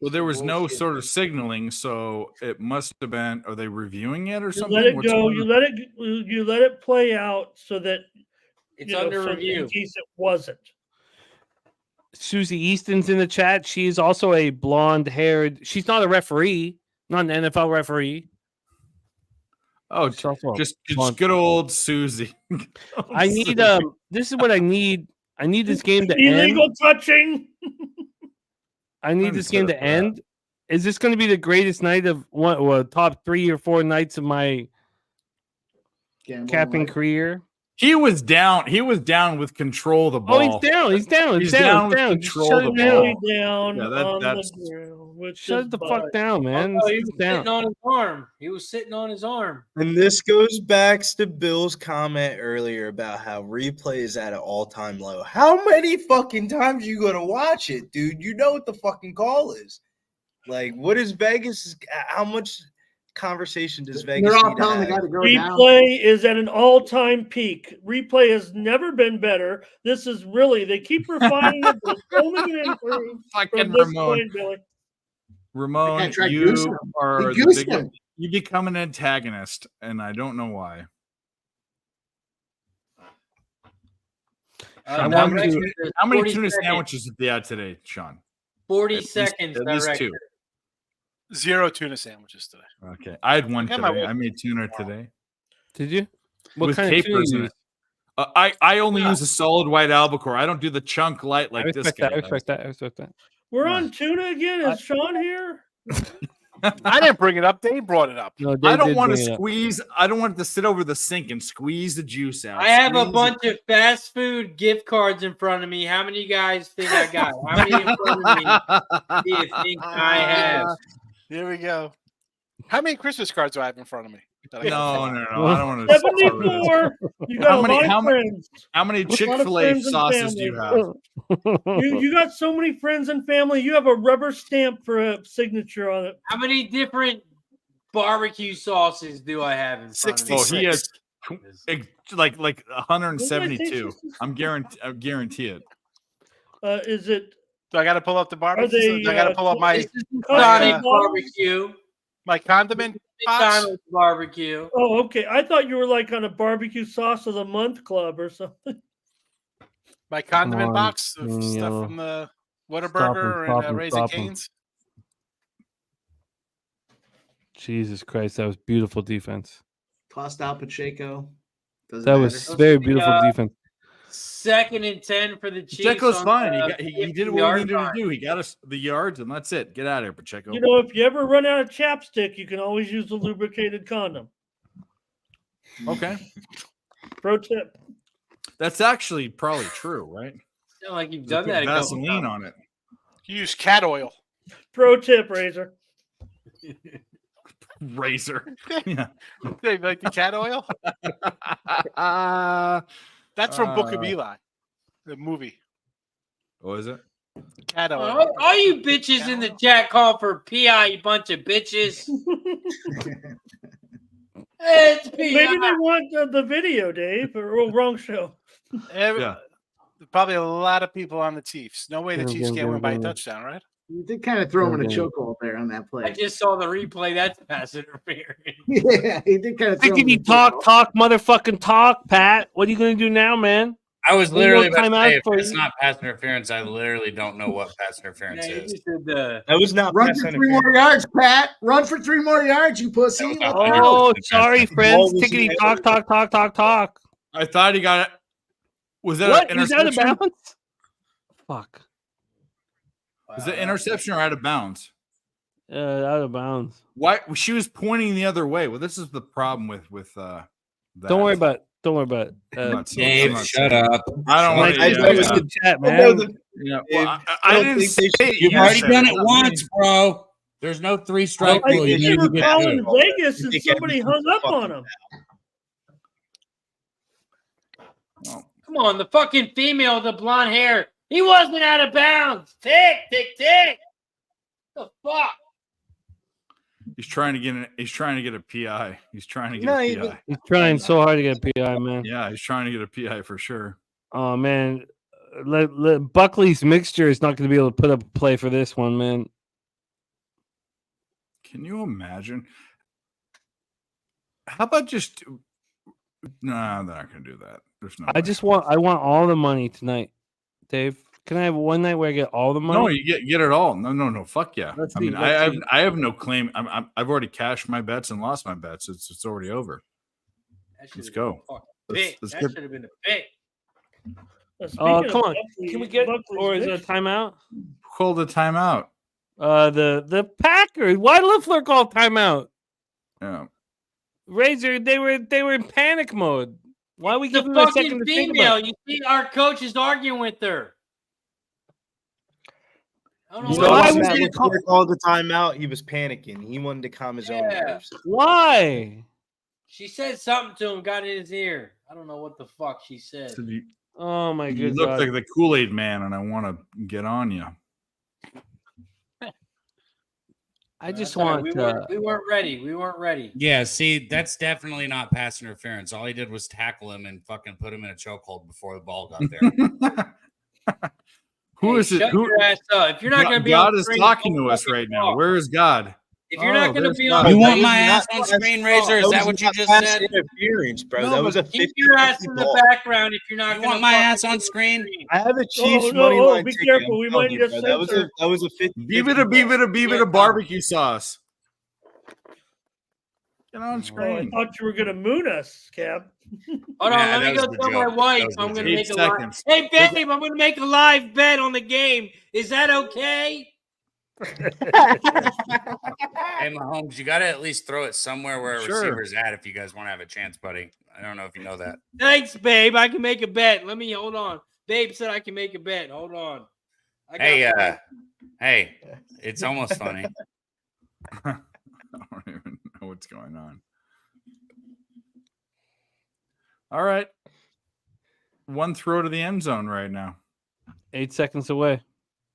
Well, there was no Bullshit. sort of signaling, so it must have been. Are they reviewing it or You something? let it What's go. going You on? let it play out so that It's you know, under so that review. in case it wasn't. Susie Easton's in the chat. She's also a blonde-haired. She's not a referee, not an NFL referee. Oh, She's also a just blonde- good old Susie. I need this is what I need. I need this game to end. Illegal touching. I need Trying to this set game up to for that. end. Is this going to be the greatest night of one or top 3 or 4 nights of my Gambling capping life. career? He was down. He was down with control of the ball. Oh, he's down. He's down. He's He's down. down with Down. Just control shut of it the down. ball. Down Yeah, on that's the ground with Shut his the butt. fuck down, man. Oh, he Sit was down. sitting on his arm. He was sitting on his arm. And this goes back to Bill's comment earlier about how replay is at an all-time low. How many fucking times you gonna watch it, dude? You know what the fucking call is. Like, what is Vegas? How much conversation does Vegas They're all need to telling the have? guy to go down. Replay is at an all-time peak. Replay has never been better. This is really they keep refining it, but it's only going to improve Fucking from this Ramon. point, Billy. Ramon, That guy tried goosing you him. are He the goosed biggest. him. You become an antagonist, and I don't know why. I that want record to- is How many 40 tuna seconds. sandwiches did they have today, Sean? 40 At least- seconds. at that least record. 2. 0 tuna sandwiches today. Okay, I had one I got my today. wolf I made tuna today Did you? What with kind of tuna capers you in use? it. I only use a solid white albacore. I don't do the chunk light like I this respect guy. that. I does. respect that. I respect that. We're Yeah. on tuna again. Is Sean here? I didn't bring it up. They brought it up. No, I they don't did want to bring it up. squeeze. I don't want it to sit over the sink and squeeze the juice out. I have a Squeeze bunch of fast food gift cards in front of me. How many of you guys think I got? How many in front of me do you think I have? Here we go. How many Christmas cards do I have in front of me? that I got? No. I don't want to. 74. You got How a many- lot how of many- friends. How many lot of Chick-fil-A friends and sauces do you family. have? You got so many friends and family. You have a rubber stamp for a signature on it. How many different barbecue sauces do I have in front of me? Oh, he has 66. like 172. Didn't I I guarantee it. Is it? Do I got to pull up the barbecue? they, I got to pull up my This is Sonic barbecue. my condiment box. McDonald's barbecue. Oh, okay. I thought you were like on a barbecue sauce of the month club or something. My condiment on, box of Daniel. stuff from the Stop Whataburger him, and Raising stop him. Cane's. Jesus Christ, that was beautiful defense. Tossed out Pacheco. Doesn't That matter. was very beautiful defense. 2nd and 10 for the Chiefs. Pacheco's on fine. the He did 50 what he yard needed to line. do. He got us the yards, and that's it. Get out of here, Pacheco. You know, if you ever run out of chapstick, you can always use a lubricated condom. Okay, Pro tip. that's actually probably true, right? Sound like you've Just done put that a couple Vaseline times. on it. Use cat oil. Pro tip, Razor. Razor. Yeah. They like the cat oil? That's from Book of Eli, the movie. What is it? Cat oil. All you bitches in the chat call for PI, you bunch of bitches. It's PI. Maybe they want the video, Dave. Or wrong show. Yeah. Probably a lot of people on the Chiefs. No way the Go, Chiefs go, can't go, win by a go. touchdown, right? You did kind of throw him in a Okay. chokehold there on that I play. just saw the replay. That's pass interference. Yeah, he did kind of throw him in Tickety a talk, chokehold. motherfucking talk, Pat. What are you gonna do now, man? I was One literally more about to timeout say, if for it's you. not pass interference, I literally don't know what pass interference Yeah, you is. just did the. That was not Run pass for 3 more interference. yards, Pat. Run for 3 more yards, you pussy. That was not Let's fair. go. Oh, sorry, friends. was Tickety in talk, talk, talk, talk, talk. I thought he got it. Was that What? an He's out of interception? bounds? Fuck. Was it interception or out of bounds? Out of bounds. Why? She was pointing the other way. Well, this is the problem with that. Don't worry about it. Don't worry about it. I'm not saying- Dave, I'm not shut saying- up. I don't Mike, want I I to. know was it's in the chat, I know man. the- Yeah, Dave, well, I I don't didn't think say they should- it. You've You already said done it. it once, bro. There's no 3-strike I rule. think You they need were to get calling good. Vegas and think somebody hung up on him. Come on, the fucking female with the blonde hair. He wasn't out of bounds. Tick, tick, tick. The fuck? He's trying to get a PI. He's trying to get No, a he PI. was- He's trying so hard to get a PI, man. Yeah, he's trying to get a PI for sure. Oh man, Buckley's mixture is not going to be able to put up a play for this one, man. Can you imagine? How about just? Nah, they're not going to do that. There's no. I want all the money tonight, Dave. Can I have one night where I get all the money? No, you get it all. No. Fuck yeah. Let's I see, mean, let's see. I have no claim. I've already cashed my bets and lost my bets. It's already over. Let's go. Pick. Let's That get- should have been a pick. Oh, Speaking come of on. Buckley- Can we get, Buckley's or is it a mixture- timeout? Called a timeout. The Packers. Why did LaFleur call timeout? Yeah. Razor, they were in panic mode. Why are we The giving them a fucking second to think female. about it? You see, our coach is arguing with her. I don't know You know know why why was Matt he LaFleur called the timeout? He was panicking. He wanted to calm his own Yeah. nerves. Why? She said something to him, got in his ear. I don't know what the fuck she said. So you Oh my you good look God. like the Kool-Aid man, and I want to get on you. I just That's all right. want we weren't ready. We weren't ready. Yeah, see, that's definitely not pass interference. All he did was tackle him and fucking put him in a chokehold before the ball got there. Who Hey, is it? shut Who your ass up. If you're not going to be God on is screen, talking don't to us fucking right now. talk. Where is God? If you're not Oh, going to there's be God. on You want screen, my That ass was on not- screen, Razor? Is that that was what you not just pass said? interference, bro. No, that was a keep 50 your ass in the ball. background if you're not You going want my ass on screen? I have a Chiefs no, money line be ticket. careful, I'm we telling might you, get bro. That was a 50. Beep it a barbecue sauce. Get on Oh, I screen. thought you were gonna moon us, Cap. Hold Nah, on, let that me go was the tell my joke. That wife was the I'm going to joke. make 8 a live. seconds. Hey, babe, I'm going to make a live bet on the game. Is that okay? Hey, Mahomes, you got to at least throw it somewhere where a Sure. receiver's at if you guys want to have a chance, buddy. I don't know if you know that. Thanks, babe. I can make a bet. Let me hold on. Babe said I can make a bet. Hold on. I got Hey, it's almost funny. I don't even know what's going on. All right. One throw to the end zone right now. 8 seconds away.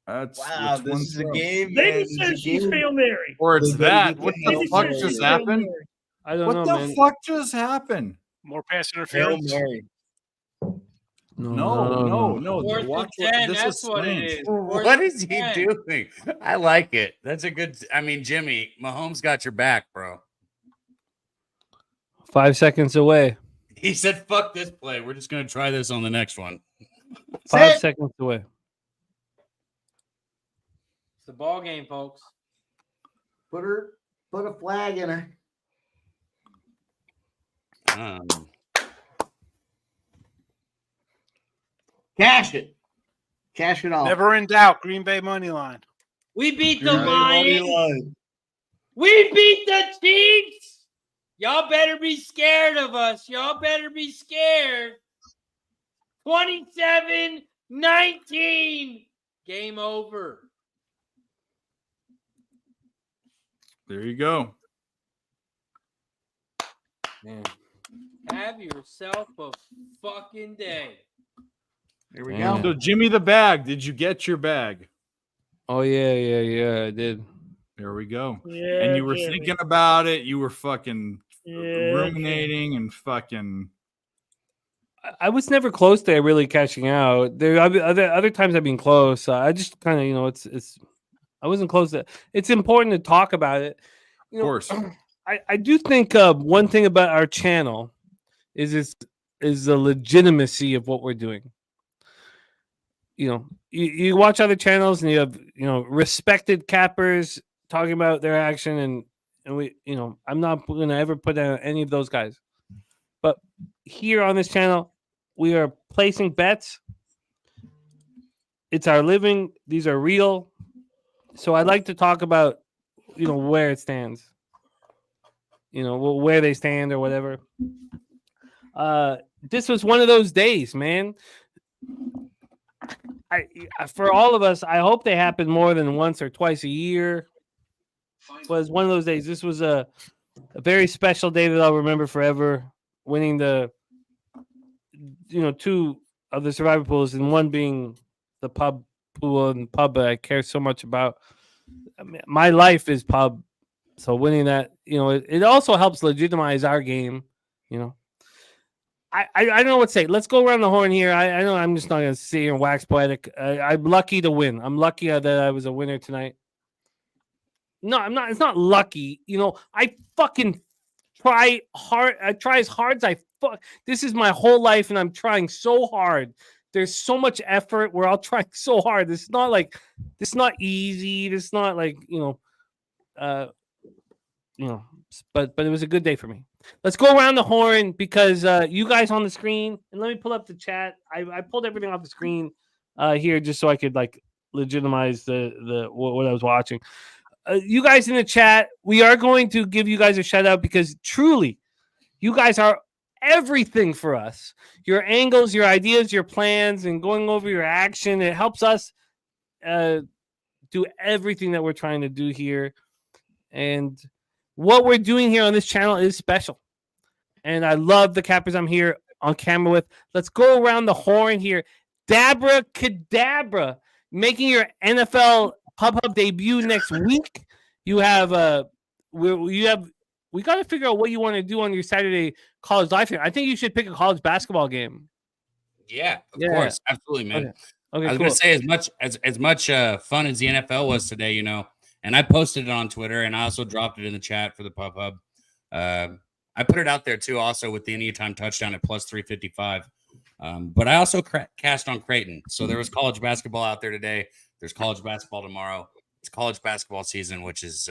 That's Wow, it's one this is a throw. game. David man. This said is a she's game. Hail Mary. Or it's They better that. get What the the Hail fuck Mary. just Hail happened? Mary. I don't What know, the man. fuck just happened? More pass Hail interference. Mary. No. Fourth Watch and what 10, this that's is what it strange. is. Fourth What and is he 10. doing? I like it. That's a good. I mean, Jimmy, Mahomes got your back, bro. 5 seconds away. He said, "Fuck this play. We're just gonna try this on the next one." 5 Sit. seconds away. It's the ball game, folks. Put a flag in her. Cash it. Cash it all. Never in doubt. Green Bay money line. We beat the Green Bay money Lions. line. We beat the Chiefs. Y'all better be scared of us. Y'all better be scared. 27-19. Game over. There you go. Man. Have yourself a fucking day. Here we Yeah. go. So Jimmy the bag. Did you get your bag? Oh yeah, I did. There we go. Yeah, And you were Jimmy. thinking about it. You were fucking Yeah, ruminating and fucking. I was never close to really catching out. There other times I've been close. I just kind of, it's I wasn't close to. It's important to talk about it. Of course. I do think one thing about our channel is the legitimacy of what we're doing. You watch other channels and you have respected cappers talking about their action and we I'm not going to ever put down any of those guys. But here on this channel, we are placing bets. It's our living. These are real. So I'd like to talk about where it stands. Where they stand or whatever. This was one of those days, man. For all of us, I hope they happen more than once or twice a year. Was one of those days. This was a very special day that I'll remember forever. Winning the, two of the survivor pools, and one being the pub pool and pub that I care so much about. I mean, my life is pub. So winning that, it also helps legitimize our game. I don't know what to say. Let's go around the horn here. I know I'm just not going to sit here and wax poetic. I'm lucky to win. I'm lucky that I was a winner tonight. No, I'm not. It's not lucky. I fucking try hard. I try as hard as I fuck. This is my whole life, and I'm trying so hard. There's so much effort. We're all trying so hard. This is not easy. This is not like but it was a good day for me. Let's go around the horn because you guys on the screen, and let me pull up the chat. I pulled everything off the screen here just so I could like legitimize the what I was watching. You guys in the chat, we are going to give you guys a shout out because truly, you guys are everything for us. Your angles, your ideas, your plans, and going over your action. It helps us do everything that we're trying to do here. And what we're doing here on this channel is special. And I love the cappers I'm here on camera with. Let's go around the horn here. Dabra Kadabra, making your NFL Pub debut next week. We got to figure out what you want to do on your Saturday college life here. I think you should pick a college basketball game. Yeah, of course. Absolutely, man. Okay, I was cool. going to say as much fun as the NFL was today, and I posted it on Twitter and I also dropped it in the chat for the Pub Hub. I put it out there too, also with the anytime touchdown at plus 355. But I also cashed on Creighton. So there was college basketball out there today. There's college basketball tomorrow. It's college basketball season, which is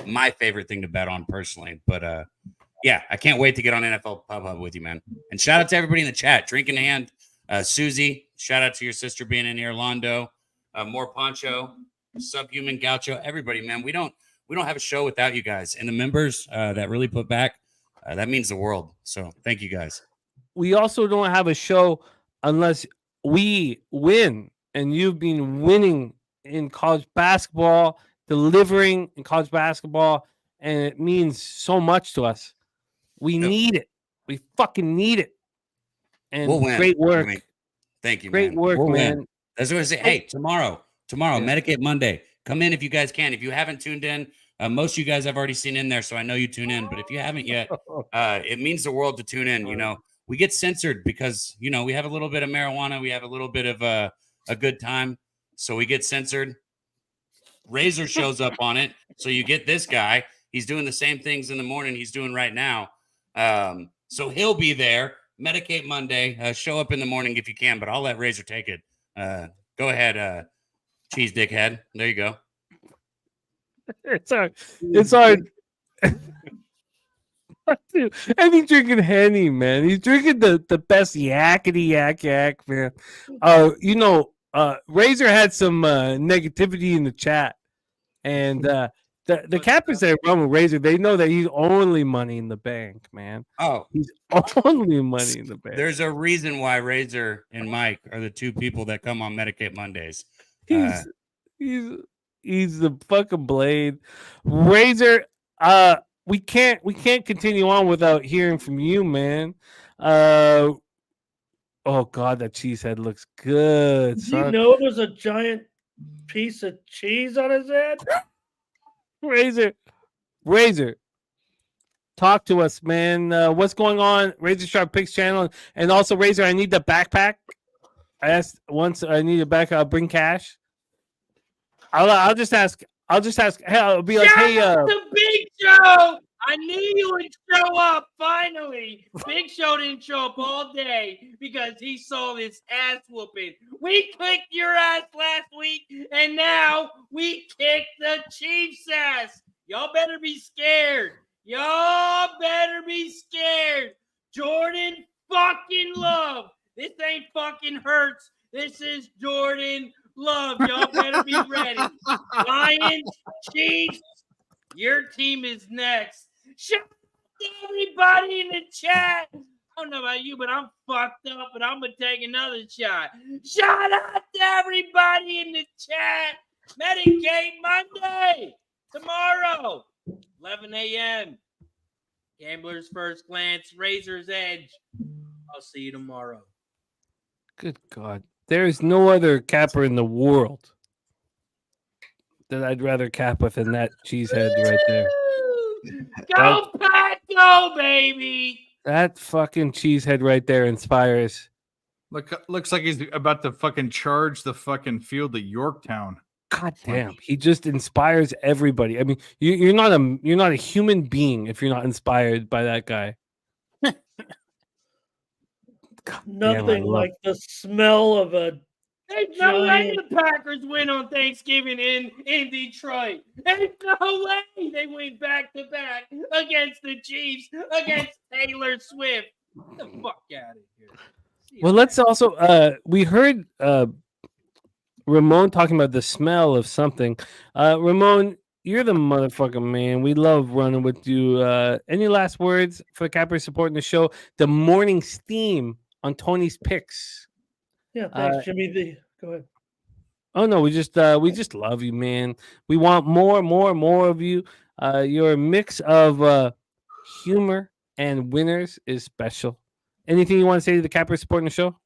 my favorite thing to bet on personally. But yeah, I can't wait to get on NFL Pub Hub with you, man. And shout out to everybody in the chat. Drink in hand. Susie, shout out to your sister being in here. Londo, More Poncho, Subhuman Gaucho, everybody, man. We don't have a show without you guys. And the members that really put back, that means the world. So thank you guys. We also don't have a show unless we win. And you've been winning in college basketball, delivering in college basketball, and it means so much to us. We need it. We fucking need it. And we'll win. Great work. Thank you, Great man. work, we'll man. Win. That's what I say. Hey, tomorrow, Medicate Monday. Come in if you guys can. If you haven't tuned in, most of you guys I've already seen in there, so I know you tune in. But if you haven't yet, it means the world to tune in. We get censored because, we have a little bit of marijuana. We have a little bit of a good time. So we get censored. Razor shows up on it. So you get this guy. He's doing the same things in the morning he's doing right now. So he'll be there. Medicate Monday. Show up in the morning if you can, but I'll let Razor take it. Go ahead, cheese dickhead. There you go. It's hard. And he's drinking Henny, man. He's drinking the best yakety yak, man. Razor had some negativity in the chat, and the cappers that run with Razor, they know that he's only money in the bank, man. Oh, he's only money in the bank. There's a reason why Razor and Mike are the two people that come on Medicate Mondays. He's the fucking blade. Razor, we can't continue on without hearing from you, man. Oh God, that cheese head looks good. Did you know there's a giant piece of cheese on his head? Razor, talk to us, man. What's going on? Razor Sharp Picks channel, and also Razor, I need the backpack. I asked once. I need a backpack. I'll bring cash. I'll just ask. Hey, I'll be like, hey, the Big Show. I knew you would show up finally. Big Show didn't show up all day because he saw this ass whooping. We kicked your ass last week, and now we kicked the Chiefs' ass. Y'all better be scared. Jordan fucking Love. This ain't fucking Hurts. This is Jordan Love. Y'all better be ready. Lions, Chiefs, your team is next. Shout out to everybody in the chat. I don't know about you, but I'm fucked up, and I'm going to take another shot. Shout out to everybody in the chat. Medicate Monday, tomorrow, 11 a.m. Gambler's First Glance, Razor's Edge. I'll see you tomorrow. Good God. There is no other capper in the world that I'd rather cap with than that cheesehead right there. Go, Pat, go, baby. That fucking cheesehead right there inspires. Looks like he's about to fucking charge the fucking field at Yorktown. God damn, he just inspires everybody. I mean, you're not a human being if you're not inspired by that guy. God damn, I Nothing love like the smell of a There's no way giant. the Packers win on Thanksgiving in Detroit. There's no way they win back to back against the Chiefs, against Taylor Swift. Get the fuck out of here. Well, let's also we heard Ramon talking about the smell of something. Ramon, you're the motherfucking man. We love running with you. Any last words for the Cappers supporting the show? The morning steam on Tony's picks. Yeah, thanks, Jimmy. Go ahead. Oh no, we just love you, man. We want more of you. Your mix of humor and winners is special. Anything you want to say to the Cappers supporting the show?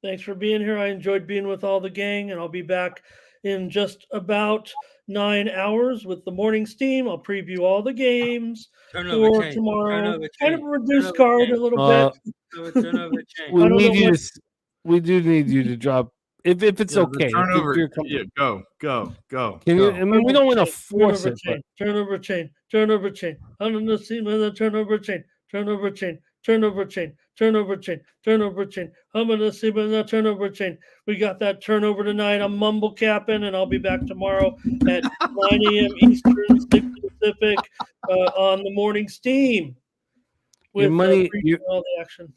Thanks for being here. I enjoyed being with all the gang, and I'll be back in just about 9 hours with the morning steam. I'll preview all the games Turnover for chain. tomorrow. Turnover Kind of chain. a reduced Turnover card chain. a little bit. Turnover chain. We I don't need know you what- to. We do need you to drop if it's okay. If Turnover. you're comfortable. Yeah, go. Can you? I mean, we don't want to force Turnover it. chain. Turnover chain. Turnover chain. Under the seam of the turnover chain. Turnover chain. Turnover chain. Turnover chain. Turnover chain. I'm gonna see by the turnover chain. We got that turnover tonight. I'm mumble capping, and I'll be back tomorrow at 9 a.m. Eastern, 6 Pacific, on the morning steam. Your money- previewing all the action.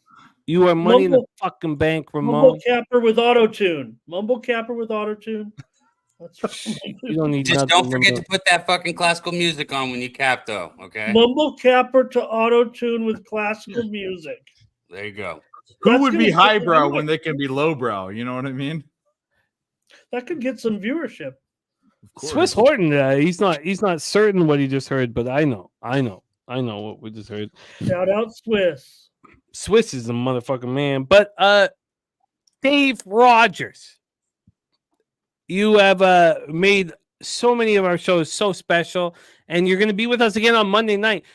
You are money in the Mumble- fucking bank, Ramon. Mumble capper with auto tune. Mumble capper with auto tune. That's You don't need Just nothing. don't forget Ramon. to put that fucking classical music on when you cap, though. Okay. Mumble capper to auto tune with classical music. There you go. Who That's would gonna be get highbrow some when they can be lowbrow? You know what I mean? That could get some viewership. Of course. Swiss Horton. He's not certain what he just heard, but I know what we just heard. Shout out Swiss. Swiss is a motherfucking man. But Dave Rogers, you have made so many of our shows so special, and you're going to be with us again on Monday night.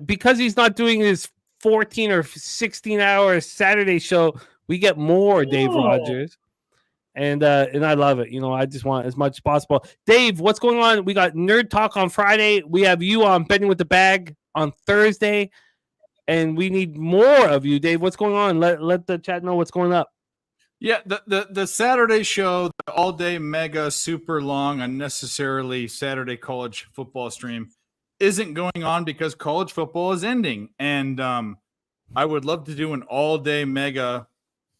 Because he's not doing his 14 or 16-hour Saturday show, we get more Dave Oh. Rogers. And I love it. You know, I just want as much as possible. Dave, what's going on? We got Nerd Talk on Friday. We have you on Betting with the Bag on Thursday. And we need more of you, Dave. What's going on? Let the chat know what's going up. Yeah, the Saturday show, the all day mega super long unnecessarily Saturday college football stream isn't going on because college football is ending, and I would love to do an all day mega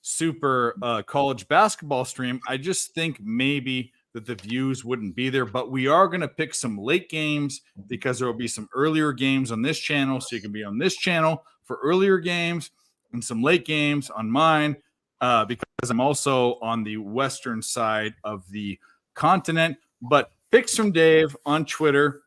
super college basketball stream. I just think maybe that the views wouldn't be there, but we are going to pick some late games because there will be some earlier games on this channel, so you can be on this channel for earlier games and some late games on mine. Because I'm also on the western side of the continent. But picks from Dave on Twitter,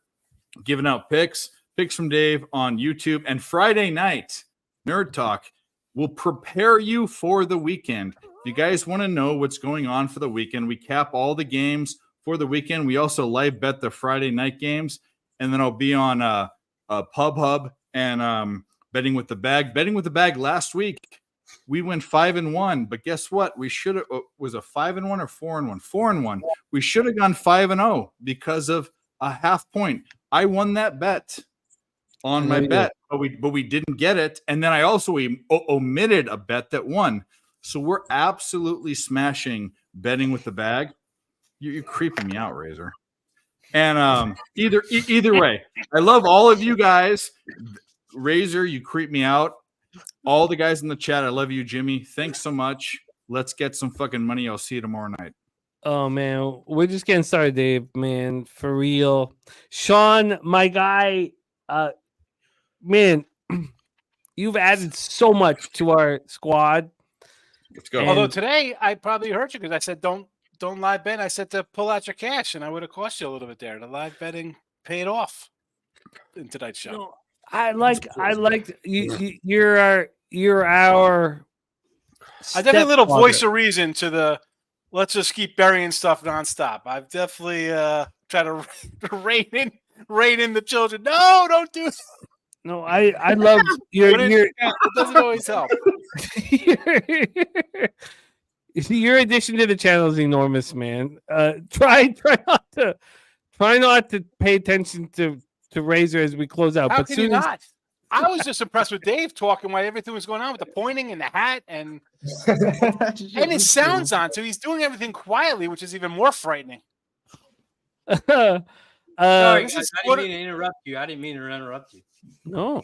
giving out picks from Dave on YouTube. And Friday night, Nerd Talk will prepare you for the weekend. If you guys want to know what's going on for the weekend, we cap all the games for the weekend. We also live bet the Friday night games. And then I'll be on Pub Hub and Betting with the Bag. Betting with the Bag last week. We went 5-1, but guess what? We should have was a 5-1 or 4-1. 4-1. We should have gone 5-0 because of a half point. I won that bet on my bet, but we didn't get it. And then I also omitted a bet that won. So we're absolutely smashing Betting with the Bag. You're creeping me out, Razor. And either way, I love all of you guys. Razor, you creep me out. All the guys in the chat, I love you, Jimmy. Thanks so much. Let's get some fucking money. I'll see you tomorrow night. Oh man, we're just getting started, Dave. Man, for real. Sean, my guy, man, you've added so much to our squad. Let's go. Although today I probably hurt you because I said don't live bet. I said to pull out your cash, and I would have cost you a little bit there. The live betting paid off in tonight's show. No, I like you. You're our. I definitely a little stepfather. voice of reason to the. Let's just keep burying stuff nonstop. I've definitely tried to rein in the children. No, don't do. No, I love your It doesn't always help. your addition to the channel is enormous, man. Try not to pay attention to Razor as we close out. How But can you soon as not? I was just impressed with Dave talking while everything was going on with the pointing and the hat and his sounds on. So he's doing everything quietly, which is even more frightening. Sorry, this guys, is I what- didn't mean to interrupt you. I didn't mean to interrupt you. no,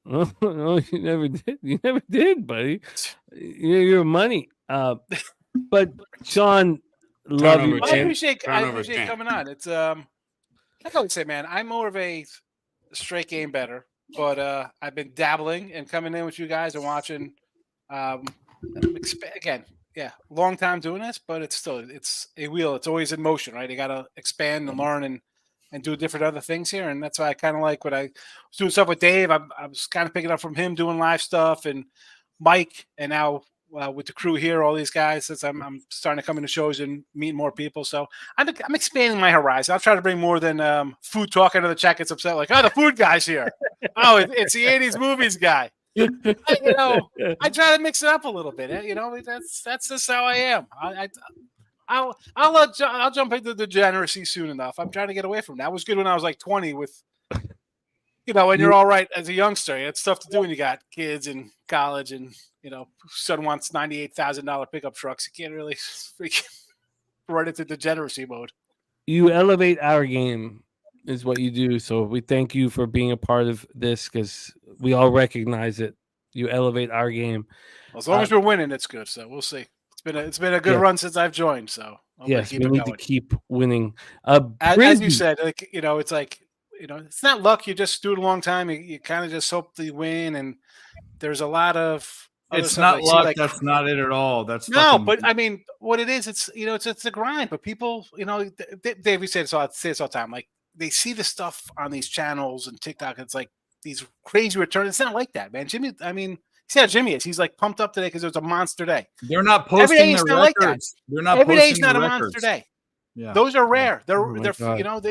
you never did. You never did, buddy. You're money. But Sean, love you. Turnover I champ. appreciate Turnover champ. coming on. It's like I always say, man, I'm more of a straight game better, but I've been dabbling and coming in with you guys and watching. Again, yeah, long time doing this, but it's a wheel. It's always in motion, right? You got to expand and learn and do different other things here, and that's why I kind of like what I was doing stuff with Dave. I was kind of picking up from him doing live stuff, and Mike, and now with the crew here, all these guys. Since I'm starting to come into shows and meet more people, so I'm expanding my horizon. I'll try to bring more than food talk. I know the chat gets upset, like, oh, the food guy's here. Oh, it's the '80s movies guy. I try to mix it up a little bit. That's just how I am. I'll jump into the degeneracy soon enough. I'm trying to get away from that. It was good when I was like 20 with, when you're all right as a youngster. It's tough to do when you got kids in college and, son wants $98,000 pickup trucks. You can't really run into degeneracy mode. You elevate our game is what you do. So we thank you for being a part of this because we all recognize it. You elevate our game. Well, as long as we're winning, it's good. So we'll see. It's been a good run since I've joined. So yes, we need to keep winning. As you said, it's like it's not luck. You just do it a long time. You kind of just hope you win. And there's a lot of. It's not luck. That's not it at all. That's no, but I mean, what it is, it's it's a grind. But people, Dave, we say this all the time. Like they see the stuff on these channels and TikTok. It's like these crazy returns. It's not like that, man. Jimmy, I mean, see how Jimmy is. He's like pumped up today because it was a monster day. They're not posting their records. Like that. They're not. Every day is not a records. monster day. Yeah, those are rare. They're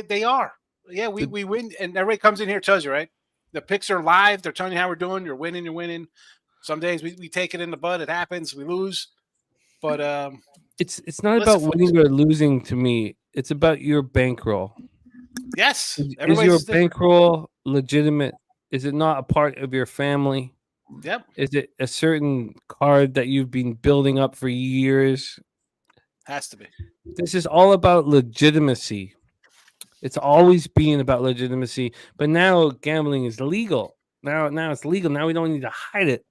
they are. Yeah, we win, and everybody comes in here tells you, right? The picks are live. They're telling you how we're doing. You're winning. Some days we take it in the bud. It happens. We lose. But it's not about winning or losing to me. It's about your bankroll. Yes. Is your bankroll legitimate? Is it not a part of your family? Yep. Is it a certain card that you've been building up for years? Has to be. This is all about legitimacy. It's always been about legitimacy. But now gambling is legal. Now it's legal. Now we don't need to hide it.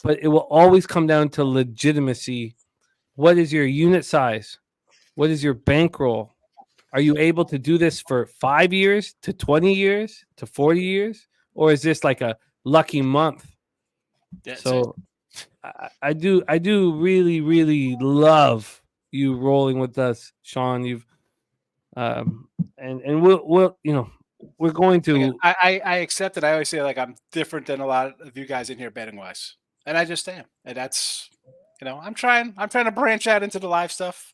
But it will always come down to legitimacy. What is your unit size? What is your bankroll? Are you able to do this for 5 years to 20 years to 40 years? Or is this like a lucky month? So I do really, really love you rolling with us, Sean. You've and we'll we're going to I accept it. I always say like I'm different than a lot of you guys in here betting wise. And I just am. And that's I'm trying to branch out into the live stuff.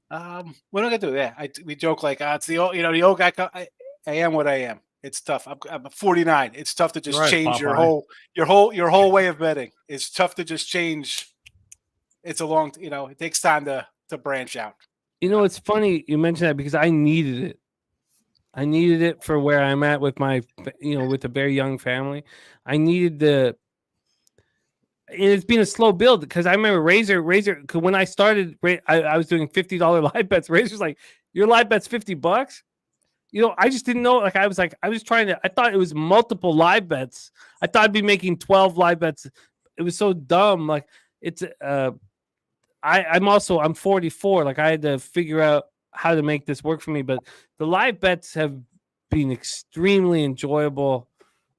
What am I gonna do? Yeah, we joke like it's the old, the old guy. I am what I am. It's tough. I'm 49. It's tough to just change your whole way of betting. It's tough to just change. It's a long, it takes time to branch out. It's funny you mentioned that because I needed it. I needed it for where I'm at with my, with a very young family. I needed and it's been a slow build because I remember Razor, because when I started, I was doing $50 live bets. Razor's like, your live bet's $50? I just didn't know. Like, I was I thought it was multiple live bets. I thought I'd be making 12 live bets. It was so dumb. Like, it's, I'm 44. Like, I had to figure out how to make this work for me. But the live bets have been extremely enjoyable.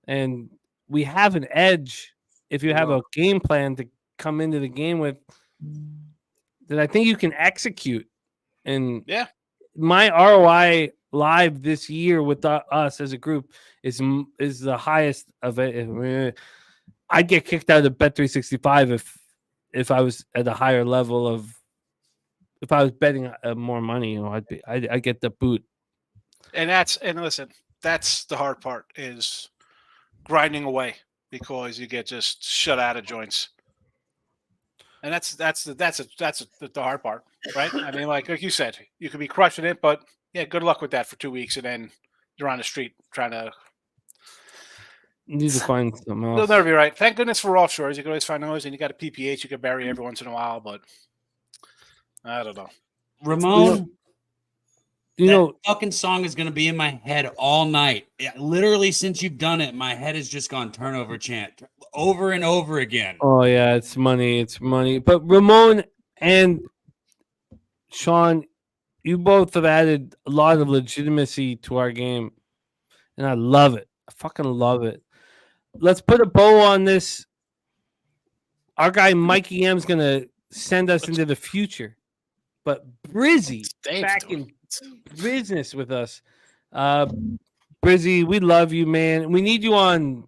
And we have an edge if you have a game plan to come into the game with that I think you can execute. And my ROI live this year with us as a group is the highest of it. I'd get kicked out of Bet365 if I was at a higher level of, if I was betting more money, I'd get the boot. And listen, that's the hard part is grinding away because you get just shut out of joints. And that's the hard part, right? I mean, like you said, you could be crushing it, but yeah, good luck with that for 2 weeks, and then you're on the street trying to. You need to find something They'll else. never be right. Thank goodness for offshores. You can always find those, and you got a PPH you can bury every once in a while, but I don't know. Ramon, You that know, fucking song is gonna be in my head all night. Literally, since you've done it, my head has just gone turnover chant over and over again. oh yeah, it's money. But Ramon and Sean, you both have added a lot of legitimacy to our game, and I love it. I fucking love it. Let's put a bow on this. Our guy Mikey M is gonna send us into the future, but Brizzy back in business with us. Brizzy, we love you, man. We need you on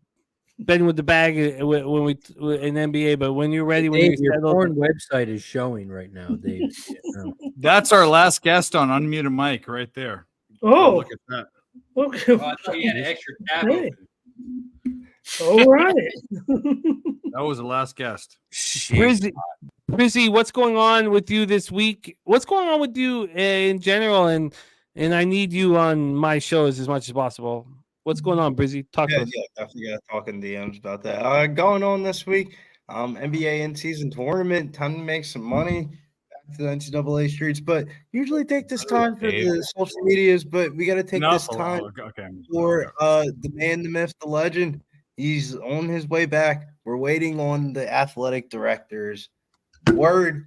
betting with the bag when we in NBA. But when you're ready, when Dave, you're your settled, porn website is showing right now, Dave. That's our last guest on Unmuted Mic right there. Oh, Look at that. okay. Oh, I thought you had an extra tab Hey. open. All right. That was the last guest. Brizzy, what's going on with you this week? What's going on with you in general? And I need you on my shows as much as possible. What's going on, Brizzy? Talk to us. Yeah, definitely got talking DMs about that. Going on this week, NBA in-season tournament, time to make some money back to the NCAA streets. But usually take this time for the social medias, but we got to take this time for the man, the myth, the legend. He's on his way back. We're waiting on the athletic director's word.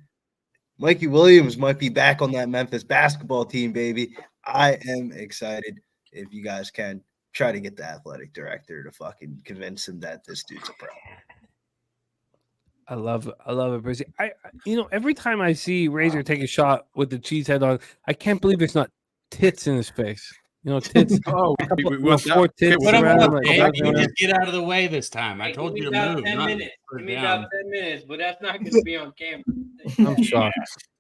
Mikey Williams might be back on that Memphis basketball team, baby. I am excited. If you guys can try to get the athletic director to fucking convince him that this dude's a pro. I love it, Brizzy. I every time I see Razor take a shot with the cheese head on, I can't believe there's not tits in his face. Tits. Oh, Four tits. Put him around, up, like, Dave. around. You just get out of the way this time. I Hey, told give you me to about move. 10 not minutes. put Give me down. about 10 minutes, but that's not going to be on camera.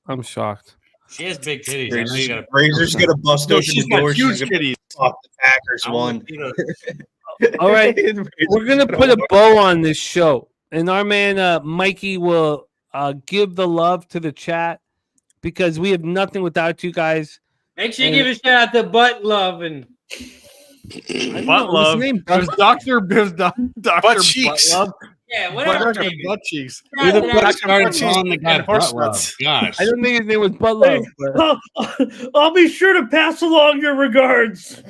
I'm shocked. She has big titties. I know you gotta. Razor's gonna bust No, open she's the got door. huge She's gonna titties. fuck the Packers I one. want you to- All right, we're gonna put a bow on this show, and our man Mikey will give the love to the chat because we have nothing without you guys. Make sure you give a shout out to Butt Love and Butt Love. There's Dr. Butt Cheeks. Love. yeah, whatever. Dr. Butt Cheeks. Who the Shout out fuck to started cheese calling the guy and horse butt love? nuts. Gosh. I don't think his name was Butt Love. But I'll be sure to pass along your regards.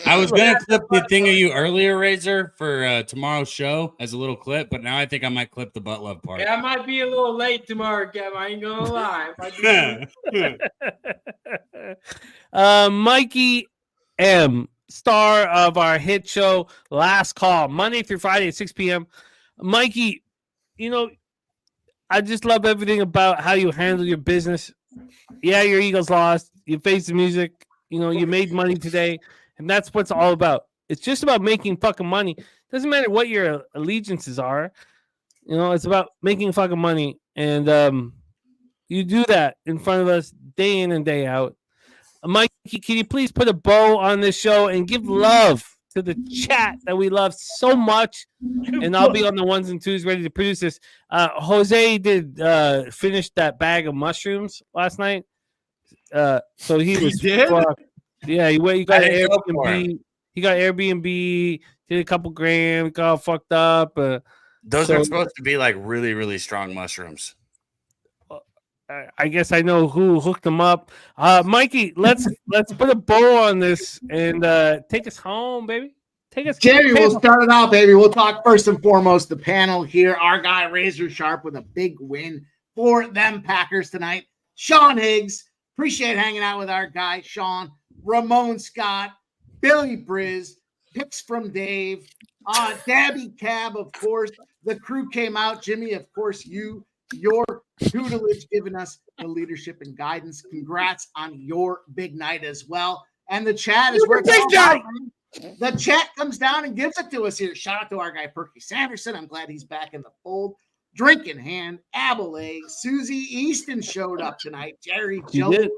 I was gonna clip the thing of you earlier, Razor, for tomorrow's show as a little clip, but now I think I might clip the butt love part. Yeah, I might be a little late tomorrow, Kev. I ain't gonna lie. Might be- Mikey M, star of our hit show Last Call, Monday through Friday at 6 p.m. Mikey, I just love everything about how you handle your business. Yeah, your Eagles lost. You faced the music. You made money today, and that's what's all about. It's just about making fucking money. Doesn't matter what your allegiances are. It's about making fucking money, and you do that in front of us day in and day out. Mikey, can you please put a bow on this show and give love to the chat that we love so much? And I'll be on the ones and twos ready to produce this. Jose did finish that bag of mushrooms last night. So he was did? fucked. Yeah, he got I an didn't go for Airbnb. He got Airbnb, did a couple grams, got all fucked up. Those So- are supposed to be like really, really strong mushrooms. I guess I know who hooked them up. Mikey, let's put a bow on this and take us home, baby. Take us. Jerry, we'll start it out, baby. We'll talk first and foremost the panel here. Our guy Razor Sharp with a big win for them Packers tonight. Sean Higgs, appreciate hanging out with our guy Sean. Ramon Scott, Billy Briz, picks from Dave, Dabby Cab, of course. The crew came out. Jimmy, of course, your tutelage giving us the leadership and guidance. Congrats on your big night as well. And the chat is where it's all about. The chat comes down and gives it to us here. Shout out to our guy Perky Sanderson. I'm glad he's back in the fold. Drink in hand, Abelay, Susie Easton showed up tonight. Jerry She Jones, did.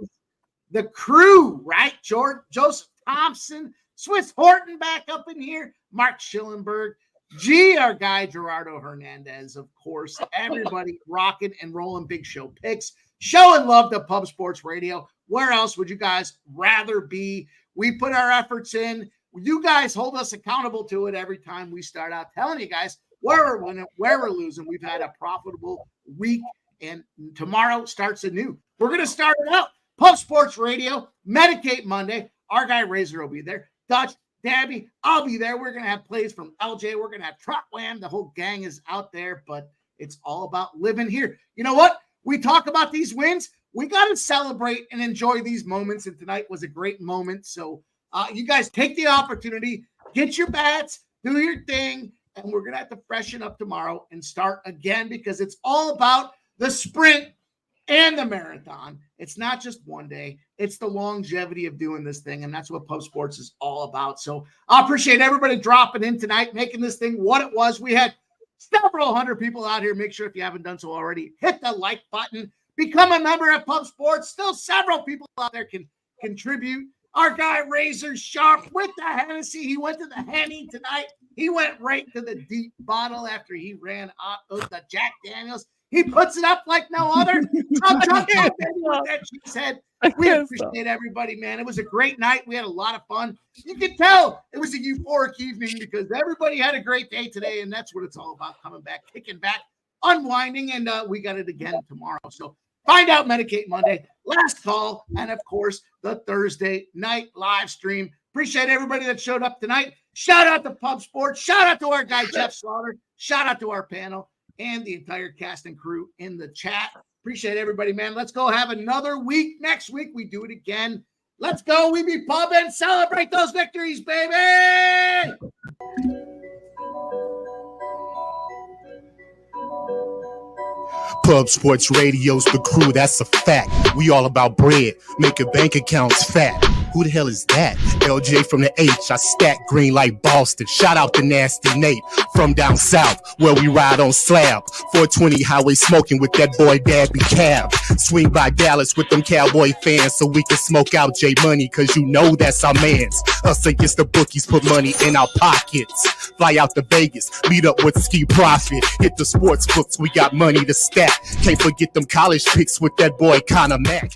the crew, right? Joseph Thompson, Swiss Horton back up in here. Mark Schillenberg. G, our guy, Gerardo Hernandez, of course. Everybody rocking and rolling Big Show picks. Showing love to Pub Sports Radio. Where else would you guys rather be? We put our efforts in. You guys hold us accountable to it every time we start out telling you guys where we're winning, where we're losing. We've had a profitable week, and tomorrow starts anew. We're going to start it out. Pub Sports Radio, Medicate Monday. Our guy Razor will be there. Dutch, Dabby, I'll be there. We're going to have plays from LJ. We're going to have Trot Wham. The whole gang is out there, but it's all about living here. You know what? We talk about these wins. We got to celebrate and enjoy these moments, and tonight was a great moment. So you guys take the opportunity, get your bats, do your thing, and we're going to have to freshen up tomorrow and start again because it's all about the sprint and the marathon. It's not just one day. It's the longevity of doing this thing, and that's what Pub Sports is all about. So I appreciate everybody dropping in tonight, making this thing what it was. We had several hundred people out here. Make sure if you haven't done so already, hit the like button. Become a member at Pub Sports. Still several people out there can contribute. Our guy Razor Sharp with the Hennessy. He went to the Henny tonight. He went right to the deep bottle after he ran out of the Jack Daniels. He puts it up like no other. We appreciate everybody, man. It was a great night. We had a lot of fun. You can tell it was a euphoric evening because everybody had a great day today, and that's what it's all about, coming back, kicking back, unwinding, and we got it again tomorrow. So find out Medicate Monday, last call, and, of course, the Thursday night live stream. Appreciate everybody that showed up tonight. Shout out to Pub Sports. Shout out to our guy, Jeff Slaughter. Shout out to our panel and the entire cast and crew in the chat. Appreciate everybody, man. Let's go have another week. Next week, we do it again. Let's go. We be pub and celebrate those victories, baby. Pub Sports Radio's the crew, that's a fact. We all about bread, making bank accounts fat. Who the hell is that? LJ from the H, I stack green like Boston. Shout out to Nasty Nate from down south, where we ride on slab. 420 highway smoking with that boy Dabby Cab. Swing by Dallas with them Cowboy fans so we can smoke out J Money, cause you know that's our mans. Us against the bookies, put money in our pockets. Fly out to Vegas, meet up with Ski Profit. Hit the sports books, we got money to stack. Can't forget them college picks with that boy Conor Mack.